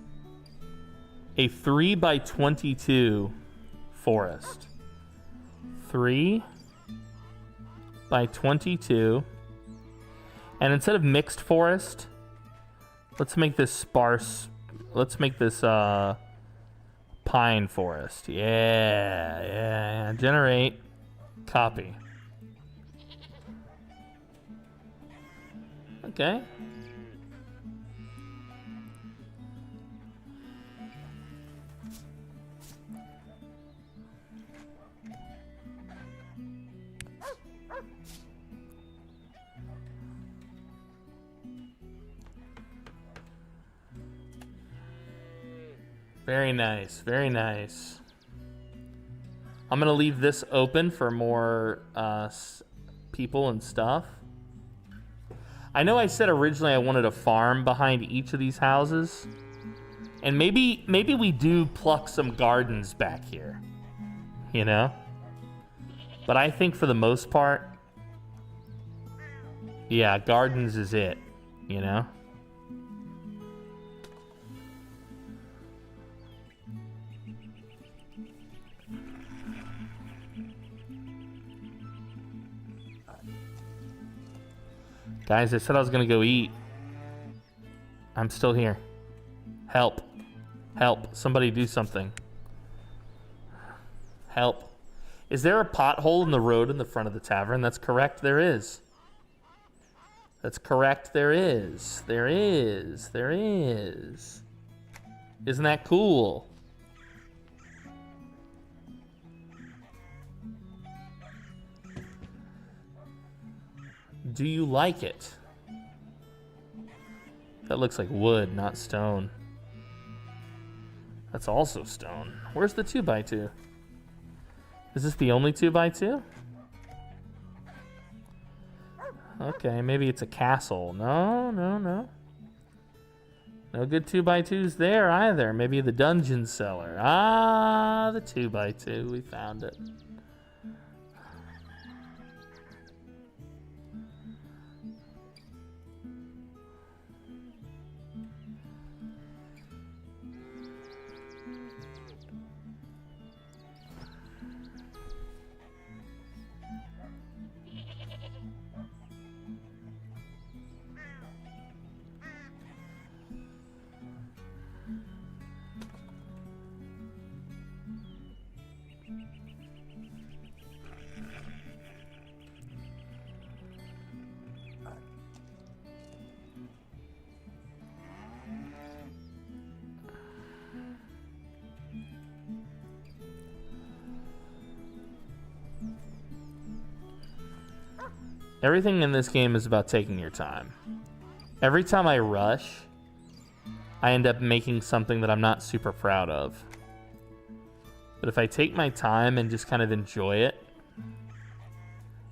a 3 by 22 forest. 3 by 22. And instead of mixed forest, let's make this sparse. Let's make this pine forest. Yeah. Generate. Copy. Okay. Very nice, very nice. I'm gonna leave this open for more people and stuff. I know I said originally I wanted a farm behind each of these houses. And maybe we do pluck some gardens back here. You know? But I think for the most part, yeah, gardens is it, you know? Guys, I said I was gonna go eat. I'm still here. Help. Help. Somebody do something. Help. Is there a pothole in the road in the front of the tavern? That's correct, there is. That's correct, there is. There is. There is. Isn't that cool? Do you like it? That looks like wood, not stone. That's also stone. Where's the 2x2? Is this the only 2x2? Okay, maybe it's a castle. No. No good 2x2s there either. Maybe the dungeon cellar. Ah, the 2x2. We found it. Everything in this game is about taking your time. Every time I rush, I end up making something that I'm not super proud of. But if I take my time and just kind of enjoy it,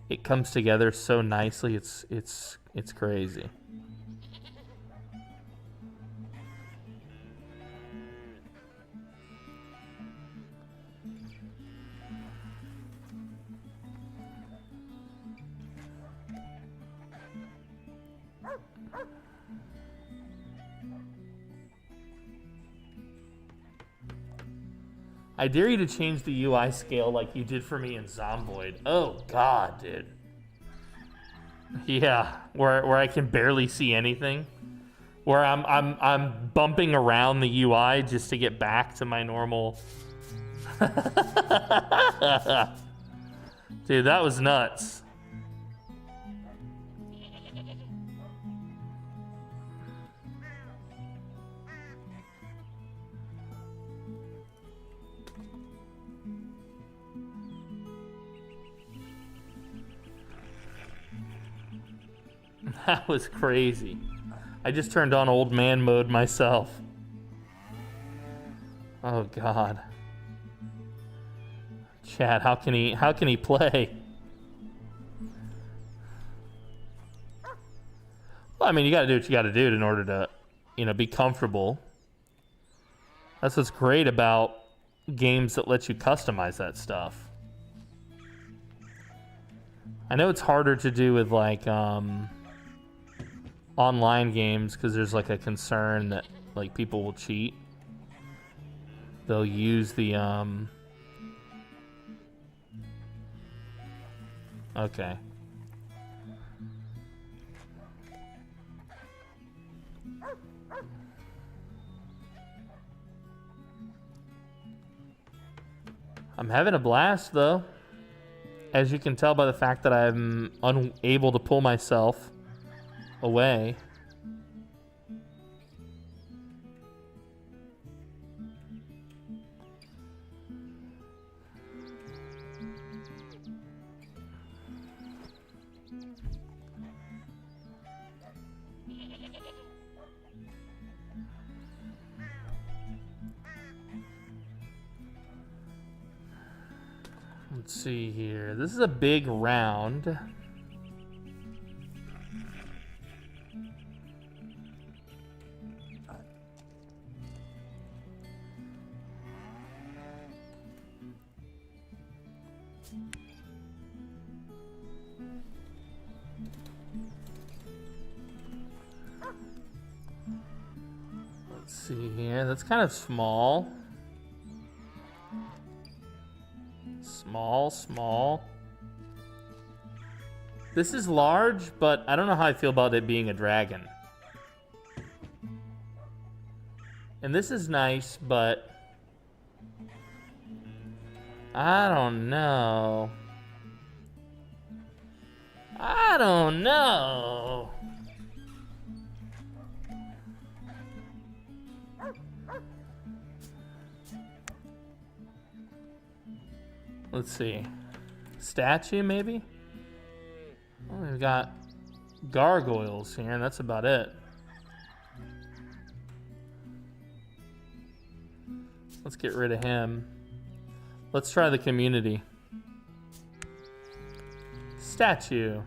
it comes together so nicely. It's crazy. I dare you to change the UI scale like you did for me in Zomboid. Oh God, dude. Yeah, where I can barely see anything. Where I'm bumping around the UI just to get back to my normal. Dude, that was nuts. That was crazy. I just turned on old man mode myself. Oh God. Chad, how can he play? Well, I mean, you gotta do what you gotta do in order to, you know, be comfortable. That's what's great about games that let you customize that stuff. I know it's harder to do with like online games because there's like a concern that like people will cheat. They'll use the okay. I'm having a blast, though. As you can tell by the fact that I'm unable to pull myself away. Let's see here. This is a big round. Let's see here. That's kind of small. Small. This is large, but I don't know how I feel about it being a dragon. And this is nice, but I don't know. Let's see. Statue, maybe? Oh, we've got gargoyles here, and that's about it. Let's get rid of him. Let's try the community. Statue.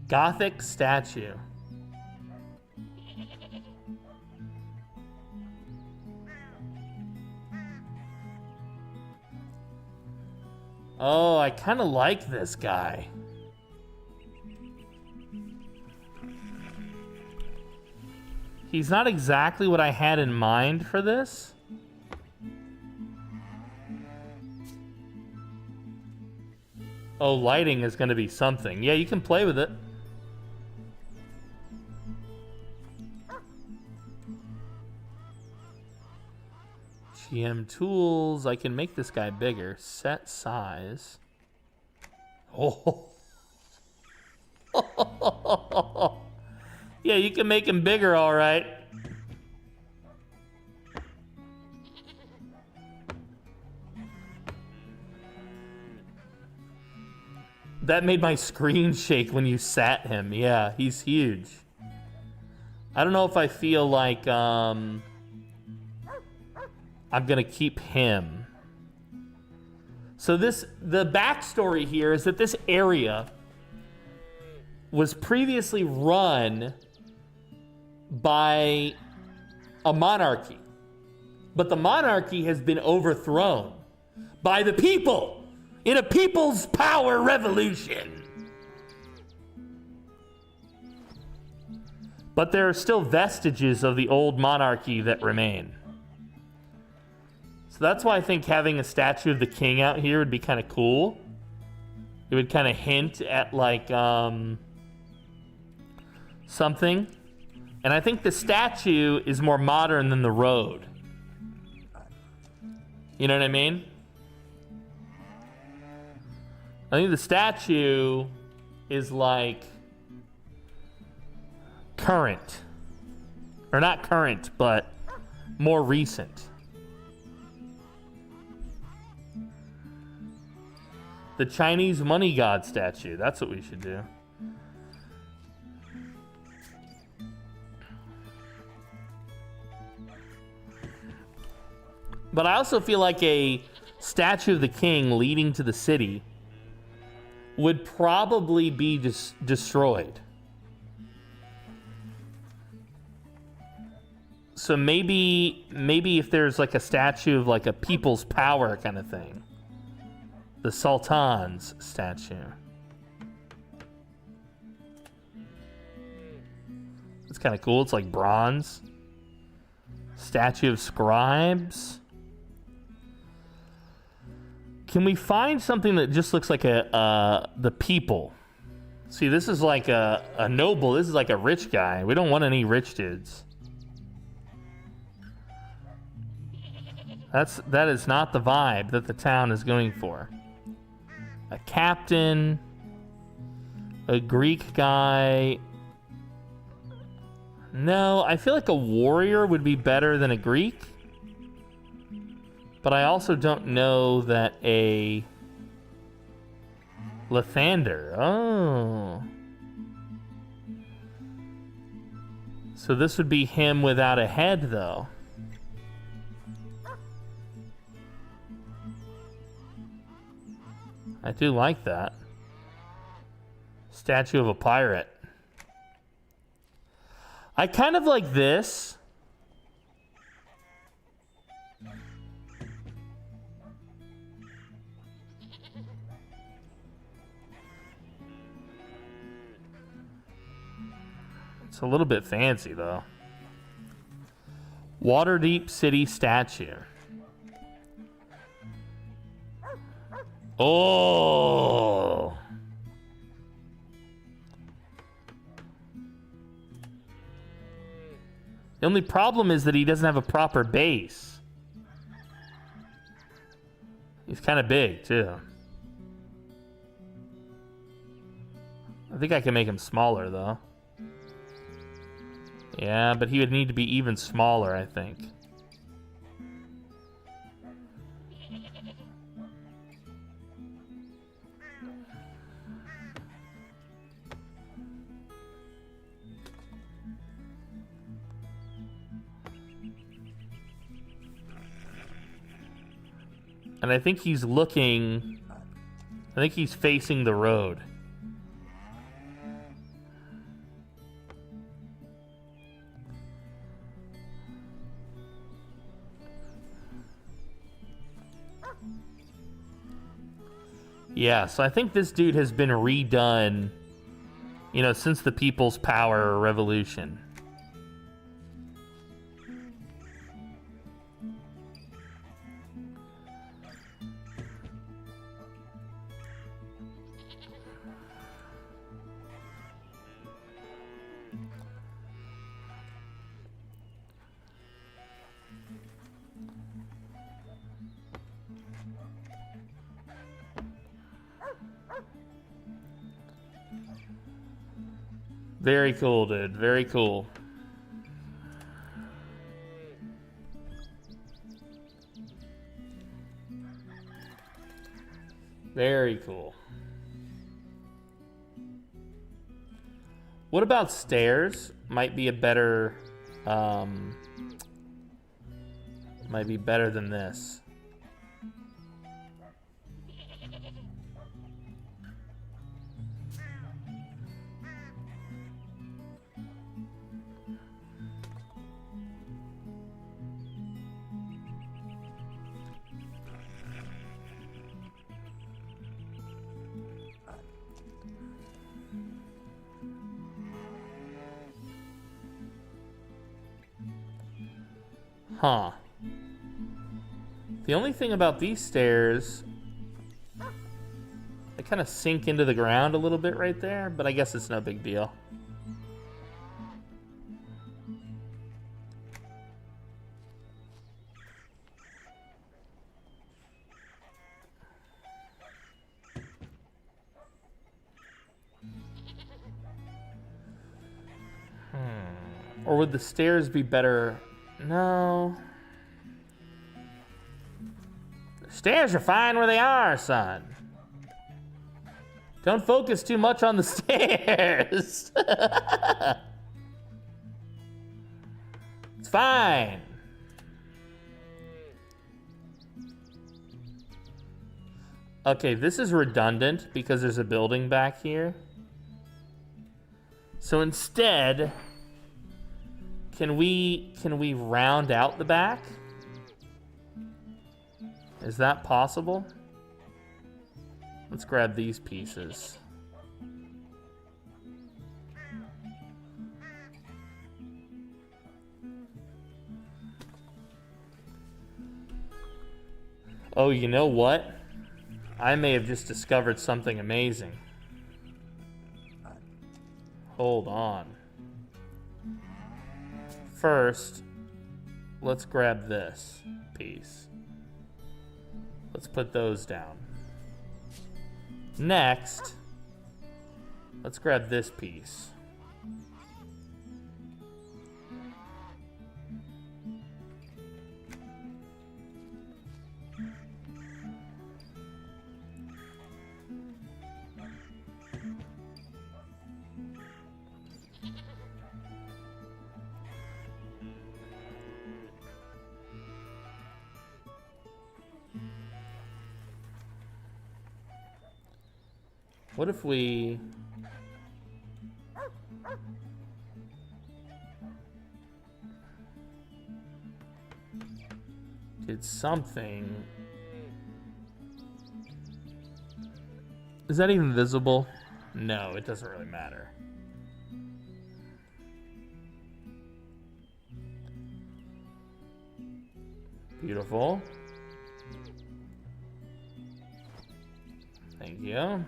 Gothic statue. Oh, I kind of like this guy. He's not exactly what I had in mind for this. Oh, lighting is going to be something. Yeah, you can play with it. GM tools. I can make this guy bigger. Set size. Oh. Yeah, you can make him bigger, all right. That made my screen shake when you sat him. Yeah, he's huge. I don't know if I feel like I'm gonna keep him. So the backstory here is that this area was previously run by a monarchy. But the monarchy has been overthrown by the people in a people's power revolution. But there are still vestiges of the old monarchy that remain. So that's why I think having a statue of the king out here would be kind of cool. It would kind of hint at like something. And I think the statue is more modern than the road. You know what I mean? I think the statue is like current. Or not current, but more recent. The Chinese money god statue. That's what we should do. But I also feel like a statue of the king leading to the city would probably be destroyed. So maybe if there's like a statue of like a people's power kind of thing. The Sultan's statue. It's kind of cool. It's like bronze. Statue of scribes. Can we find something that just looks like the people? See, this is like a noble. This is like a rich guy. We don't want any rich dudes. That is not the vibe that the town is going for. A captain, a Greek guy. No, I feel like a warrior would be better than a Greek. But I also don't know that a Lathander. Oh. So this would be him without a head, though. I do like that. Statue of a pirate. I kind of like this. It's a little bit fancy, though. Waterdeep City statue. Oh. The only problem is that he doesn't have a proper base. He's kind of big, too. I think I can make him smaller, though. Yeah, but he would need to be even smaller, I think. And I think he's looking... I think he's facing the road. Yeah, so I think this dude has been redone, you know, since the People's Power Revolution. Very cool, dude. Very cool. Very cool. What about stairs? Might be a better... might be better than this. Huh. The only thing about these stairs, they kind of sink into the ground a little bit right there, but I guess it's no big deal. Or would the stairs be better? No. The stairs are fine where they are, son. Don't focus too much on the stairs. It's fine. Okay, this is redundant because there's a building back here. So instead, Can we round out the back? Is that possible? Let's grab these pieces. Oh, you know what? I may have just discovered something amazing. Hold on. First, let's grab this piece. Let's put those down. Next, let's grab this piece. What if we... did something... Is that even visible? No, it doesn't really matter. Beautiful. Thank you.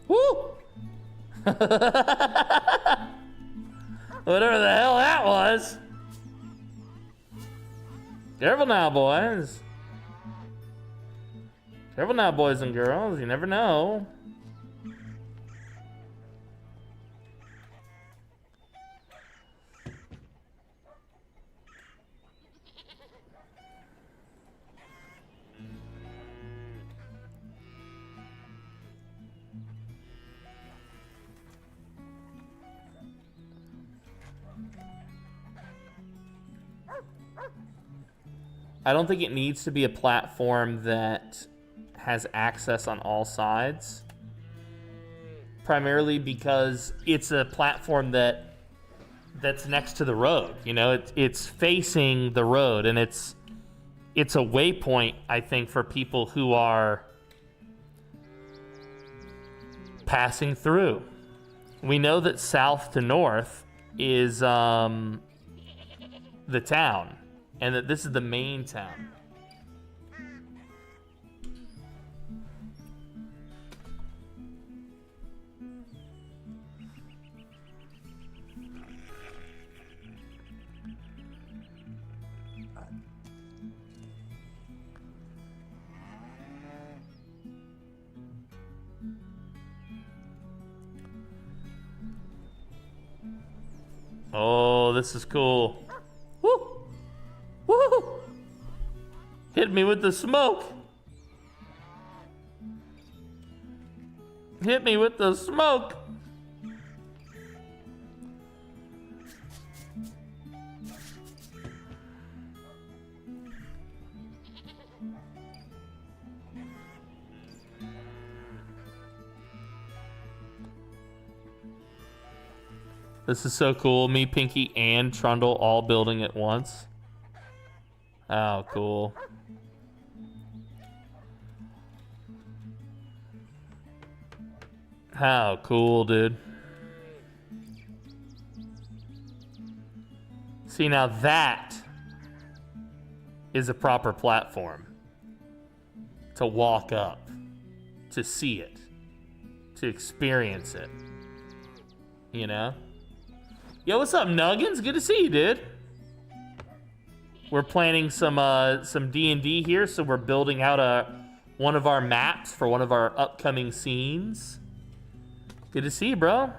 Woo! Whatever the hell that was. Careful now, boys. Careful now, boys and girls. You never know. I don't think it needs to be a platform that has access on all sides. Primarily because it's a platform that's next to the road. You know, it's facing the road, and it's a waypoint, I think, for people who are passing through. We know that south to north is the town, and that this is the main town. Oh, this is cool. Woo! Woo! Hit me with the smoke. Hit me with the smoke. This is so cool. Me, Pinky, and Trundle all building at once. Oh, cool. How cool, dude. See, now that is a proper platform to walk up, to see it, to experience it. You know? Yo, what's up, Nuggins? Good to see you, dude. We're planning some D&D here, so we're building out one of our maps for one of our upcoming scenes. Good to see you, bro.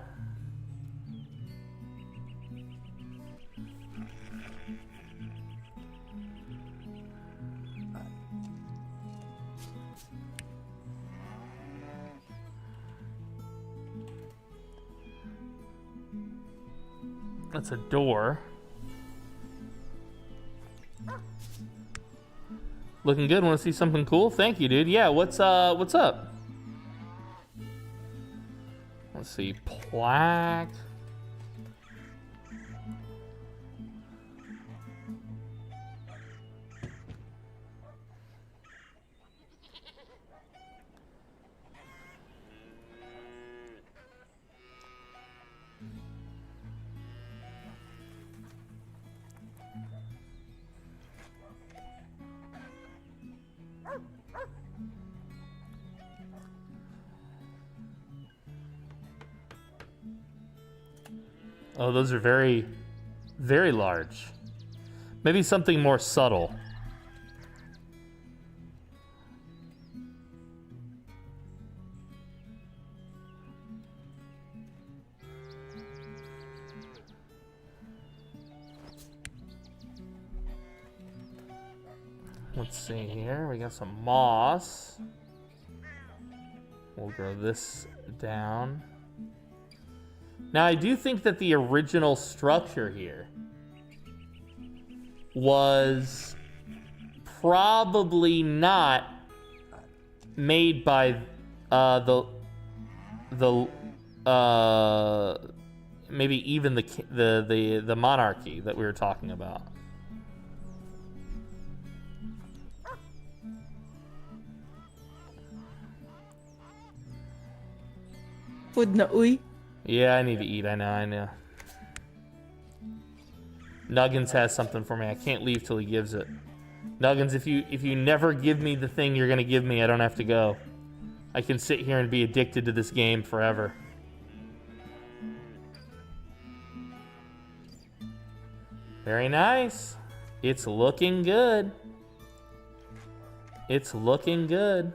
That's a door. Looking good. Want to see something cool? Thank you, dude. Yeah, what's up? Let's see. Plaque. Oh, those are very, very large. Maybe something more subtle. Let's see here. We got some moss. We'll grow this down. Now, I do think that the original structure here was probably not made by maybe even the monarchy that we were talking about. Food na uy. Yeah, I need to eat. I know. Nuggins has something for me. I can't leave till he gives it. Nuggins, if you never give me the thing you're gonna give me, I don't have to go. I can sit here and be addicted to this game forever. Very nice. It's looking good. It's looking good.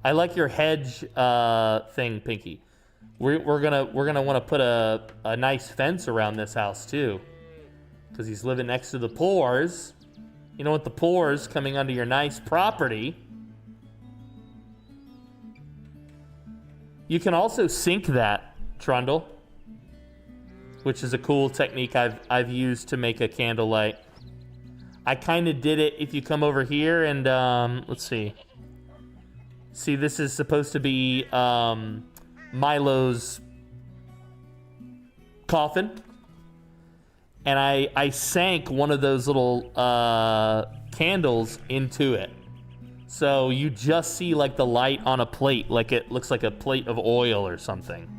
I like your hedge thing, Pinky. We're gonna want to put a nice fence around this house too, because he's living next to the pores. You don't want the pores coming onto your nice property. You can also sink that, Trundle, which is a cool technique I've used to make a candlelight. I kind of did it if you come over here and let's see. See, this is supposed to be Milo's coffin, and I sank one of those little candles into it, so you just see like the light on a plate, like it looks like a plate of oil or something.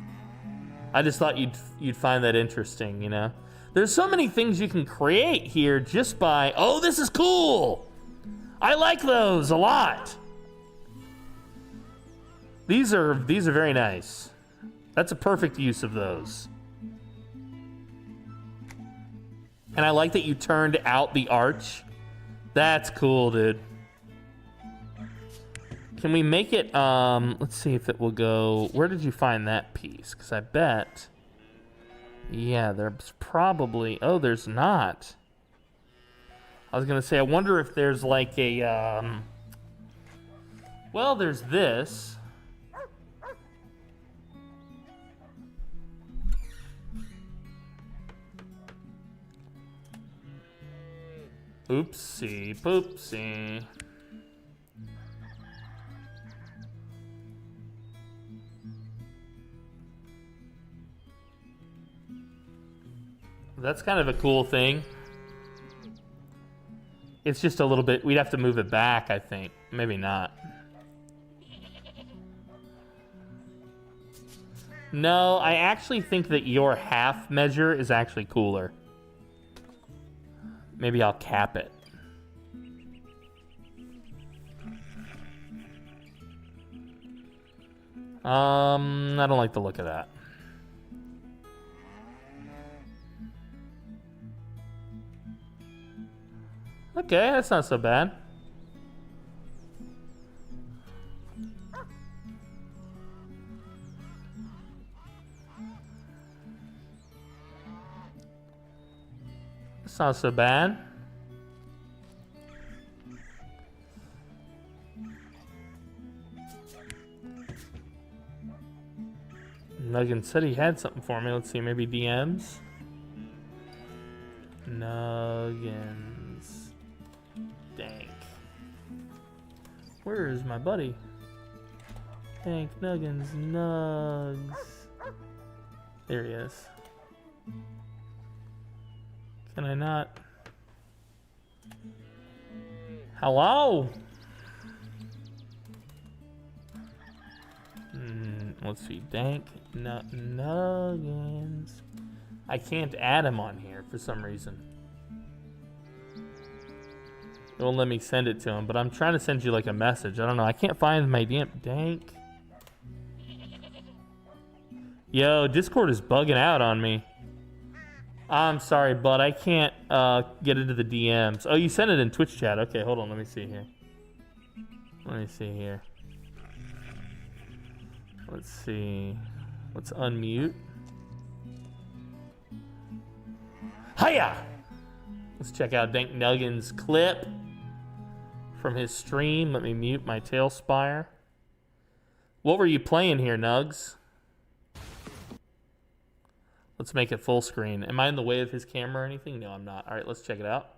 I just thought you'd find that interesting, you know. There's so many things you can create here just by, oh, this is cool. I like those a lot. These are very nice. That's a perfect use of those. And I like that you turned out the arch. That's cool, dude. Can we make it, let's see if it will go, where did you find that piece? Because I bet, yeah, there's probably, oh, there's not. I was gonna say, I wonder if there's like a, well, there's this. Oopsie poopsie. That's kind of a cool thing. It's just a little bit, we'd have to move it back, I think. Maybe not. No, I actually think that your half measure is actually cooler. Maybe I'll cap it. I don't like the look of that. Okay, that's not so bad. It's not so bad. Nuggin said he had something for me. Let's see, maybe DMs. Nuggins. Dank. Where is my buddy? Dank Nuggins. Nugs. There he is. Can I not? Hello? Let's see. Dank Nuggins. I can't add him on here for some reason. It won't let me send it to him, but I'm trying to send you like a message. I don't know. I can't find my damn Dank. Yo, Discord is bugging out on me. I'm sorry, bud. I can't get into the DMs. Oh, you sent it in Twitch chat. Okay, hold on. Let me see here. Let's see. Let's unmute. Hiya! Let's check out Dank Nuggins' clip from his stream. Let me mute my TaleSpire. What were you playing here, Nugs? Let's make it full screen. Am I in the way of his camera or anything? No, I'm not. All right, let's check it out.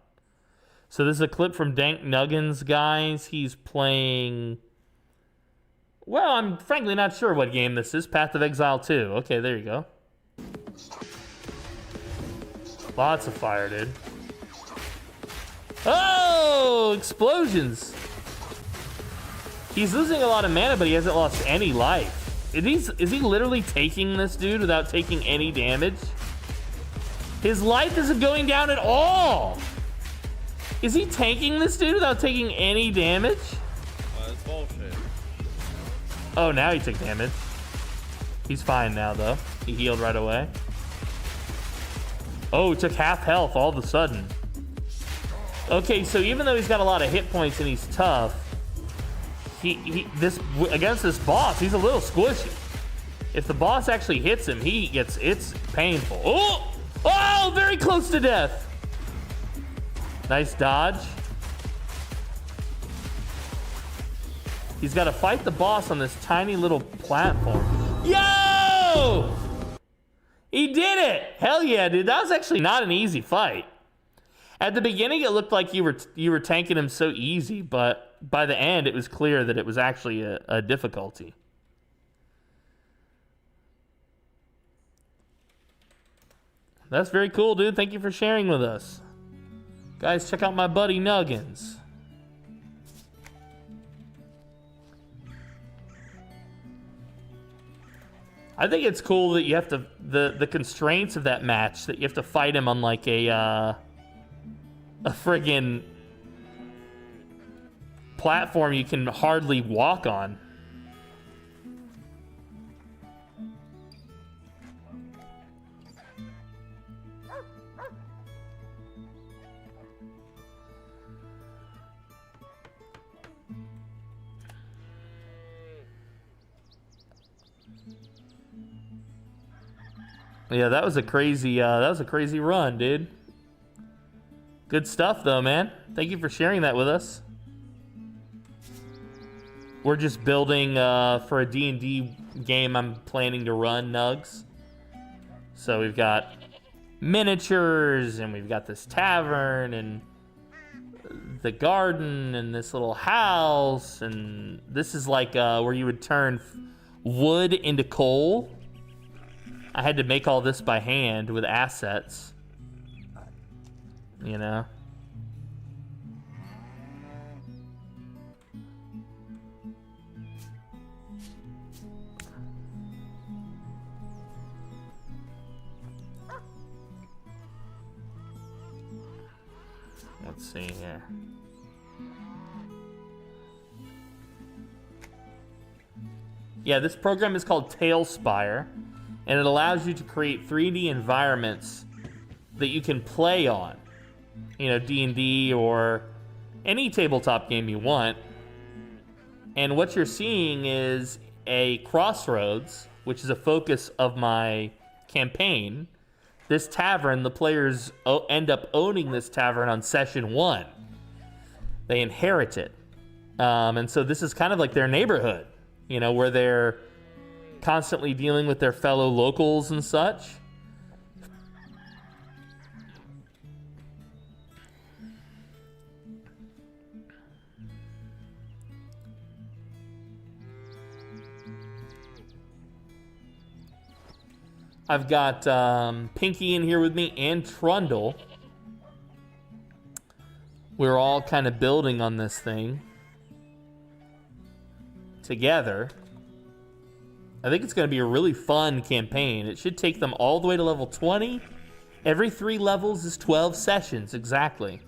So this is a clip from Dank Nuggins, guys. He's playing... Well, I'm frankly not sure what game this is. Path of Exile 2. Okay, there you go. Lots of fire, dude. Oh, explosions. He's losing a lot of mana, but he hasn't lost any life. Is he literally taking this dude without taking any damage? His life isn't going down at all. Is he tanking this dude without taking any damage? That's bullshit. Oh, now he took damage. He's fine now, though. He healed right away. Oh, he took half health all of a sudden. Okay, so even though he's got a lot of hit points and he's tough, against this boss, he's a little squishy. If the boss actually hits him, it's painful. Oh, very close to death. Nice dodge. He's got to fight the boss on this tiny little platform. Yo! He did it! Hell yeah, dude. That was actually not an easy fight. At the beginning, it looked like you were tanking him so easy, but by the end, it was clear that it was actually a difficulty. That's very cool, dude. Thank you for sharing with us. Guys, check out my buddy Nuggins. I think it's cool that you have to the constraints of that match, that you have to fight him on like a friggin' platform you can hardly walk on. Yeah, that was a crazy run, dude. Good stuff though, man. Thank you for sharing that with us. We're just building for a D&D game I'm planning to run, Nugs. So we've got miniatures, and we've got this tavern, and the garden, and this little house, and this is like where you would turn wood into coal. I had to make all this by hand with assets, you know? Let's see here. Yeah, this program is called TaleSpire, and it allows you to create 3D environments that you can play on. You know, D&D or any tabletop game you want. And what you're seeing is a crossroads, which is a focus of my campaign. This tavern, the players end up owning this tavern on session 1. They inherit it. And so this is kind of like their neighborhood, you know, where they're constantly dealing with their fellow locals and such. I've got Pinky in here with me and Trundle. We're all kind of building on this thing together. I think it's going to be a really fun campaign. It should take them all the way to level 20. Every 3 levels is 12 sessions, exactly.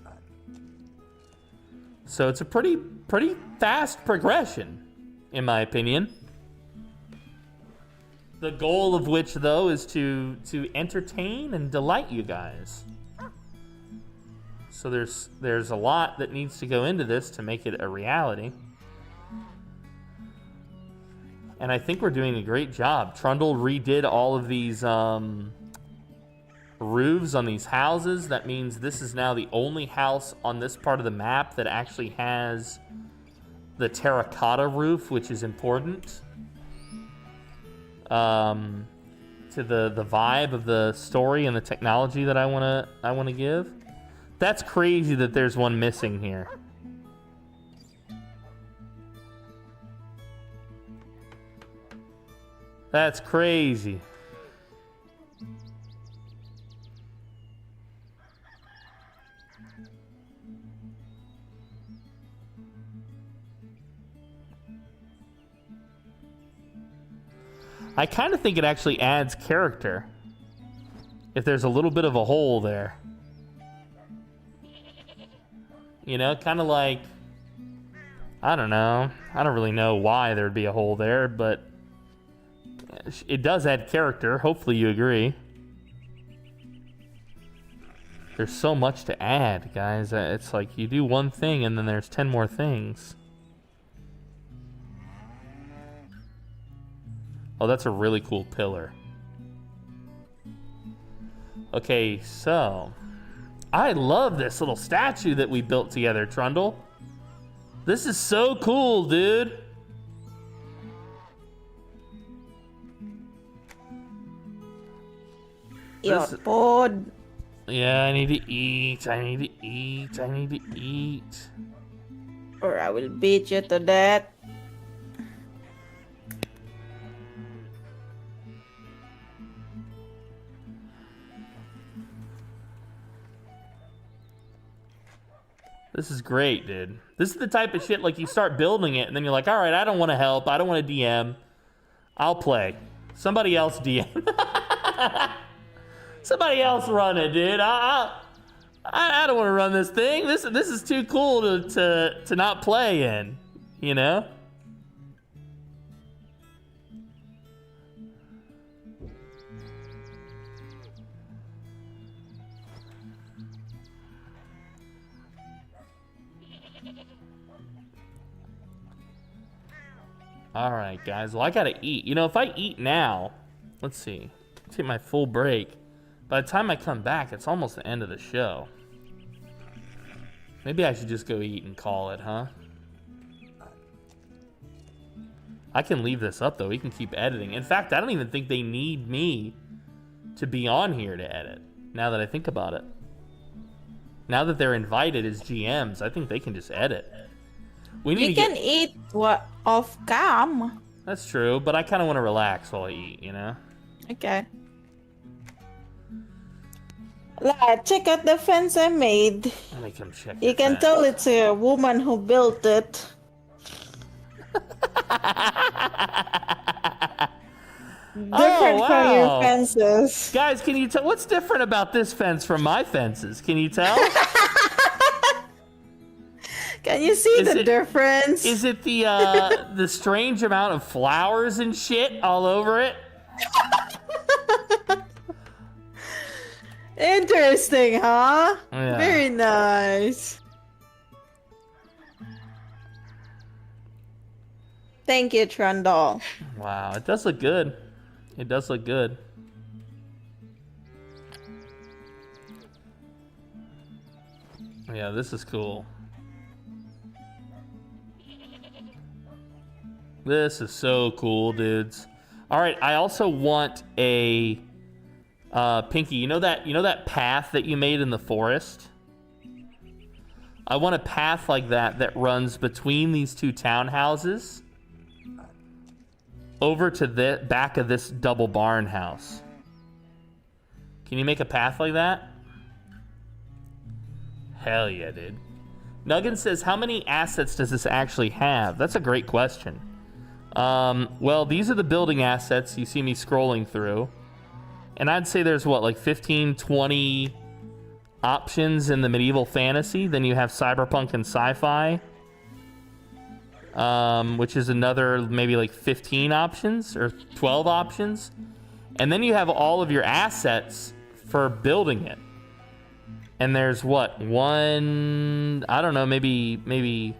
So it's a pretty fast progression, in my opinion. The goal of which, though, is to entertain and delight you guys. So there's a lot that needs to go into this to make it a reality. And I think we're doing a great job. Trundle redid all of these roofs on these houses. That means this is now the only house on this part of the map that actually has the terracotta roof, which is important to the vibe of the story and the technology that I wanna give. That's crazy that there's one missing here. That's crazy. I kind of think it actually adds character if there's a little bit of a hole there. You know, kind of like, I don't know. I don't really know why there'd be a hole there, but it does add character. Hopefully you agree. There's so much to add, guys. It's like you do one thing and then there's 10 more things. Oh, that's a really cool pillar. Okay, so I love this little statue that we built together, Trundle. This is so cool, dude. You're bored. Yeah, I need to eat. I need to eat. I need to eat. Or I will beat you to death. This is great, dude. This is the type of shit, like, you start building it, and then you're like, all right, I don't want to help. I don't want to DM. I'll play. Somebody else DM. Somebody else run it, dude. I don't want to run this thing. This is too cool to not play in, you know? All right, guys. Well, I gotta eat. You know, if I eat now, let's see. Take my full break. By the time I come back, it's almost the end of the show. Maybe I should just go eat and call it, huh? I can leave this up, though. We can keep editing. In fact, I don't even think they need me to be on here to edit, now that I think about it. Now that they're invited as GMs, I think they can just edit. You can eat what off cam. That's true, but I kind of want to relax while I eat, you know? Okay. Lad, check out the fence I made. Let me come check. You can tell it's a woman who built it. Different from your fences. Guys, can you tell what's different about this fence from my fences? Can you tell? Can you see the difference? Is it the strange amount of flowers and shit all over it? Interesting, huh? Yeah. Very nice. Thank you, Trundle. Wow, it does look good. It does look good. Yeah, this is cool. This is so cool, dudes. All right, I also want a Pinky. You know that path that you made in the forest? I want a path like that runs between these two townhouses over to the back of this double barn house. Can you make a path like that? Hell yeah, dude. Nuggin says, how many assets does this actually have? That's a great question. Well, these are the building assets you see me scrolling through. And I'd say there's what, like 15, 20 options in the medieval fantasy. Then you have cyberpunk and sci-fi, which is another maybe like 15 options or 12 options. And then you have all of your assets for building it. And there's what, I don't know, maybe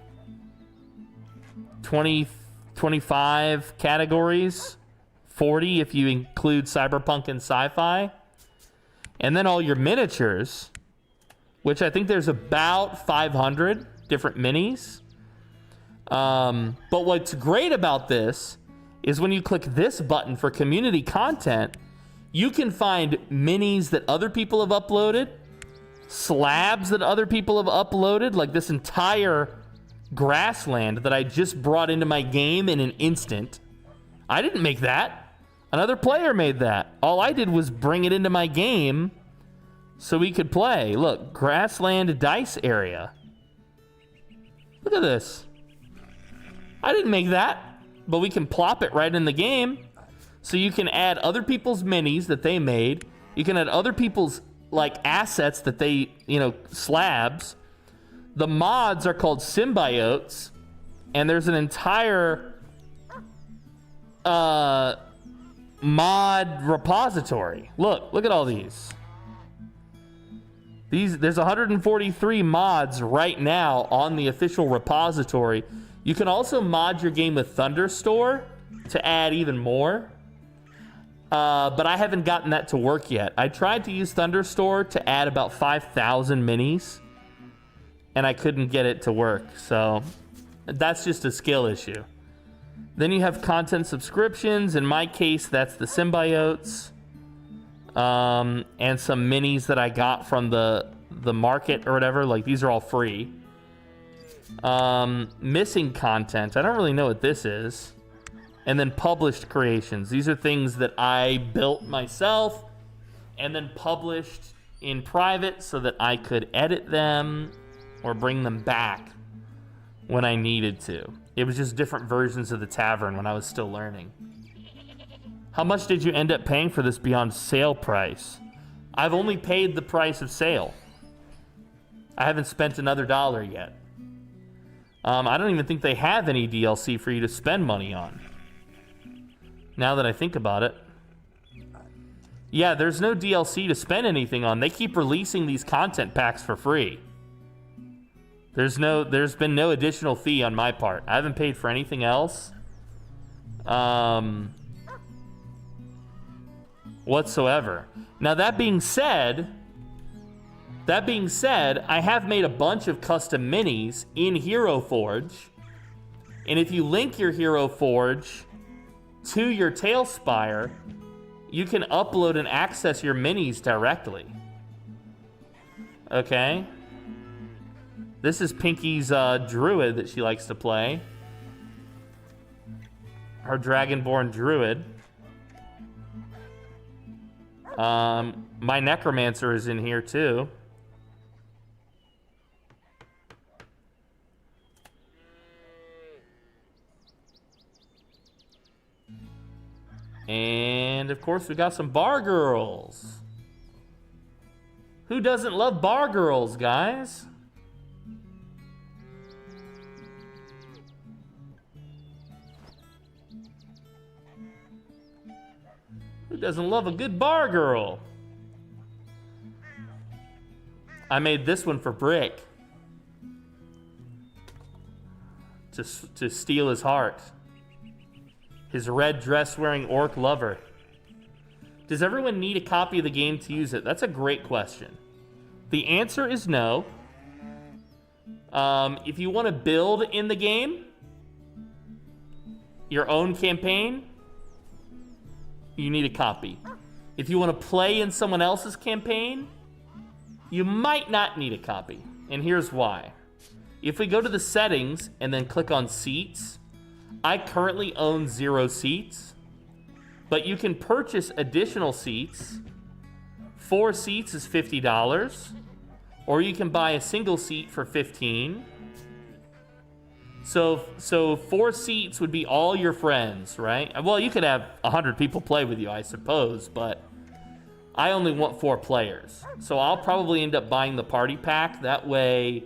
20, 25 categories, 40 if you include cyberpunk and sci-fi. And then all your miniatures, which I think there's about 500 different minis. But what's great about this is when you click this button for community content, you can find minis that other people have uploaded, slabs that other people have uploaded, like this entire grassland that I just brought into my game in an instant. I didn't make that. Another player made that. All I did was bring it into my game so we could play. Look, grassland dice area. Look at this. I didn't make that, but we can plop it right in the game. So you can add other people's minis that they made. You can add other people's like assets that they, slabs. The mods are called symbiotes, and there's an entire mod repository. Look at all these. There's 143 mods right now on the official repository. You can also mod your game with Thunderstore to add even more. But I haven't gotten that to work yet. I tried to use Thunderstore to add about 5,000 minis, and I couldn't get it to work. So that's just a skill issue. Then you have content subscriptions. In my case, that's the symbiotes, and some minis that I got from the market or whatever. Like, these are all free. Missing content. I don't really know what this is. And then published creations. These are things that I built myself and then published in private so that I could edit them or bring them back when I needed to. It was just different versions of the tavern when I was still learning. How much did you end up paying for this beyond sale price? I've only paid the price of sale. I haven't spent another dollar yet. I don't even think they have any DLC for you to spend money on. Now that I think about it. Yeah, there's no DLC to spend anything on. They keep releasing these content packs for free. There's been no additional fee on my part. I haven't paid for anything else. Whatsoever. Now that being said, I have made a bunch of custom minis in Hero Forge. And if you link your Hero Forge to your TaleSpire, you can upload and access your minis directly. Okay? This is Pinky's druid that she likes to play. Her Dragonborn druid. My Necromancer is in here too. And of course we got some bar girls. Who doesn't love bar girls, guys? Who doesn't love a good bar girl? I made this one for Brick to steal his heart. His red dress wearing orc lover. Does everyone need a copy of the game to use it? That's a great question. The answer is no. If you want to build in the game, your own campaign, you need a copy. If you want to play in someone else's campaign, you might not need a copy. And here's why. If we go to the settings and then click on seats, I currently own 0 seats, but you can purchase additional seats 4 seats is $50, or you can buy a single seat for $15. So 4 seats would be all your friends, right? Well, you could have 100 people play with you, I suppose, but I only want 4 players. So I'll probably end up buying the party pack. That way,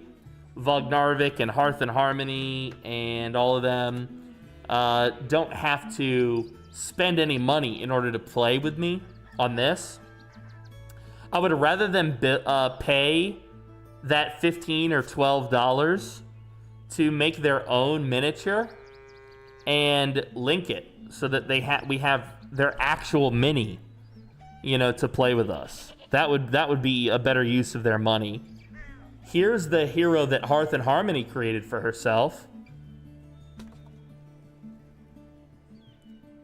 Vognarvik and Hearth and Harmony and all of them don't have to spend any money in order to play with me on this. I would rather them pay that $15 or $12 to make their own miniature and link it so that we have their actual mini, you know, to play with us. That would be a better use of their money. Here's the hero that Hearth and Harmony created for herself.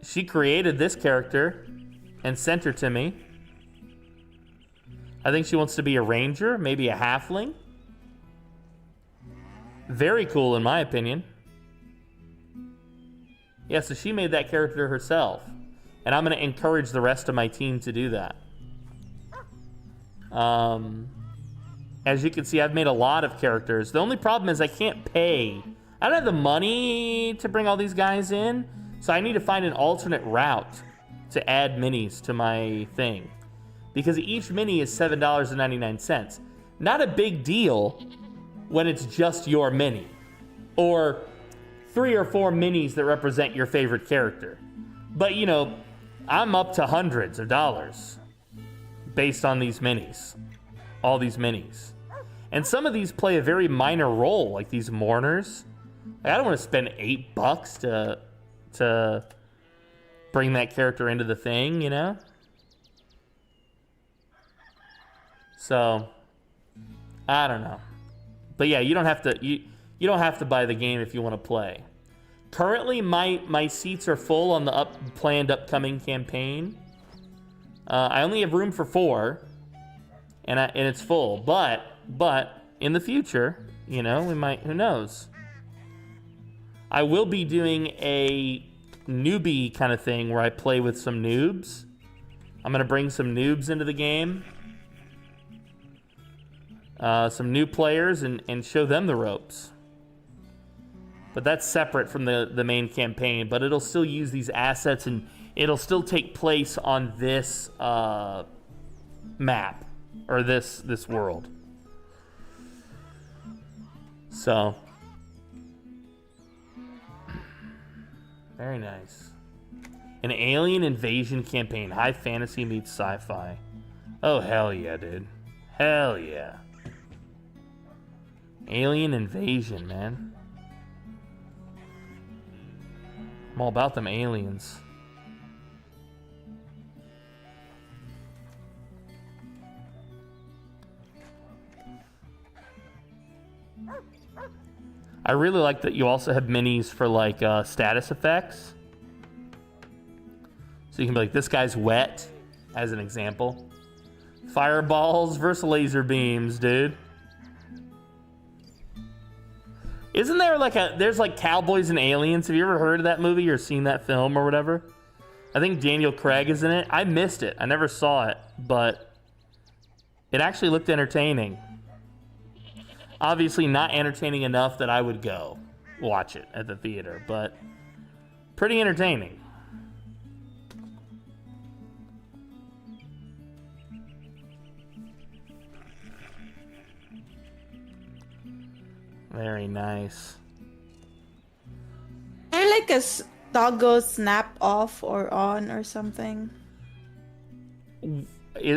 She created this character and sent her to me. I think she wants to be a ranger, maybe a halfling. Very cool in my opinion. Yeah, so she made that character herself. And I'm going to encourage the rest of my team to do that. As you can see, I've made a lot of characters. The only problem is I can't pay. I don't have the money to bring all these guys in, so I need to find an alternate route to add minis to my thing. Because each mini is $7.99. Not a big deal when it's just your mini. Or 3 or 4 minis that represent your favorite character. But, you know, I'm up to hundreds of dollars based on these minis. All these minis. And some of these play a very minor role, like these mourners. Like, I don't want to spend $8 to bring that character into the thing, you know? So, I don't know. But yeah, you don't have to you don't have to buy the game if you want to play. Currently, my seats are full on the planned upcoming campaign. I only have room for 4, and it's full. But in the future, you know, we might. Who knows? I will be doing a newbie kind of thing where I play with some noobs. I'm gonna bring some noobs into the game, some new players, and show them the ropes. But that's separate from the main campaign, but it'll still use these assets, and it'll still take place on this map, or this world. So, very nice. An alien invasion campaign. High fantasy meets sci-fi. Oh, hell yeah, dude. Hell yeah. Alien invasion, man. I'm all about them aliens. I really like that you also have minis for like status effects. So you can be like, this guy's wet, as an example. Fireballs versus laser beams, dude. Isn't there like there's like Cowboys and Aliens? Have you ever heard of that movie or seen that film or whatever? I think Daniel Craig is in it. I missed it. I never saw it, but it actually looked entertaining. Obviously not entertaining enough that I would go watch it at the theater, but pretty entertaining. Very nice. Is there like a toggle snap off or on or something?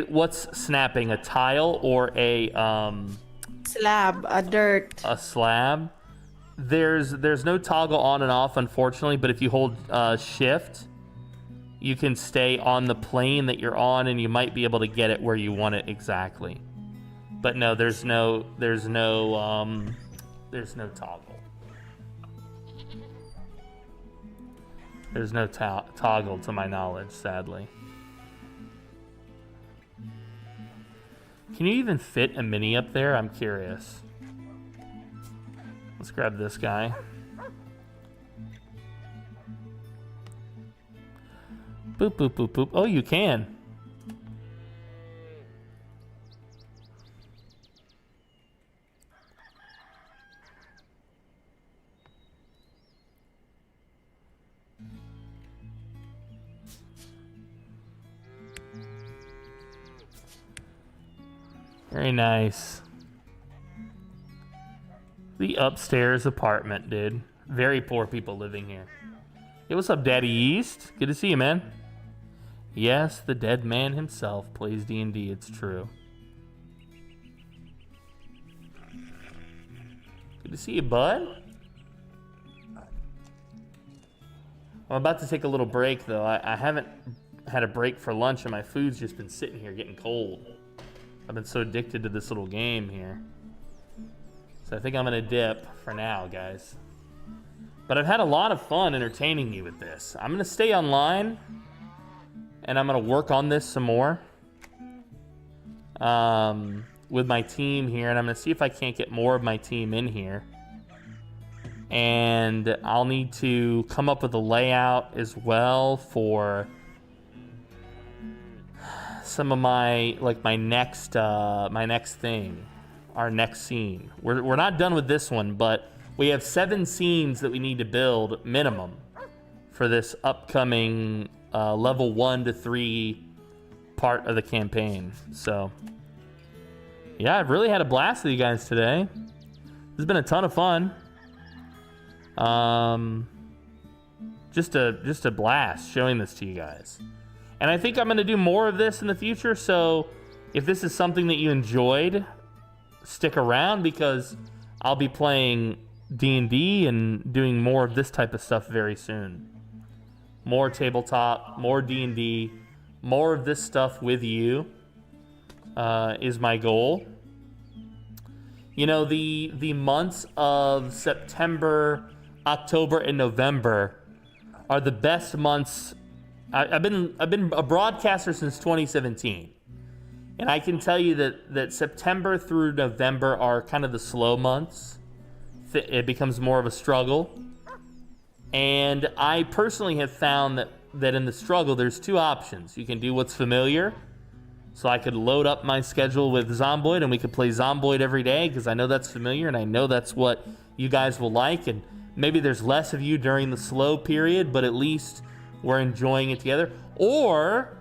What's snapping? A tile or a slab, a dirt. A slab? There's no toggle on and off, unfortunately, but if you hold shift, you can stay on the plane that you're on, and you might be able to get it where you want it exactly. But no, there's no toggle. There's no toggle to my knowledge, sadly. Can you even fit a mini up there? I'm curious. Let's grab this guy. Boop, boop, boop, boop. Oh, you can. Very nice. The upstairs apartment, dude. Very poor people living here. Hey, what's up, Daddy East? Good to see you, man. Yes, the dead man himself plays D&D. It's true. Good to see you, bud. I'm about to take a little break, though. I haven't had a break for lunch, and my food's just been sitting here getting cold. I've been so addicted to this little game here. So I think I'm going to dip for now, guys. But I've had a lot of fun entertaining you with this. I'm going to stay online, and I'm going to work on this some more with my team here, and I'm going to see if I can't get more of my team in here. And I'll need to come up with a layout as well for some of my, like, my next thing, our next scene. We're not done with this one, but we have 7 scenes that we need to build minimum for this upcoming level 1 to 3 part of the campaign. So yeah, I've really had a blast with you guys today. This has been a ton of fun. Just a blast showing this to you guys. And I think I'm going to do more of this in the future, so if this is something that you enjoyed, stick around, because I'll be playing D&D and doing more of this type of stuff very soon. More tabletop, more D&D, more of this stuff with you is my goal. You know, the months of September, October, and November are the best months. I've been a broadcaster since 2017, and I can tell you that September through November are kind of the slow months. It becomes more of a struggle, and I personally have found that in the struggle there's 2 options. You can do what's familiar, so I could load up my schedule with Zomboid and we could play Zomboid every day because I know that's familiar and I know that's what you guys will like, and maybe there's less of you during the slow period, but at least we're enjoying it together. Or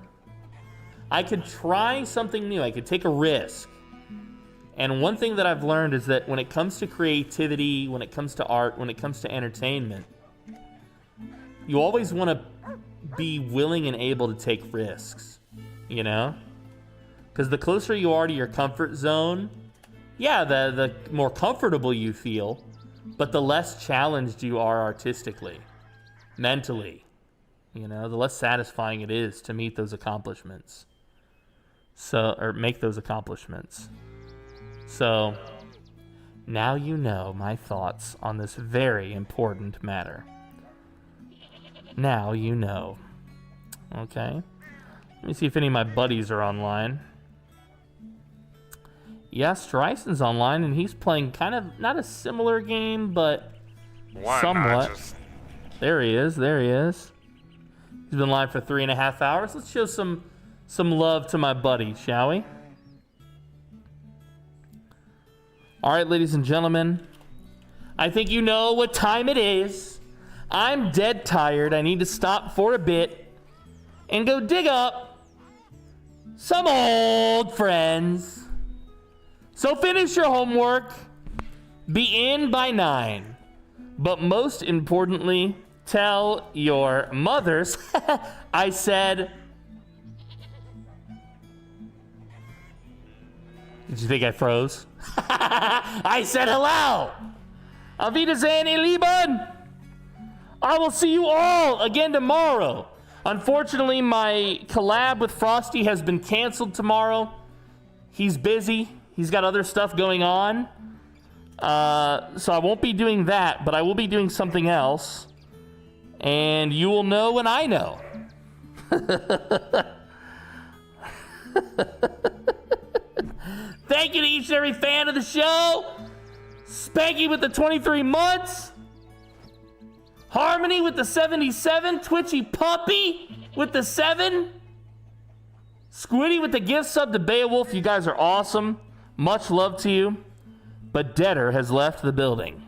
I could try something new. I could take a risk. And one thing that I've learned is that when it comes to creativity, when it comes to art, when it comes to entertainment, you always want to be willing and able to take risks, you know? Because the closer you are to your comfort zone, yeah, the more comfortable you feel, but the less challenged you are artistically, mentally. You know, the less satisfying it is to meet those accomplishments. Or make those accomplishments. So, now you know my thoughts on this very important matter. Now you know. Okay. Let me see if any of my buddies are online. Yeah, Stryson's online, and he's playing kind of, not a similar game, but somewhat. There he is. He's been live for 3.5 hours. Let's show some love to my buddy, shall we? All right, ladies and gentlemen, I think you know what time it is. I'm dead tired. I need to stop for a bit and go dig up some old friends. So finish your homework, be in by 9, but most importantly, tell your mothers I said... Did you think I froze? I said hello! Auf Wiedersehen, ihr Lieben! I will see you all again tomorrow. Unfortunately, my collab with Frosty has been canceled tomorrow. He's busy. He's got other stuff going on. So I won't be doing that, but I will be doing something else. And you will know when I know. Thank you to each and every fan of the show. Spanky with the 23 months. Harmony with the 77. Twitchy Puppy with the 7. Squiddy with the gift sub to Beowulf. You guys are awesome. Much love to you. But Deader has left the building.